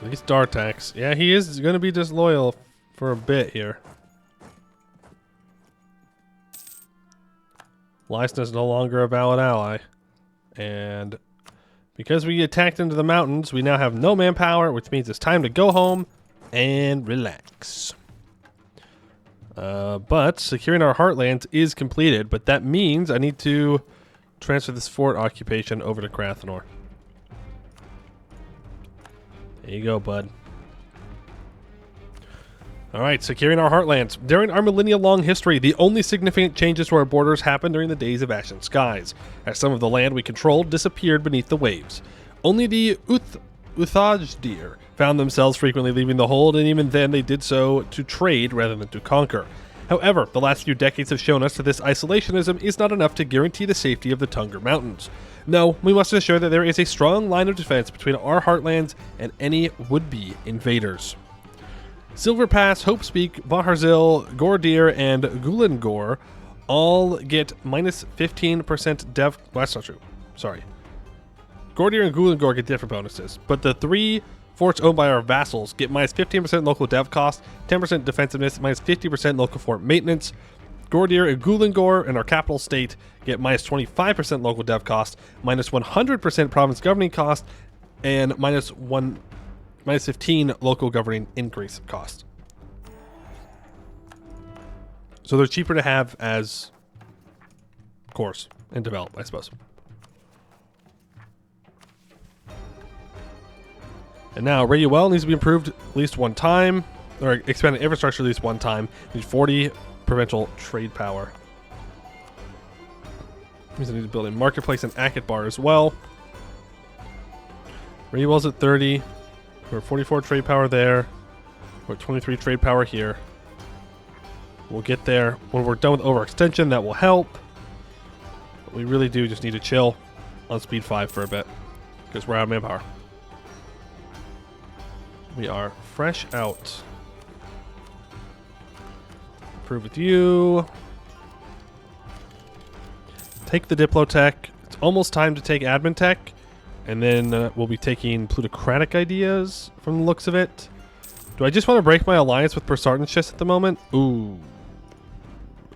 At least Dartax. Yeah, he is going to be disloyal for a bit here. Lysna is no longer a valid ally. And because we attacked into the mountains, we now have no manpower, which means it's time to go home and relax. But securing our heartlands is completed, but that means I need to transfer this fort occupation over to Krathenor. There you go, bud. Alright, securing our heartlands. During our millennia-long history, the only significant changes to our borders happened during the days of Ashen Skies, as some of the land we controlled disappeared beneath the waves. Only the Uthajdir found themselves frequently leaving the hold, and even then they did so to trade rather than to conquer. However, the last few decades have shown us that this isolationism is not enough to guarantee the safety of the Tungr Mountains. No, we must ensure that there is a strong line of defense between our heartlands and any would-be invaders. Silver Pass, Hopespeak, Baharzil, Gordir, and Gulengor all get minus 15% dev... Well, that's not true. Sorry. Gordir and Gulengor get different bonuses, but the 3 forts owned by our vassals get minus 15% local dev cost, 10% defensiveness, minus 50% local fort maintenance. Gordir and Gulengor in our capital state get minus 25% local dev cost, minus 100% province governing cost, and minus 15 local governing increase cost. So they're cheaper to have as cores and develop, I suppose. And now Rayuel needs to be improved at least one time, or expanded infrastructure at least one time. We need 40 provincial trade power. Means I need to build a marketplace in Akatbar as well. Rayuel's at 30. We're at 44 trade power there. We're at 23 trade power here. We'll get there when we're done with overextension. That will help. But we really do just need to chill on speed 5 for a bit because we're out of manpower. We are fresh out. Improve with you. Take the Diplotech. It's almost time to take Admin Tech. And then we'll be taking plutocratic ideas from the looks of it. Do I just want to break my alliance with Persartenshis at the moment? Ooh.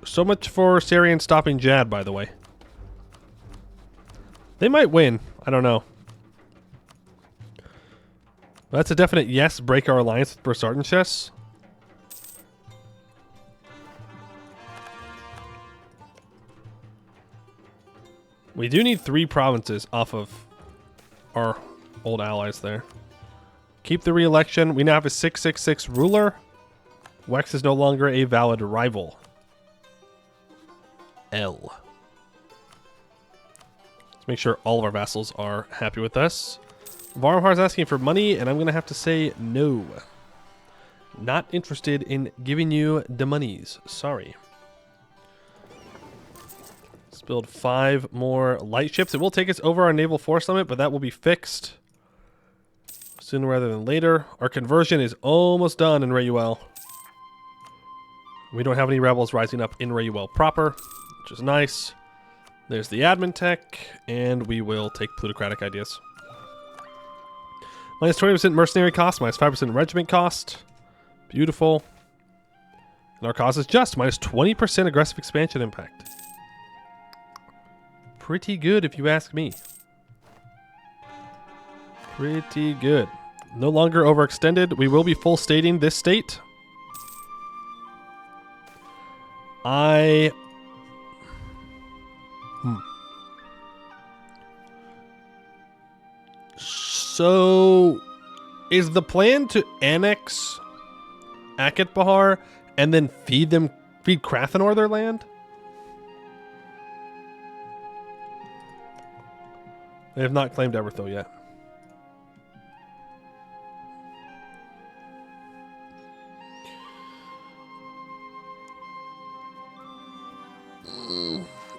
So much for Sarian stopping Jad, by the way. They might win. I don't know. That's a definite yes, break our alliance with Persartenshis. We do need 3 provinces off of our old allies there. Keep the re-election. We now have a 666 ruler. Wex is no longer a valid rival. L. Let's make sure all of our vassals are happy with us. Varmhar's asking for money, and I'm going to have to say no. Not interested in giving you the monies. Sorry. Let's build 5 more light ships. It will take us over our naval force limit, but that will be fixed sooner rather than later. Our conversion is almost done in Rayuel. We don't have any rebels rising up in Rayuel proper, which is nice. There's the admin tech, and we will take plutocratic ideas. Minus 20% mercenary cost, minus 5% regiment cost. Beautiful. And our cost is just minus 20% aggressive expansion impact. Pretty good if you ask me. Pretty good. No longer overextended. We will be full stating this state. So, is the plan to annex Akatbahar and then feed Krathenor their land? They have not claimed Everthil yet.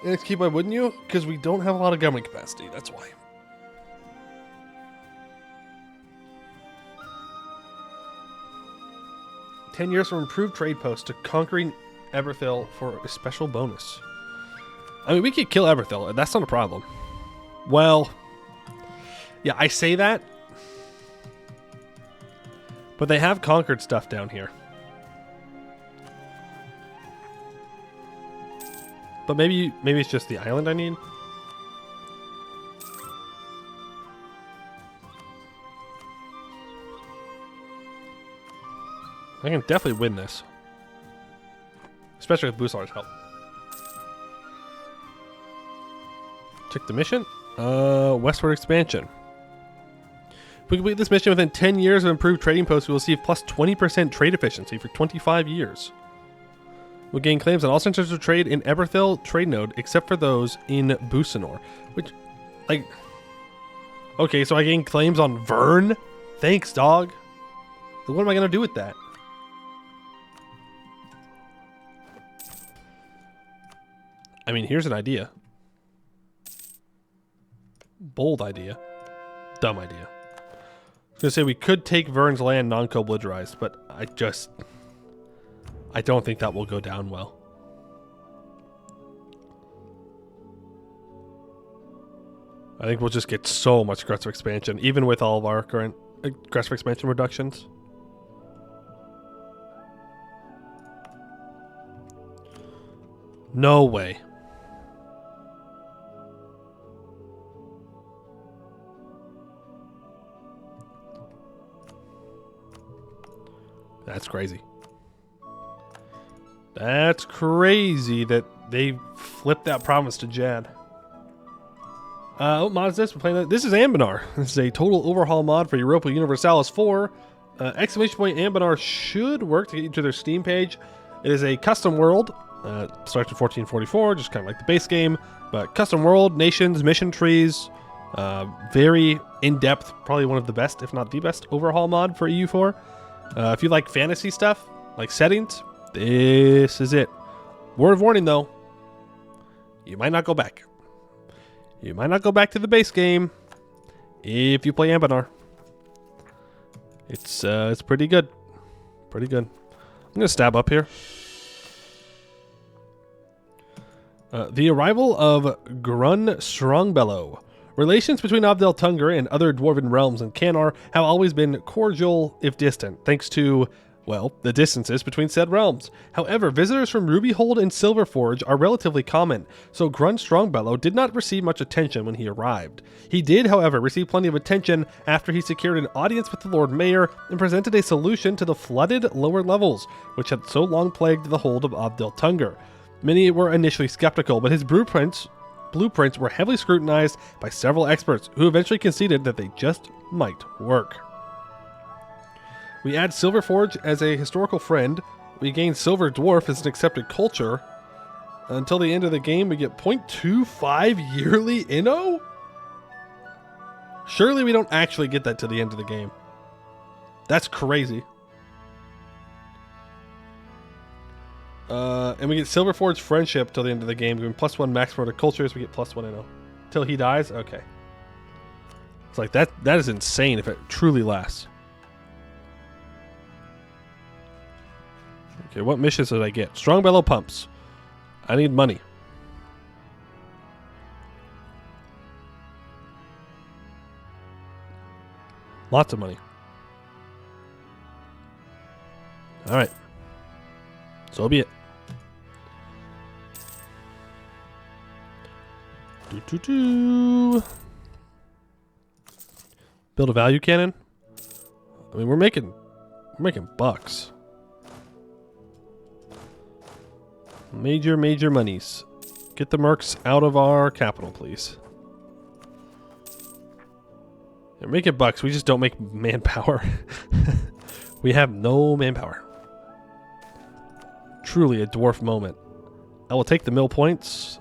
NXT, why wouldn't you? Because we don't have a lot of government capacity, that's why. "10 years from improved trade posts to conquering Eberthil for a special bonus. I mean, we could kill Eberthil. That's not a problem. Well, yeah, I say that. But they have conquered stuff down here. But maybe it's just the island I need. I can definitely win this. Especially with Busar's help. Check the mission. Westward expansion. If we complete this mission within 10 years of improved trading posts, we will receive plus 20% trade efficiency for 25 years. We'll gain claims on all centers of trade in Eberthil trade node, except for those in Busanor. Which, like... Okay, so I gain claims on Vern? Thanks, dog. So what am I going to do with that? I mean, here's an idea. Bold idea. Dumb idea. I was going to say we could take Vern's land non-co-belligerized, but I don't think that will go down well. I think we'll just get so much aggressive expansion, even with all of our current aggressive expansion reductions. No way. That's crazy. That's crazy that they flipped that promise to Jad. What mod is this? We're playing that. This is Anbennar. This is a total overhaul mod for Europa Universalis 4. Exclamation point Anbennar should work to get you to their Steam page. It is a custom world. Starts in 1444, just kind of like the base game. But custom world, nations, mission trees. Very in-depth, probably one of the best, if not the best, overhaul mod for EU4. If you like fantasy stuff, like settings, this is it. Word of warning though, you might not go back. You might not go back to the base game if you play Anbennar. It's pretty good. Pretty good. I'm gonna stab up here. The arrival of Grun Strongbellow. Relations between Ovdal Tungr and other dwarven realms in Cannar have always been cordial, if distant, thanks to, well, the distances between said realms. However, visitors from Rubyhold and Silverforge are relatively common, so Grun Strongbellow did not receive much attention when he arrived. He did, however, receive plenty of attention after he secured an audience with the Lord Mayor and presented a solution to the flooded lower levels, which had so long plagued the hold of Ovdal Tungr. Many were initially skeptical, but his blueprints were heavily scrutinized by several experts who eventually conceded that they just might work. We add Silverforge as a historical friend. We gain Silver Dwarf as an accepted culture. Until the end of the game, we get 0.25 yearly Inno? Surely we don't actually get that to the end of the game. That's crazy. And we get Silverforge Friendship till the end of the game. We're +1 maximum to cultures. We get +1 Inno. Till he dies? Okay. It's like that is insane if it truly lasts. Okay, what missions did I get? Strongbellow pumps. I need money. Lots of money. Alright. So be it. Build a value cannon. I mean, we're making bucks. Major monies. Get the mercs out of our capital, please. We're making bucks. We just don't make manpower. We have no manpower. Truly a dwarf moment. I will take the mill points.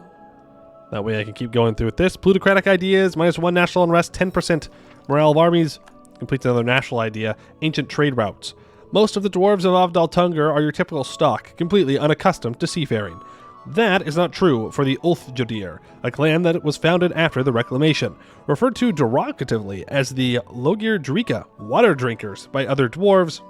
That way I can keep going through with this. Plutocratic ideas, -1 national unrest, 10% morale of armies. Completes another national idea. Ancient trade routes. Most of the dwarves of Ovdal Tungr are your typical stock, completely unaccustomed to seafaring. That is not true for the Ulfjodir, a clan that was founded after the Reclamation, referred to derogatively as the Logir Drika, water drinkers, by other dwarves.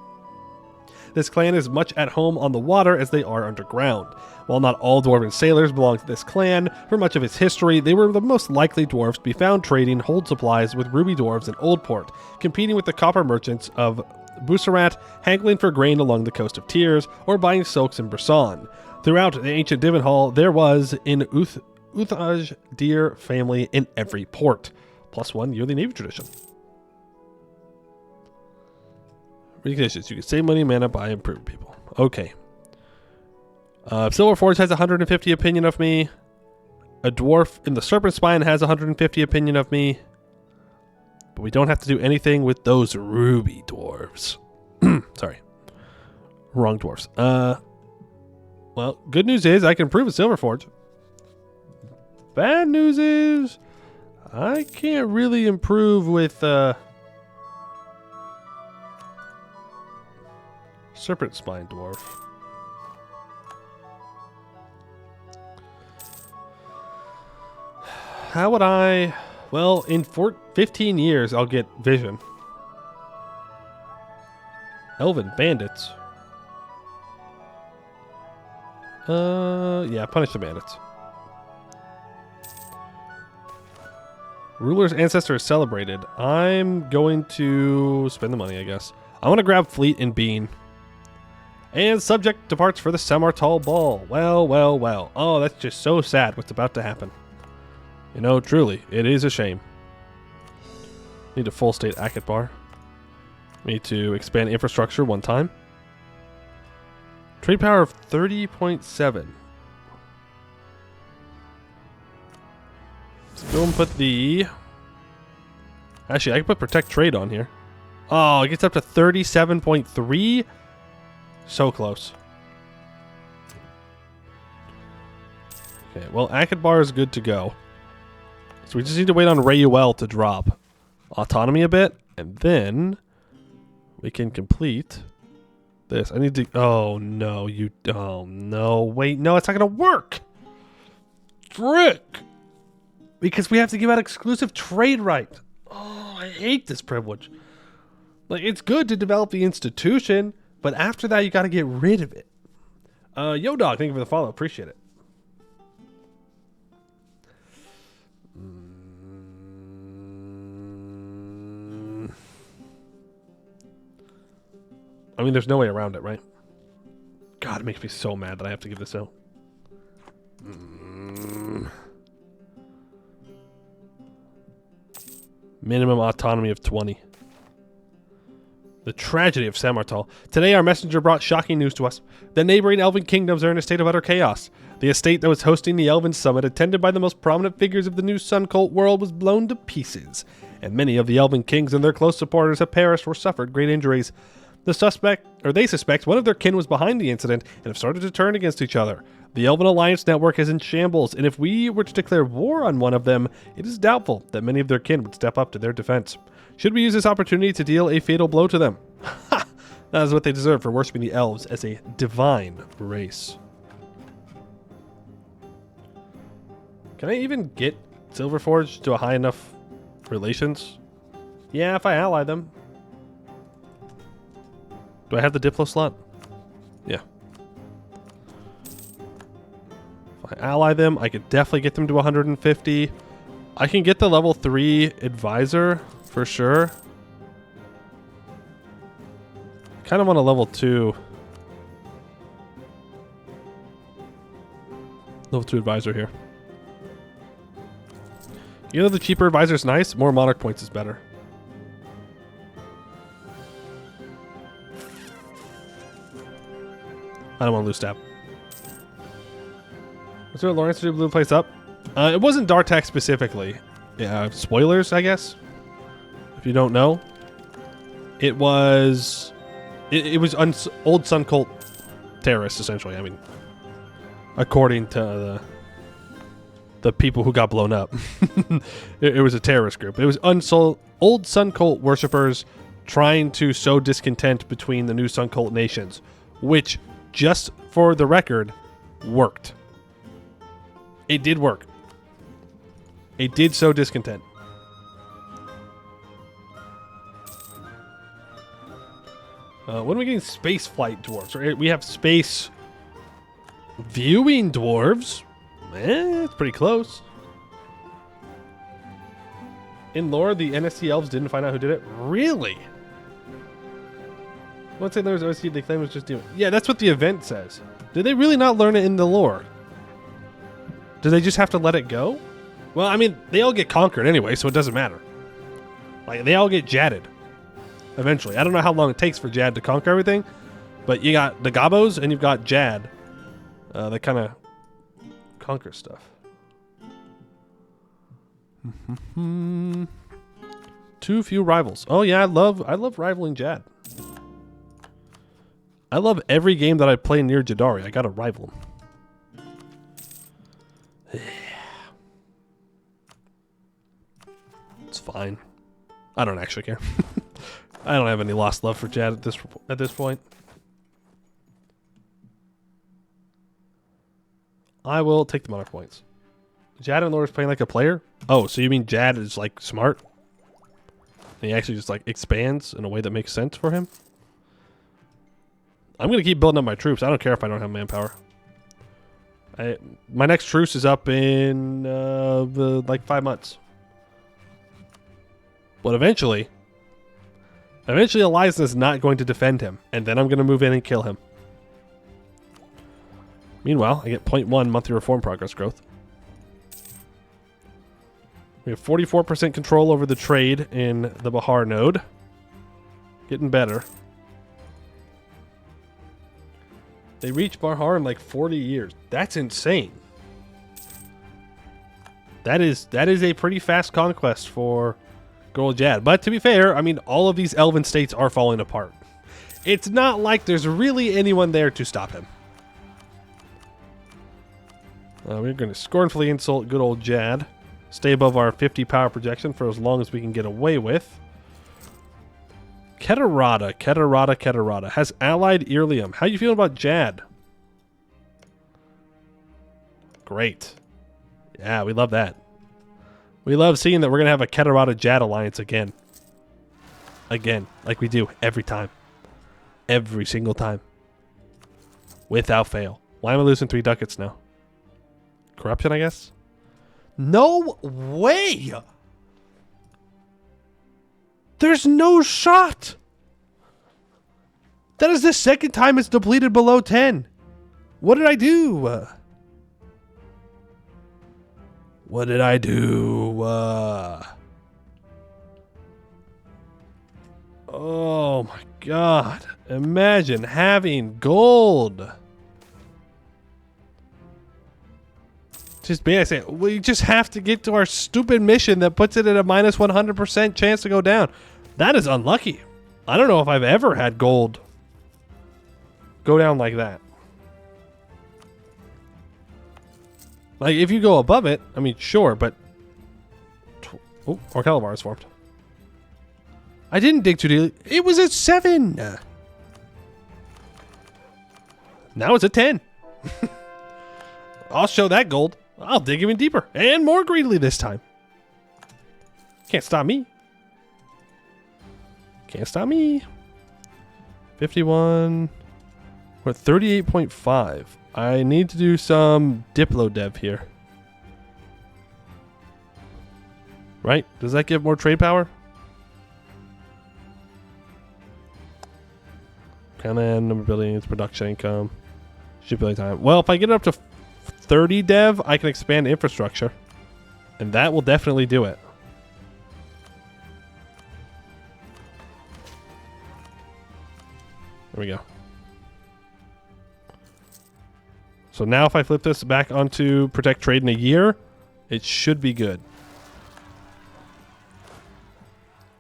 this clan is much at home on the water as they are underground. While not all dwarven sailors belong to this clan, for much of its history, they were the most likely dwarves to be found trading hold supplies with ruby dwarves in Oldport, competing with the copper merchants of Busarat, hankling for grain along the coast of Tears, or buying silks in Brisson. Throughout the ancient Divenhall, there was an Uthaj deer family in every port. +1 yearly navy tradition. Conditions. You can save money, mana by improving people. Okay. Silver Forge has 150 opinion of me. A dwarf in the Serpent Spine has 150 opinion of me. But we don't have to do anything with those ruby dwarves. Sorry. Wrong dwarves. Well, good news is I can improve a Silver Forge. Bad news is I can't really improve with Serpent Spine Dwarf. How would I... Well, in 15 years, I'll get Vision. Elven Bandits. Yeah, punish the bandits. Ruler's ancestor is celebrated. I'm going to spend the money, I guess. I want to grab Fleet and Bean. And subject departs for the Samartal Ball. Well, well, well. Oh, that's just so sad what's about to happen. You know, truly, it is a shame. Need a full state Akatbar. Need to expand infrastructure 1 time. Trade power of 30.7. Let's go and put the... Actually, I can put Protect Trade on here. Oh, it gets up to 37.3. So close. Okay, well, Akatbar is good to go. So we just need to wait on Rayuel to drop autonomy a bit, and then we can complete this. I need to... Oh, no, you... Oh, no, wait, no, it's not going to work! Frick! Because we have to give out exclusive trade right. Oh, I hate this privilege. Like, it's good to develop the institution, but after that, you got to get rid of it. Yo, Dog, thank you for the follow. Appreciate it. I mean, there's no way around it, right? God, it makes me so mad that I have to give this out. Minimum autonomy of 20. The tragedy of Samartal. Today, our messenger brought shocking news to us. The neighboring elven kingdoms are in a state of utter chaos. The estate that was hosting the Elven Summit, attended by the most prominent figures of the new Sun Cult world, was blown to pieces. And many of the elven kings and their close supporters have perished or suffered great injuries. They suspect one of their kin was behind the incident and have started to turn against each other. The Elven Alliance network is in shambles, and if we were to declare war on one of them, it is doubtful that many of their kin would step up to their defense. Should we use this opportunity to deal a fatal blow to them? Ha! That is what they deserve for worshipping the elves as a divine race. Can I even get Silverforge to a high enough relations? Yeah, if I ally them. Do I have the Diplo slot? Yeah. If I ally them, I could definitely get them to 150. I can get the level 3 advisor for sure. Kind of on a level 2. Level 2 advisor here. You know the cheaper advisor is nice, more monarch points is better. I don't want to lose stab. Was there a Lawrence to blew the place up? It wasn't Dartak specifically. Yeah, spoilers, I guess. If you don't know, it was old Sun Cult terrorists essentially. I mean, according to the people who got blown up, it was a terrorist group. It was old Sun Cult worshippers trying to sow discontent between the new Sun Cult nations, which, just for the record, worked. It did work. It did sow discontent. When are we getting space flight dwarves? Right? We have space viewing dwarves. It's pretty close. In lore, the NSC elves didn't find out who did it. Really? Once they learned it was OC, they claim it was just doing. Yeah, that's what the event says. Did they really not learn it in the lore? Do they just have to let it go? Well, I mean, they all get conquered anyway, so it doesn't matter. Like, they all get jadded. Eventually. I don't know how long it takes for Jad to conquer everything, but you got the Gobos and you've got Jad that kind of conquer stuff. Too few rivals. Oh yeah, I love rivaling Jad. I love every game that I play near Jadari. I gotta rival him. It's fine. I don't actually care. I don't have any lost love for Jad at this point. I will take the monarch points. Jad and Lord is playing like a player? Oh, so you mean Jad is like smart? And he actually just like expands in a way that makes sense for him? I'm going to keep building up my troops. I don't care if I don't have manpower. My next truce is up in like 5 months. But eventually Elias is not going to defend him. And then I'm going to move in and kill him. Meanwhile, I get 0.1 monthly reform progress growth. We have 44% control over the trade in the Bahar node. Getting better. They reached Bahar in like 40 years. That's insane. That is a pretty fast conquest for Gold Jad. But to be fair, I mean, all of these elven states are falling apart. It's not like there's really anyone there to stop him. We're going to scornfully insult good old Jad. Stay above our 50 power projection for as long as we can get away with. Keterada has allied Irlium. How you feeling about Jad? Great. Yeah, we love that. We love seeing that we're going to have a Keterada Jad alliance again. Again, like we do every time. Every single time. Without fail. Why am I losing 3 ducats now? Corruption, I guess? No way! There's no shot! That is the second time it's depleted below 10. What did I do? What did I do? Oh my god. Imagine having gold. Just being, I say, we just have to get to our stupid mission that puts it at a minus 100% chance to go down. That is unlucky. I don't know if I've ever had gold go down like that. Like, if you go above it, I mean, sure, but... Oh, Orcalavar is formed. I didn't dig too deep. It was at 7! Now it's at 10. I'll show that gold. I'll dig even deeper. And more greedily this time. Can't stop me. Can't stop me. 51. We're at 38.5. I need to do some Diplo dev here. Right? Does that give more trade power? Command, number of buildings, production income, shipbuilding time. Well, if I get it up to 30 dev, I can expand infrastructure. And that will definitely do it. There we go. So now if I flip this back onto protect trade in a year, it should be good.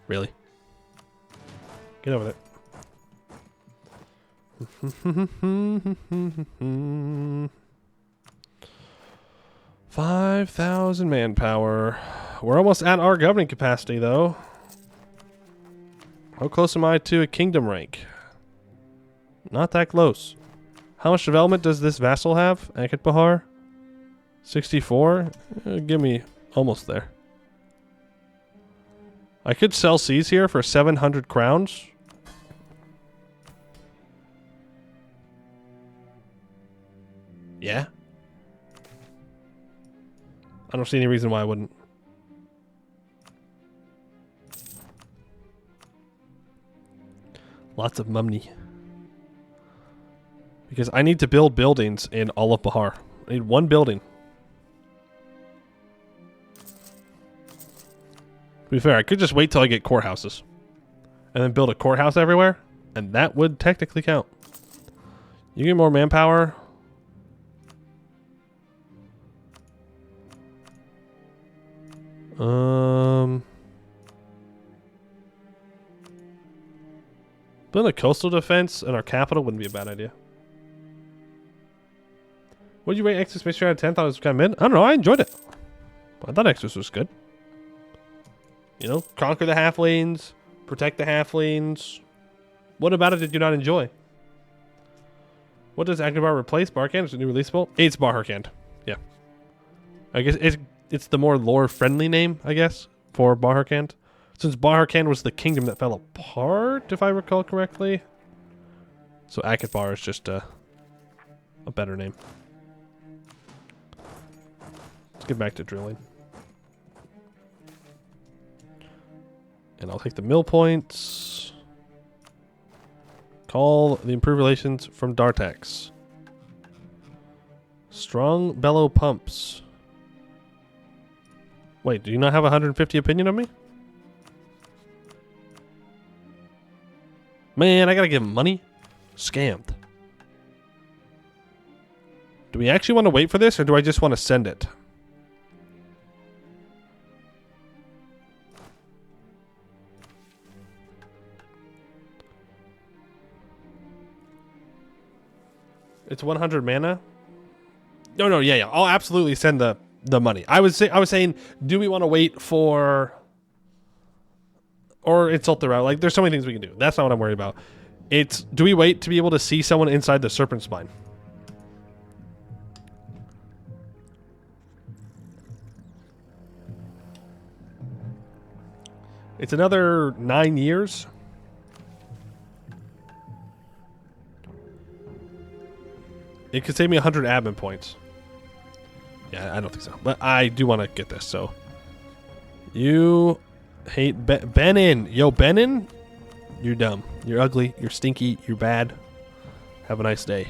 Really? Get over there. 5,000 manpower. We're almost at our governing capacity, though. How close am I to a kingdom rank? Not that close. How much development does this vassal have? Ankit Bahar? 64? Give me almost there. I could sell seas here for 700 crowns. Yeah. I don't see any reason why I wouldn't. Lots of money. Because I need to build buildings in all of Bahar. I need one building. To be fair, I could just wait till I get courthouses. And then build a courthouse everywhere. And that would technically count. You get more manpower. Building a coastal defense in our capital wouldn't be a bad idea. What did you rate Exodus Mystery out of 10? Thought it was kind of mid? I don't know. I enjoyed it. I thought Exodus was good. You know, conquer the halflings, protect the halflings. What about it did you not enjoy? What does Anbennar replace? Barkhand? Is it new releasable? It's Barkhand. Yeah. I guess it's the more lore-friendly name, I guess, for Barkhand. Since Barkhand was the kingdom that fell apart, if I recall correctly. So Akatbar is just a better name. Let's get back to drilling. And I'll take the mill points. Call the improved relations from Dartax. Strong bellow pumps. Wait, do you not have 150 opinion on me? Man, I gotta give him money. Scammed. Do we actually want to wait for this, or do I just want to send it? It's 100 mana. No, yeah. I'll absolutely send the money. I was saying, do we want to wait for, or insult the route? Like, there's so many things we can do. That's not what I'm worried about. It's, do we wait to be able to see someone inside the serpent spine? It's another 9 years. It could save me 100 admin points. Yeah, I don't think so. But I do want to get this, so. You hate Benin. Yo, Benin, you're dumb. You're ugly. You're stinky. You're bad. Have a nice day.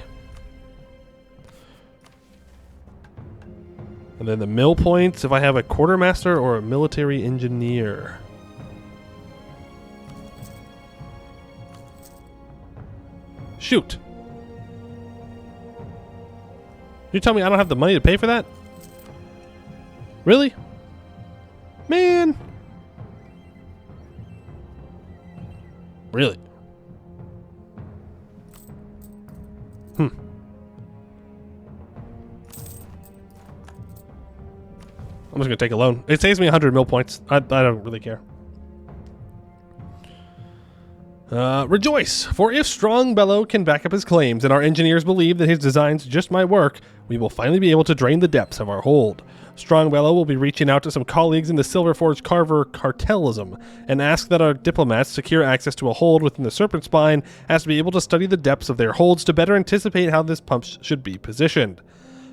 And then the mill points, if I have a quartermaster or a military engineer. Shoot. You tell me I don't have the money to pay for that? Really? Man. Really? I'm just going to take a loan. It saves me 100 mil points. I don't really care. Rejoice, for if Strong Bellow can back up his claims and our engineers believe that his designs just might work, we will finally be able to drain the depths of our hold. Strong Bellow will be reaching out to some colleagues in the Silverforge Carver cartelism and ask that our diplomats secure access to a hold within the Serpent Spine as to be able to study the depths of their holds to better anticipate how this pump should be positioned.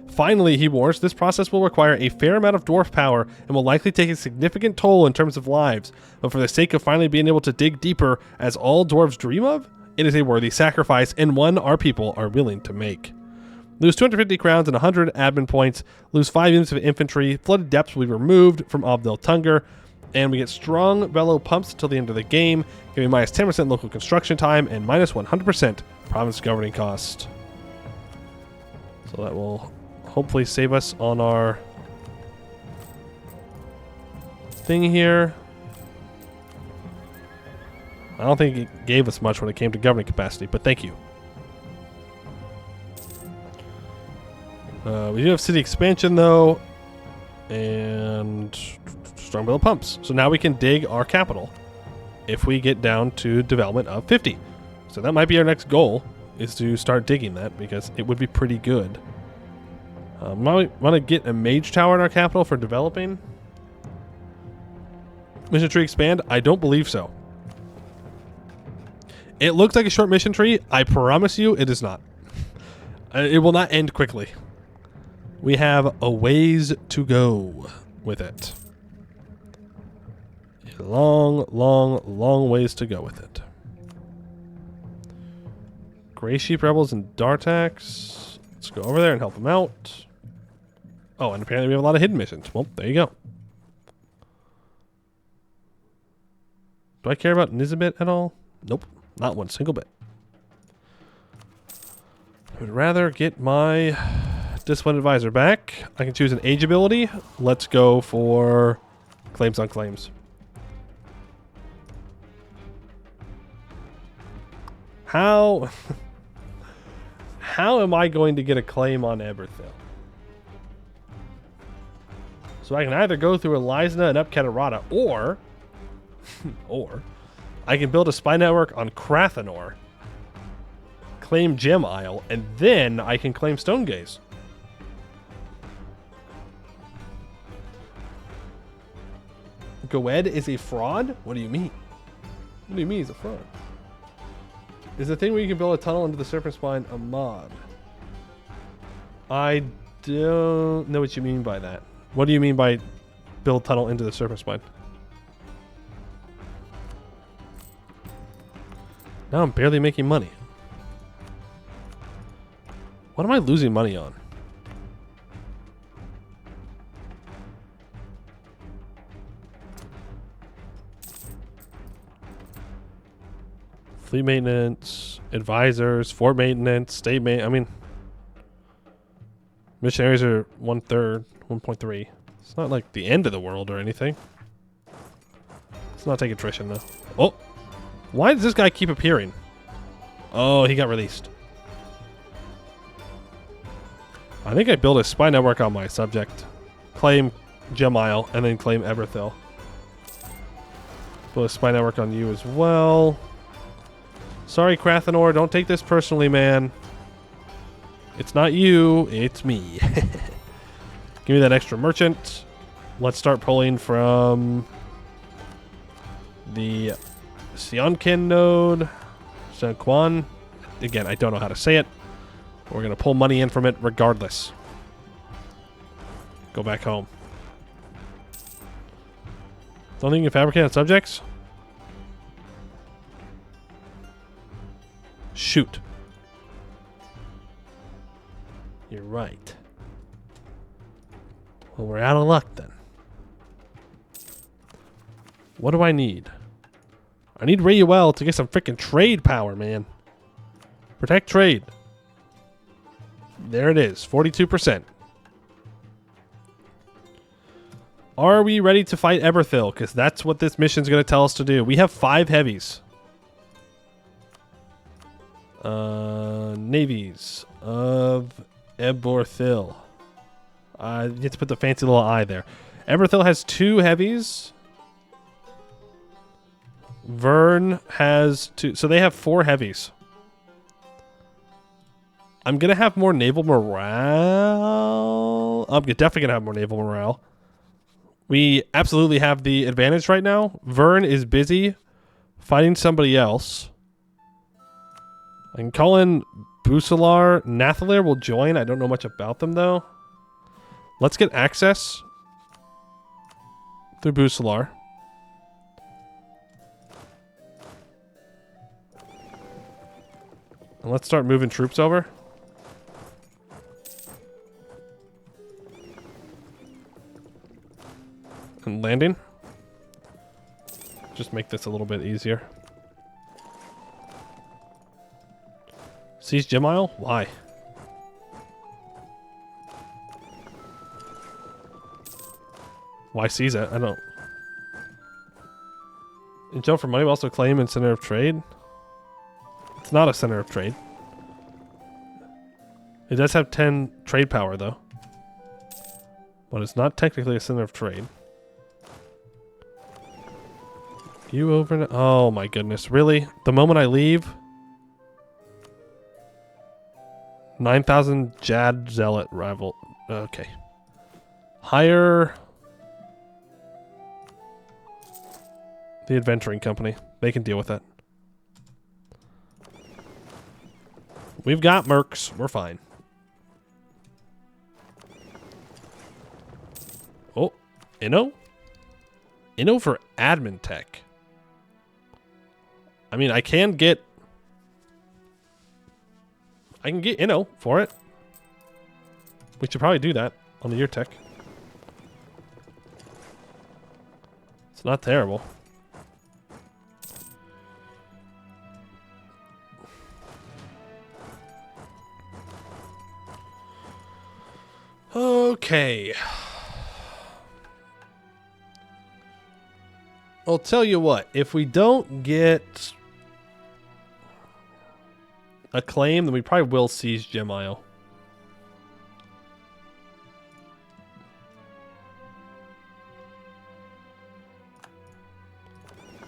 Finally, he warns, this process will require a fair amount of dwarf power and will likely take a significant toll in terms of lives, but for the sake of finally being able to dig deeper, as all dwarves dream of, it is a worthy sacrifice and one our people are willing to make. Lose 250 crowns and 100 admin points, lose 5 units of infantry, flooded depths will be removed from Ovdal Tungr, and we get strong bellow pumps until the end of the game, giving minus 10% local construction time and minus 100% province governing cost. So that will hopefully save us on our thing here. I don't think it gave us much when it came to governing capacity, but thank you. We do have city expansion though, and strong bellow pumps. So now we can dig our capital if we get down to development of 50. So that might be our next goal, is to start digging that, because it would be pretty good. Want to get a mage tower in our capital for developing? Mission tree expand? I don't believe so. It looks like a short mission tree. I promise you it is not. It will not end quickly. We have a ways to go with it. A long, long, long ways to go with it. Gray Sheep Rebels and Dartax. Let's go over there and help them out. Oh, and apparently we have a lot of hidden missions. Well, there you go. Do I care about Nizabit at all? Nope. Not one single bit. I would rather get my Discipline Advisor back. I can choose an age ability. Let's go for claims on claims. How am I going to get a claim on Eberthil? So I can either go through Elizna and up Katarata, or I can build a spy network on Krathanor, claim Gem Isle, and then I can claim Stonegaze. Goed is a fraud? What do you mean? What do you mean he's a fraud? Is the thing where you can build a tunnel into the Serpent Spine a mod? I don't know what you mean by that. What do you mean by build tunnel into the Serpent Spine? Now I'm barely making money. What am I losing money on? Fleet maintenance, advisors, fort maintenance, state maintenance. I mean, missionaries are 1/3, 1.3. It's not like the end of the world or anything. Let's not take attrition though. Oh, why does this guy keep appearing? Oh, he got released. I think I built a spy network on my subject. Claim Gem Isle and then claim Eberthil. Build a spy network on you as well. Sorry, Krathanor, don't take this personally, man. It's not you, it's me. Give me that extra merchant. Let's start pulling from the Sionkin node. Sanquan. Again, I don't know how to say it. We're going to pull money in from it regardless. Go back home. Don't think you can fabricate on subjects? Shoot. You're right. Well, we're out of luck then. What do I need? I need Rayuel to get some freaking trade power, man. Protect trade. There it is, 42%. Are we ready to fight Eberthil? Because that's what this mission's going to tell us to do. We have 5 heavies. Navies of Eberthil. You have to put the fancy little eye there. Eberthil has 2 heavies. Vern has 2. So they have 4 heavies. I'm going to have more naval morale. I'm definitely going to have more naval morale. We absolutely have the advantage right now. Vern is busy fighting somebody else. I can call in Busalar. Nathalir will join. I don't know much about them, though. Let's get access through Busalar. And let's start moving troops over. And landing. Just make this a little bit easier. Seize Gem Isle? Why? Why seize it? I don't. In jump for money, we also claim in center of trade. It's not a center of trade. It does have 10 trade power, though. But it's not technically a center of trade. You over... Oh, my goodness. Really? The moment I leave... 9,000 Jad Zealot rival. Okay. Hire... the adventuring company. They can deal with it. We've got mercs. We're fine. Inno? Inno for admin tech. I mean, I can get Inno for it. We should probably do that on the year tech. It's not terrible. Okay. I'll tell you what, if we don't get a claim, then we probably will seize Gem Isle.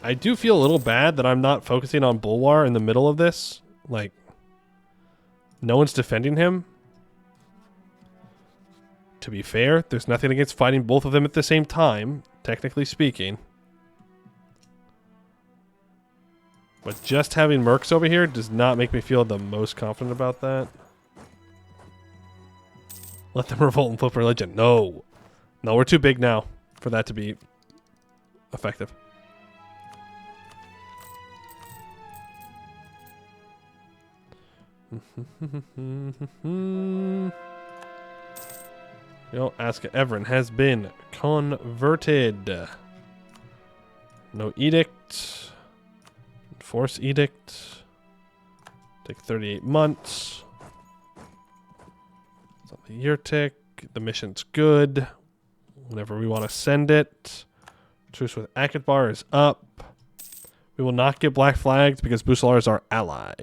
I do feel a little bad that I'm not focusing on Bulwar in the middle of this. Like, no one's defending him. To be fair, there's nothing against fighting both of them at the same time, technically speaking. But just having mercs over here does not make me feel the most confident about that. Let them revolt and flip religion. No. No, we're too big now for that to be effective. Aska Everin has been converted. No edict. Force edict. Take 38 months. It's on the year tick. The mission's good. Whenever we want to send it. Truce with Akatbar is up. We will not get black flagged because Busalar is our ally.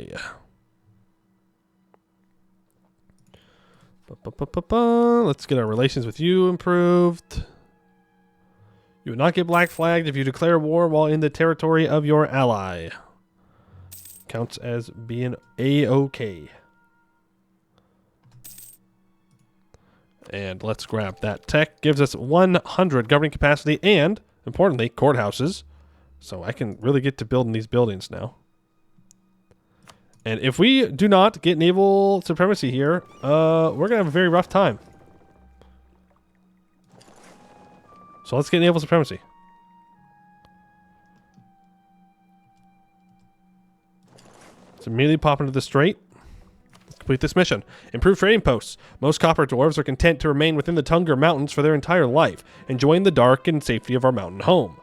Let's get our relations with you improved. You will not get black flagged if you declare war while in the territory of your ally. Counts as being A-OK. And let's grab that tech. Gives us 100 governing capacity and, importantly, courthouses. So I can really get to building these buildings now. And if we do not get naval supremacy here, we're going to have a very rough time. So let's get naval supremacy. Let's immediately pop into the strait. Let's complete this mission. Improve trading posts. Most copper dwarves are content to remain within the Tungr mountains for their entire life, enjoying the dark and safety of our mountain home.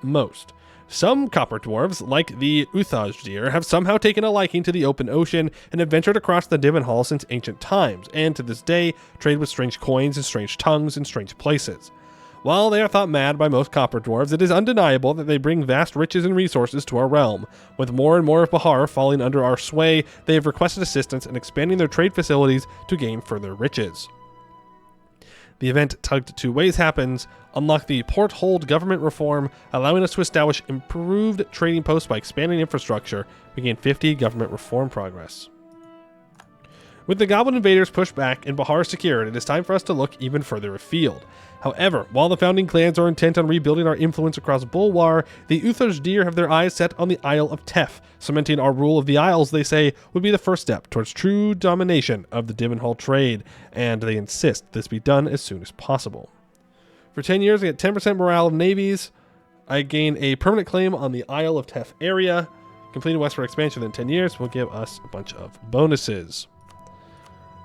Most. Some copper dwarves, like the Uthajdir, have somehow taken a liking to the open ocean and have ventured across the Divenhall since ancient times, and to this day trade with strange coins and strange tongues in strange places. While they are thought mad by most copper dwarves, it is undeniable that they bring vast riches and resources to our realm. With more and more of Bahar falling under our sway, they have requested assistance in expanding their trade facilities to gain further riches. The event Tugged Two Ways happens. Unlock the Port Hold government reform, allowing us to establish improved trading posts by expanding infrastructure. We gain 50 government reform progress. With the Goblin invaders pushed back and Bahar secured, it is time for us to look even further afield. However, while the founding clans are intent on rebuilding our influence across Bulwar, the Uthajdir have their eyes set on the Isle of Tef. Cementing our rule of the Isles, they say, would be the first step towards true domination of the Divenhall trade, and they insist this be done as soon as possible. For 10 years, I get 10% morale of navies. I gain a permanent claim on the Isle of Tef area. Completing westward expansion within 10 years will give us a bunch of bonuses.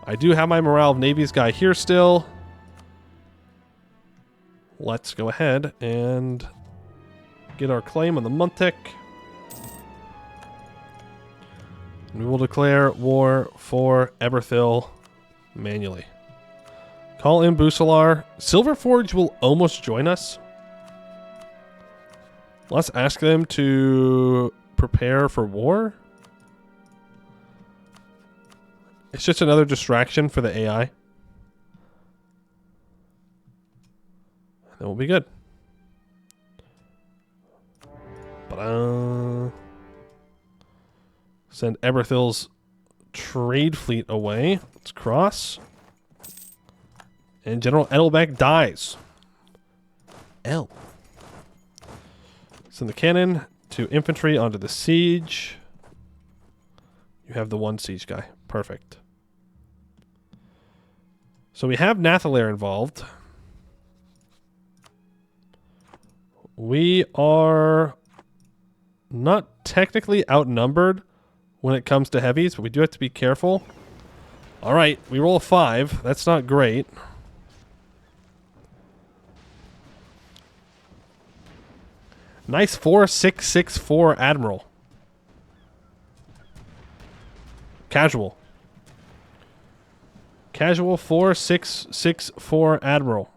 I do have my morale of navies guy here still. Let's go ahead and get our claim on the month tick. We will declare war for Eberthil manually. Call in Busalar. Silverforge will almost join us. Let's ask them to prepare for war. It's just another distraction for the AI. And then we'll be good. Send Eberthil's trade fleet away. Let's cross. And General Edelbeck dies. L. Send the cannon to infantry onto the siege. You have the one siege guy. Perfect. So we have Nathalair involved. We are not technically outnumbered when it comes to heavies, but we do have to be careful. All right, we roll a 5. That's not great. Nice 4-6-6-4 Admiral. Casual. Casual 4-6-6-4 Admiral.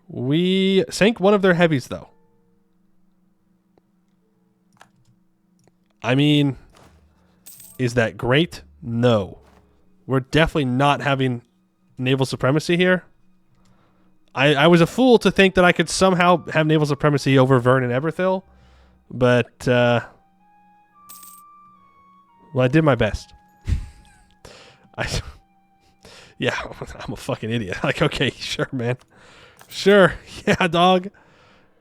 We sank one of their heavies, though. I mean, is that great? No. We're definitely not having naval supremacy here. I was a fool to think that I could somehow have naval supremacy over Vern and Eberthil, but well, I did my best. Yeah, I'm a fucking idiot. Like, okay, sure, man. Sure. Yeah, dog.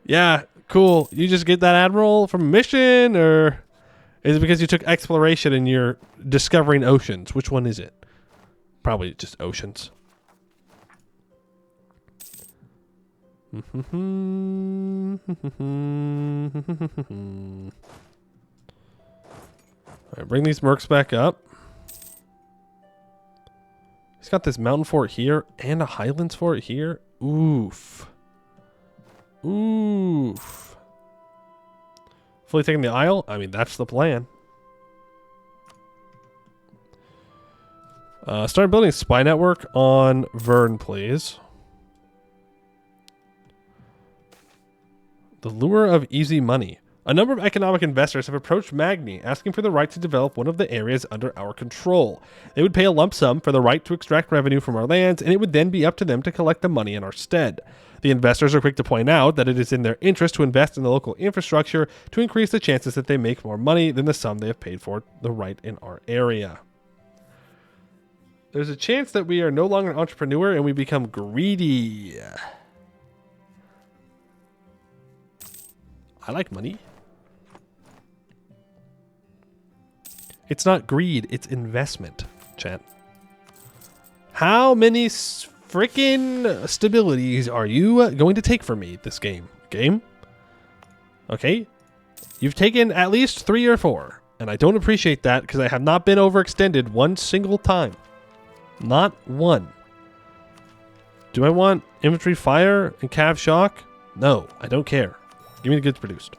Yeah, cool. You just get that admiral from a mission, or is it because you took exploration and you're discovering oceans? Which one is it? Probably just oceans. All right, bring these mercs back up. He's got this mountain fort here and a highlands fort here. Oof. Oof. Fully taking the Isle? I mean, that's the plan. Start building a spy network on Vern, please. The lure of easy money. A number of economic investors have approached Magni, asking for the right to develop one of the areas under our control. They would pay a lump sum for the right to extract revenue from our lands, and it would then be up to them to collect the money in our stead. The investors are quick to point out that it is in their interest to invest in the local infrastructure to increase the chances that they make more money than the sum they have paid for the right in our area. There's a chance that we are no longer an entrepreneur and we become greedy. I like money. It's not greed, it's investment, chat. How many freaking stabilities are you going to take from me this game? Okay. You've taken at least 3 or 4, and I don't appreciate that because I have not been overextended one single time. Not one. Do I want infantry fire and cav shock? No, I don't care. Give me the goods produced.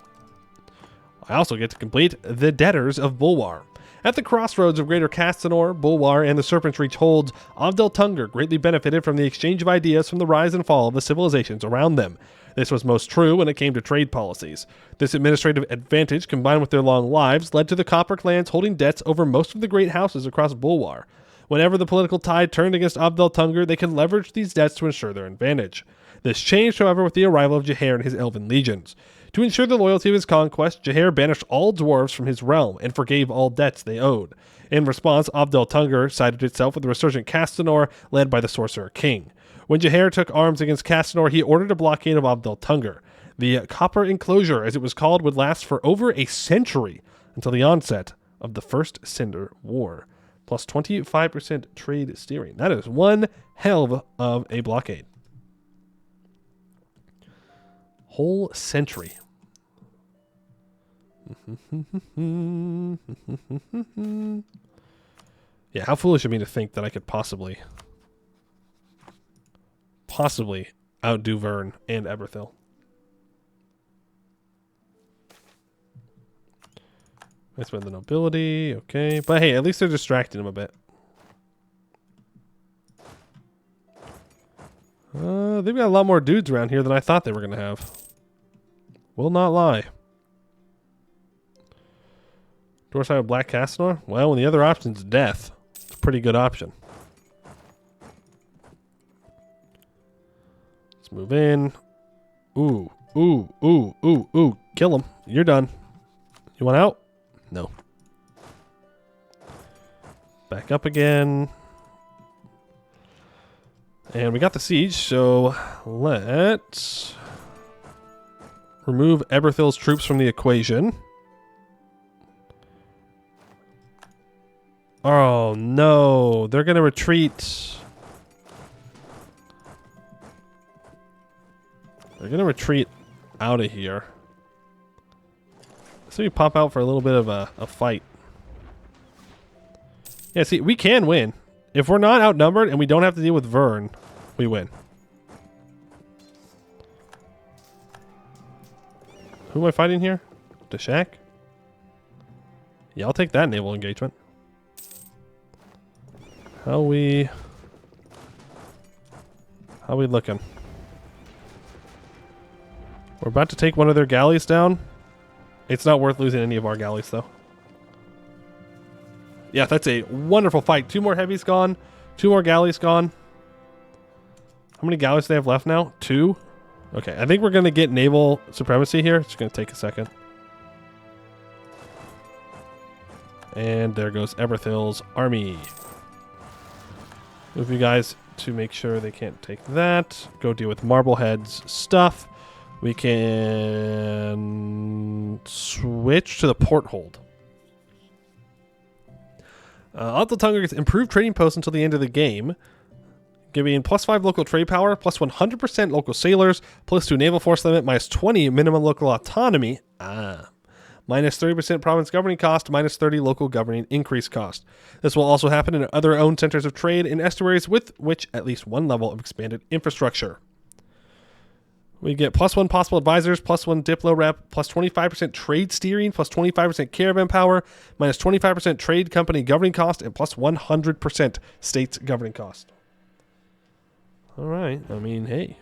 I also get to complete the Debtors of Bulwar. At the crossroads of Greater Castanor, Bulwar, and the Serpent's Reach holds, Ovdal Tungr greatly benefited from the exchange of ideas from the rise and fall of the civilizations around them. This was most true when it came to trade policies. This administrative advantage, combined with their long lives, led to the Copper clans holding debts over most of the great houses across Bulwar. Whenever the political tide turned against Ovdal Tungr, they could leverage these debts to ensure their advantage. This changed, however, with the arrival of Jaehaer and his elven legions. To ensure the loyalty of his conquest, Jaehaer banished all dwarves from his realm and forgave all debts they owed. In response, Ovdal Tungr sided itself with the resurgent Castanor, led by the Sorcerer King. When Jaehaer took arms against Castanor, he ordered a blockade of Ovdal Tungr. The Copper Enclosure, as it was called, would last for over a century until the onset of the First Cinder War. Plus 25% trade steering. That is one hell of a blockade. Whole century. Yeah, how foolish of me to think that I could possibly outdo Vern and Eberthil. I spend the nobility, okay. But hey, at least they're distracting him a bit. They've got a lot more dudes around here than I thought they were going to have. Will not lie. Door side of Black Castanor? Well, when the other option is death, it's a pretty good option. Let's move in. Ooh, ooh, ooh, ooh, ooh. Kill him. You're done. You want out? No. Back up again. And we got the siege, so let's remove Eberthil's troops from the equation. Oh no, they're going to retreat. They're going to retreat out of here. So we pop out for a little bit of a fight. Yeah, see, we can win. If we're not outnumbered and we don't have to deal with Vern, we win. Who am I fighting here? Deshak? Yeah, I'll take that naval engagement. How we looking? We're about to take one of their galleys down. It's not worth losing any of our galleys, though. Yeah, that's a wonderful fight. 2 more heavies gone. 2 more galleys gone. How many galleys do they have left now? 2? Okay, I think we're going to get naval supremacy here. It's going to take a second. And there goes Eberthil's army. Move you guys to make sure they can't take that. Go deal with Marblehead's stuff. We can switch to the port hold. Ovdal Tungr gets improved trading posts until the end of the game, giving +5 local trade power, +100% local sailors, +2 naval force limit, -20 minimum local autonomy, -30% province governing cost, -30 local governing increase cost. This will also happen in other owned centers of trade in estuaries with which at least 1 level of expanded infrastructure. We get +1 possible advisors, +1 Diplo rep, +25% trade steering, +25% caravan power, -25% trade company governing cost, and +100% states governing cost. All right. I mean, hey.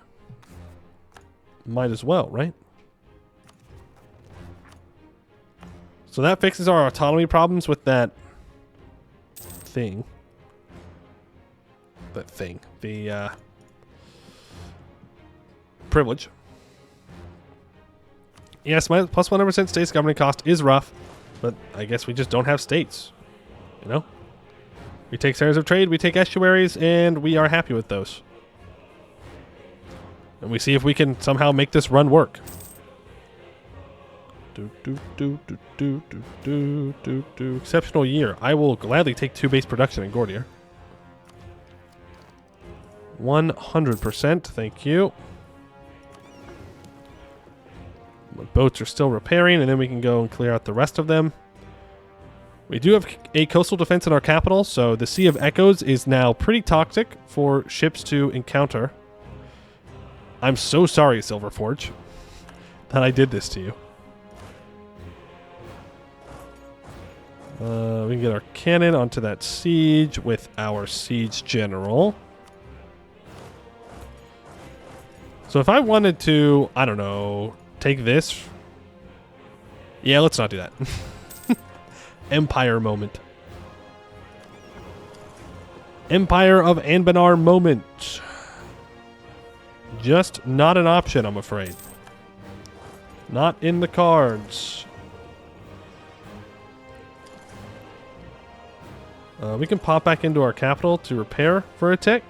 Might as well, right? So that fixes our autonomy problems with that thing. The privilege. Yes, my +100% states governing cost is rough, but I guess we just don't have states. You know? We take centers of trade, we take estuaries, and we are happy with those. And we see if we can somehow make this run work. Exceptional year. I will gladly take 2 base production in Gordier. 100%, thank you. My boats are still repairing, and then we can go and clear out the rest of them. We do have a coastal defense in our capital, so the Sea of Echoes is now pretty toxic for ships to encounter. I'm so sorry, Silverforge, that I did this to you. We can get our cannon onto that siege with our siege general. So if I wanted to, I don't know, take this. Yeah, let's not do that. Empire moment. Empire of Anbennar moment. Just not an option, I'm afraid. Not in the cards. We can pop back into our capital to repair for a tick.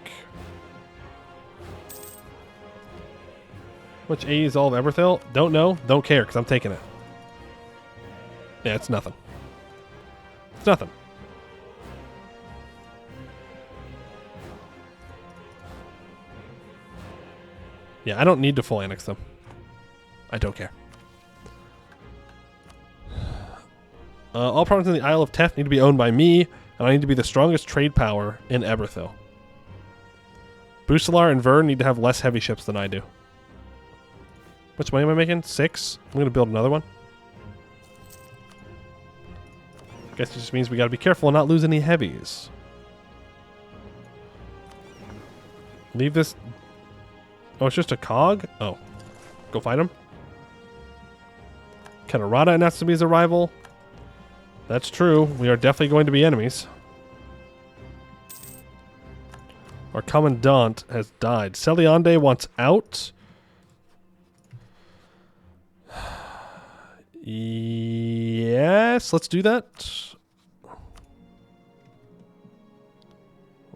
Which A is all of Eberthil? Don't know. Don't care, because I'm taking it. Yeah, it's nothing. It's nothing. Yeah, I don't need to full annex them. I don't care. All provinces in the Isle of Tef need to be owned by me, and I need to be the strongest trade power in Eberthil. Bucelar and Vern need to have less heavy ships than I do. How much money am I making? 6? I'm going to build another one. Guess it just means we got to be careful and not lose any heavies. Leave this... Oh, it's just a cog? Oh. Go fight him? Katarada announced to be his arrival. That's true. We are definitely going to be enemies. Our commandant has died. Celiande wants out. Yes, let's do that.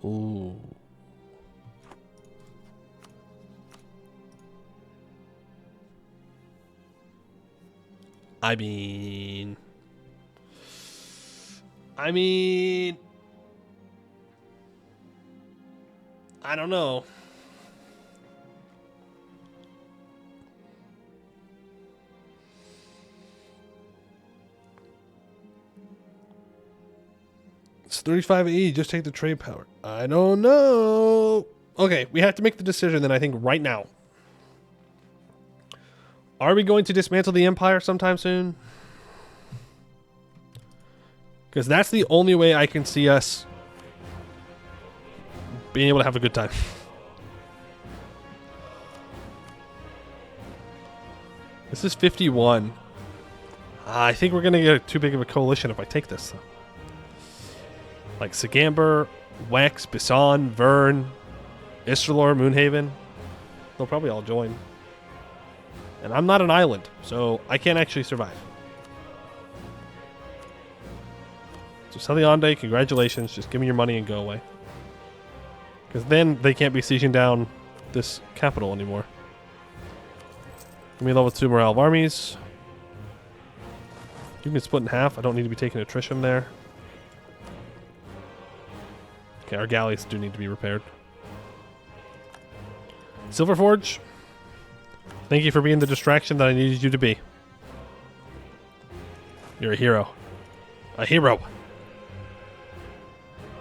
Ooh. I mean, I don't know. 35 just take the trade power. I don't know. Okay, we have to make the decision then, I think, right now. Are we going to dismantle the Empire sometime soon? Because that's the only way I can see us being able to have a good time. This is 51. I think we're going to get too big of a coalition if I take this, though. Like Sagamber, Wex, Bisan, Vern, Istralor, Moonhaven. They'll probably all join. And I'm not an island, so I can't actually survive. So Selyonde, congratulations. Just give me your money and go away. Because then they can't be sieging down this capital anymore. Give me level 2 morale of armies. You can split in half. I don't need to be taking attrition there. Okay, our galleys do need to be repaired. Silverforge, thank you for being the distraction that I needed you to be. You're a hero. A hero.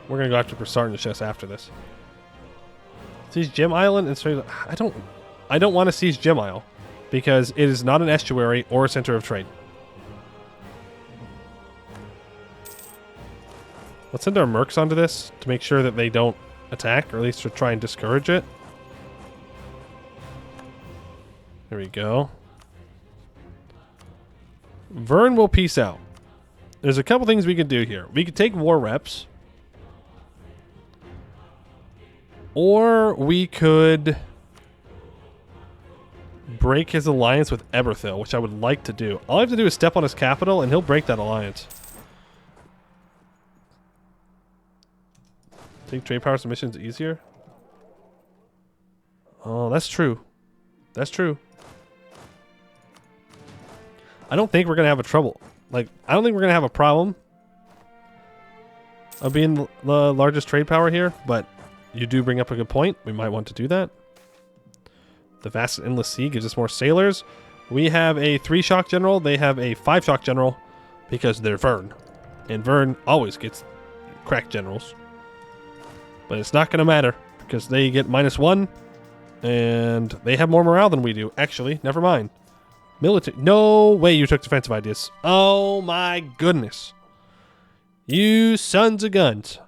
We're gonna go after Persartnachus after this. Siege Gem Island and straight. I don't want to siege Gem Isle because it is not an estuary or a center of trade. Let's send our mercs onto this to make sure that they don't attack, or at least to try and discourage it. There we go. Vern will peace out. There's a couple things we could do here. We could take war reps. Or we could break his alliance with Eberthil, which I would like to do. All I have to do is step on his capital, and he'll break that alliance. Take trade power submissions easier? Oh, that's true. That's true. I don't think we're going to have a trouble. Like, I don't think we're going to have a problem of being the largest trade power here, but you do bring up a good point. We might want to do that. The vast and endless sea gives us more sailors. We have a 3 shock general. They have a 5 shock general because they're Vern. And Vern always gets crack generals. But it's not going to matter because they get -1 and they have more morale than we do. Actually, never mind. Military. No way you took defensive ideas. Oh my goodness. You sons of guns.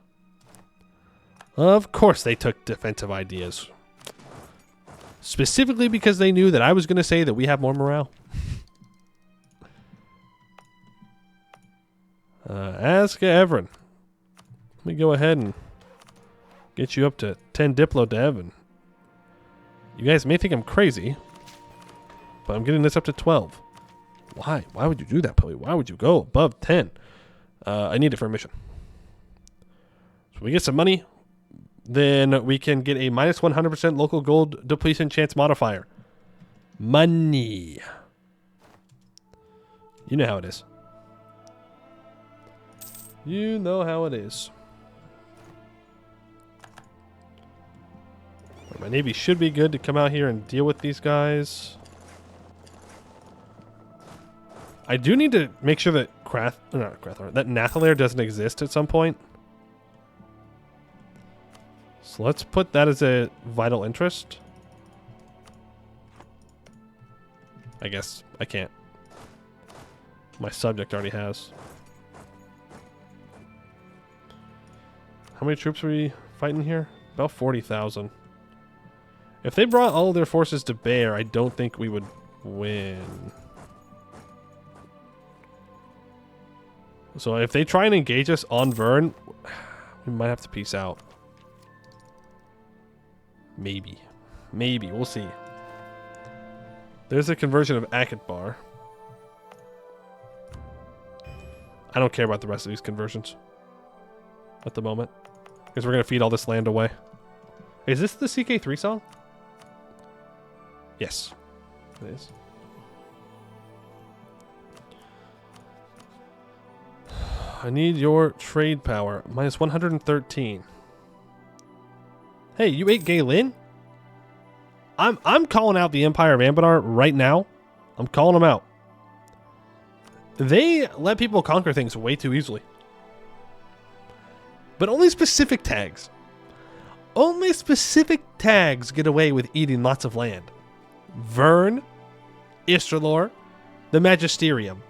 Of course they took defensive ideas. Specifically because they knew that I was going to say that we have more morale. Aska Evren. Let me go ahead and get you up to 10 Diplo Dev. And you guys may think I'm crazy, but I'm getting this up to 12. Why? Why would you do that, Pui? Why would you go above 10? I need it for a mission. So we get some money. Then we can get a -100% local gold depletion chance modifier. Money. You know how it is. You know how it is. My navy should be good to come out here and deal with these guys. I do need to make sure that that Nathalir doesn't exist at some point. So let's put that as a vital interest. I guess I can't. My subject already has. How many troops are we fighting here? About 40,000. If they brought all of their forces to bear, I don't think we would win. So if they try and engage us on Vern, we might have to peace out. Maybe. Maybe. We'll see. There's a conversion of Akatbar. I don't care about the rest of these conversions at the moment, because we're going to feed all this land away. Is this the CK3 song? Yes, it is. I need your trade power. -113. Hey, you ate Galen? I'm calling out the Empire of Anbennar right now. I'm calling them out. They let people conquer things way too easily. But only specific tags. Only specific tags get away with eating lots of land. Vern, Istralor, the Magisterium,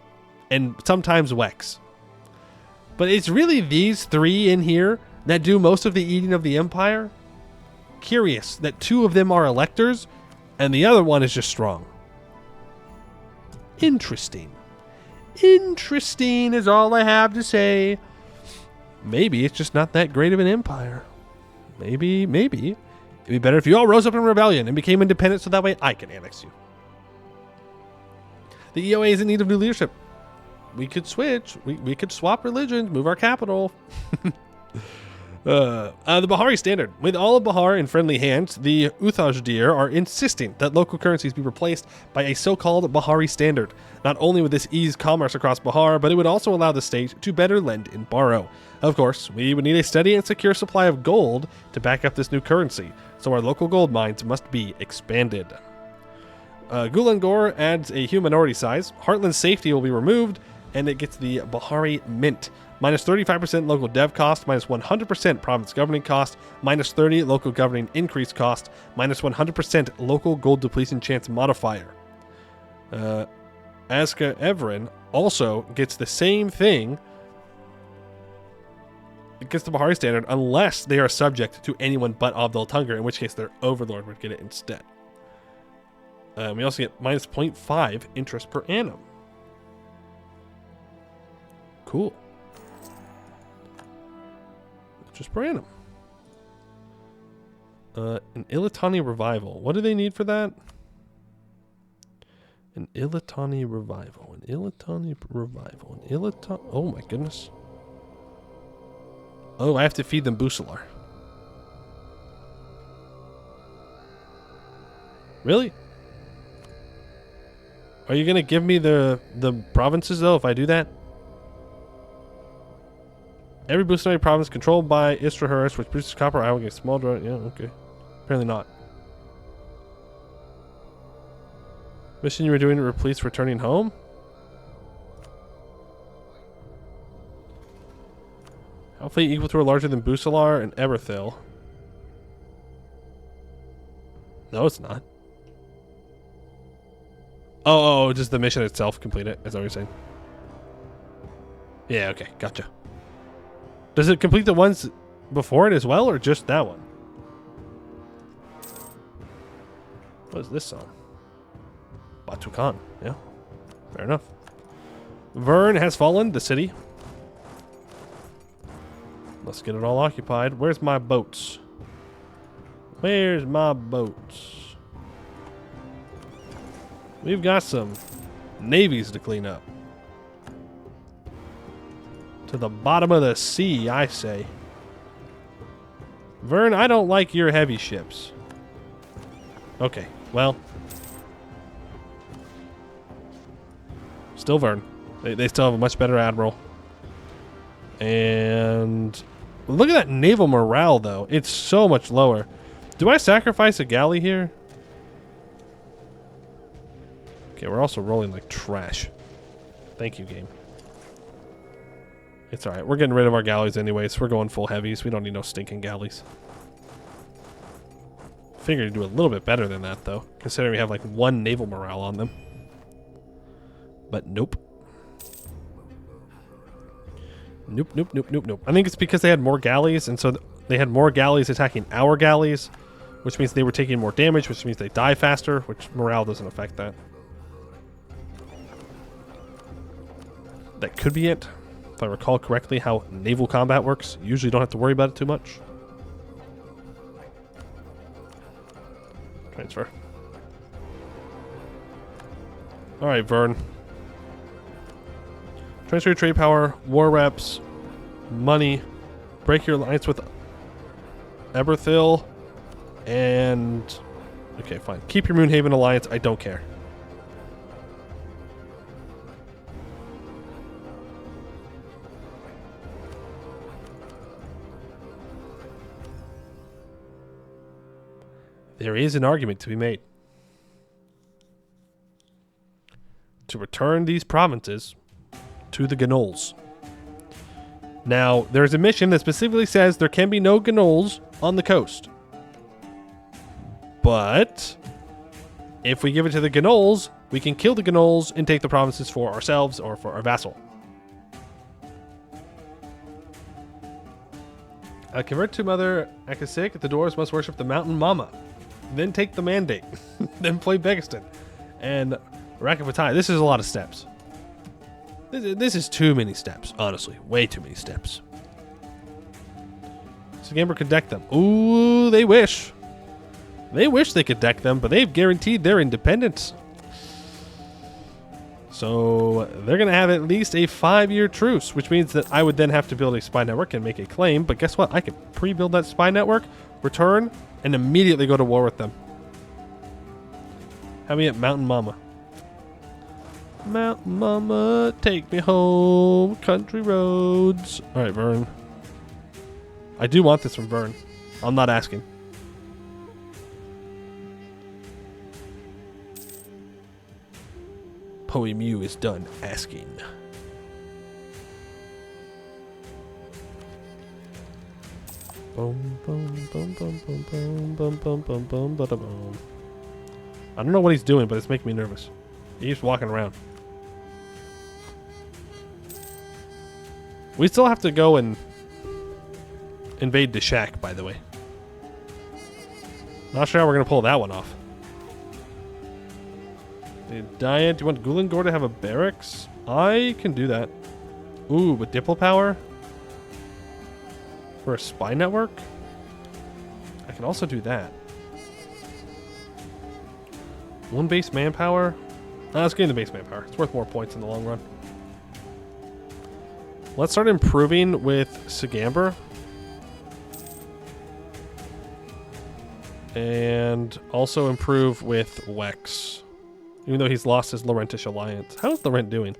and sometimes Wex. But it's really these three in here that do most of the eating of the Empire. Curious that two of them are electors, and the other one is just strong. Interesting. Interesting is all I have to say. Maybe it's just not that great of an empire. Maybe. It'd be better if you all rose up in rebellion and became independent so that way I can annex you. The EOA is in need of new leadership. We could switch. We could swap religions, move our capital. The Bahari standard. With all of Bahar in friendly hands, the Uthajdir are insisting that local currencies be replaced by a so-called Bahari standard. Not only would this ease commerce across Bahar, but it would also allow the state to better lend and borrow. Of course, we would need a steady and secure supply of gold to back up this new currency, so our local gold mines must be expanded. Gulangor adds a human minority size. Heartland's safety will be removed, and it gets the Bahari Mint. Minus 35% local dev cost, minus 100% province governing cost, minus 30 local governing increase cost, minus 100% local gold depletion chance modifier. Aska Evren also gets the same thing. It gets the Bahari standard unless they are subject to anyone but Ovdal Tungr, in which case their overlord would get it instead. We also get minus 0.5 interest per annum. Cool. Just per annum. An Ilitani revival. What do they need for that? An Ilitani revival. An Ilitani revival. An Ilitani. Oh my goodness. Oh, I have to feed them Busalar. Really? Are you gonna give me the provinces though if I do that? Every Busanari province controlled by Istrahuris, which produces copper, I will get small draw. Yeah, okay. Apparently not. Mission you were doing to replace returning home? How fleet equal to or larger than Busalar and Eberthil? No, it's not. Oh, just the mission itself complete it. Is that what you're saying? Yeah, okay, gotcha. Does it complete the ones before it as well, or just that one? What is this song? Batu Khan. Yeah, fair enough. Vern has fallen, the city. Let's get it all occupied. Where's my boats? Where's my boats? We've got some navies to clean up. To the bottom of the sea, I say. Vern, I don't like your heavy ships. Okay, well. Still Vern. They still have a much better admiral. And look at that naval morale, though. It's so much lower. Do I sacrifice a galley here? Okay, we're also rolling like trash. Thank you, game. It's alright. We're getting rid of our galleys anyways. We're going full heavies. We don't need no stinking galleys. Figured to do a little bit better than that, though, considering we have like one naval morale on them. But nope. Nope. I think it's because they had more galleys, and so they had more galleys attacking our galleys, which means they were taking more damage, which means they die faster, which morale doesn't affect that. That could be it. If I recall correctly how naval combat works, you usually don't have to worry about it too much. Transfer. Alright, Vern. Transfer your trade power, war reps, money, break your alliance with Eberthil, and... Okay, fine. Keep your Moonhaven alliance, I don't care. There is an argument to be made. To return these provinces to the Gnolls. Now, there's a mission that specifically says there can be no gnolls on the coast. But if we give it to the gnolls, we can kill the gnolls and take the provinces for ourselves or for our vassal. Convert to Mother Akasik. The dwarves must worship the Mountain Mama. Then take the mandate. Then play Begiston. And Rakapatai. This is a lot of steps. This is too many steps, honestly. Way too many steps. Sgamber could deck them. Ooh, they wish. They wish they could deck them, but they've guaranteed their independence. So they're going to have at least a 5-year truce, which means that I would then have to build a spy network and make a claim. But guess what? I could pre-build that spy network, return, and immediately go to war with them. Have me at Mountain Mama. Mountain Mama, take me home, country roads. All right, Vern. I do want this from Vern. I'm not asking. Poe Mew is done asking. Boom, boom, boom, boom, boom, boom, boom, boom, boom, boom, boom, boom. I don't know what he's doing, but it's making me nervous. He's walking around. We still have to go and invade the shack, by the way. Not sure how we're going to pull that one off. Diet, do you want Gulengor to have a barracks? I can do that. Ooh, with Dipple power? For a spy network? I can also do that. One base manpower? Let's get into base manpower. It's worth more points in the long run. Let's start improving with Sgamber. And also improve with Wex. Even though he's lost his Laurentish alliance. How's Laurent doing?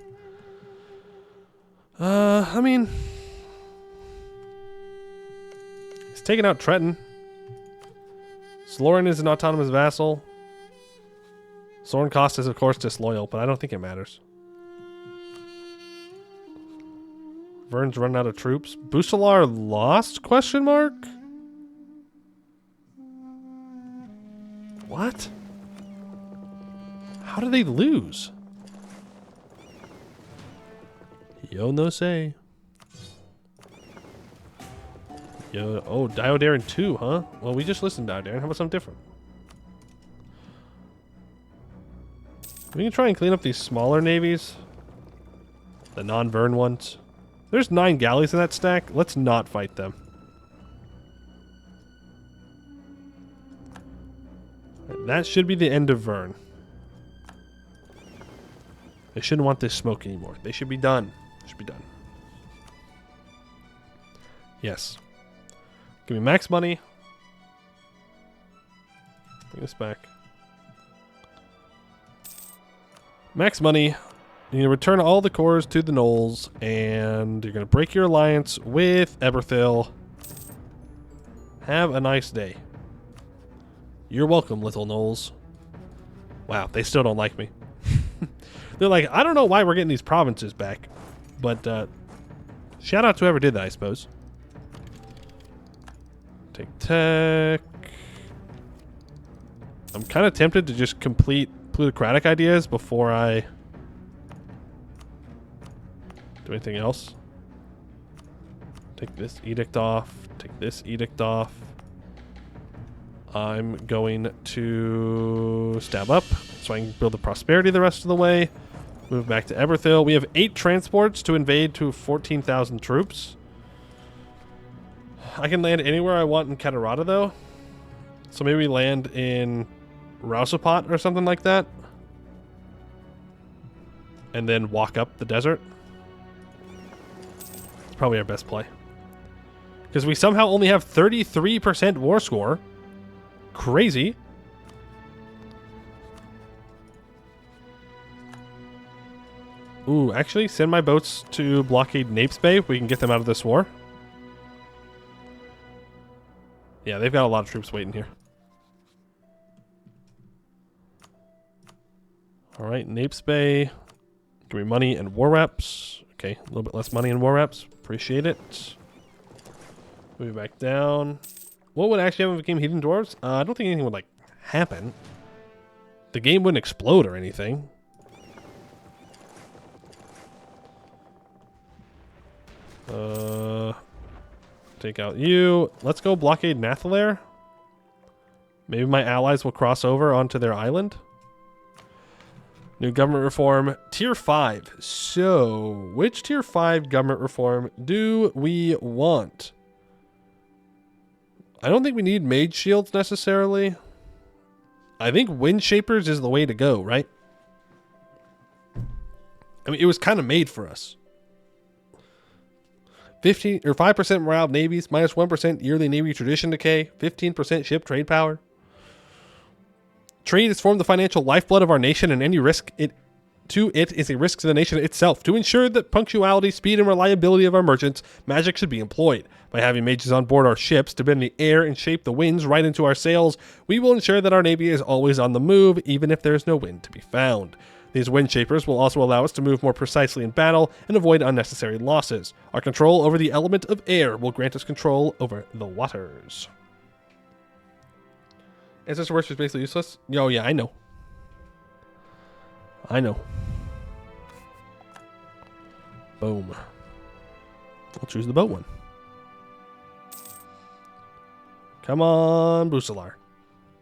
I mean... he's taking out Trenton. Slorin is an autonomous vassal. Soren Cost is, of course, disloyal, but I don't think it matters. Vern's running out of troops. Bucelar lost? Question mark? What? How did they lose? Yo no say. Yo, oh, Diodarin 2, huh? Well, we just listened to Diodarin. How about something different? We can try and clean up these smaller navies. The non-Vern ones. There's 9 galleys in that stack. Let's not fight them. Right, that should be the end of Vern. They shouldn't want this smoke anymore. They should be done. Should be done. Yes. Give me max money. Bring this back. Max money. You're going to return all the cores to the gnolls, and you're going to break your alliance with Eberthil. Have a nice day. You're welcome, little gnolls. Wow, they still don't like me. They're like, I don't know why we're getting these provinces back, but shout out to whoever did that, I suppose. Take tech. I'm kind of tempted to just complete plutocratic ideas before I do anything else. Take this edict off. Take this edict off. I'm going to stab up so I can build the prosperity the rest of the way. Move back to Eberthil. We have 8 transports to invade to 14,000 troops. I can land anywhere I want in Catarata, though. So maybe we land in Rousapot or something like that. And then walk up the desert. It's probably our best play. Because we somehow only have 33% war score. Crazy. Ooh, actually, send my boats to blockade Napes Bay if we can get them out of this war. Yeah, they've got a lot of troops waiting here. Alright, Napes Bay. Give me money and war reps. Okay, a little bit less money and war reps. Appreciate it. Move back down. What would actually happen if it became Heathen Dwarves? I don't think anything would, like, happen. The game wouldn't explode or anything. Take out you. Let's go blockade Nathalair. Maybe my allies will cross over onto their island. New government reform. Tier 5. So, which Tier 5 government reform do we want? I don't think we need Mage Shields necessarily. I think Wind Shapers is the way to go, right? I mean, it was kind of made for us. 15 or 5% morale of navies, minus 1% yearly navy tradition decay, 15% ship trade power. Trade has formed the financial lifeblood of our nation, and any risk to it is a risk to the nation itself. To ensure the punctuality, speed, and reliability of our merchants, magic should be employed. By having mages on board our ships to bend the air and shape the winds right into our sails, we will ensure that our navy is always on the move, even if there is no wind to be found. These wind shapers will also allow us to move more precisely in battle and avoid unnecessary losses. Our control over the element of air will grant us control over the waters. Ancestor worship is basically useless? Oh yeah, I know. I know. Boom. We'll choose the boat one. Come on, Busalar.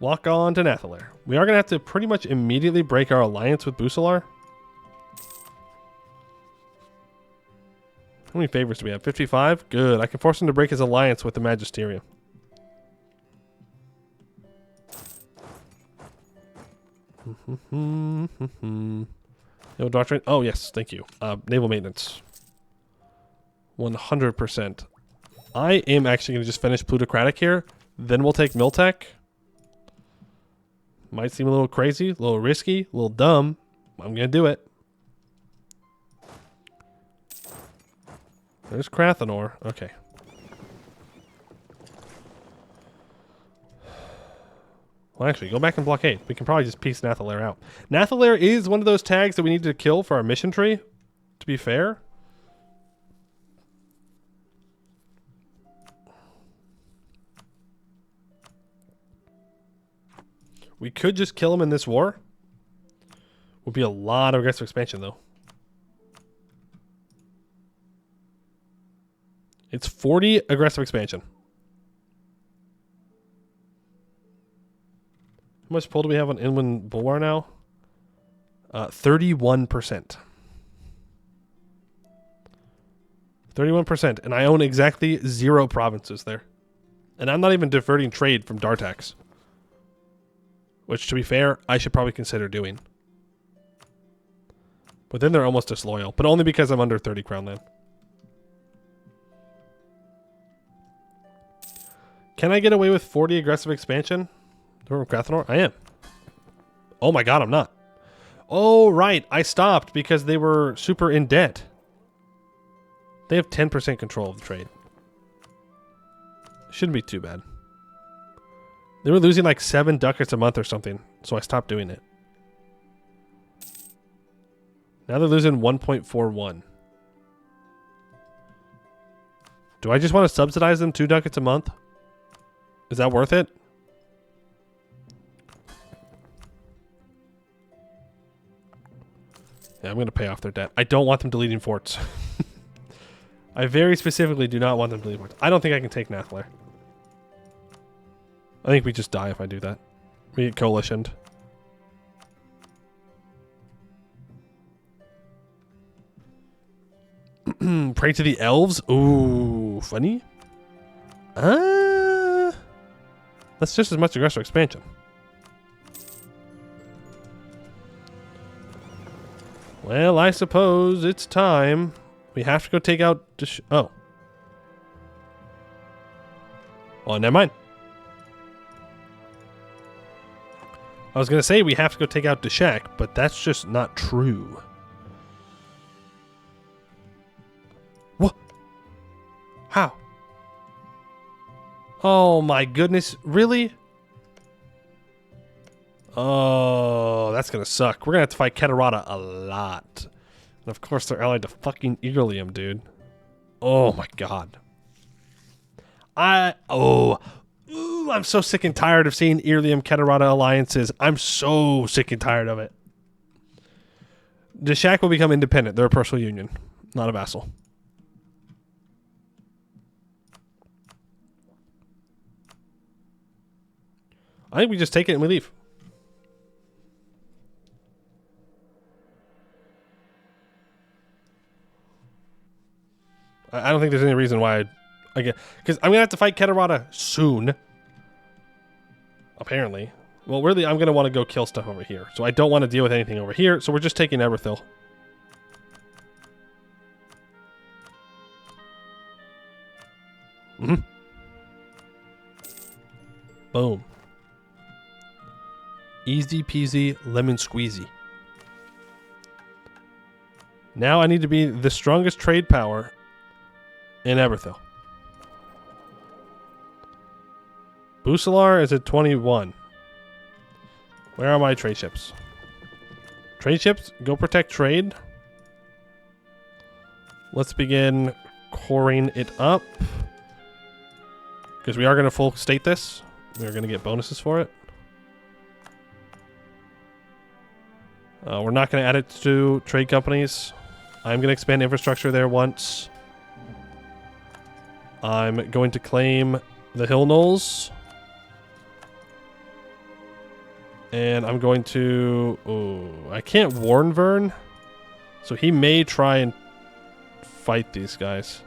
Walk on to Nathalair. We are going to have to pretty much immediately break our alliance with Busalar. How many favors do we have? 55? Good. I can force him to break his alliance with the Magisterium. No doctrine. Oh, yes. Thank you. Naval maintenance. 100%. I am actually going to just finish Plutocratic here. Then we'll take Miltech. Might seem a little crazy, a little risky, a little dumb. I'm going to do it. There's Krathanor. Okay. Well, actually, go back and blockade. We can probably just piece Nathalair out. Nathalair is one of those tags that we need to kill for our mission tree, to be fair. We could just kill him in this war. Would be a lot of aggressive expansion, though. It's 40 aggressive expansion. How much pull do we have on Inland Bulwar now? 31%. 31%. And I own exactly 0 provinces there. And I'm not even diverting trade from Dartax. Which, to be fair, I should probably consider doing. But then they're almost disloyal. But only because I'm under 30 crown land. Can I get away with 40 aggressive expansion? From Krathanor? I am. Oh my god, I'm not. Oh, right. I stopped because they were super in debt. They have 10% control of the trade. Shouldn't be too bad. They were losing like 7 ducats a month or something, so I stopped doing it. Now they're losing 1.41. Do I just want to subsidize them 2 ducats a month? Is that worth it? Yeah, I'm going to pay off their debt. I don't want them deleting forts. I very specifically do not want them deleting forts. I don't think I can take Nathalair. I think we just die if I do that. We get coalitioned. Pray to the elves? Ooh, funny. That's just as much aggressive expansion. Well, I suppose it's time. We have to go take out... Oh. Oh, never mind. I was going to say we have to go take out Deshak, but that's just not true. What? How? Oh my goodness. Really? Oh, that's going to suck. We're going to have to fight Keterata a lot. And of course, they're allied to fucking Eagerlium, dude. Oh my god. I'm so sick and tired of seeing Irlium Keterata alliances. I'm so sick and tired of it. Deshak will become independent. They're a personal union, not a vassal. I think we just take it and we leave. I don't think there's any reason why because I'm going to have to fight Keterata soon. Apparently. Well, really, I'm going to want to go kill stuff over here. So I don't want to deal with anything over here. So we're just taking Eberthil. Boom. Easy peasy lemon squeezy. Now I need to be the strongest trade power in Eberthil. Busalar is at 21. Where are my trade ships? Trade ships, go protect trade. Let's begin coring it up. Because we are going to full state this. We're going to get bonuses for it. We're not going to add it to trade companies. I'm going to expand infrastructure there once. I'm going to claim the Hill Knolls. And I'm going to... Oh, I can't warn Vern. So he may try and fight these guys.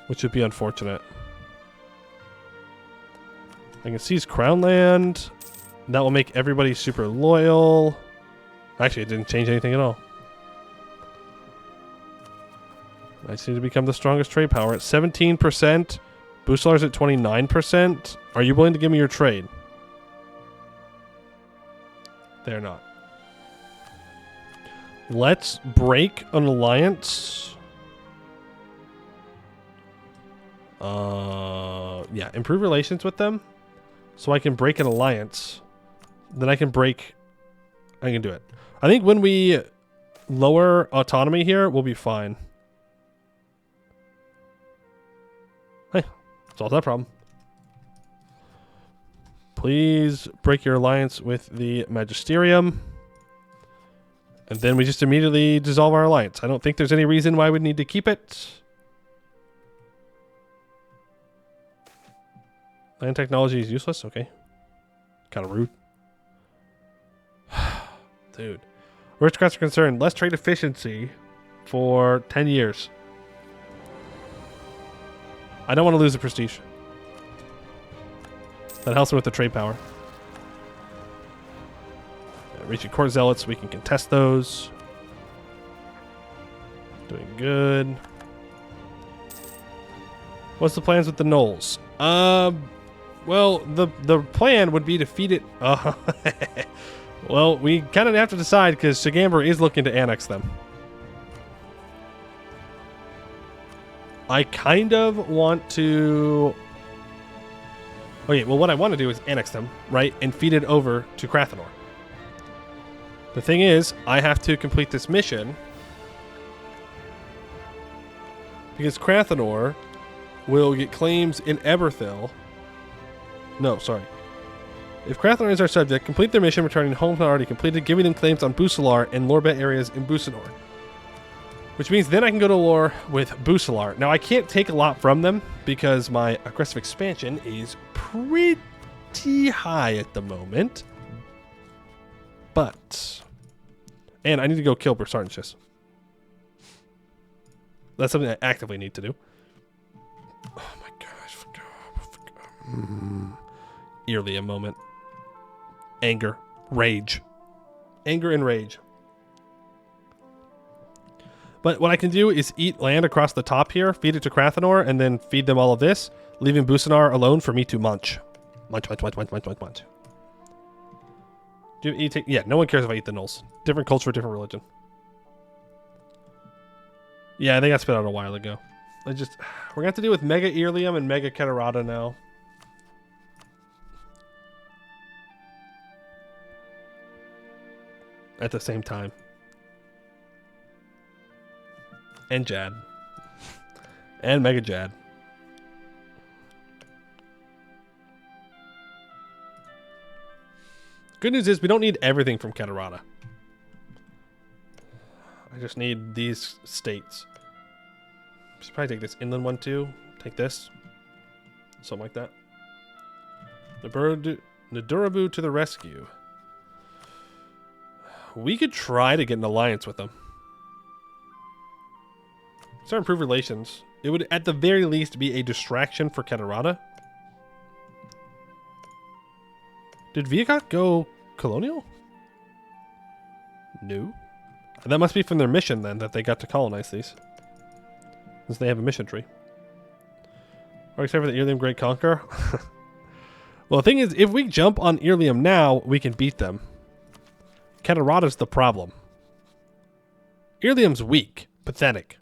Which would be unfortunate. I can seize Crown Land. That will make everybody super loyal. Actually, it didn't change anything at all. I just need to become the strongest trade power at 17%. Busalar's at 29%. Are you willing to give me your trade? They're not. Let's break an alliance. Yeah, improve relations with them. So I can break an alliance. Then I can do it. I think when we lower autonomy here, we'll be fine. Hey, solve that problem. Please break your alliance with the Magisterium. And then we just immediately dissolve our alliance. I don't think there's any reason why we need to keep it. Land technology is useless? Okay. Kind of rude. Dude. Aristocrats are concerned. Less trade efficiency for 10 years. I don't want to lose the prestige. That helps me with the trade power. Reaching court zealots, we can contest those. Doing good. What's the plans with the Knolls? Well, the plan would be to feed it. Well, we kind of have to decide because Shigamber is looking to annex them. I kind of want to... Okay, well, what I want to do is annex them, right? And feed it over to Krathenor. The thing is, I have to complete this mission because Krathenor will get claims in Eberthil. No, sorry. If Krathenor is our subject, complete their mission, returning home already completed, giving them claims on Busalar and Lorbet areas in Busanor. Which means then I can go to war with Busalar. Now, I can't take a lot from them because my aggressive expansion is pretty high at the moment. But... And I need to go kill Bersartanchus. That's something I actively need to do. Oh my gosh. Eerily a moment. Anger. Rage. Anger and rage. But what I can do is eat land across the top here, feed it to Krathenor, and then feed them all of this, leaving Busanar alone for me to munch. Munch. Do you eat? Yeah, no one cares if I eat the Knolls. Different culture, different religion. Yeah, they got spit out a while ago. We're gonna have to deal with Mega Irlium and Mega Keterata now. At the same time. And Jad. And Mega Jad. Good news is we don't need everything from Catarata. I just need these states. Should probably take this inland one too. Take this. Something like that. Nadurabu to the rescue. We could try to get an alliance with them. Start improve relations. It would at the very least be a distraction for Catarata. Did Viacot go colonial? No. That must be from their mission then, that they got to colonize these. Since they have a mission tree. Or except for the Irlium Great Conqueror. Well, the thing is, if we jump on Irlium now, we can beat them. Catarata's the problem. Irlium's weak. Pathetic.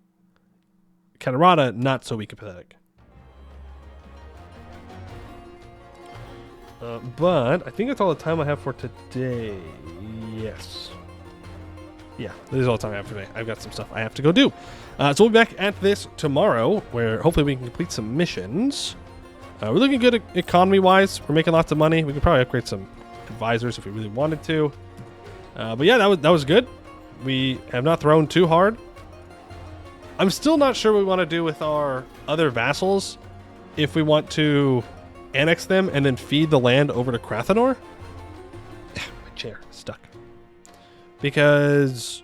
Catarata, not so weak and pathetic. But I think that's all the time I have for today. Yes. Yeah, that is all the time I have for today. I've got some stuff I have to go do. So we'll be back at this tomorrow, where hopefully we can complete some missions. We're looking good economy-wise. We're making lots of money. We could probably upgrade some advisors if we really wanted to. But yeah, that was good. We have not thrown too hard. I'm still not sure what we want to do with our other vassals. If we want to annex them and then feed the land over to Krathanor. My chair is stuck. Because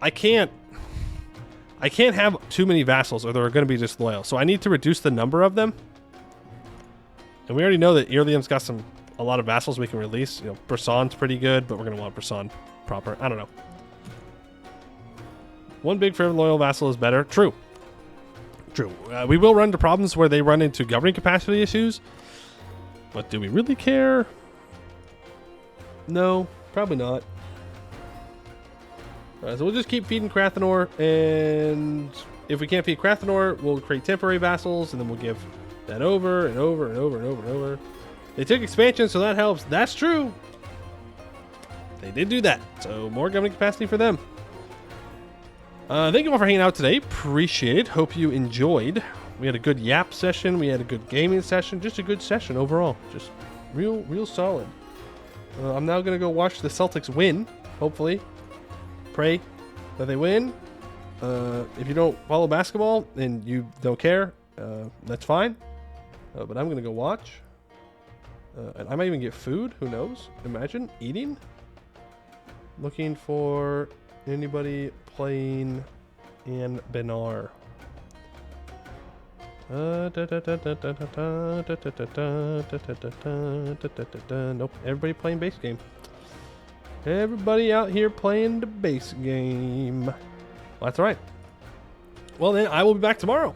I can't have too many vassals or they're going to be disloyal. So I need to reduce the number of them. And we already know that Irlium's got a lot of vassals we can release. You know, Brissan's pretty good, but we're going to want Brissan proper. I don't know. One big for every loyal vassal is better. True. True. We will run into problems where they run into governing capacity issues. But do we really care? No, probably not. So we'll just keep feeding Krathanor, and if we can't feed Krathanor, we'll create temporary vassals, and then we'll give that over and over and over and over and over. They took expansion, so that helps. That's true. They did do that, so more governing capacity for them. Thank you all for hanging out today. Appreciate it. Hope you enjoyed. We had a good yap session. We had a good gaming session. Just a good session overall. Just real solid. I'm now going to go watch the Celtics win, hopefully. Pray that they win. If you don't follow basketball and you don't care, that's fine. But I'm going to go watch. And I might even get food. Who knows? Imagine eating. Looking for anybody playing Anbennar. Nope. Everybody playing base game. Everybody out here playing the base game. Well, that's all right. Well, then I will be back tomorrow.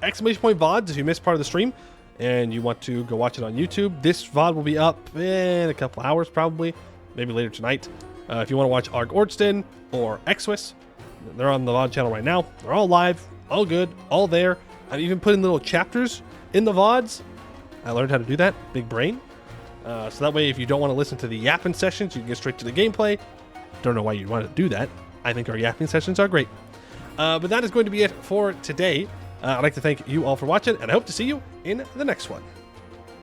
Exclamation point VODs if you missed part of the stream and you want to go watch it on YouTube. This VOD will be up in a couple hours probably. Maybe later tonight. If you want to watch Arg Ordston or Xwis, they're on the VOD channel right now. They're all live, all good, all there. I've even put in little chapters in the VODs. I learned how to do that. Big brain. So that way, if you don't want to listen to the yapping sessions, you can get straight to the gameplay. Don't know why you'd want to do that. I think our yapping sessions are great. But that is going to be it for today. I'd like to thank you all for watching, and I hope to see you in the next one.